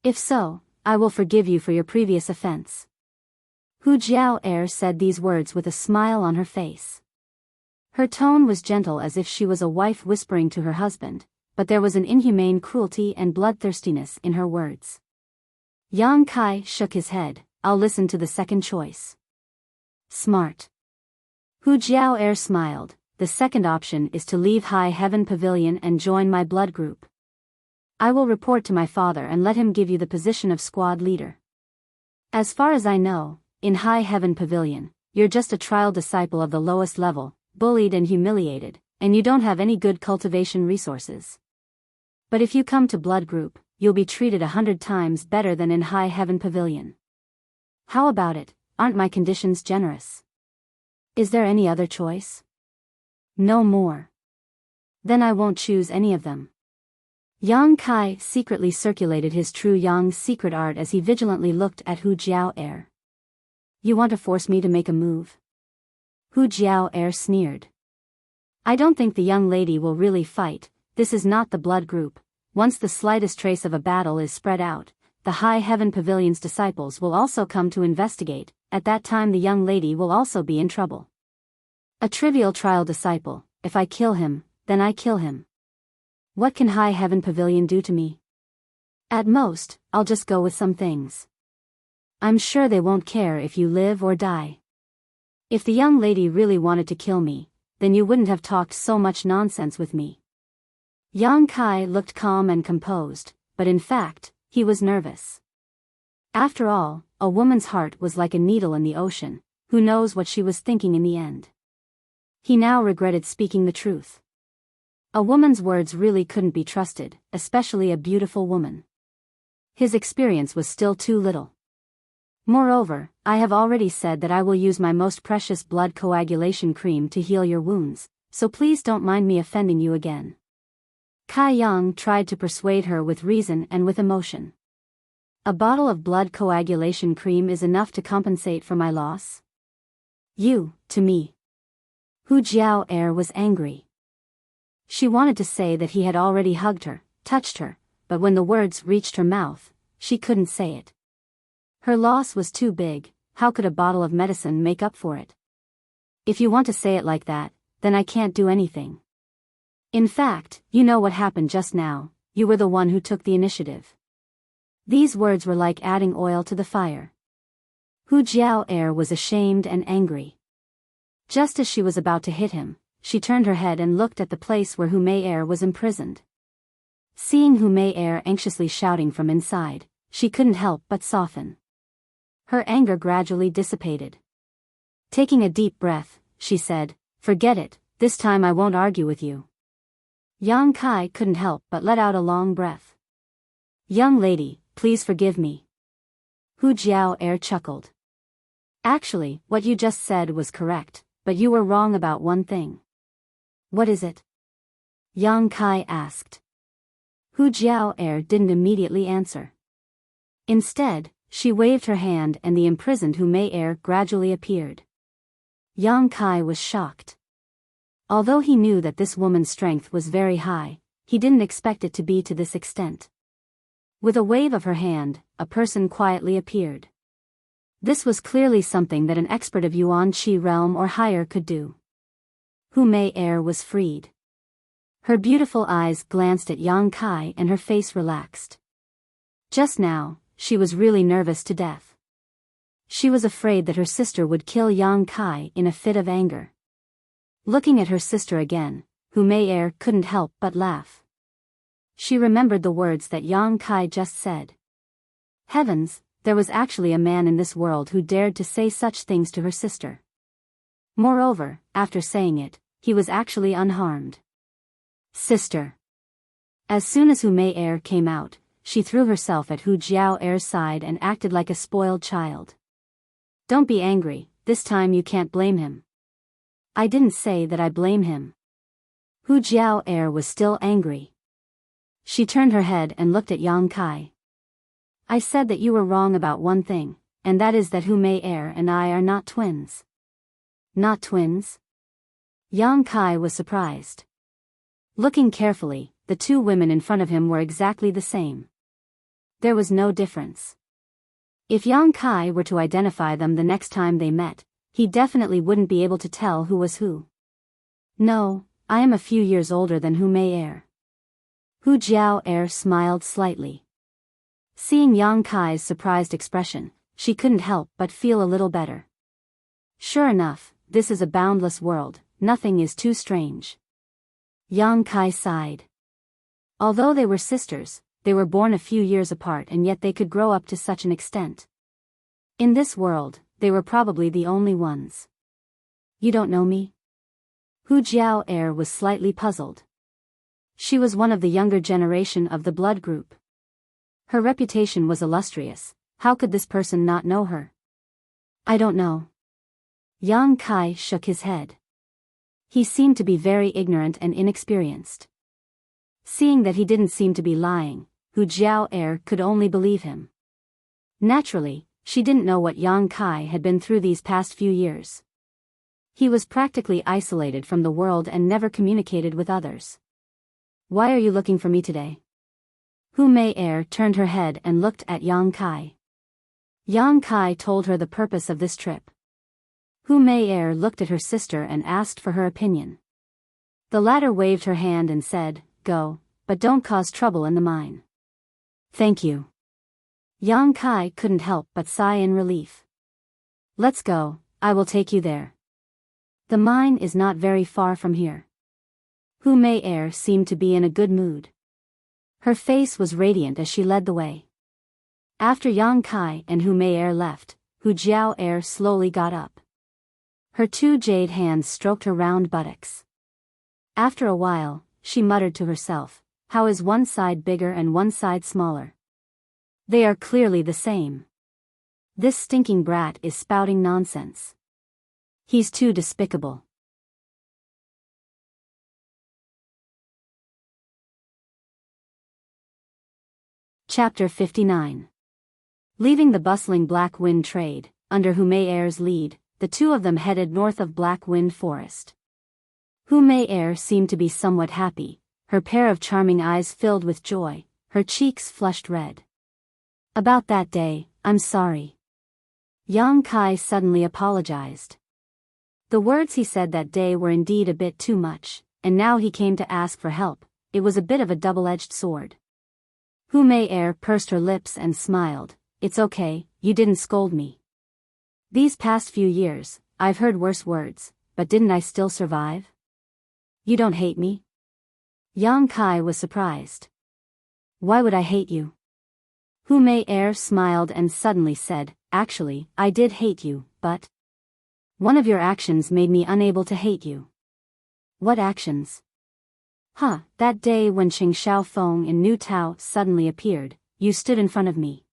If so, I will forgive you for your previous offense. Hu Jiao said these words with a smile on her face. Her tone was gentle as if she was a wife whispering to her husband, but there was an inhumane cruelty and bloodthirstiness in her words. Yang Kai shook his head. I'll listen to the second choice. Smart. Hu Jiao smiled. The second option is to leave High Heaven Pavilion and join my blood group. I will report to my father and let him give you the position of squad leader. As far as I know, in High Heaven Pavilion, you're just a trial disciple of the lowest level, bullied and humiliated, and you don't have any good cultivation resources. But if you come to blood group, you'll be treated 100 times better than in High Heaven Pavilion. How about it? Aren't my conditions generous? Is there any other choice? No more. Then I won't choose any of them. Yang Kai secretly circulated his true Yang secret art as he vigilantly looked at Hu Jiao. You want to force me to make a move? Hu Jiao sneered. I don't think the young lady will really fight. This is not the blood group. Once the slightest trace of a battle is spread out, the High Heaven Pavilion's disciples will also come to investigate. At that time the young lady will also be in trouble. A trivial trial disciple, if I kill him, then I kill him. What can High Heaven Pavilion do to me? At most, I'll just go with some things. I'm sure they won't care if you live or die. If the young lady really wanted to kill me, then you wouldn't have talked so much nonsense with me. Yang Kai looked calm and composed, but in fact, he was nervous. After all, a woman's heart was like a needle in the ocean, who knows what she was thinking in the end. He now regretted speaking the truth. A woman's words really couldn't be trusted, especially a beautiful woman. His experience was still too little. Moreover, I have already said that I will use my most precious blood coagulation cream to heal your wounds, so please don't mind me offending you again. Kai Yang tried to persuade her with reason and with emotion. A bottle of blood coagulation cream is enough to compensate for my loss? You, to me. Hu Jiao was angry. She wanted to say that he had already hugged her, touched her, but when the words reached her mouth, she couldn't say it. Her loss was too big, how could a bottle of medicine make up for it? If you want to say it like that, then I can't do anything. In fact, you know what happened just now, you were the one who took the initiative. These words were like adding oil to the fire. Hu Jiao was ashamed and angry. Just as she was about to hit him, she turned her head and looked at the place where Hu Mei was imprisoned. Seeing Hu Mei anxiously shouting from inside, she couldn't help but soften. Her anger gradually dissipated. Taking a deep breath, she said, "Forget it, this time I won't argue with you." Yang Kai couldn't help but let out a long breath. "Young lady, please forgive me." Hu Jiao chuckled. "Actually, what you just said was correct, but you were wrong about one thing." "What is it?" Yang Kai asked. Hu Jiao didn't immediately answer. Instead, she waved her hand and the imprisoned Hu Mei gradually appeared. Yang Kai was shocked. Although he knew that this woman's strength was very high, he didn't expect it to be to this extent. With a wave of her hand, a person quietly appeared. This was clearly something that an expert of Yuan Qi realm or higher could do. Hu Mei was freed. Her beautiful eyes glanced at Yang Kai and her face relaxed. Just now, she was really nervous to death. She was afraid that her sister would kill Yang Kai in a fit of anger. Looking at her sister again, Hu Mei couldn't help but laugh. She remembered the words that Yang Kai just said. Heavens, there was actually a man in this world who dared to say such things to her sister. Moreover, after saying it, he was actually unharmed. Sister. As soon as Hu Mei came out, she threw herself at Hu Jiao's side and acted like a spoiled child. Don't be angry, this time you can't blame him. I didn't say that I blame him. Hu Jiao was still angry. She turned her head and looked at Yang Kai. I said that you were wrong about one thing, and that is that Hu Mei and I are not twins. Not twins? Yang Kai was surprised. Looking carefully, the two women in front of him were exactly the same. There was no difference. If Yang Kai were to identify them the next time they met, he definitely wouldn't be able to tell who was who. No, I am a few years older than Hu Mei. Hu Jiao smiled slightly. Seeing Yang Kai's surprised expression, she couldn't help but feel a little better. Sure enough, this is a boundless world, nothing is too strange. Yang Kai sighed. Although they were sisters, they were born a few years apart and yet they could grow up to such an extent. In this world, they were probably the only ones. You don't know me? Hu Jiao was slightly puzzled. She was one of the younger generation of the blood group. Her reputation was illustrious, how could this person not know her? I don't know. Yang Kai shook his head. He seemed to be very ignorant and inexperienced. Seeing that he didn't seem to be lying, Hu Jiao could only believe him. Naturally, she didn't know what Yang Kai had been through these past few years. He was practically isolated from the world and never communicated with others. Why are you looking for me today? Hu Mei turned her head and looked at Yang Kai. Yang Kai told her the purpose of this trip. Hu Mei looked at her sister and asked for her opinion. The latter waved her hand and said, Go, but don't cause trouble in the mine. Thank you. Yang Kai couldn't help but sigh in relief. Let's go, I will take you there. The mine is not very far from here. Hu Mei seemed to be in a good mood. Her face was radiant as she led the way. After Yang Kai and Hu Mei left, Hu Jiao slowly got up. Her two jade hands stroked her round buttocks. After a while, she muttered to herself, how is one side bigger and one side smaller? They are clearly the same. This stinking brat is spouting nonsense. He's too despicable. Chapter 59. Leaving the bustling Black Wind trade, under Hu Mei's lead, the two of them headed north of Black Wind Forest. Hu Mei seemed to be somewhat happy, her pair of charming eyes filled with joy, her cheeks flushed red. About that day, I'm sorry. Yang Kai suddenly apologized. The words he said that day were indeed a bit too much, and now he came to ask for help. It was a bit of a double-edged sword. Hu Mei pursed her lips and smiled. It's okay, you didn't scold me. These past few years, I've heard worse words, but didn't I still survive? You don't hate me? Yang Kai was surprised. Why would I hate you? Hu Mei smiled and suddenly said, actually, I did hate you, but one of your actions made me unable to hate you. What actions? That day when Qing Xiaofeng in New Tao suddenly appeared, you stood in front of me.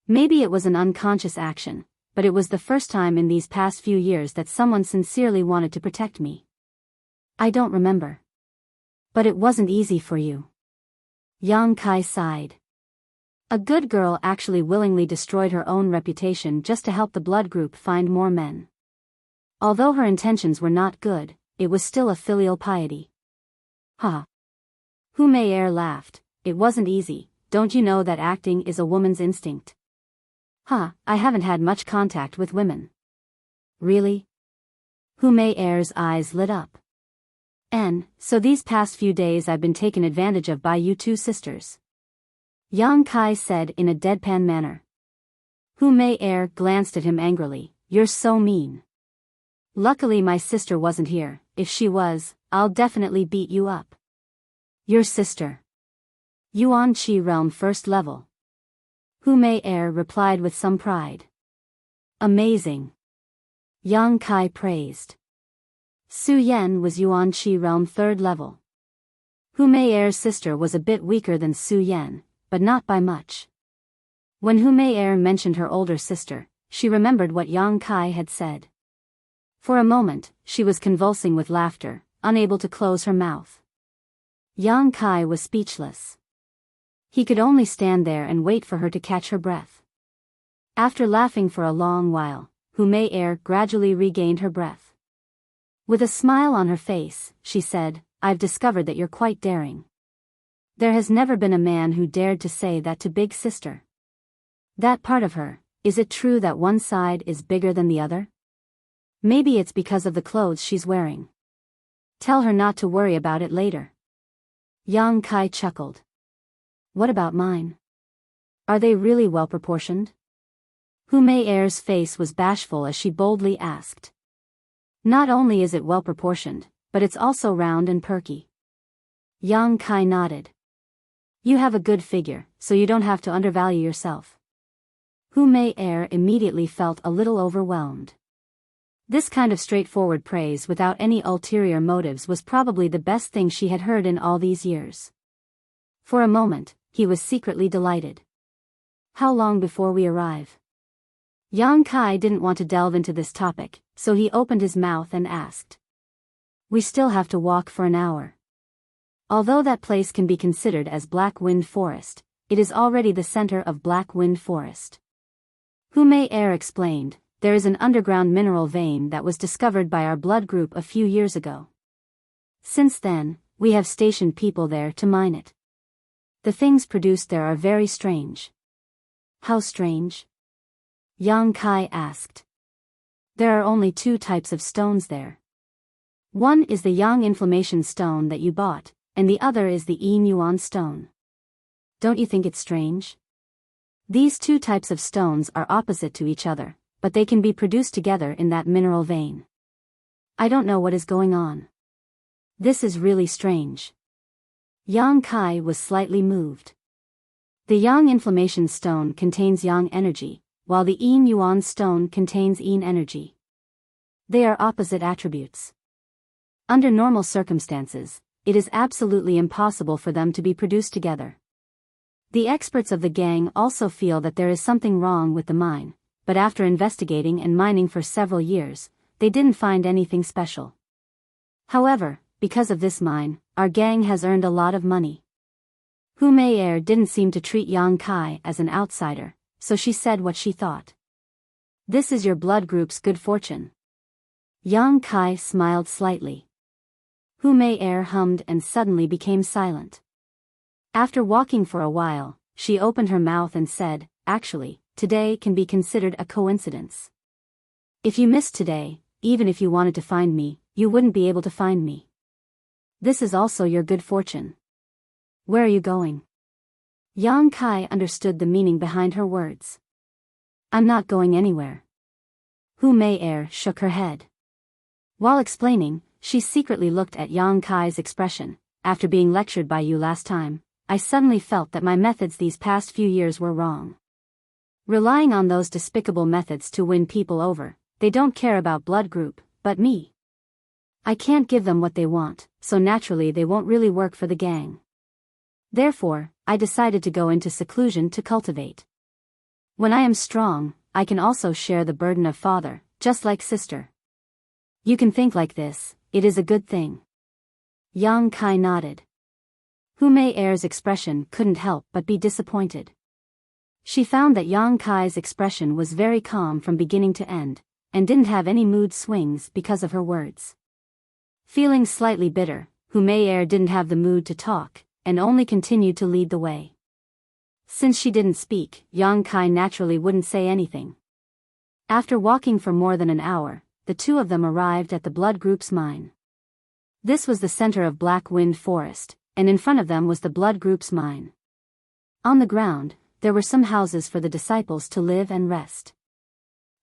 Maybe it was an unconscious action, but it was the first time in these past few years that someone sincerely wanted to protect me. I don't remember. But it wasn't easy for you. Yang Kai sighed. A good girl actually willingly destroyed her own reputation just to help the blood group find more men. Although her intentions were not good, it was still a filial piety. Hu Mei laughed. It wasn't easy, don't you know that acting is a woman's instinct? I haven't had much contact with women. Really? Hu Mei's eyes lit up. So these past few days I've been taken advantage of by you two sisters. Yang Kai said in a deadpan manner. Hu Mei glanced at him angrily. You're so mean. Luckily my sister wasn't here. If she was, I'll definitely beat you up. Your sister. Yuan Qi Realm First Level. Hu Mei replied with some pride. Amazing. Yang Kai praised. Su Yan was Yuan Qi Realm Third Level. Hu Mei's sister was a bit weaker than Su Yan, but not by much. When Hu Mei mentioned her older sister, she remembered what Yang Kai had said. For a moment, she was convulsing with laughter, unable to close her mouth. Yang Kai was speechless. He could only stand there and wait for her to catch her breath. After laughing for a long while, Hu Mei gradually regained her breath. With a smile on her face, she said, I've discovered that you're quite daring. There has never been a man who dared to say that to Big Sister. That part of her, is it true that one side is bigger than the other? Maybe it's because of the clothes she's wearing. Tell her not to worry about it later. Yang Kai chuckled. What about mine? Are they really well proportioned? Hu Mei's face was bashful as she boldly asked. Not only is it well proportioned, but it's also round and perky. Yang Kai nodded. You have a good figure, so you don't have to undervalue yourself. Hu Mei immediately felt a little overwhelmed. This kind of straightforward praise without any ulterior motives was probably the best thing she had heard in all these years. For a moment, he was secretly delighted. How long before we arrive? Yang Kai didn't want to delve into this topic, so he opened his mouth and asked. We still have to walk for an hour. Although that place can be considered as Black Wind Forest, it is already the center of Black Wind Forest. Hu Mei explained. There is an underground mineral vein that was discovered by our blood group a few years ago. Since then, we have stationed people there to mine it. The things produced there are very strange. How strange? Yang Kai asked. There are only two types of stones there. One is the Yang Inflammation Stone that you bought, and the other is the Yin Yuan Stone. Don't you think it's strange? These two types of stones are opposite to each other, but they can be produced together in that mineral vein. I don't know what is going on. This is really strange. Yang Kai was slightly moved. The Yang Inflammation Stone contains Yang energy, while the Yin Yuan Stone contains Yin energy. They are opposite attributes. Under normal circumstances, it is absolutely impossible for them to be produced together. The experts of the gang also feel that there is something wrong with the mine, but after investigating and mining for several years, they didn't find anything special. However, because of this mine, our gang has earned a lot of money. Hu Mei didn't seem to treat Yang Kai as an outsider, so she said what she thought. This is your blood group's good fortune. Yang Kai smiled slightly. Hu Mei hummed and suddenly became silent. After walking for a while, she opened her mouth and said, actually, today can be considered a coincidence. If you missed today, even if you wanted to find me, you wouldn't be able to find me. This is also your good fortune. Where are you going? Yang Kai understood the meaning behind her words. I'm not going anywhere. Hu Mei shook her head. While explaining, she secretly looked at Yang Kai's expression. After being lectured by you last time, I suddenly felt that my methods these past few years were wrong. Relying on those despicable methods to win people over, they don't care about blood group, but me. I can't give them what they want, so naturally they won't really work for the gang. Therefore, I decided to go into seclusion to cultivate. When I am strong, I can also share the burden of father, just like sister. You can think like this, it is a good thing. Yang Kai nodded. Hu Mei's expression couldn't help but be disappointed. She found that Yang Kai's expression was very calm from beginning to end, and didn't have any mood swings because of her words. Feeling slightly bitter, Hu Mei didn't have the mood to talk, and only continued to lead the way. Since she didn't speak, Yang Kai naturally wouldn't say anything. After walking for more than an hour, the two of them arrived at the blood group's mine. This was the center of Black Wind Forest, and in front of them was the blood group's mine. On the ground, there were some houses for the disciples to live and rest.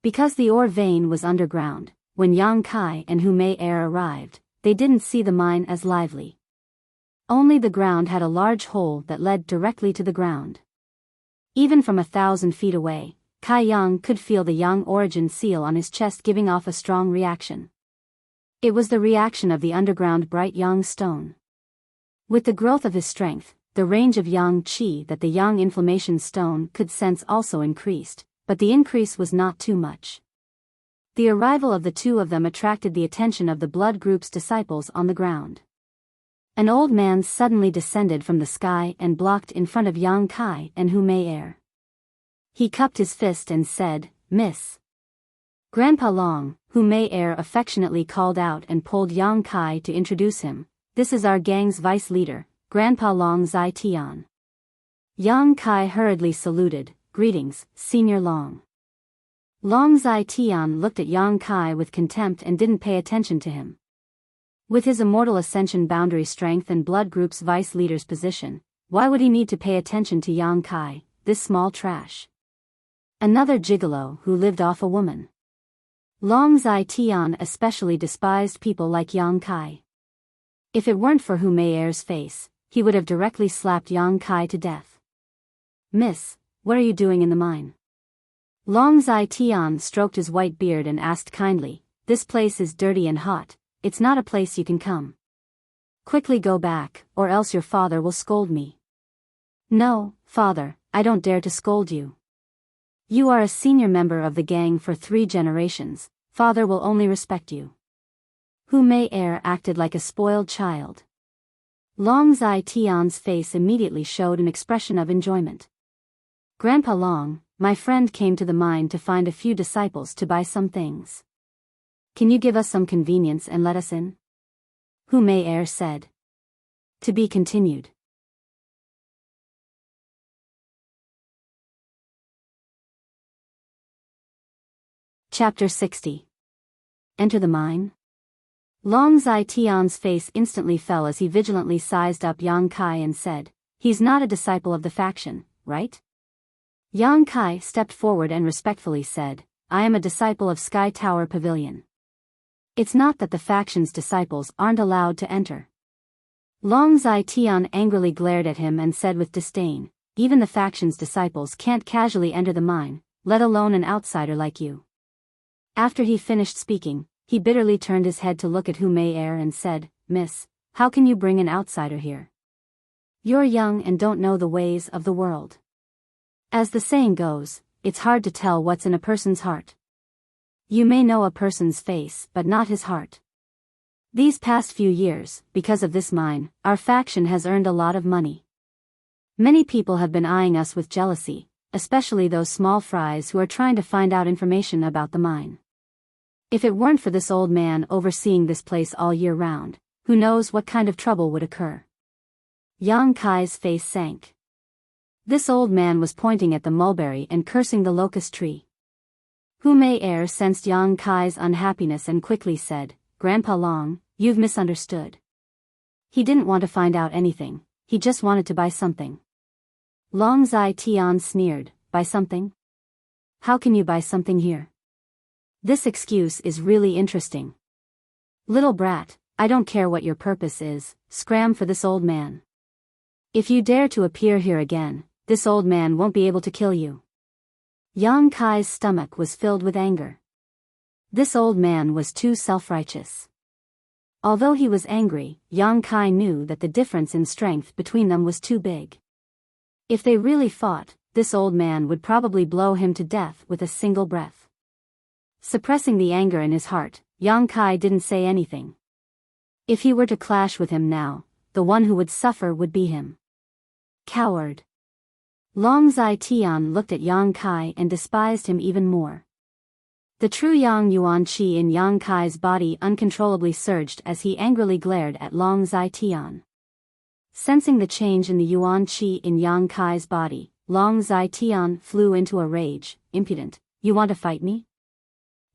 Because the ore vein was underground, when Yang Kai and Hu Mei arrived, they didn't see the mine as lively. Only the ground had a large hole that led directly to the ground. Even from 1,000 feet away, Kai Yang could feel the Yang origin seal on his chest giving off a strong reaction. It was the reaction of the underground bright Yang stone. With the growth of his strength, the range of Yang Qi that the Yang inflammation stone could sense also increased, but the increase was not too much. The arrival of the two of them attracted the attention of the blood group's disciples on the ground. An old man suddenly descended from the sky and blocked in front of Yang Kai and Hu Mei. He cupped his fist and said, "Miss." Grandpa Long, Hu Mei affectionately called out and pulled Yang Kai to introduce him. "This is our gang's vice leader, Grandpa Long Zai Tian." Yang Kai hurriedly saluted, "Greetings, Senior Long." Long Zai Tian looked at Yang Kai with contempt and didn't pay attention to him. With his immortal ascension boundary strength and blood group's vice leader's position, why would he need to pay attention to Yang Kai, this small trash? Another gigolo who lived off a woman. Long Zai Tian especially despised people like Yang Kai. If it weren't for Hu Mei's face, he would have directly slapped Yang Kai to death. "Miss, what are you doing in the mine?" Long Zai Tian stroked his white beard and asked kindly, "This place is dirty and hot, it's not a place you can come. Quickly go back, or else your father will scold me." "No, father, I don't dare to scold you. You are a senior member of the gang for 3 generations, father will only respect you." Hu Mei acted like a spoiled child. Long Zai Tian's face immediately showed an expression of enjoyment. "Grandpa Long, my friend came to the mine to find a few disciples to buy some things. Can you give us some convenience and let us in?" Hu Mei said. To be continued. Chapter 60. Enter the mine? Long Zai Tian's face instantly fell as he vigilantly sized up Yang Kai and said, "He's not a disciple of the faction, right?" Yang Kai stepped forward and respectfully said, "I am a disciple of Sky Tower Pavilion. It's not that the faction's disciples aren't allowed to enter." Long Zai Tian angrily glared at him and said with disdain, "Even the faction's disciples can't casually enter the mine, let alone an outsider like you." After he finished speaking, he bitterly turned his head to look at Hu Mei and said, "Miss, how can you bring an outsider here? You're young and don't know the ways of the world. As the saying goes, it's hard to tell what's in a person's heart. You may know a person's face but not his heart. These past few years, because of this mine, our faction has earned a lot of money. Many people have been eyeing us with jealousy, especially those small fries who are trying to find out information about the mine. If it weren't for this old man overseeing this place all year round, who knows what kind of trouble would occur." Yang Kai's face sank. This old man was pointing at the mulberry and cursing the locust tree. Hu Mei sensed Yang Kai's unhappiness and quickly said, "Grandpa Long, you've misunderstood. He didn't want to find out anything, he just wanted to buy something." Long Zai Tian sneered, "Buy something? How can you buy something here? This excuse is really interesting. Little brat, I don't care what your purpose is, scram for this old man. If you dare to appear here again, this old man won't be able to kill you." Yang Kai's stomach was filled with anger. This old man was too self-righteous. Although he was angry, Yang Kai knew that the difference in strength between them was too big. If they really fought, this old man would probably blow him to death with a single breath. Suppressing the anger in his heart, Yang Kai didn't say anything. If he were to clash with him now, the one who would suffer would be him. Coward. Long Zai Tian looked at Yang Kai and despised him even more. The true Yang Yuan Qi in Yang Kai's body uncontrollably surged as he angrily glared at Long Zai Tian. Sensing the change in the Yuan Qi in Yang Kai's body, Long Zai Tian flew into a rage. "Impudent, you want to fight me?"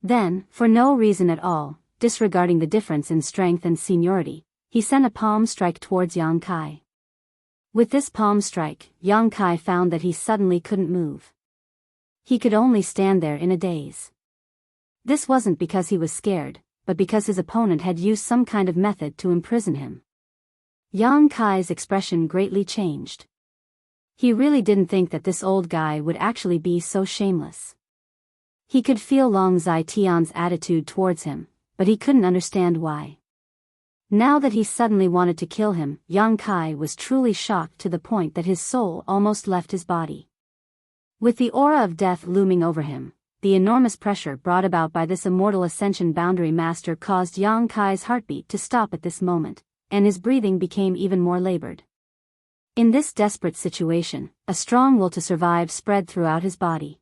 Then, for no reason at all, disregarding the difference in strength and seniority, he sent a palm strike towards Yang Kai. With this palm strike, Yang Kai found that he suddenly couldn't move. He could only stand there in a daze. This wasn't because he was scared, but because his opponent had used some kind of method to imprison him. Yang Kai's expression greatly changed. He really didn't think that this old guy would actually be so shameless. He could feel Long Zai Tian's attitude towards him, but he couldn't understand why. Now that he suddenly wanted to kill him, Yang Kai was truly shocked to the point that his soul almost left his body. With the aura of death looming over him, the enormous pressure brought about by this immortal ascension boundary master caused Yang Kai's heartbeat to stop at this moment, and his breathing became even more labored. In this desperate situation, a strong will to survive spread throughout his body.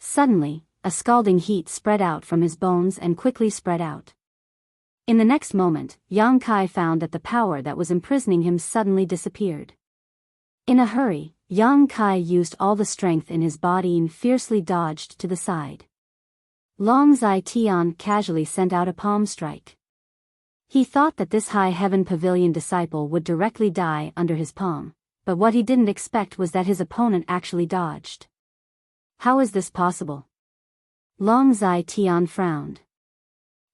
Suddenly, a scalding heat spread out from his bones and quickly spread out. In the next moment, Yang Kai found that the power that was imprisoning him suddenly disappeared. In a hurry, Yang Kai used all the strength in his body and fiercely dodged to the side. Long Zai Tian casually sent out a palm strike. He thought that this High Heaven Pavilion disciple would directly die under his palm, but what he didn't expect was that his opponent actually dodged. How is this possible? Long Zai Tian frowned.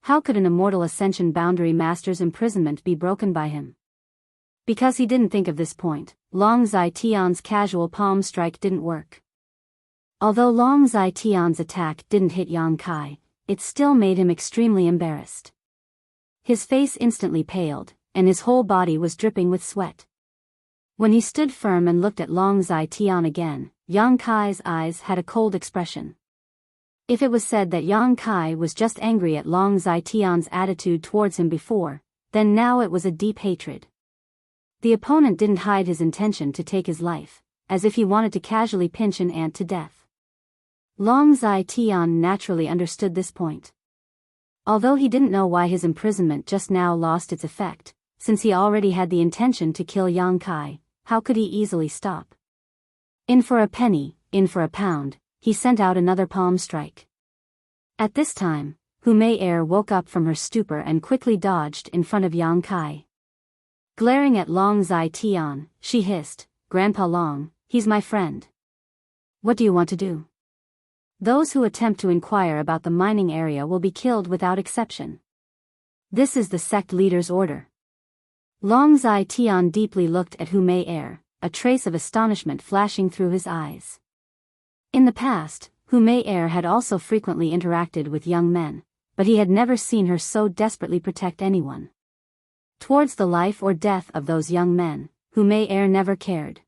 How could an immortal ascension boundary master's imprisonment be broken by him? Because he didn't think of this point, Long Zai Tian's casual palm strike didn't work. Although Long Zai Tian's attack didn't hit Yang Kai, it still made him extremely embarrassed. His face instantly paled, and his whole body was dripping with sweat. When he stood firm and looked at Long Zai Tian again, Yang Kai's eyes had a cold expression. If it was said that Yang Kai was just angry at Long Zai Tian's attitude towards him before, then now it was a deep hatred. The opponent didn't hide his intention to take his life, as if he wanted to casually pinch an ant to death. Long Zai Tian naturally understood this point. Although he didn't know why his imprisonment just now lost its effect, since he already had the intention to kill Yang Kai, how could he easily stop? In for a penny, in for a pound, he sent out another palm strike. At this time, Hu Mei woke up from her stupor and quickly dodged in front of Yang Kai. Glaring at Long Zai Tian, she hissed, "Grandpa Long, he's my friend. What do you want to do?" "Those who attempt to inquire about the mining area will be killed without exception. This is the sect leader's order." Long Zai Tian deeply looked at Hu Mei, a trace of astonishment flashing through his eyes. In the past, Hu Mei had also frequently interacted with young men, but he had never seen her so desperately protect anyone. Towards the life or death of those young men, Hu Mei never cared.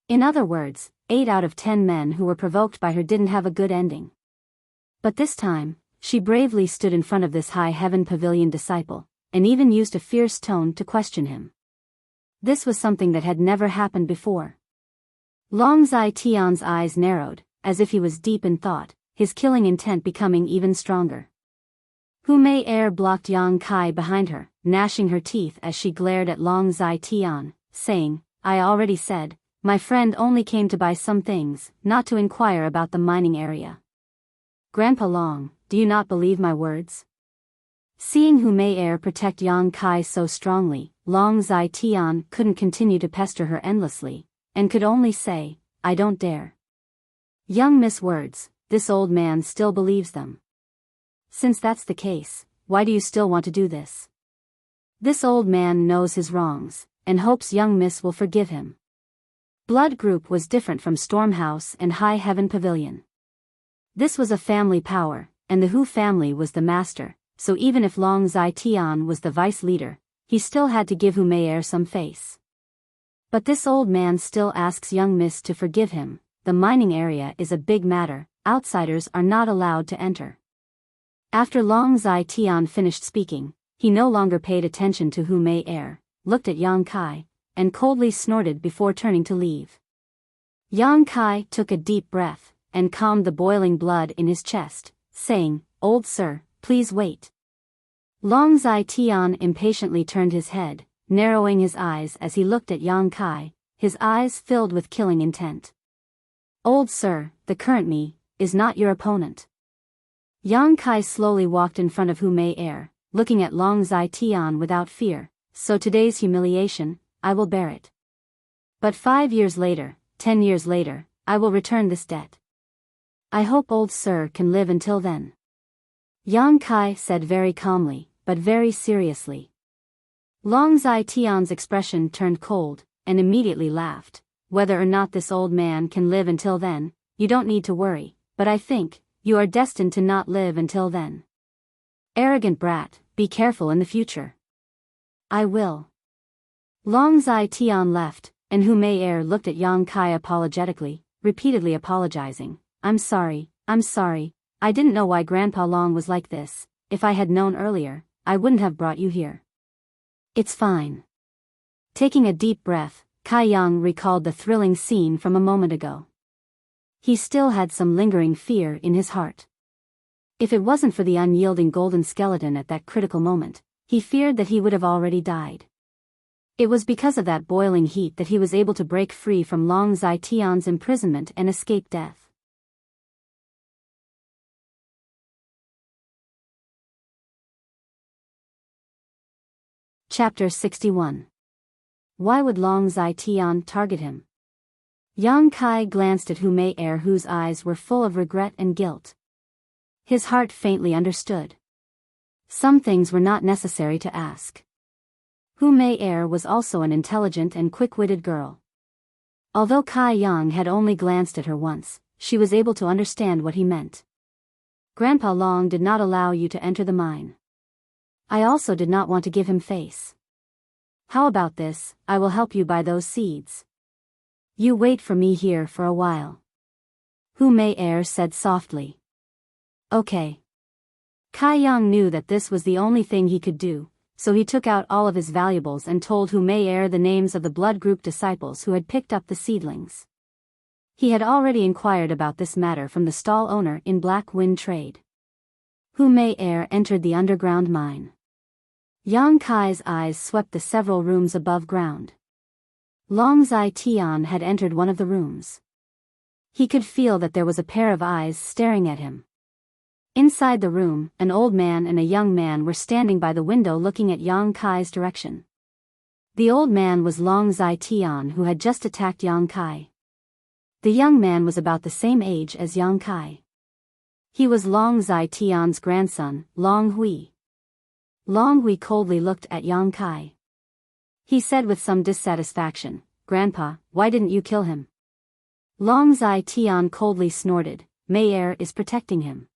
In other words, 8 out of 10 men who were provoked by her didn't have a good ending. But this time, she bravely stood in front of this High Heaven Pavilion disciple, and even used a fierce tone to question him. This was something that had never happened before. Long Zai Tian's eyes narrowed, as if he was deep in thought, his killing intent becoming even stronger. Hu Mei blocked Yang Kai behind her, gnashing her teeth as she glared at Long Zai Tian, saying, "I already said, My friend only came to buy some things, not to inquire about the mining area. Grandpa Long, do you not believe my words? Seeing Hu Mei protect Yang Kai so strongly, Long Zai Tian couldn't continue to pester her endlessly, and could only say, I don't dare. Young Miss words, this old man still believes them. Since that's the case, why do you still want to do this? This old man knows his wrongs, and hopes young Miss will forgive him. Blood Group was different from Stormhouse and High Heaven Pavilion. This was a family power, and the Hu family was the master, so even if Long Zai Tian was the vice leader, he still had to give Hu Mei some face. But this old man still asks young Miss to forgive him. The mining area is a big matter, outsiders are not allowed to enter. After Long Zai Tian finished speaking, he no longer paid attention to Hu Mei, looked at Yang Kai, and coldly snorted before turning to leave. Yang Kai took a deep breath, and calmed the boiling blood in his chest, saying, Old sir, please wait. Long Zai Tian impatiently turned his head, narrowing his eyes as he looked at Yang Kai, his eyes filled with killing intent. Old sir, the current me, is not your opponent. Yang Kai slowly walked in front of Hu Mei, looking at Long Zai Tian without fear, so today's humiliation, I will bear it. But 5 years later, 10 years later, I will return this debt. I hope old sir can live until then. Yang Kai said very calmly, but very seriously. Long Zai Tian's expression turned cold, and immediately laughed. Whether or not this old man can live until then, you don't need to worry, but I think, you are destined to not live until then. Arrogant brat, be careful in the future. I will. Long Zai Tian left, and Hu Mei looked at Yang Kai apologetically, repeatedly apologizing. I'm sorry, I didn't know why Grandpa Long was like this. If I had known earlier, I wouldn't have brought you here. It's fine. Taking a deep breath, Kai Yang recalled the thrilling scene from a moment ago. He still had some lingering fear in his heart. If it wasn't for the unyielding golden skeleton at that critical moment, he feared that he would have already died. It was because of that boiling heat that he was able to break free from Long Zai Tian's imprisonment and escape death. Chapter 61. Why would Long Zai Tian target him? Yang Kai glanced at Hu Mei whose eyes were full of regret and guilt. His heart faintly understood. Some things were not necessary to ask. Hu Mei was also an intelligent and quick-witted girl. Although Kai Yang had only glanced at her once, she was able to understand what he meant. Grandpa Long did not allow you to enter the mine. I also did not want to give him face. How about this, I will help you buy those seeds. You wait for me here for a while. Hu Mei said softly. Okay. Kai Yang knew that this was the only thing he could do, so he took out all of his valuables and told Hu Mei the names of the blood group disciples who had picked up the seedlings. He had already inquired about this matter from the stall owner in Black Wind Trade. Hu Mei entered the underground mine. Yang Kai's eyes swept the several rooms above ground. Long Zai Tian had entered one of the rooms. He could feel that there was a pair of eyes staring at him. Inside the room, an old man and a young man were standing by the window looking at Yang Kai's direction. The old man was Long Zai Tian who had just attacked Yang Kai. The young man was about the same age as Yang Kai. He was Long Zai Tian's grandson, Long Hui. Long Hui coldly looked at Yang Kai. He said with some dissatisfaction, Grandpa, why didn't you kill him? Long Zai Tian coldly snorted, Mei is protecting him.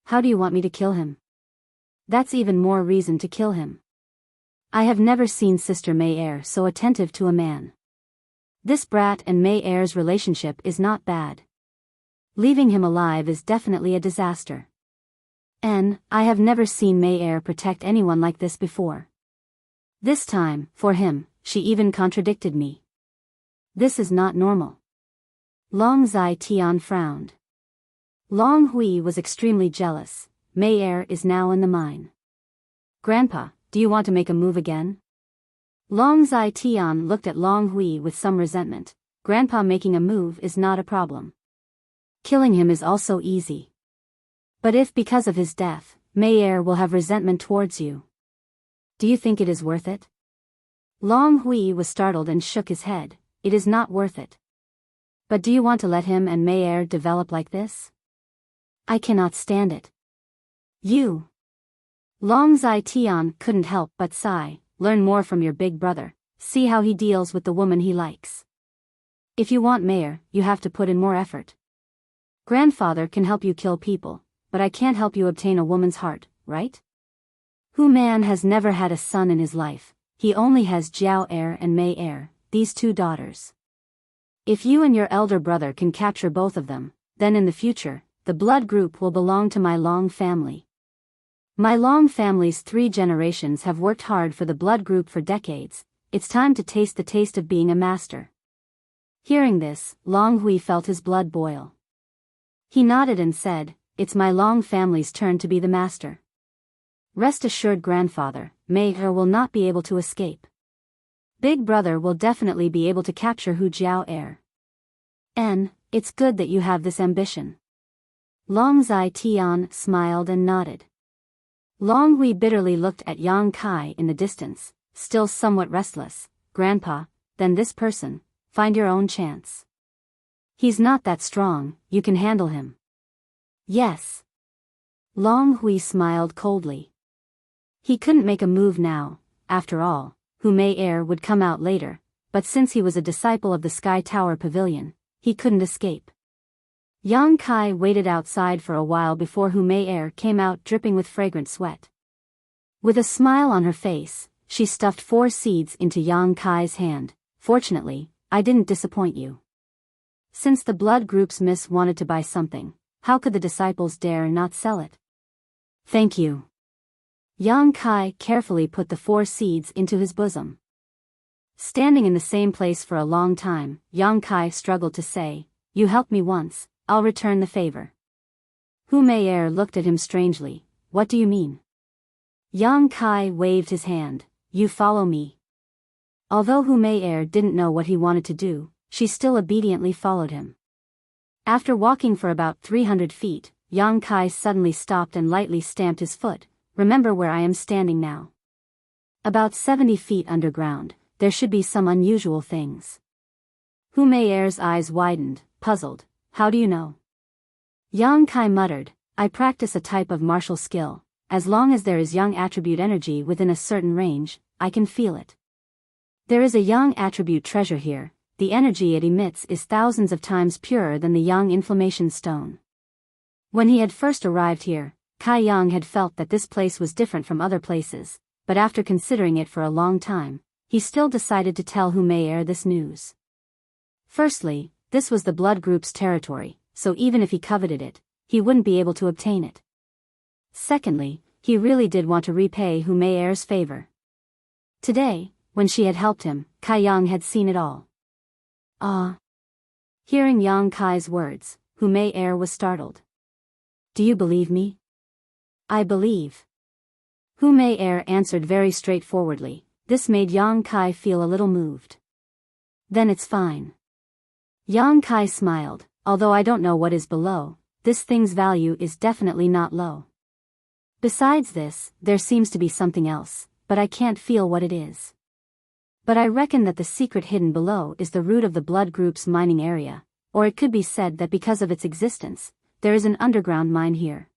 How do you want me to kill him? That's even more reason to kill him. I have never seen Sister Mei so attentive to a man. This brat and Mei's relationship is not bad. Leaving him alive is definitely a disaster. I have never seen Mei protect anyone like this before. This time, for him, she even contradicted me. This is not normal. Long Zai Tian frowned. Long Hui was extremely jealous. Mei is now in the mine. Grandpa, do you want to make a move again? Long Zai Tian looked at Long Hui with some resentment. Grandpa making a move is not a problem. Killing him is also easy. But if because of his death, Mei will have resentment towards you, do you think it is worth it? Long Hui was startled and shook his head. It is not worth it. But do you want to let him and Mei develop like this? I cannot stand it. You. Long Zai Tian couldn't help but sigh. Learn more from your big brother. See how he deals with the woman he likes. If you want Mei, you have to put in more effort. Grandfather can help you kill people, but I can't help you obtain a woman's heart, right? Hu Man has never had a son in his life. He only has Jiao and Mei, these two daughters. If you and your elder brother can capture both of them, then in the future, the blood group will belong to my Long family. My Long family's 3 generations have worked hard for the blood group for decades. It's time to taste the taste of being a master. Hearing this, Long Hui felt his blood boil. He nodded and said, it's my Long family's turn to be the master. Rest assured, grandfather, Mei will not be able to escape. Big brother will definitely be able to capture Hu Jiao. It's good that you have this ambition. Long Zai Tian smiled and nodded. Long Hui bitterly looked at Yang Kai in the distance, still somewhat restless. Grandpa, then this person, find your own chance. He's not that strong, you can handle him. Yes. Long Hui smiled coldly. He couldn't make a move now. After all, Hu Mei would come out later, but since he was a disciple of the Sky Tower Pavilion, he couldn't escape. Yang Kai waited outside for a while before Hu Mei came out dripping with fragrant sweat. With a smile on her face, she stuffed 4 seeds into Yang Kai's hand. Fortunately, I didn't disappoint you. Since the blood group's miss wanted to buy something, how could the disciples dare not sell it? Thank you. Yang Kai carefully put the 4 seeds into his bosom. Standing in the same place for a long time, Yang Kai struggled to say, you helped me once, I'll return the favor. Hu Mei looked at him strangely. What do you mean? Yang Kai waved his hand. You follow me. Although Hu Mei didn't know what he wanted to do, she still obediently followed him. After walking for about 300 feet, Yang Kai suddenly stopped and lightly stamped his foot. Remember where I am standing now. About 70 feet underground, there should be some unusual things. Hu Mei's eyes widened, puzzled. How do you know? Yang Kai muttered, I practice a type of martial skill. As long as there is yang attribute energy within a certain range, I can feel it. There is a yang attribute treasure here. The energy it emits is thousands of times purer than the yang inflammation stone. When he had first arrived here, Kai Yang had felt that this place was different from other places, but after considering it for a long time, he still decided to tell Hu Mei this news. Firstly, this was the blood group's territory, so even if he coveted it, he wouldn't be able to obtain it. Secondly, he really did want to repay Hu Mei's favor. Today, when she had helped him, Kai Yang had seen it all. Hearing Yang Kai's words, Hu Mei was startled. Do you believe me? I believe. Hu Mei answered very straightforwardly. This made Yang Kai feel a little moved. Then it's fine. Yang Kai smiled. Although I don't know what is below, this thing's value is definitely not low. Besides this, there seems to be something else, but I can't feel what it is. But I reckon that the secret hidden below is the root of the blood group's mining area, or it could be said that because of its existence, there is an underground mine here.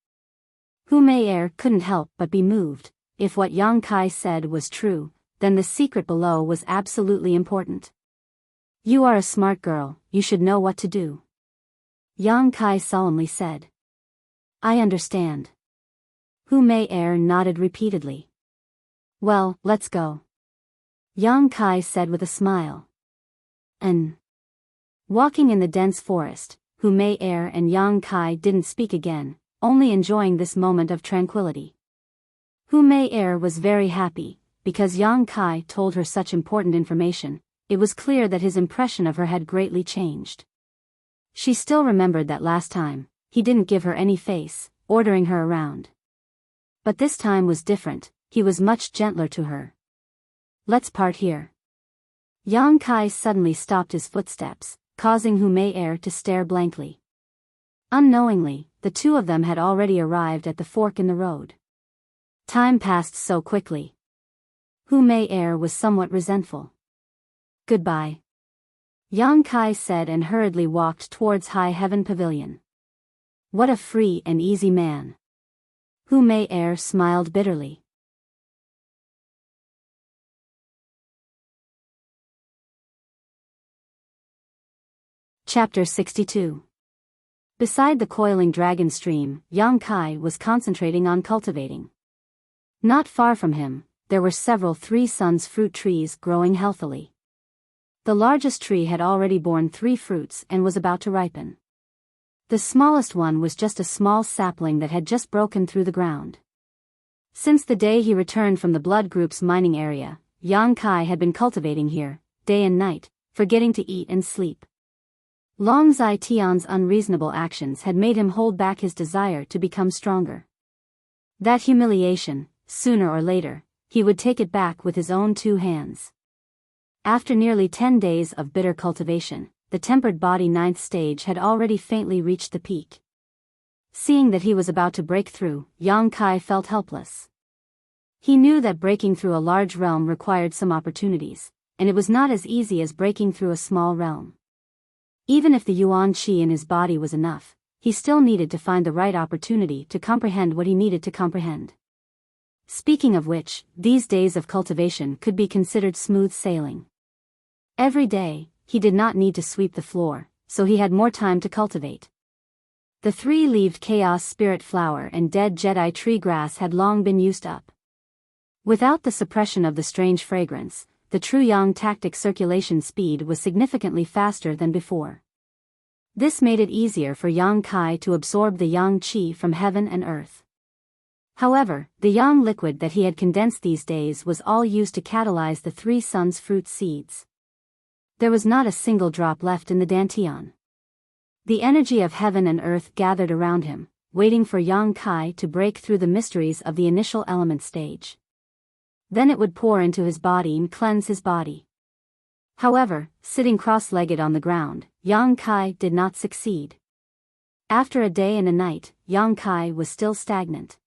Hu Mei couldn't help but be moved. If what Yang Kai said was true, then the secret below was absolutely important. You are a smart girl, you should know what to do. Yang Kai solemnly said. I understand. Hu Mei nodded repeatedly. Well, let's go. Yang Kai said with a smile. Walking in the dense forest, Hu Mei and Yang Kai didn't speak again, only enjoying this moment of tranquility. Hu Mei was very happy, because Yang Kai told her such important information. It was clear that his impression of her had greatly changed. She still remembered that last time, he didn't give her any face, ordering her around. But this time was different, he was much gentler to her. Let's part here. Yang Kai suddenly stopped his footsteps, causing Hu Mei Er to stare blankly. Unknowingly, the two of them had already arrived at the fork in the road. Time passed so quickly. Hu Mei Er was somewhat resentful. "Goodbye," Yang Kai said and hurriedly walked towards High Heaven Pavilion. What a free and easy man. Hu Mei Er smiled bitterly. Chapter 62. Beside the coiling dragon stream, Yang Kai was concentrating on cultivating. Not far from him, there were several Three Suns fruit trees growing healthily. The largest tree had already borne 3 fruits and was about to ripen. The smallest one was just a small sapling that had just broken through the ground. Since the day he returned from the Blood Group's mining area, Yang Kai had been cultivating here, day and night, forgetting to eat and sleep. Long Zai Tian's unreasonable actions had made him hold back his desire to become stronger. That humiliation, sooner or later, he would take it back with his own 2 hands. After nearly 10 days of bitter cultivation, the tempered body 9th stage had already faintly reached the peak. Seeing that he was about to break through, Yang Kai felt helpless. He knew that breaking through a large realm required some opportunities, and it was not as easy as breaking through a small realm. Even if the Yuan Qi in his body was enough, he still needed to find the right opportunity to comprehend what he needed to comprehend. Speaking of which, these days of cultivation could be considered smooth sailing. Every day, he did not need to sweep the floor, so he had more time to cultivate. The 3-leaved Chaos Spirit Flower and dead Jedi tree grass had long been used up. Without the suppression of the strange fragrance, the true Yang tactic circulation speed was significantly faster than before. This made it easier for Yang Kai to absorb the Yang Qi from heaven and earth. However, the Yang liquid that he had condensed these days was all used to catalyze the 3 Suns fruit seeds. There was not a single drop left in the Dantian. The energy of heaven and earth gathered around him, waiting for Yang Kai to break through the mysteries of the initial element stage. Then it would pour into his body and cleanse his body. However, sitting cross-legged on the ground, Yang Kai did not succeed. After a day and a night, Yang Kai was still stagnant.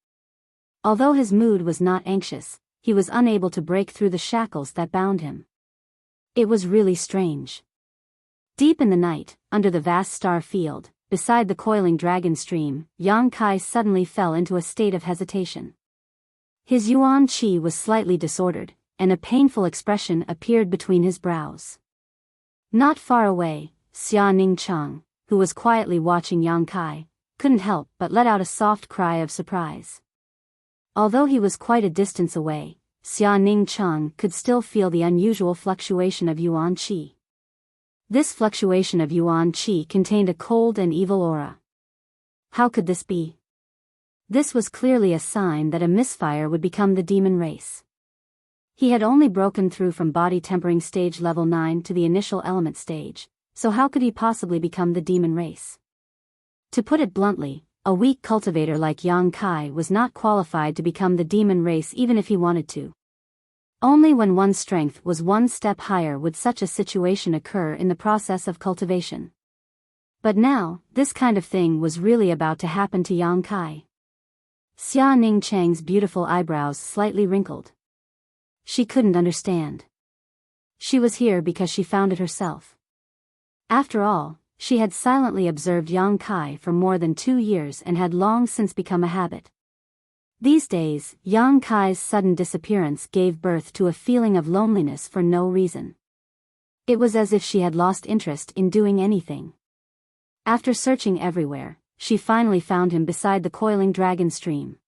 Although his mood was not anxious, he was unable to break through the shackles that bound him. It was really strange. Deep in the night, under the vast star field, beside the coiling dragon stream, Yang Kai suddenly fell into a state of hesitation. His Yuan Qi was slightly disordered, and a painful expression appeared between his brows. Not far away, Xia Ningcheng, who was quietly watching Yang Kai, couldn't help but let out a soft cry of surprise. Although he was quite a distance away, Xia Ningcheng could still feel the unusual fluctuation of Yuan Qi. This fluctuation of Yuan Qi contained a cold and evil aura. How could this be? This was clearly a sign that a misfire would become the demon race. He had only broken through from body tempering stage level 9 to the initial element stage, so how could he possibly become the demon race? To put it bluntly, a weak cultivator like Yang Kai was not qualified to become the demon race even if he wanted to. Only when one's strength was one step higher would such a situation occur in the process of cultivation. But now, this kind of thing was really about to happen to Yang Kai. Xia Ningcheng's beautiful eyebrows slightly wrinkled. She couldn't understand. She was here because she found it herself. After all, she had silently observed Yang Kai for more than 2 years and had long since become a habit. These days, Yang Kai's sudden disappearance gave birth to a feeling of loneliness for no reason. It was as if she had lost interest in doing anything. After searching everywhere, she finally found him beside the coiling dragon stream.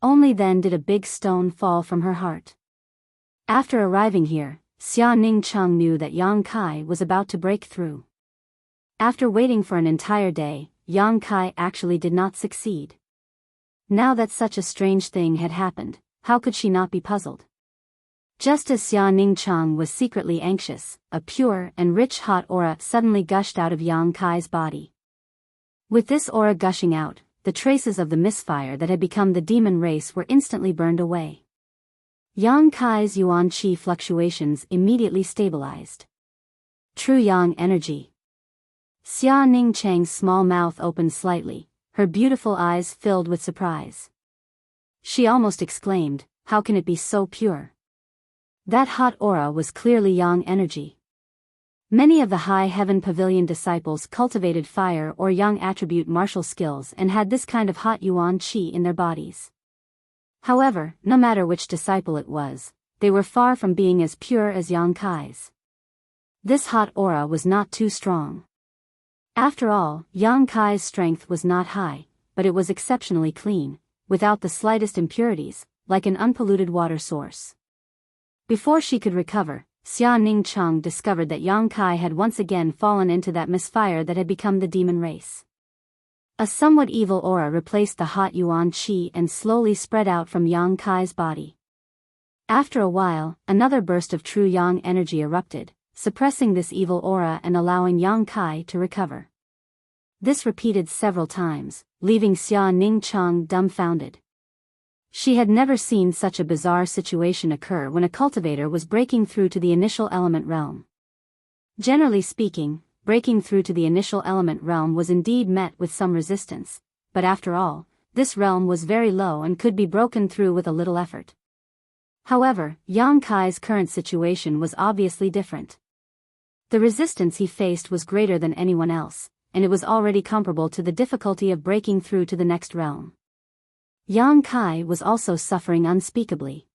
Only then did a big stone fall from her heart. After arriving here, Xia Ningcheng knew that Yang Kai was about to break through. After waiting for an entire day, Yang Kai actually did not succeed. Now that such a strange thing had happened, how could she not be puzzled? Just as Xia Ningcheng was secretly anxious, a pure and rich hot aura suddenly gushed out of Yang Kai's body. With this aura gushing out, the traces of the misfire that had become the demon race were instantly burned away. Yang Kai's yuan qi fluctuations immediately stabilized. True yang energy. Xia Ningchang's small mouth opened slightly, her beautiful eyes filled with surprise. She almost exclaimed, "How can it be so pure?" That hot aura was clearly yang energy. Many of the High Heaven Pavilion disciples cultivated fire or yang attribute martial skills and had this kind of hot yuan qi in their bodies. However, no matter which disciple it was, they were far from being as pure as Yang Kai's. This hot aura was not too strong. After all, Yang Kai's strength was not high, but it was exceptionally clean, without the slightest impurities, like an unpolluted water source. Before she could recover, Xia Ningchang discovered that Yang Kai had once again fallen into that misfire that had become the demon race. A somewhat evil aura replaced the hot yuan qi and slowly spread out from Yang Kai's body. After a while, another burst of true yang energy erupted, suppressing this evil aura and allowing Yang Kai to recover. This repeated several times, leaving Xia Ningchang dumbfounded. She had never seen such a bizarre situation occur when a cultivator was breaking through to the initial element realm. Generally speaking, breaking through to the initial element realm was indeed met with some resistance, but after all, this realm was very low and could be broken through with a little effort. However, Yang Kai's current situation was obviously different. The resistance he faced was greater than anyone else, and it was already comparable to the difficulty of breaking through to the next realm. Yang Kai was also suffering unspeakably.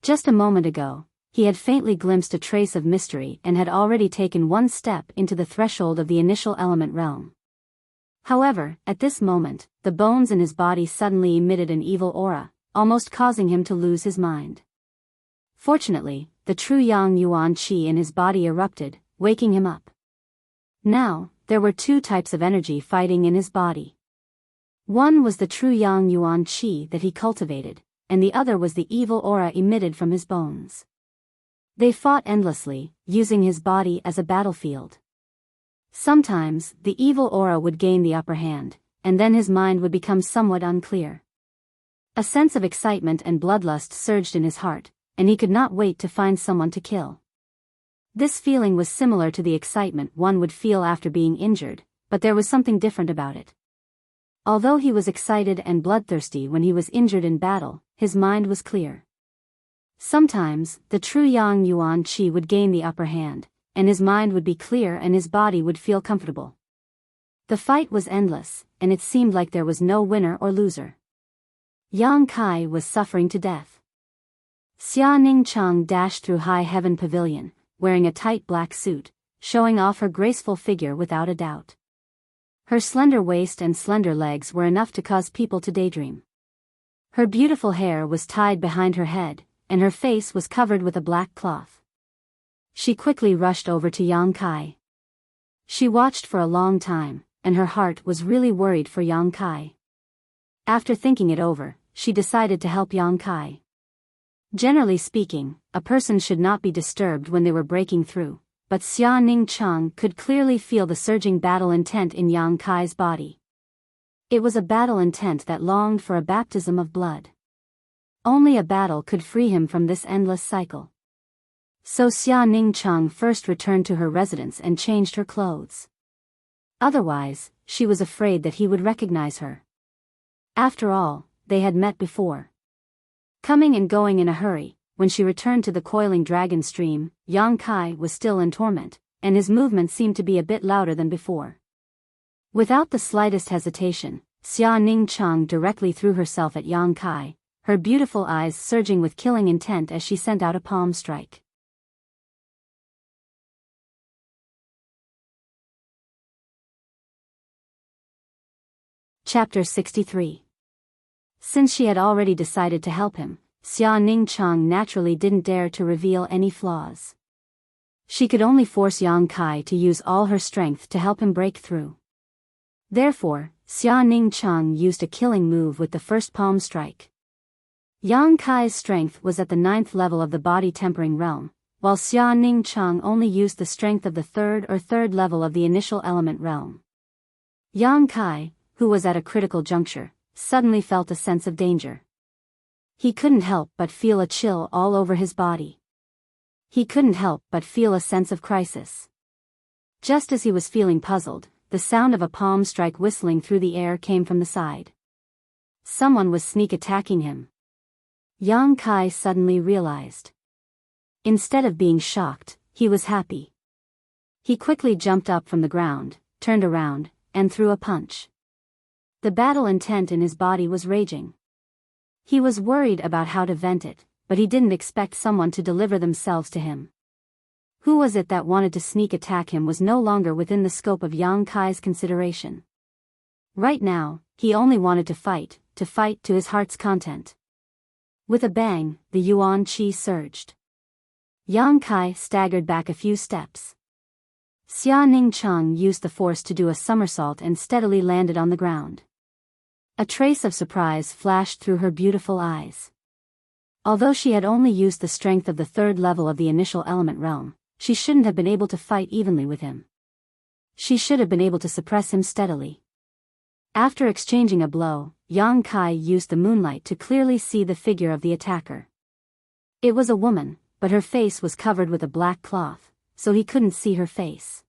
Just a moment ago, he had faintly glimpsed a trace of mystery and had already taken one step into the threshold of the initial element realm. However, at this moment, the bones in his body suddenly emitted an evil aura, almost causing him to lose his mind. Fortunately, the true yang yuan qi in his body erupted, waking him up. Now, there were two types of energy fighting in his body. One was the true yang yuan qi that he cultivated, and the other was the evil aura emitted from his bones. They fought endlessly, using his body as a battlefield. Sometimes, the evil aura would gain the upper hand, and then his mind would become somewhat unclear. A sense of excitement and bloodlust surged in his heart, and he could not wait to find someone to kill. This feeling was similar to the excitement one would feel after being injured, but there was something different about it. Although he was excited and bloodthirsty when he was injured in battle, his mind was clear. Sometimes, the true yang yuan qi would gain the upper hand, and his mind would be clear and his body would feel comfortable. The fight was endless, and it seemed like there was no winner or loser. Yang Kai was suffering to death. Xia Ningchang dashed through High Heaven Pavilion, wearing a tight black suit, showing off her graceful figure without a doubt. Her slender waist and slender legs were enough to cause people to daydream. Her beautiful hair was tied behind her head, and her face was covered with a black cloth. She quickly rushed over to Yang Kai. She watched for a long time, and her heart was really worried for Yang Kai. After thinking it over, she decided to help Yang Kai. Generally speaking, a person should not be disturbed when they were breaking through, but Xia Ningchang could clearly feel the surging battle intent in Yang Kai's body. It was a battle intent that longed for a baptism of blood. Only a battle could free him from this endless cycle. So Xia Ningchang first returned to her residence and changed her clothes. Otherwise, she was afraid that he would recognize her. After all, they had met before. Coming and going in a hurry, when she returned to the coiling dragon stream, Yang Kai was still in torment, and his movement seemed to be a bit louder than before. Without the slightest hesitation, Xia Ningchang directly threw herself at Yang Kai, her beautiful eyes surging with killing intent as she sent out a palm strike. Chapter 63. Since she had already decided to help him, Xia Ningchang naturally didn't dare to reveal any flaws. She could only force Yang Kai to use all her strength to help him break through. Therefore, Xia Ningchang used a killing move with the first palm strike. Yang Kai's strength was at the 9th level of the body tempering realm, while Xia Ningchang only used the strength of the 3rd level of the initial element realm. Yang Kai, who was at a critical juncture, suddenly felt a sense of danger. He couldn't help but feel a chill all over his body. He couldn't help but feel a sense of crisis. Just as he was feeling puzzled, the sound of a palm strike whistling through the air came from the side. Someone was sneak attacking him. Yang Kai suddenly realized. Instead of being shocked, he was happy. He quickly jumped up from the ground, turned around, and threw a punch. The battle intent in his body was raging. He was worried about how to vent it, but he didn't expect someone to deliver themselves to him. Who was it that wanted to sneak attack him was no longer within the scope of Yang Kai's consideration. Right now, he only wanted to fight to his heart's content. With a bang, the Yuan Qi surged. Yang Kai staggered back a few steps. Xia Ningcheng used the force to do a somersault and steadily landed on the ground. A trace of surprise flashed through her beautiful eyes. Although she had only used the strength of the third level of the initial element realm, she shouldn't have been able to fight evenly with him. She should have been able to suppress him steadily. After exchanging a blow, Yang Kai used the moonlight to clearly see the figure of the attacker. It was a woman, but her face was covered with a black cloth, so he couldn't see her face.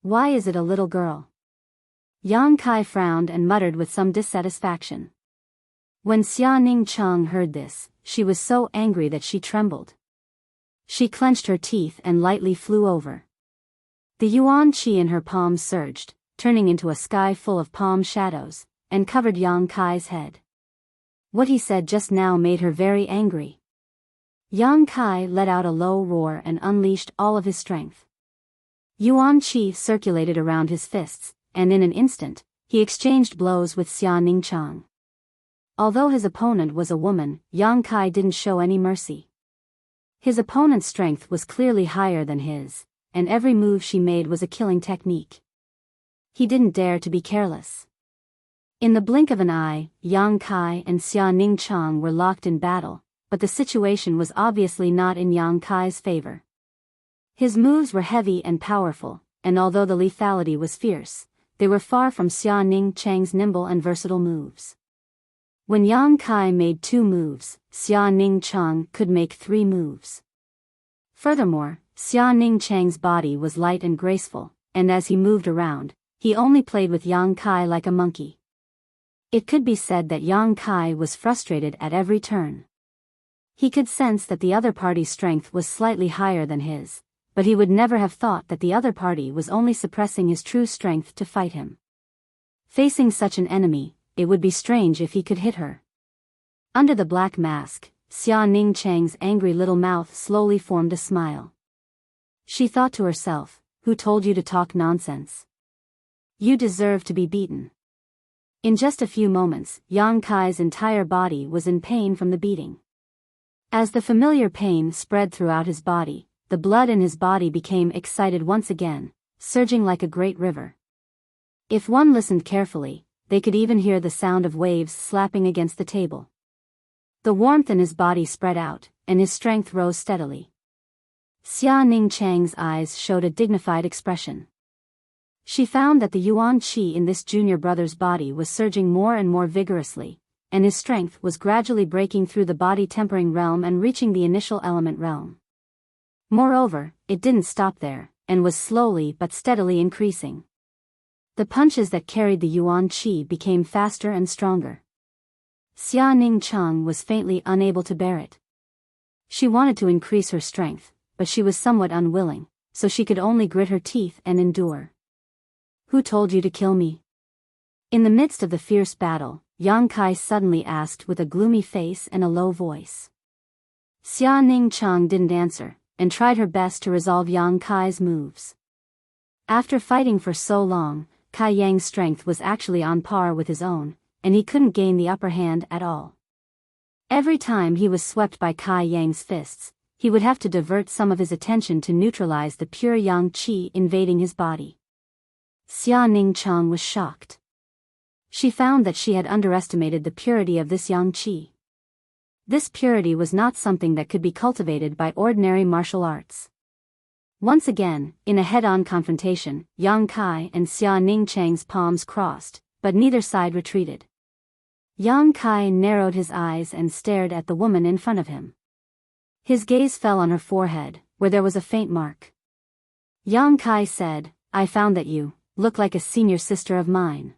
Why is it a little girl? Yang Kai frowned and muttered with some dissatisfaction. When Xia Ningcheng heard this, she was so angry that she trembled. She clenched her teeth and lightly flew over. The Yuan Qi in her palms surged, turning into a sky full of palm shadows, and covered Yang Kai's head. What he said just now made her very angry. Yang Kai let out a low roar and unleashed all of his strength. Yuan Qi circulated around his fists, and in an instant, he exchanged blows with Xia Ningcheng. Although his opponent was a woman, Yang Kai didn't show any mercy. His opponent's strength was clearly higher than his, and every move she made was a killing technique. He didn't dare to be careless. In the blink of an eye, Yang Kai and Xia Ningcheng were locked in battle, but the situation was obviously not in Yang Kai's favor. His moves were heavy and powerful, and although the lethality was fierce, they were far from Xia Ningcheng's nimble and versatile moves. When Yang Kai made 2 moves, Xia Ningcheng could make 3 moves. Furthermore, Xia Ningcheng's body was light and graceful, and as he moved around, he only played with Yang Kai like a monkey. It could be said that Yang Kai was frustrated at every turn. He could sense that the other party's strength was slightly higher than his, but he would never have thought that the other party was only suppressing his true strength to fight him. Facing such an enemy, it would be strange if he could hit her. Under the black mask, Xia Ningcheng's angry little mouth slowly formed a smile. She thought to herself, who told you to talk nonsense? You deserve to be beaten. In just a few moments, Yang Kai's entire body was in pain from the beating. As the familiar pain spread throughout his body, the blood in his body became excited once again, surging like a great river. If one listened carefully, they could even hear the sound of waves slapping against the table. The warmth in his body spread out, and his strength rose steadily. Xia Ningcheng's eyes showed a dignified expression. She found that the Yuan Qi in this junior brother's body was surging more and more vigorously, and his strength was gradually breaking through the body-tempering realm and reaching the initial element realm. Moreover, it didn't stop there, and was slowly but steadily increasing. The punches that carried the Yuan Qi became faster and stronger. Xia Ningcheng was faintly unable to bear it. She wanted to increase her strength, but she was somewhat unwilling, so she could only grit her teeth and endure. Who told you to kill me? In the midst of the fierce battle, Yang Kai suddenly asked with a gloomy face and a low voice. Xia Ningcheng didn't answer, and tried her best to resolve Yang Kai's moves. After fighting for so long, Kai Yang's strength was actually on par with his own, and he couldn't gain the upper hand at all. Every time he was swept by Kai Yang's fists, he would have to divert some of his attention to neutralize the pure Yang Qi invading his body. Xia Ningcheng was shocked. She found that she had underestimated the purity of this Yang Qi. This purity was not something that could be cultivated by ordinary martial arts. Once again, in a head-on confrontation, Yang Kai and Xia Ningcheng's palms crossed, but neither side retreated. Yang Kai narrowed his eyes and stared at the woman in front of him. His gaze fell on her forehead, where there was a faint mark. Yang Kai said, "I found that you look like a senior sister of mine."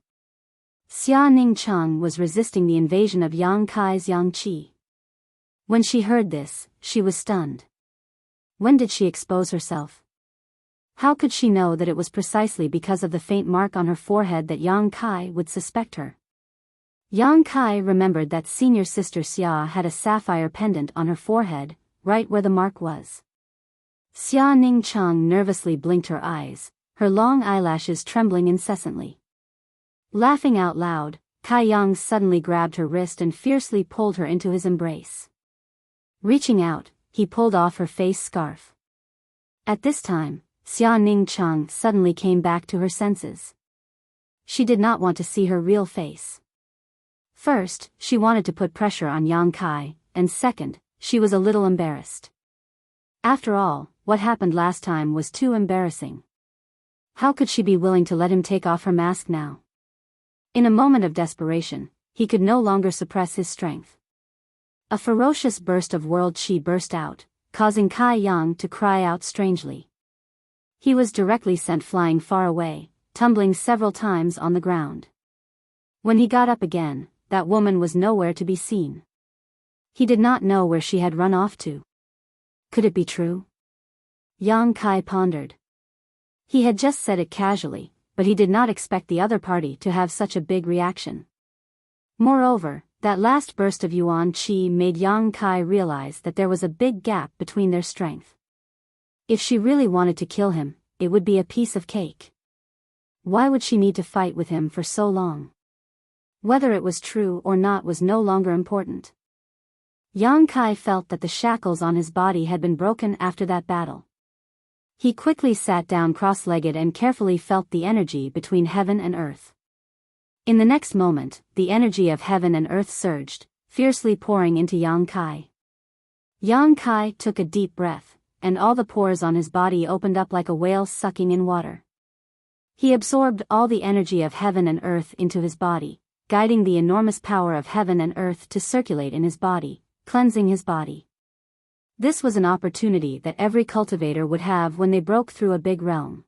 Xia Ningcheng was resisting the invasion of Yang Kai's Yang Qi. When she heard this, she was stunned. When did she expose herself? How could she know that it was precisely because of the faint mark on her forehead that Yang Kai would suspect her? Yang Kai remembered that senior sister Xia had a sapphire pendant on her forehead, right where the mark was. Xia Ningcheng nervously blinked her eyes, her long eyelashes trembling incessantly. Laughing out loud, Kai Yang suddenly grabbed her wrist and fiercely pulled her into his embrace. Reaching out, he pulled off her face scarf. At this time, Xia Ningcheng suddenly came back to her senses. She did not want to see her real face. First, she wanted to put pressure on Yang Kai, and second, she was a little embarrassed. After all, what happened last time was too embarrassing. How could she be willing to let him take off her mask now? In a moment of desperation, he could no longer suppress his strength. A ferocious burst of world chi burst out, causing Kai Yang to cry out strangely. He was directly sent flying far away, tumbling several times on the ground. When he got up again, that woman was nowhere to be seen. He did not know where she had run off to. Could it be true? Yang Kai pondered. He had just said it casually, but he did not expect the other party to have such a big reaction. Moreover, that last burst of Yuan Qi made Yang Kai realize that there was a big gap between their strength. If she really wanted to kill him, it would be a piece of cake. Why would she need to fight with him for so long? Whether it was true or not was no longer important. Yang Kai felt that the shackles on his body had been broken after that battle. He quickly sat down cross-legged and carefully felt the energy between heaven and earth. In the next moment, the energy of heaven and earth surged, fiercely pouring into Yang Kai. Yang Kai took a deep breath, and all the pores on his body opened up like a whale sucking in water. He absorbed all the energy of heaven and earth into his body, guiding the enormous power of heaven and earth to circulate in his body, cleansing his body. This was an opportunity that every cultivator would have when they broke through a big realm.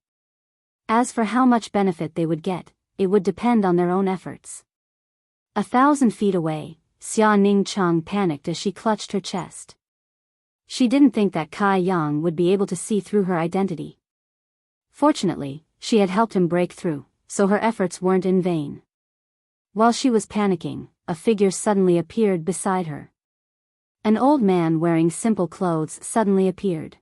As for how much benefit they would get, it would depend on their own efforts. 1,000 feet away, Xia Ningcheng panicked as she clutched her chest. She didn't think that Kai Yang would be able to see through her identity. Fortunately, she had helped him break through, so her efforts weren't in vain. While she was panicking, a figure suddenly appeared beside her. An old man wearing simple clothes suddenly appeared.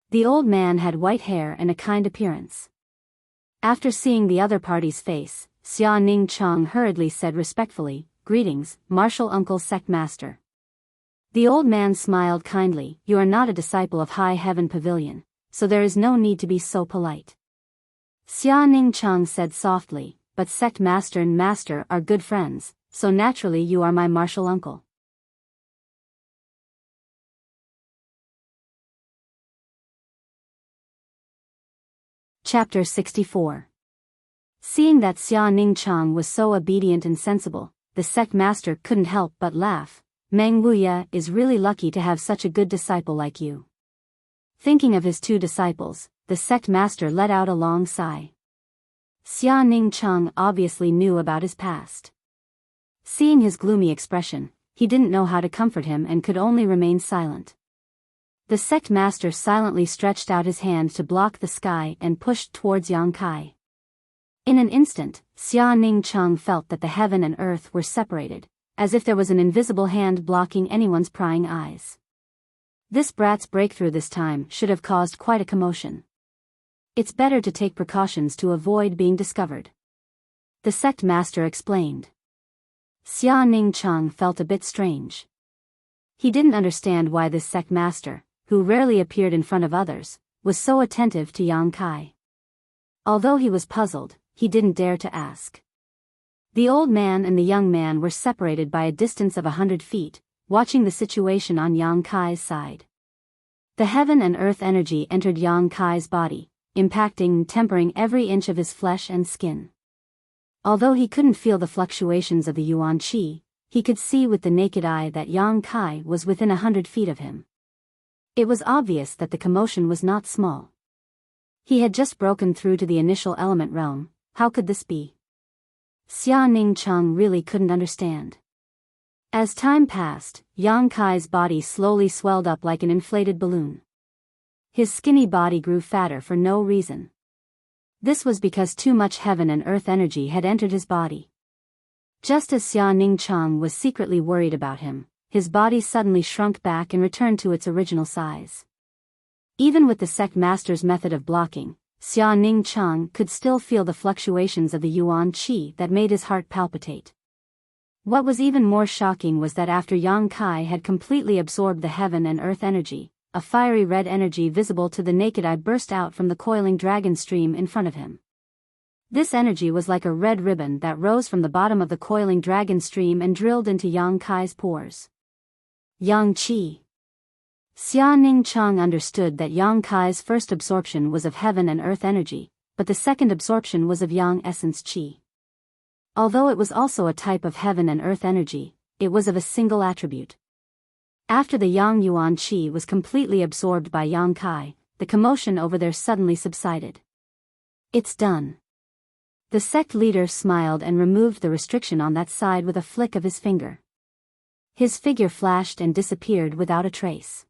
The old man had white hair and a kind appearance. After seeing the other party's face, Xia Ningcheng hurriedly said respectfully, "Greetings, martial uncle sect master." The old man smiled kindly, "You are not a disciple of High Heaven Pavilion, so there is no need to be so polite." Xia Ningcheng said softly, "But sect master and master are good friends, so naturally you are my martial uncle." Chapter 64. Seeing that Xia Ningcheng was so obedient and sensible, the sect master couldn't help but laugh. "Meng Wuya is really lucky to have such a good disciple like you." Thinking of his two disciples, the sect master let out a long sigh. Xia Ningcheng obviously knew about his past. Seeing his gloomy expression, he didn't know how to comfort him and could only remain silent. The sect master silently stretched out his hand to block the sky and pushed towards Yang Kai. In an instant, Xia Ningcheng felt that the heaven and earth were separated, as if there was an invisible hand blocking anyone's prying eyes. This brat's breakthrough this time should have caused quite a commotion. It's better to take precautions to avoid being discovered, the sect master explained. Xia Ningcheng felt a bit strange. He didn't understand why this sect master, who rarely appeared in front of others, was so attentive to Yang Kai. Although he was puzzled, he didn't dare to ask. The old man and the young man were separated by a distance of 100 feet, watching the situation on Yang Kai's side. The heaven and earth energy entered Yang Kai's body, impacting and tempering every inch of his flesh and skin. Although he couldn't feel the fluctuations of the Yuan Qi, he could see with the naked eye that Yang Kai was within 100 feet of him. It was obvious that the commotion was not small. He had just broken through to the initial element realm. How could this be? Xia Ningcheng really couldn't understand. As time passed, Yang Kai's body slowly swelled up like an inflated balloon. His skinny body grew fatter for no reason. This was because too much heaven and earth energy had entered his body. Just as Xia Ningcheng was secretly worried about him, his body suddenly shrunk back and returned to its original size. Even with the sect master's method of blocking, Xia Ningcheng could still feel the fluctuations of the yuan qi that made his heart palpitate. What was even more shocking was that after Yang Kai had completely absorbed the heaven and earth energy, a fiery red energy visible to the naked eye burst out from the coiling dragon stream in front of him. This energy was like a red ribbon that rose from the bottom of the coiling dragon stream and drilled into Yang Kai's pores. Yang Qi. Xia Ningcheng understood that Yang Kai's first absorption was of heaven and earth energy, but the second absorption was of Yang essence Qi. Although it was also a type of heaven and earth energy, it was of a single attribute. After the Yang Yuan Qi was completely absorbed by Yang Kai, the commotion over there suddenly subsided. It's done. The sect leader smiled and removed the restriction on that side with a flick of his finger. His figure flashed and disappeared without a trace.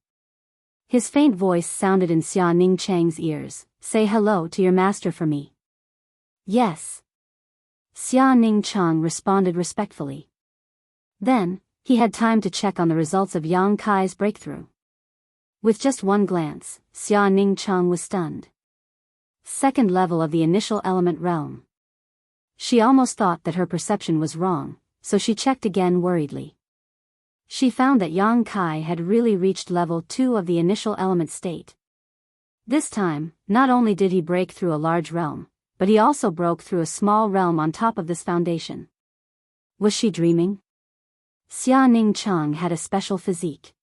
His faint voice sounded in Xia Ningcheng's ears, "Say hello to your master for me." "Yes." Xia Ningcheng responded respectfully. Then, he had time to check on the results of Yang Kai's breakthrough. With just one glance, Xia Ningcheng was stunned. Second level of the initial element realm. She almost thought that her perception was wrong, so she checked again worriedly. She found that Yang Kai had really reached level 2 of the initial element state. This time, not only did he break through a large realm, but he also broke through a small realm on top of this foundation. Was she dreaming? Xia Ningcheng had a special physique.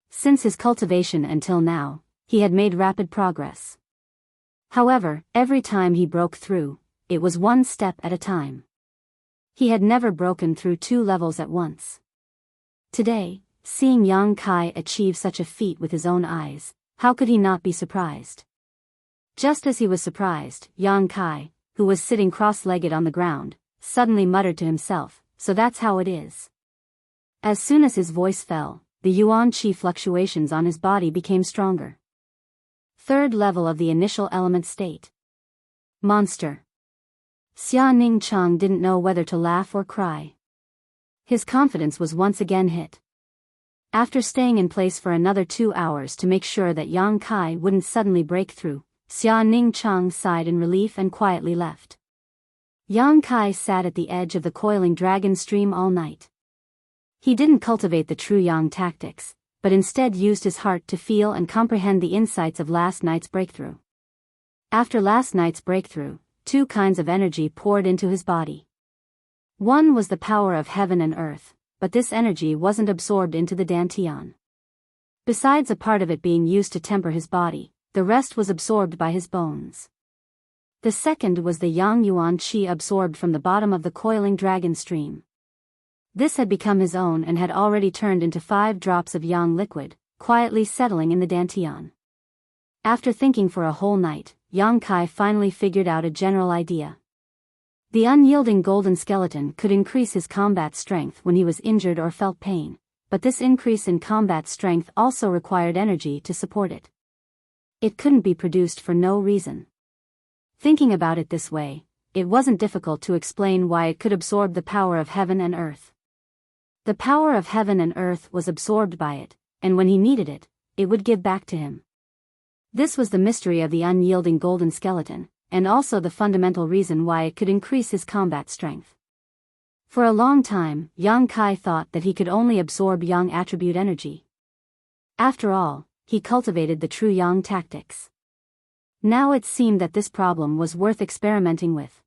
Since his cultivation until now, he had made rapid progress. However, every time he broke through, it was one step at a time. He had never broken through 2 levels at once. Today, seeing Yang Kai achieve such a feat with his own eyes, how could he not be surprised? Just as he was surprised, Yang Kai, who was sitting cross-legged on the ground, suddenly muttered to himself, "So that's how it is." As soon as his voice fell, the yuan qi fluctuations on his body became stronger. Third level of the initial element state. Monster. Xia Ningcheng didn't know whether to laugh or cry. His confidence was once again hit. After staying in place for another 2 hours to make sure that Yang Kai wouldn't suddenly break through, Xia Ningcheng sighed in relief and quietly left. Yang Kai sat at the edge of the coiling dragon stream all night. He didn't cultivate the true Yang tactics, but instead used his heart to feel and comprehend the insights of last night's breakthrough. After last night's breakthrough, 2 kinds of energy poured into his body. One was the power of heaven and earth, but this energy wasn't absorbed into the dantian. Besides a part of it being used to temper his body, the rest was absorbed by his bones. The second was the Yang Yuan Qi absorbed from the bottom of the coiling dragon stream. This had become his own and had already turned into 5 drops of Yang liquid, quietly settling in the dantian. After thinking for a whole night, Yang Kai finally figured out a general idea. The unyielding golden skeleton could increase his combat strength when he was injured or felt pain, but this increase in combat strength also required energy to support it. It couldn't be produced for no reason. Thinking about it this way, it wasn't difficult to explain why it could absorb the power of heaven and earth. The power of heaven and earth was absorbed by it, and when he needed it, it would give back to him. This was the mystery of the unyielding golden skeleton, and also the fundamental reason why it could increase his combat strength. For a long time, Yang Kai thought that he could only absorb Yang attribute energy. After all, he cultivated the true Yang tactics. Now it seemed that this problem was worth experimenting with.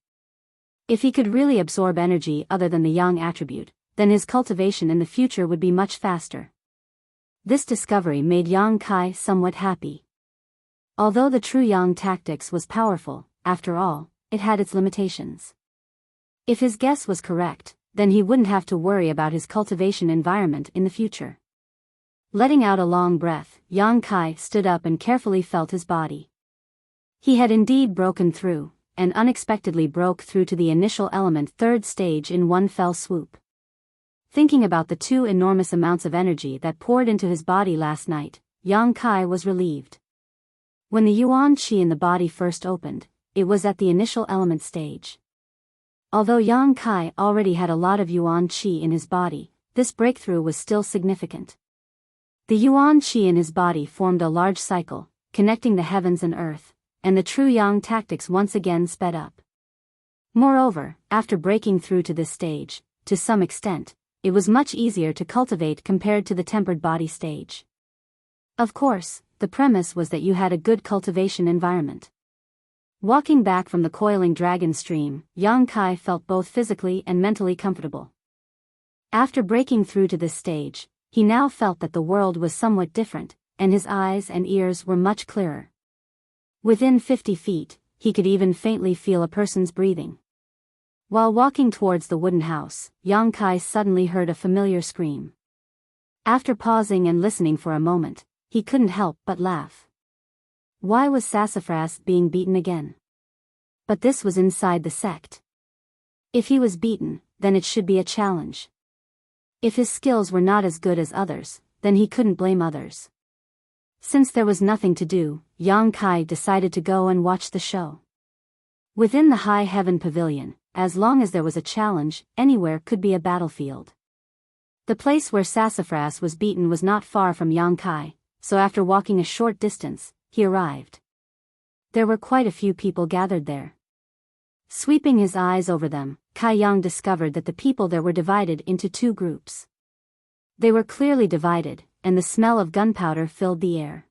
If he could really absorb energy other than the Yang attribute, then his cultivation in the future would be much faster. This discovery made Yang Kai somewhat happy. Although the true Yang tactics was powerful, after all, it had its limitations. If his guess was correct, then he wouldn't have to worry about his cultivation environment in the future. Letting out a long breath, Yang Kai stood up and carefully felt his body. He had indeed broken through, and unexpectedly broke through to the initial element third stage in one fell swoop. Thinking about the two enormous amounts of energy that poured into his body last night, Yang Kai was relieved. When the yuan qi in the body first opened, it was at the initial element stage. Although Yang Kai already had a lot of yuan qi in his body, this breakthrough was still significant. The yuan qi in his body formed a large cycle, connecting the heavens and earth, and the true yang tactics once again sped up. Moreover, after breaking through to this stage, to some extent, it was much easier to cultivate compared to the tempered body stage. Of course, the premise was that you had a good cultivation environment. Walking back from the coiling dragon stream, Yang Kai felt both physically and mentally comfortable. After breaking through to this stage, he now felt that the world was somewhat different, and his eyes and ears were much clearer. Within 50 feet, he could even faintly feel a person's breathing. While walking towards the wooden house, Yang Kai suddenly heard a familiar scream. After pausing and listening for a moment, he couldn't help but laugh. Why was Sassafras being beaten again? But this was inside the sect. If he was beaten, then it should be a challenge. If his skills were not as good as others, then he couldn't blame others. Since there was nothing to do, Yang Kai decided to go and watch the show. Within the High Heaven Pavilion, as long as there was a challenge, anywhere could be a battlefield. The place where Sassafras was beaten was not far from Yang Kai, so after walking a short distance, he arrived. There were quite a few people gathered there. Sweeping his eyes over them, Kai Yang discovered that the people there were divided into two groups. They were clearly divided, and the smell of gunpowder filled the air.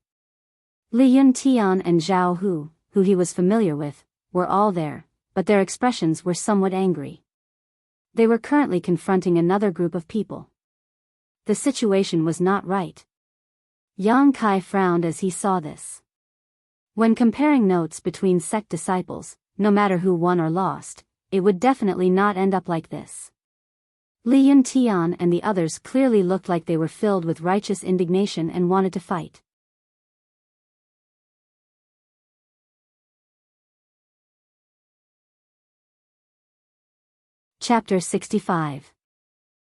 Li Yuntian and Zhao Hu, who he was familiar with, were all there, but their expressions were somewhat angry. They were currently confronting another group of people. The situation was not right. Yang Kai frowned as he saw this. When comparing notes between sect disciples, no matter who won or lost, it would definitely not end up like this. Li Yuntian and the others clearly looked like they were filled with righteous indignation and wanted to fight. Chapter 65.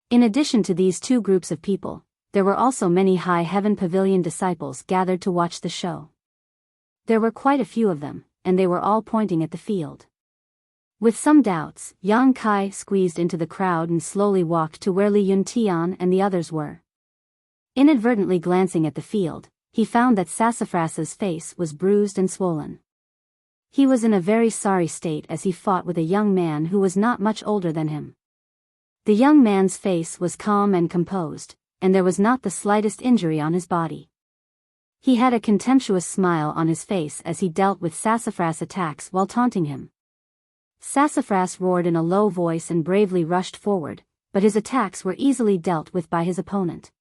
In addition to these two groups of people, there were also many High Heaven Pavilion disciples gathered to watch the show. There were quite a few of them, and they were all pointing at the field. With some doubts, Yang Kai squeezed into the crowd and slowly walked to where Li Yuntian and the others were. Inadvertently glancing at the field, he found that Sassafras's face was bruised and swollen. He was in a very sorry state as he fought with a young man who was not much older than him. The young man's face was calm and composed, and there was not the slightest injury on his body. He had a contemptuous smile on his face as he dealt with Sassafras' attacks while taunting him. Sassafras roared in a low voice and bravely rushed forward, but his attacks were easily dealt with by his opponent.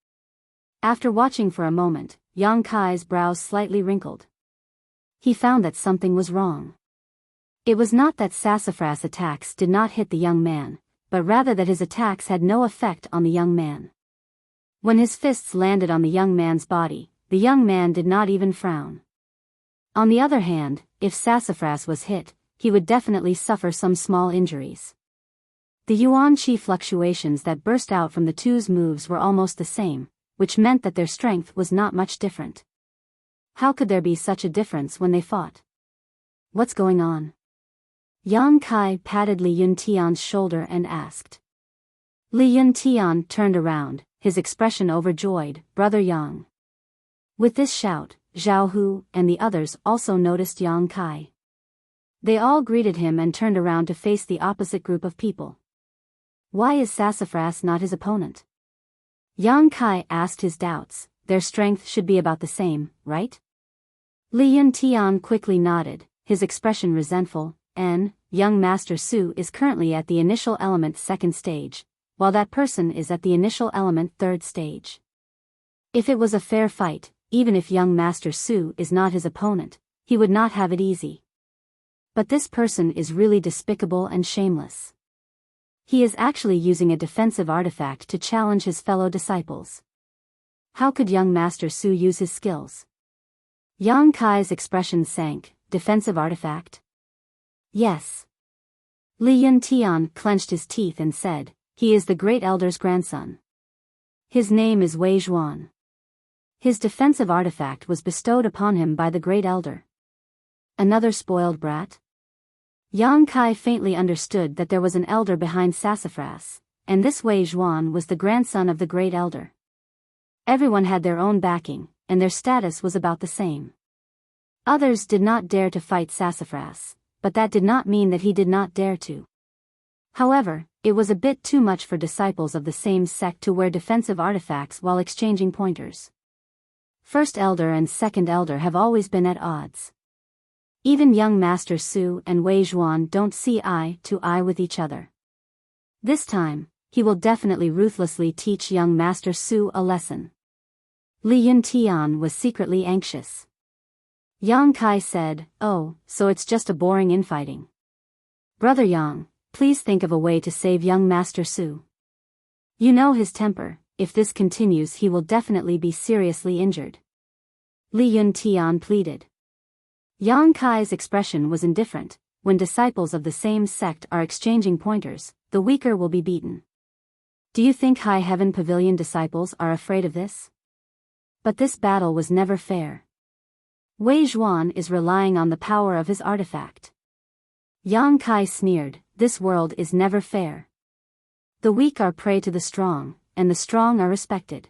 After watching for a moment, Yang Kai's brows slightly wrinkled. He found that something was wrong. It was not that Sassafras' attacks did not hit the young man, but rather that his attacks had no effect on the young man. When his fists landed on the young man's body, the young man did not even frown. On the other hand, if Sassafras was hit, he would definitely suffer some small injuries. The yuan qi fluctuations that burst out from the two's moves were almost the same, which meant that their strength was not much different. How could there be such a difference when they fought? What's going on? Yang Kai patted Li Yuntian's shoulder and asked. Li Yuntian turned around, his expression overjoyed. Brother Yang. With this shout, Zhao Hu and the others also noticed Yang Kai. They all greeted him and turned around to face the opposite group of people. Why is Sassafras not his opponent? Yang Kai asked his doubts. Their strength should be about the same, right? Li Yuntian quickly nodded, his expression resentful. Young Master Su is currently at the initial element second stage, while that person is at the initial element third stage. If it was a fair fight, even if young Master Su is not his opponent, he would not have it easy. But this person is really despicable and shameless. He is actually using a defensive artifact to challenge his fellow disciples. How could young Master Su use his skills? Yang Kai's expression sank. Defensive artifact? Yes. Li Yuntian clenched his teeth and said, he is the Great Elder's grandson. His name is Wei Zhuan. His defensive artifact was bestowed upon him by the Great Elder. Another spoiled brat? Yang Kai faintly understood that there was an elder behind Sassafras, and this Wei Zhuan was the grandson of the Great Elder. Everyone had their own backing, and their status was about the same. Others did not dare to fight Sassafras, but that did not mean that he did not dare to. However, it was a bit too much for disciples of the same sect to wear defensive artifacts while exchanging pointers. First Elder and Second Elder have always been at odds. Even young Master Su and Wei Zhuan don't see eye to eye with each other. This time, he will definitely ruthlessly teach young Master Su a lesson. Li Yuntian was secretly anxious. Yang Kai said, oh, so it's just a boring infighting. Brother Yang, please think of a way to save young Master Su. You know his temper, if this continues he will definitely be seriously injured. Li Yuntian pleaded. Yang Kai's expression was indifferent. When disciples of the same sect are exchanging pointers, the weaker will be beaten. Do you think High Heaven Pavilion disciples are afraid of this? But this battle was never fair. Wei Zhuan is relying on the power of his artifact. Yang Kai sneered, this world is never fair. The weak are prey to the strong, and the strong are respected.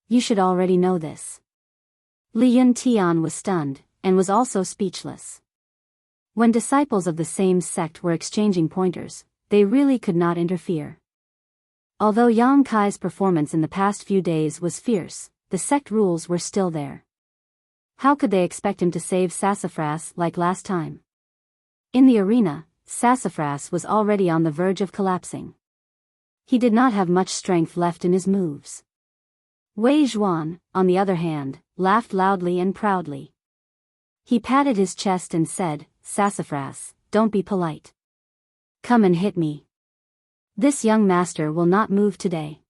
You should already know this. Li Yuntian was stunned, and was also speechless. When disciples of the same sect were exchanging pointers, they really could not interfere. Although Yang Kai's performance in the past few days was fierce, the sect rules were still there. How could they expect him to save Sassafras like last time? In the arena, Sassafras was already on the verge of collapsing. He did not have much strength left in his moves. Wei Zhuan, on the other hand, laughed loudly and proudly. He patted his chest and said, Sassafras, don't be polite. Come and hit me. This young master will not move today.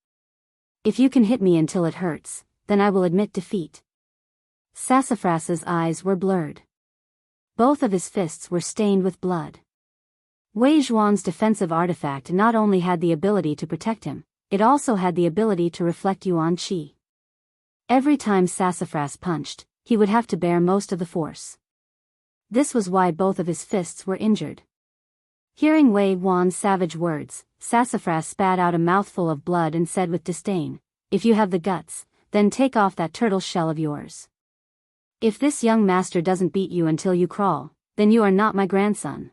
If you can hit me until it hurts, then I will admit defeat. Sassafras's eyes were blurred. Both of his fists were stained with blood. Wei Zhuan's defensive artifact not only had the ability to protect him, it also had the ability to reflect Yuan Qi. Every time Sassafras punched, he would have to bear most of the force. This was why both of his fists were injured. Hearing Wei Zhuan's savage words, Sassafras spat out a mouthful of blood and said with disdain, if you have the guts, then take off that turtle shell of yours. If this young master doesn't beat you until you crawl, then you are not my grandson.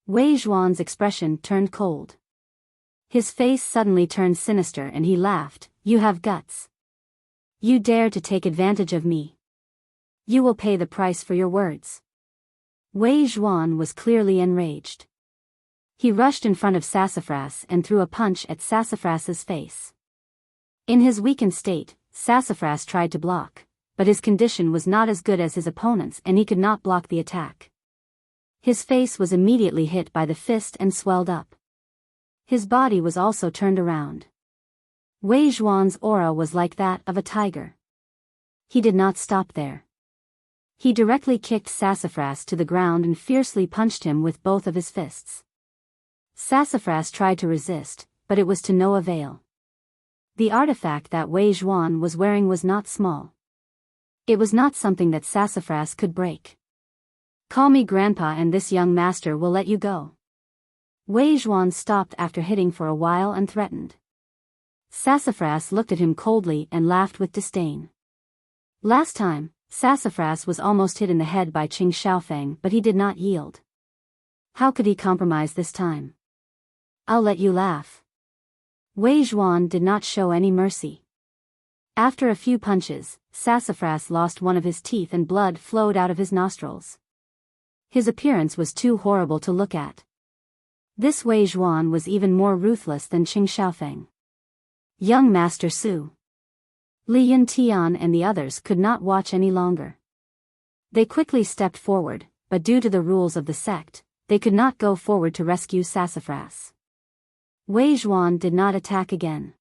Wei Zhuan's expression turned cold. His face suddenly turned sinister and he laughed, you have guts. You dare to take advantage of me. You will pay the price for your words. Wei Zhuan was clearly enraged. He rushed in front of Sassafras and threw a punch at Sassafras's face. In his weakened state, Sassafras tried to block, but his condition was not as good as his opponent's and he could not block the attack. His face was immediately hit by the fist and swelled up. His body was also turned around. Wei Zhuan's aura was like that of a tiger. He did not stop there. He directly kicked Sassafras to the ground and fiercely punched him with both of his fists. Sassafras tried to resist, but it was to no avail. The artifact that Wei Zhuan was wearing was not small. It was not something that Sassafras could break. Call me Grandpa and this young master will let you go. Wei Zhuan stopped after hitting for a while and threatened. Sassafras looked at him coldly and laughed with disdain. Last time, Sassafras was almost hit in the head by Qing Xiaofeng but he did not yield. How could he compromise this time? I'll let you laugh. Wei Zhuan did not show any mercy. After a few punches, Sassafras lost one of his teeth and blood flowed out of his nostrils. His appearance was too horrible to look at. This Wei Zhuan was even more ruthless than Qing Xiaofeng. Young Master Su. Li Yuntian and the others could not watch any longer. They quickly stepped forward, but due to the rules of the sect, they could not go forward to rescue Sassafras. Wei Zhuan did not attack again.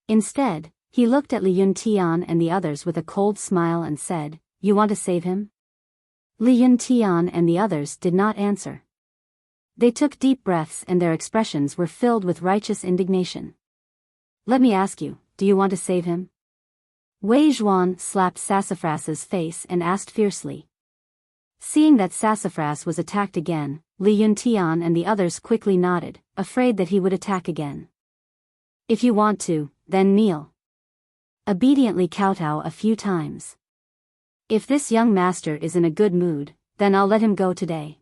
Instead, he looked at Li Yuntian and the others with a cold smile and said, "You want to save him?" Li Yuntian and the others did not answer. They took deep breaths and their expressions were filled with righteous indignation. "Let me ask you, do you want to save him?" Wei Zhuan slapped Sassafras's face and asked fiercely. Seeing that Sassafras was attacked again, Li Yuntian and the others quickly nodded, afraid that he would attack again. "If you want to, then kneel." Obediently kowtow a few times. "If this young master is in a good mood, then I'll let him go today."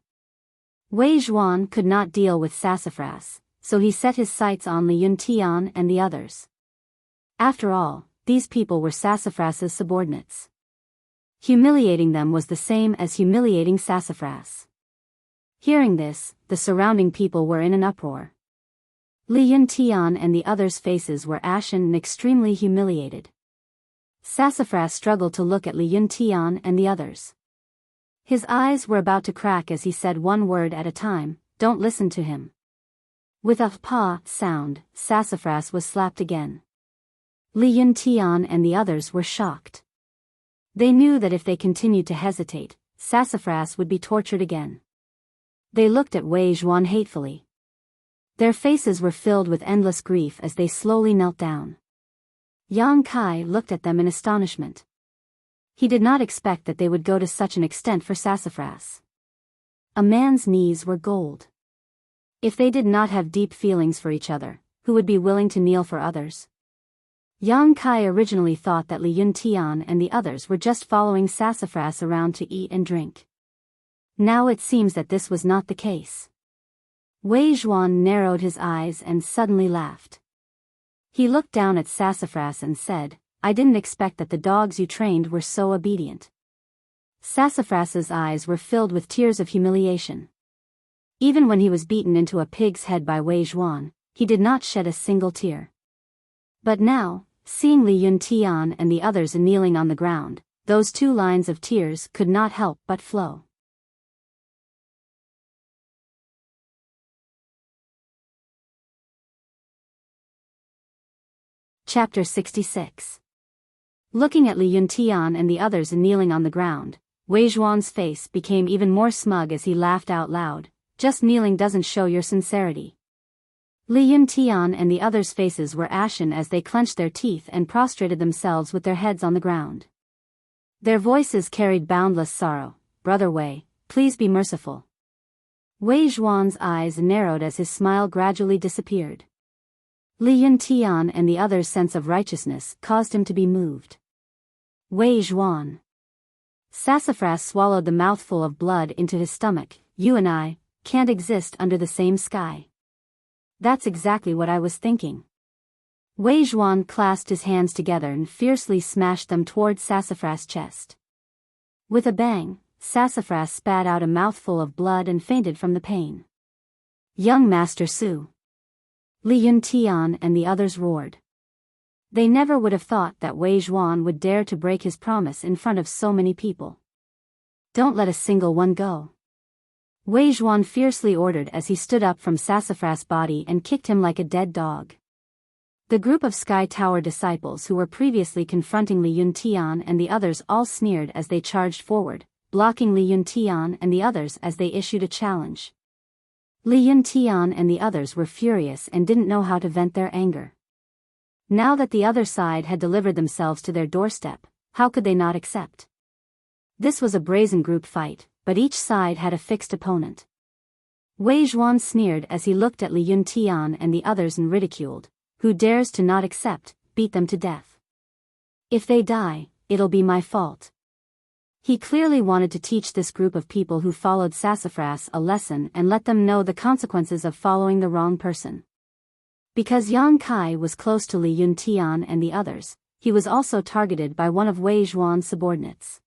Wei Zhuan could not deal with Sassafras, so he set his sights on Li Yuntian and the others. After all, these people were Sassafras's subordinates. Humiliating them was the same as humiliating Sassafras. Hearing this, the surrounding people were in an uproar. Li Yuntian and the others' faces were ashen and extremely humiliated. Sassafras struggled to look at Li Yuntian and the others. His eyes were about to crack as he said one word at a time, "Don't listen to him." With a "pa" sound, Sassafras was slapped again. Li Yuntian and the others were shocked. They knew that if they continued to hesitate, Sassafras would be tortured again. They looked at Wei Zhuan hatefully. Their faces were filled with endless grief as they slowly knelt down. Yang Kai looked at them in astonishment. He did not expect that they would go to such an extent for Sassafras. A man's knees were gold. If they did not have deep feelings for each other, who would be willing to kneel for others? Yang Kai originally thought that Li Yuntian and the others were just following Sassafras around to eat and drink. Now it seems that this was not the case. Wei Zhuan narrowed his eyes and suddenly laughed. He looked down at Sassafras and said, "I didn't expect that the dogs you trained were so obedient." Sassafras's eyes were filled with tears of humiliation. Even when he was beaten into a pig's head by Wei Zhuan, he did not shed a single tear. But now, seeing Li Yuntian and the others kneeling on the ground, those two lines of tears could not help but flow. Chapter 66. Looking at Li Yuntian and the others kneeling on the ground, Wei Zhuan's face became even more smug as he laughed out loud. "Just kneeling doesn't show your sincerity." Li Yuntian and the others' faces were ashen as they clenched their teeth and prostrated themselves with their heads on the ground. Their voices carried boundless sorrow. "Brother Wei, please be merciful." Wei Zhuan's eyes narrowed as his smile gradually disappeared. Li Yuntian and the others' sense of righteousness caused him to be moved. "Wei Zhuan." Sassafras swallowed the mouthful of blood into his stomach. "You and I can't exist under the same sky." "That's exactly what I was thinking." Wei Zhuan clasped his hands together and fiercely smashed them toward Sassafras' chest. With a bang, Sassafras spat out a mouthful of blood and fainted from the pain. "Young Master Su!" Li Yuntian and the others roared. They never would have thought that Wei Zhuan would dare to break his promise in front of so many people. "Don't let a single one go," Wei Zhuan fiercely ordered as he stood up from Sassafras' body and kicked him like a dead dog. The group of Sky Tower disciples who were previously confronting Li Yuntian and the others all sneered as they charged forward, blocking Li Yuntian and the others as they issued a challenge. Li Yuntian and the others were furious and didn't know how to vent their anger. Now that the other side had delivered themselves to their doorstep, how could they not accept? This was a brazen group fight, but each side had a fixed opponent. Wei Zhuan sneered as he looked at Li Yuntian and the others and ridiculed, "Who dares to not accept, beat them to death. If they die, it'll be my fault." He clearly wanted to teach this group of people who followed Sassafras a lesson and let them know the consequences of following the wrong person. Because Yang Kai was close to Li Yuntian and the others, he was also targeted by one of Wei Zhuan's subordinates.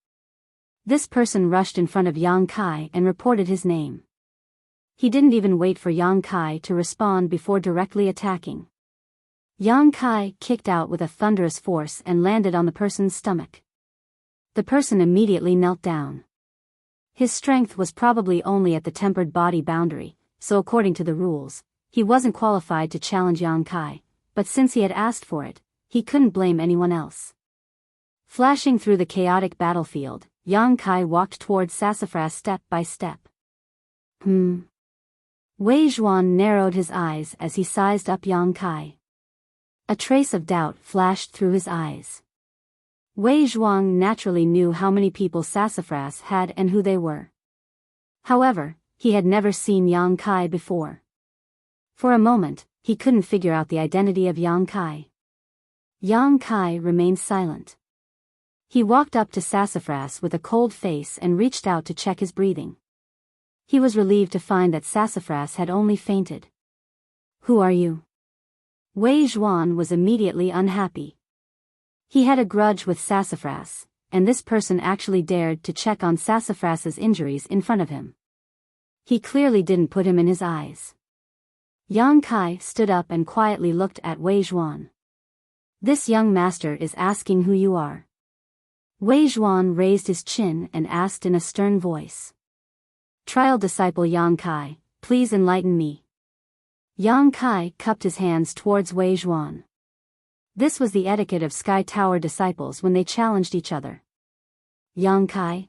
This person rushed in front of Yang Kai and reported his name. He didn't even wait for Yang Kai to respond before directly attacking. Yang Kai kicked out with a thunderous force and landed on the person's stomach. The person immediately knelt down. His strength was probably only at the tempered body boundary, so according to the rules, he wasn't qualified to challenge Yang Kai, but since he had asked for it, he couldn't blame anyone else. Flashing through the chaotic battlefield, Yang Kai walked towards Sassafras step by step. Wei Zhuan narrowed his eyes as he sized up Yang Kai. A trace of doubt flashed through his eyes. Wei Zhuang naturally knew how many people Sassafras had and who they were. However, he had never seen Yang Kai before. For a moment, he couldn't figure out the identity of Yang Kai. Yang Kai remained silent. He walked up to Sassafras with a cold face and reached out to check his breathing. He was relieved to find that Sassafras had only fainted. Who are you? Wei Zhuan was immediately unhappy. He had a grudge with Sassafras, and this person actually dared to check on Sassafras's injuries in front of him. He clearly didn't put him in his eyes. Yang Kai stood up and quietly looked at Wei Zhuan. This young master is asking who you are. Wei Zhuan raised his chin and asked in a stern voice. Trial disciple Yang Kai, please enlighten me. Yang Kai cupped his hands towards Wei Zhuan. This was the etiquette of Sky Tower disciples when they challenged each other. Yang Kai?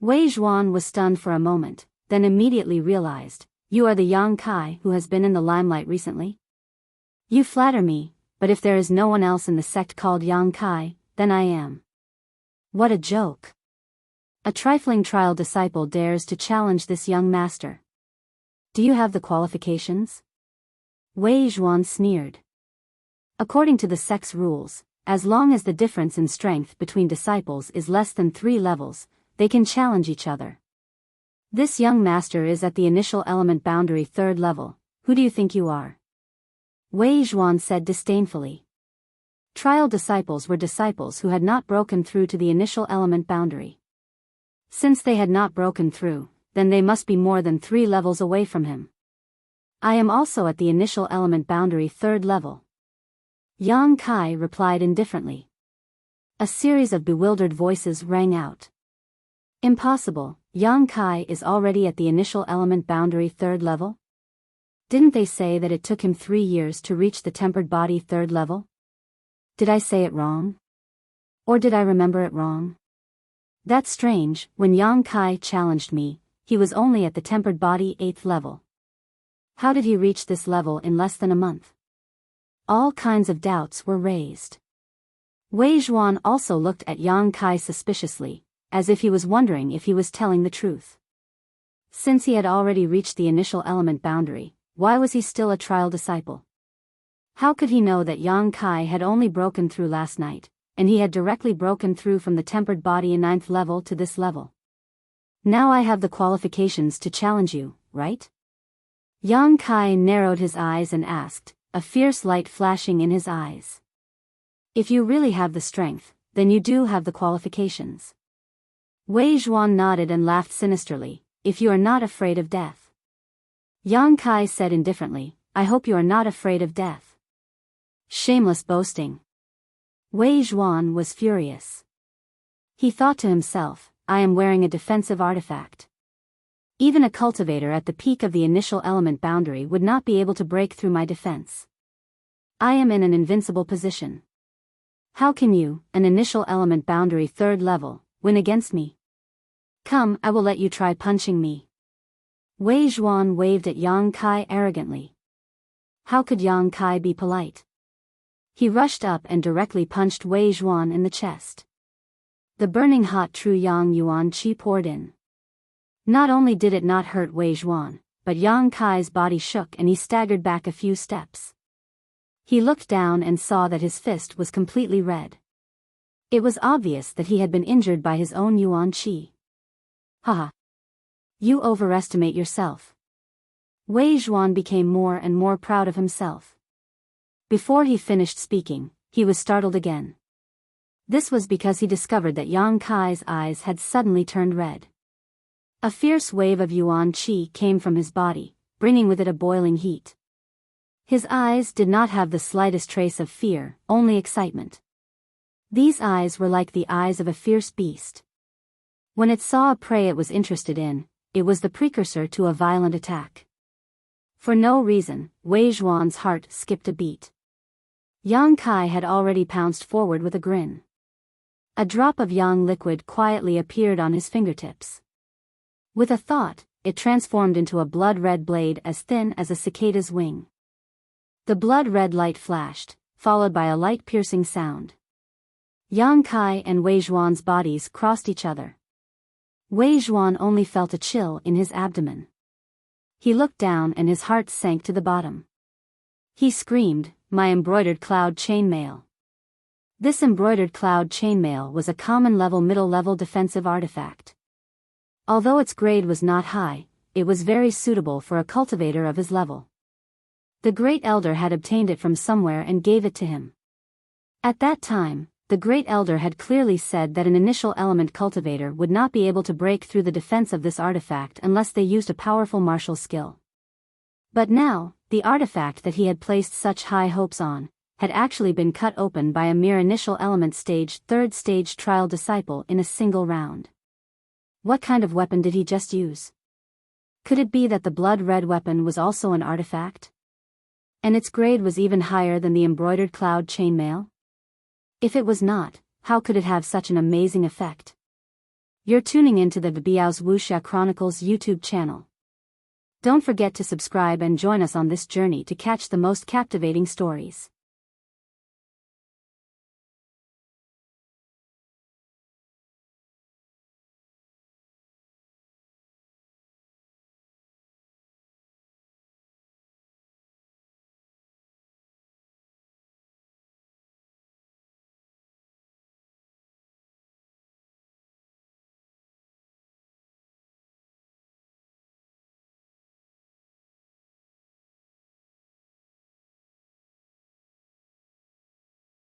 Wei Zhuan was stunned for a moment, then immediately realized, you are the Yang Kai who has been in the limelight recently? You flatter me, but if there is no one else in the sect called Yang Kai, then I am. What a joke. A trifling trial disciple dares to challenge this young master. Do you have the qualifications? Wei Zhuan sneered. According to the sect's rules, as long as the difference in strength between disciples is less than 3 levels, they can challenge each other. This young master is at the initial element boundary 3rd level. Who do you think you are? Wei Zhuan said disdainfully. Trial disciples were disciples who had not broken through to the initial element boundary. Since they had not broken through, then they must be more than 3 levels away from him. I am also at the initial element boundary 3rd level. Yang Kai replied indifferently. A series of bewildered voices rang out. Impossible, Yang Kai is already at the initial element boundary 3rd level? Didn't they say that it took him 3 years to reach the tempered body 3rd level? Did I say it wrong? Or did I remember it wrong? That's strange, when Yang Kai challenged me, he was only at the tempered body 8th level. How did he reach this level in less than a month? All kinds of doubts were raised. Wei Zhuan also looked at Yang Kai suspiciously, as if he was wondering if he was telling the truth. Since he had already reached the initial element boundary, why was he still a trial disciple? How could he know that Yang Kai had only broken through last night, and he had directly broken through from the tempered body in 9th level to this level? Now I have the qualifications to challenge you, right? Yang Kai narrowed his eyes and asked, a fierce light flashing in his eyes. If you really have the strength, then you do have the qualifications. Wei Zhuan nodded and laughed sinisterly, if you are not afraid of death. Yang Kai said indifferently, I hope you are not afraid of death. Shameless boasting. Wei Zhuan was furious. He thought to himself, I am wearing a defensive artifact. Even a cultivator at the peak of the initial element boundary would not be able to break through my defense. I am in an invincible position. How can you, an initial element boundary 3rd level, win against me? Come, I will let you try punching me. Wei Zhuan waved at Yang Kai arrogantly. How could Yang Kai be polite? He rushed up and directly punched Wei Zhuan in the chest. The burning hot True Yang Yuan Qi poured in. Not only did it not hurt Wei Zhuan, but Yang Kai's body shook and he staggered back a few steps. He looked down and saw that his fist was completely red. It was obvious that he had been injured by his own Yuan Qi. Haha. You overestimate yourself. Wei Zhuan became more and more proud of himself. Before he finished speaking, he was startled again. This was because he discovered that Yang Kai's eyes had suddenly turned red. A fierce wave of Yuan Qi came from his body, bringing with it a boiling heat. His eyes did not have the slightest trace of fear, only excitement. These eyes were like the eyes of a fierce beast. When it saw a prey it was interested in, it was the precursor to a violent attack. For no reason, Wei Zhuan's heart skipped a beat. Yang Kai had already pounced forward with a grin. A drop of yang liquid quietly appeared on his fingertips. With a thought, it transformed into a blood-red blade as thin as a cicada's wing. The blood-red light flashed, followed by a light-piercing sound. Yang Kai and Wei Zhuan's bodies crossed each other. Wei Zhuan only felt a chill in his abdomen. He looked down and his heart sank to the bottom. He screamed, "My embroidered cloud chainmail!" This embroidered cloud chainmail was a common middle-level defensive artifact. Although its grade was not high, it was very suitable for a cultivator of his level. The Great Elder had obtained it from somewhere and gave it to him. At that time, the Great Elder had clearly said that an initial element cultivator would not be able to break through the defense of this artifact unless they used a powerful martial skill. But now, the artifact that he had placed such high hopes on, had actually been cut open by a mere initial element third stage trial disciple in a single round. What kind of weapon did he just use? Could it be that the blood-red weapon was also an artifact? And its grade was even higher than the embroidered cloud chainmail? If it was not, how could it have such an amazing effect? You're tuning into the Biyao's Wuxia Chronicles YouTube channel. Don't forget to subscribe and join us on this journey to catch the most captivating stories.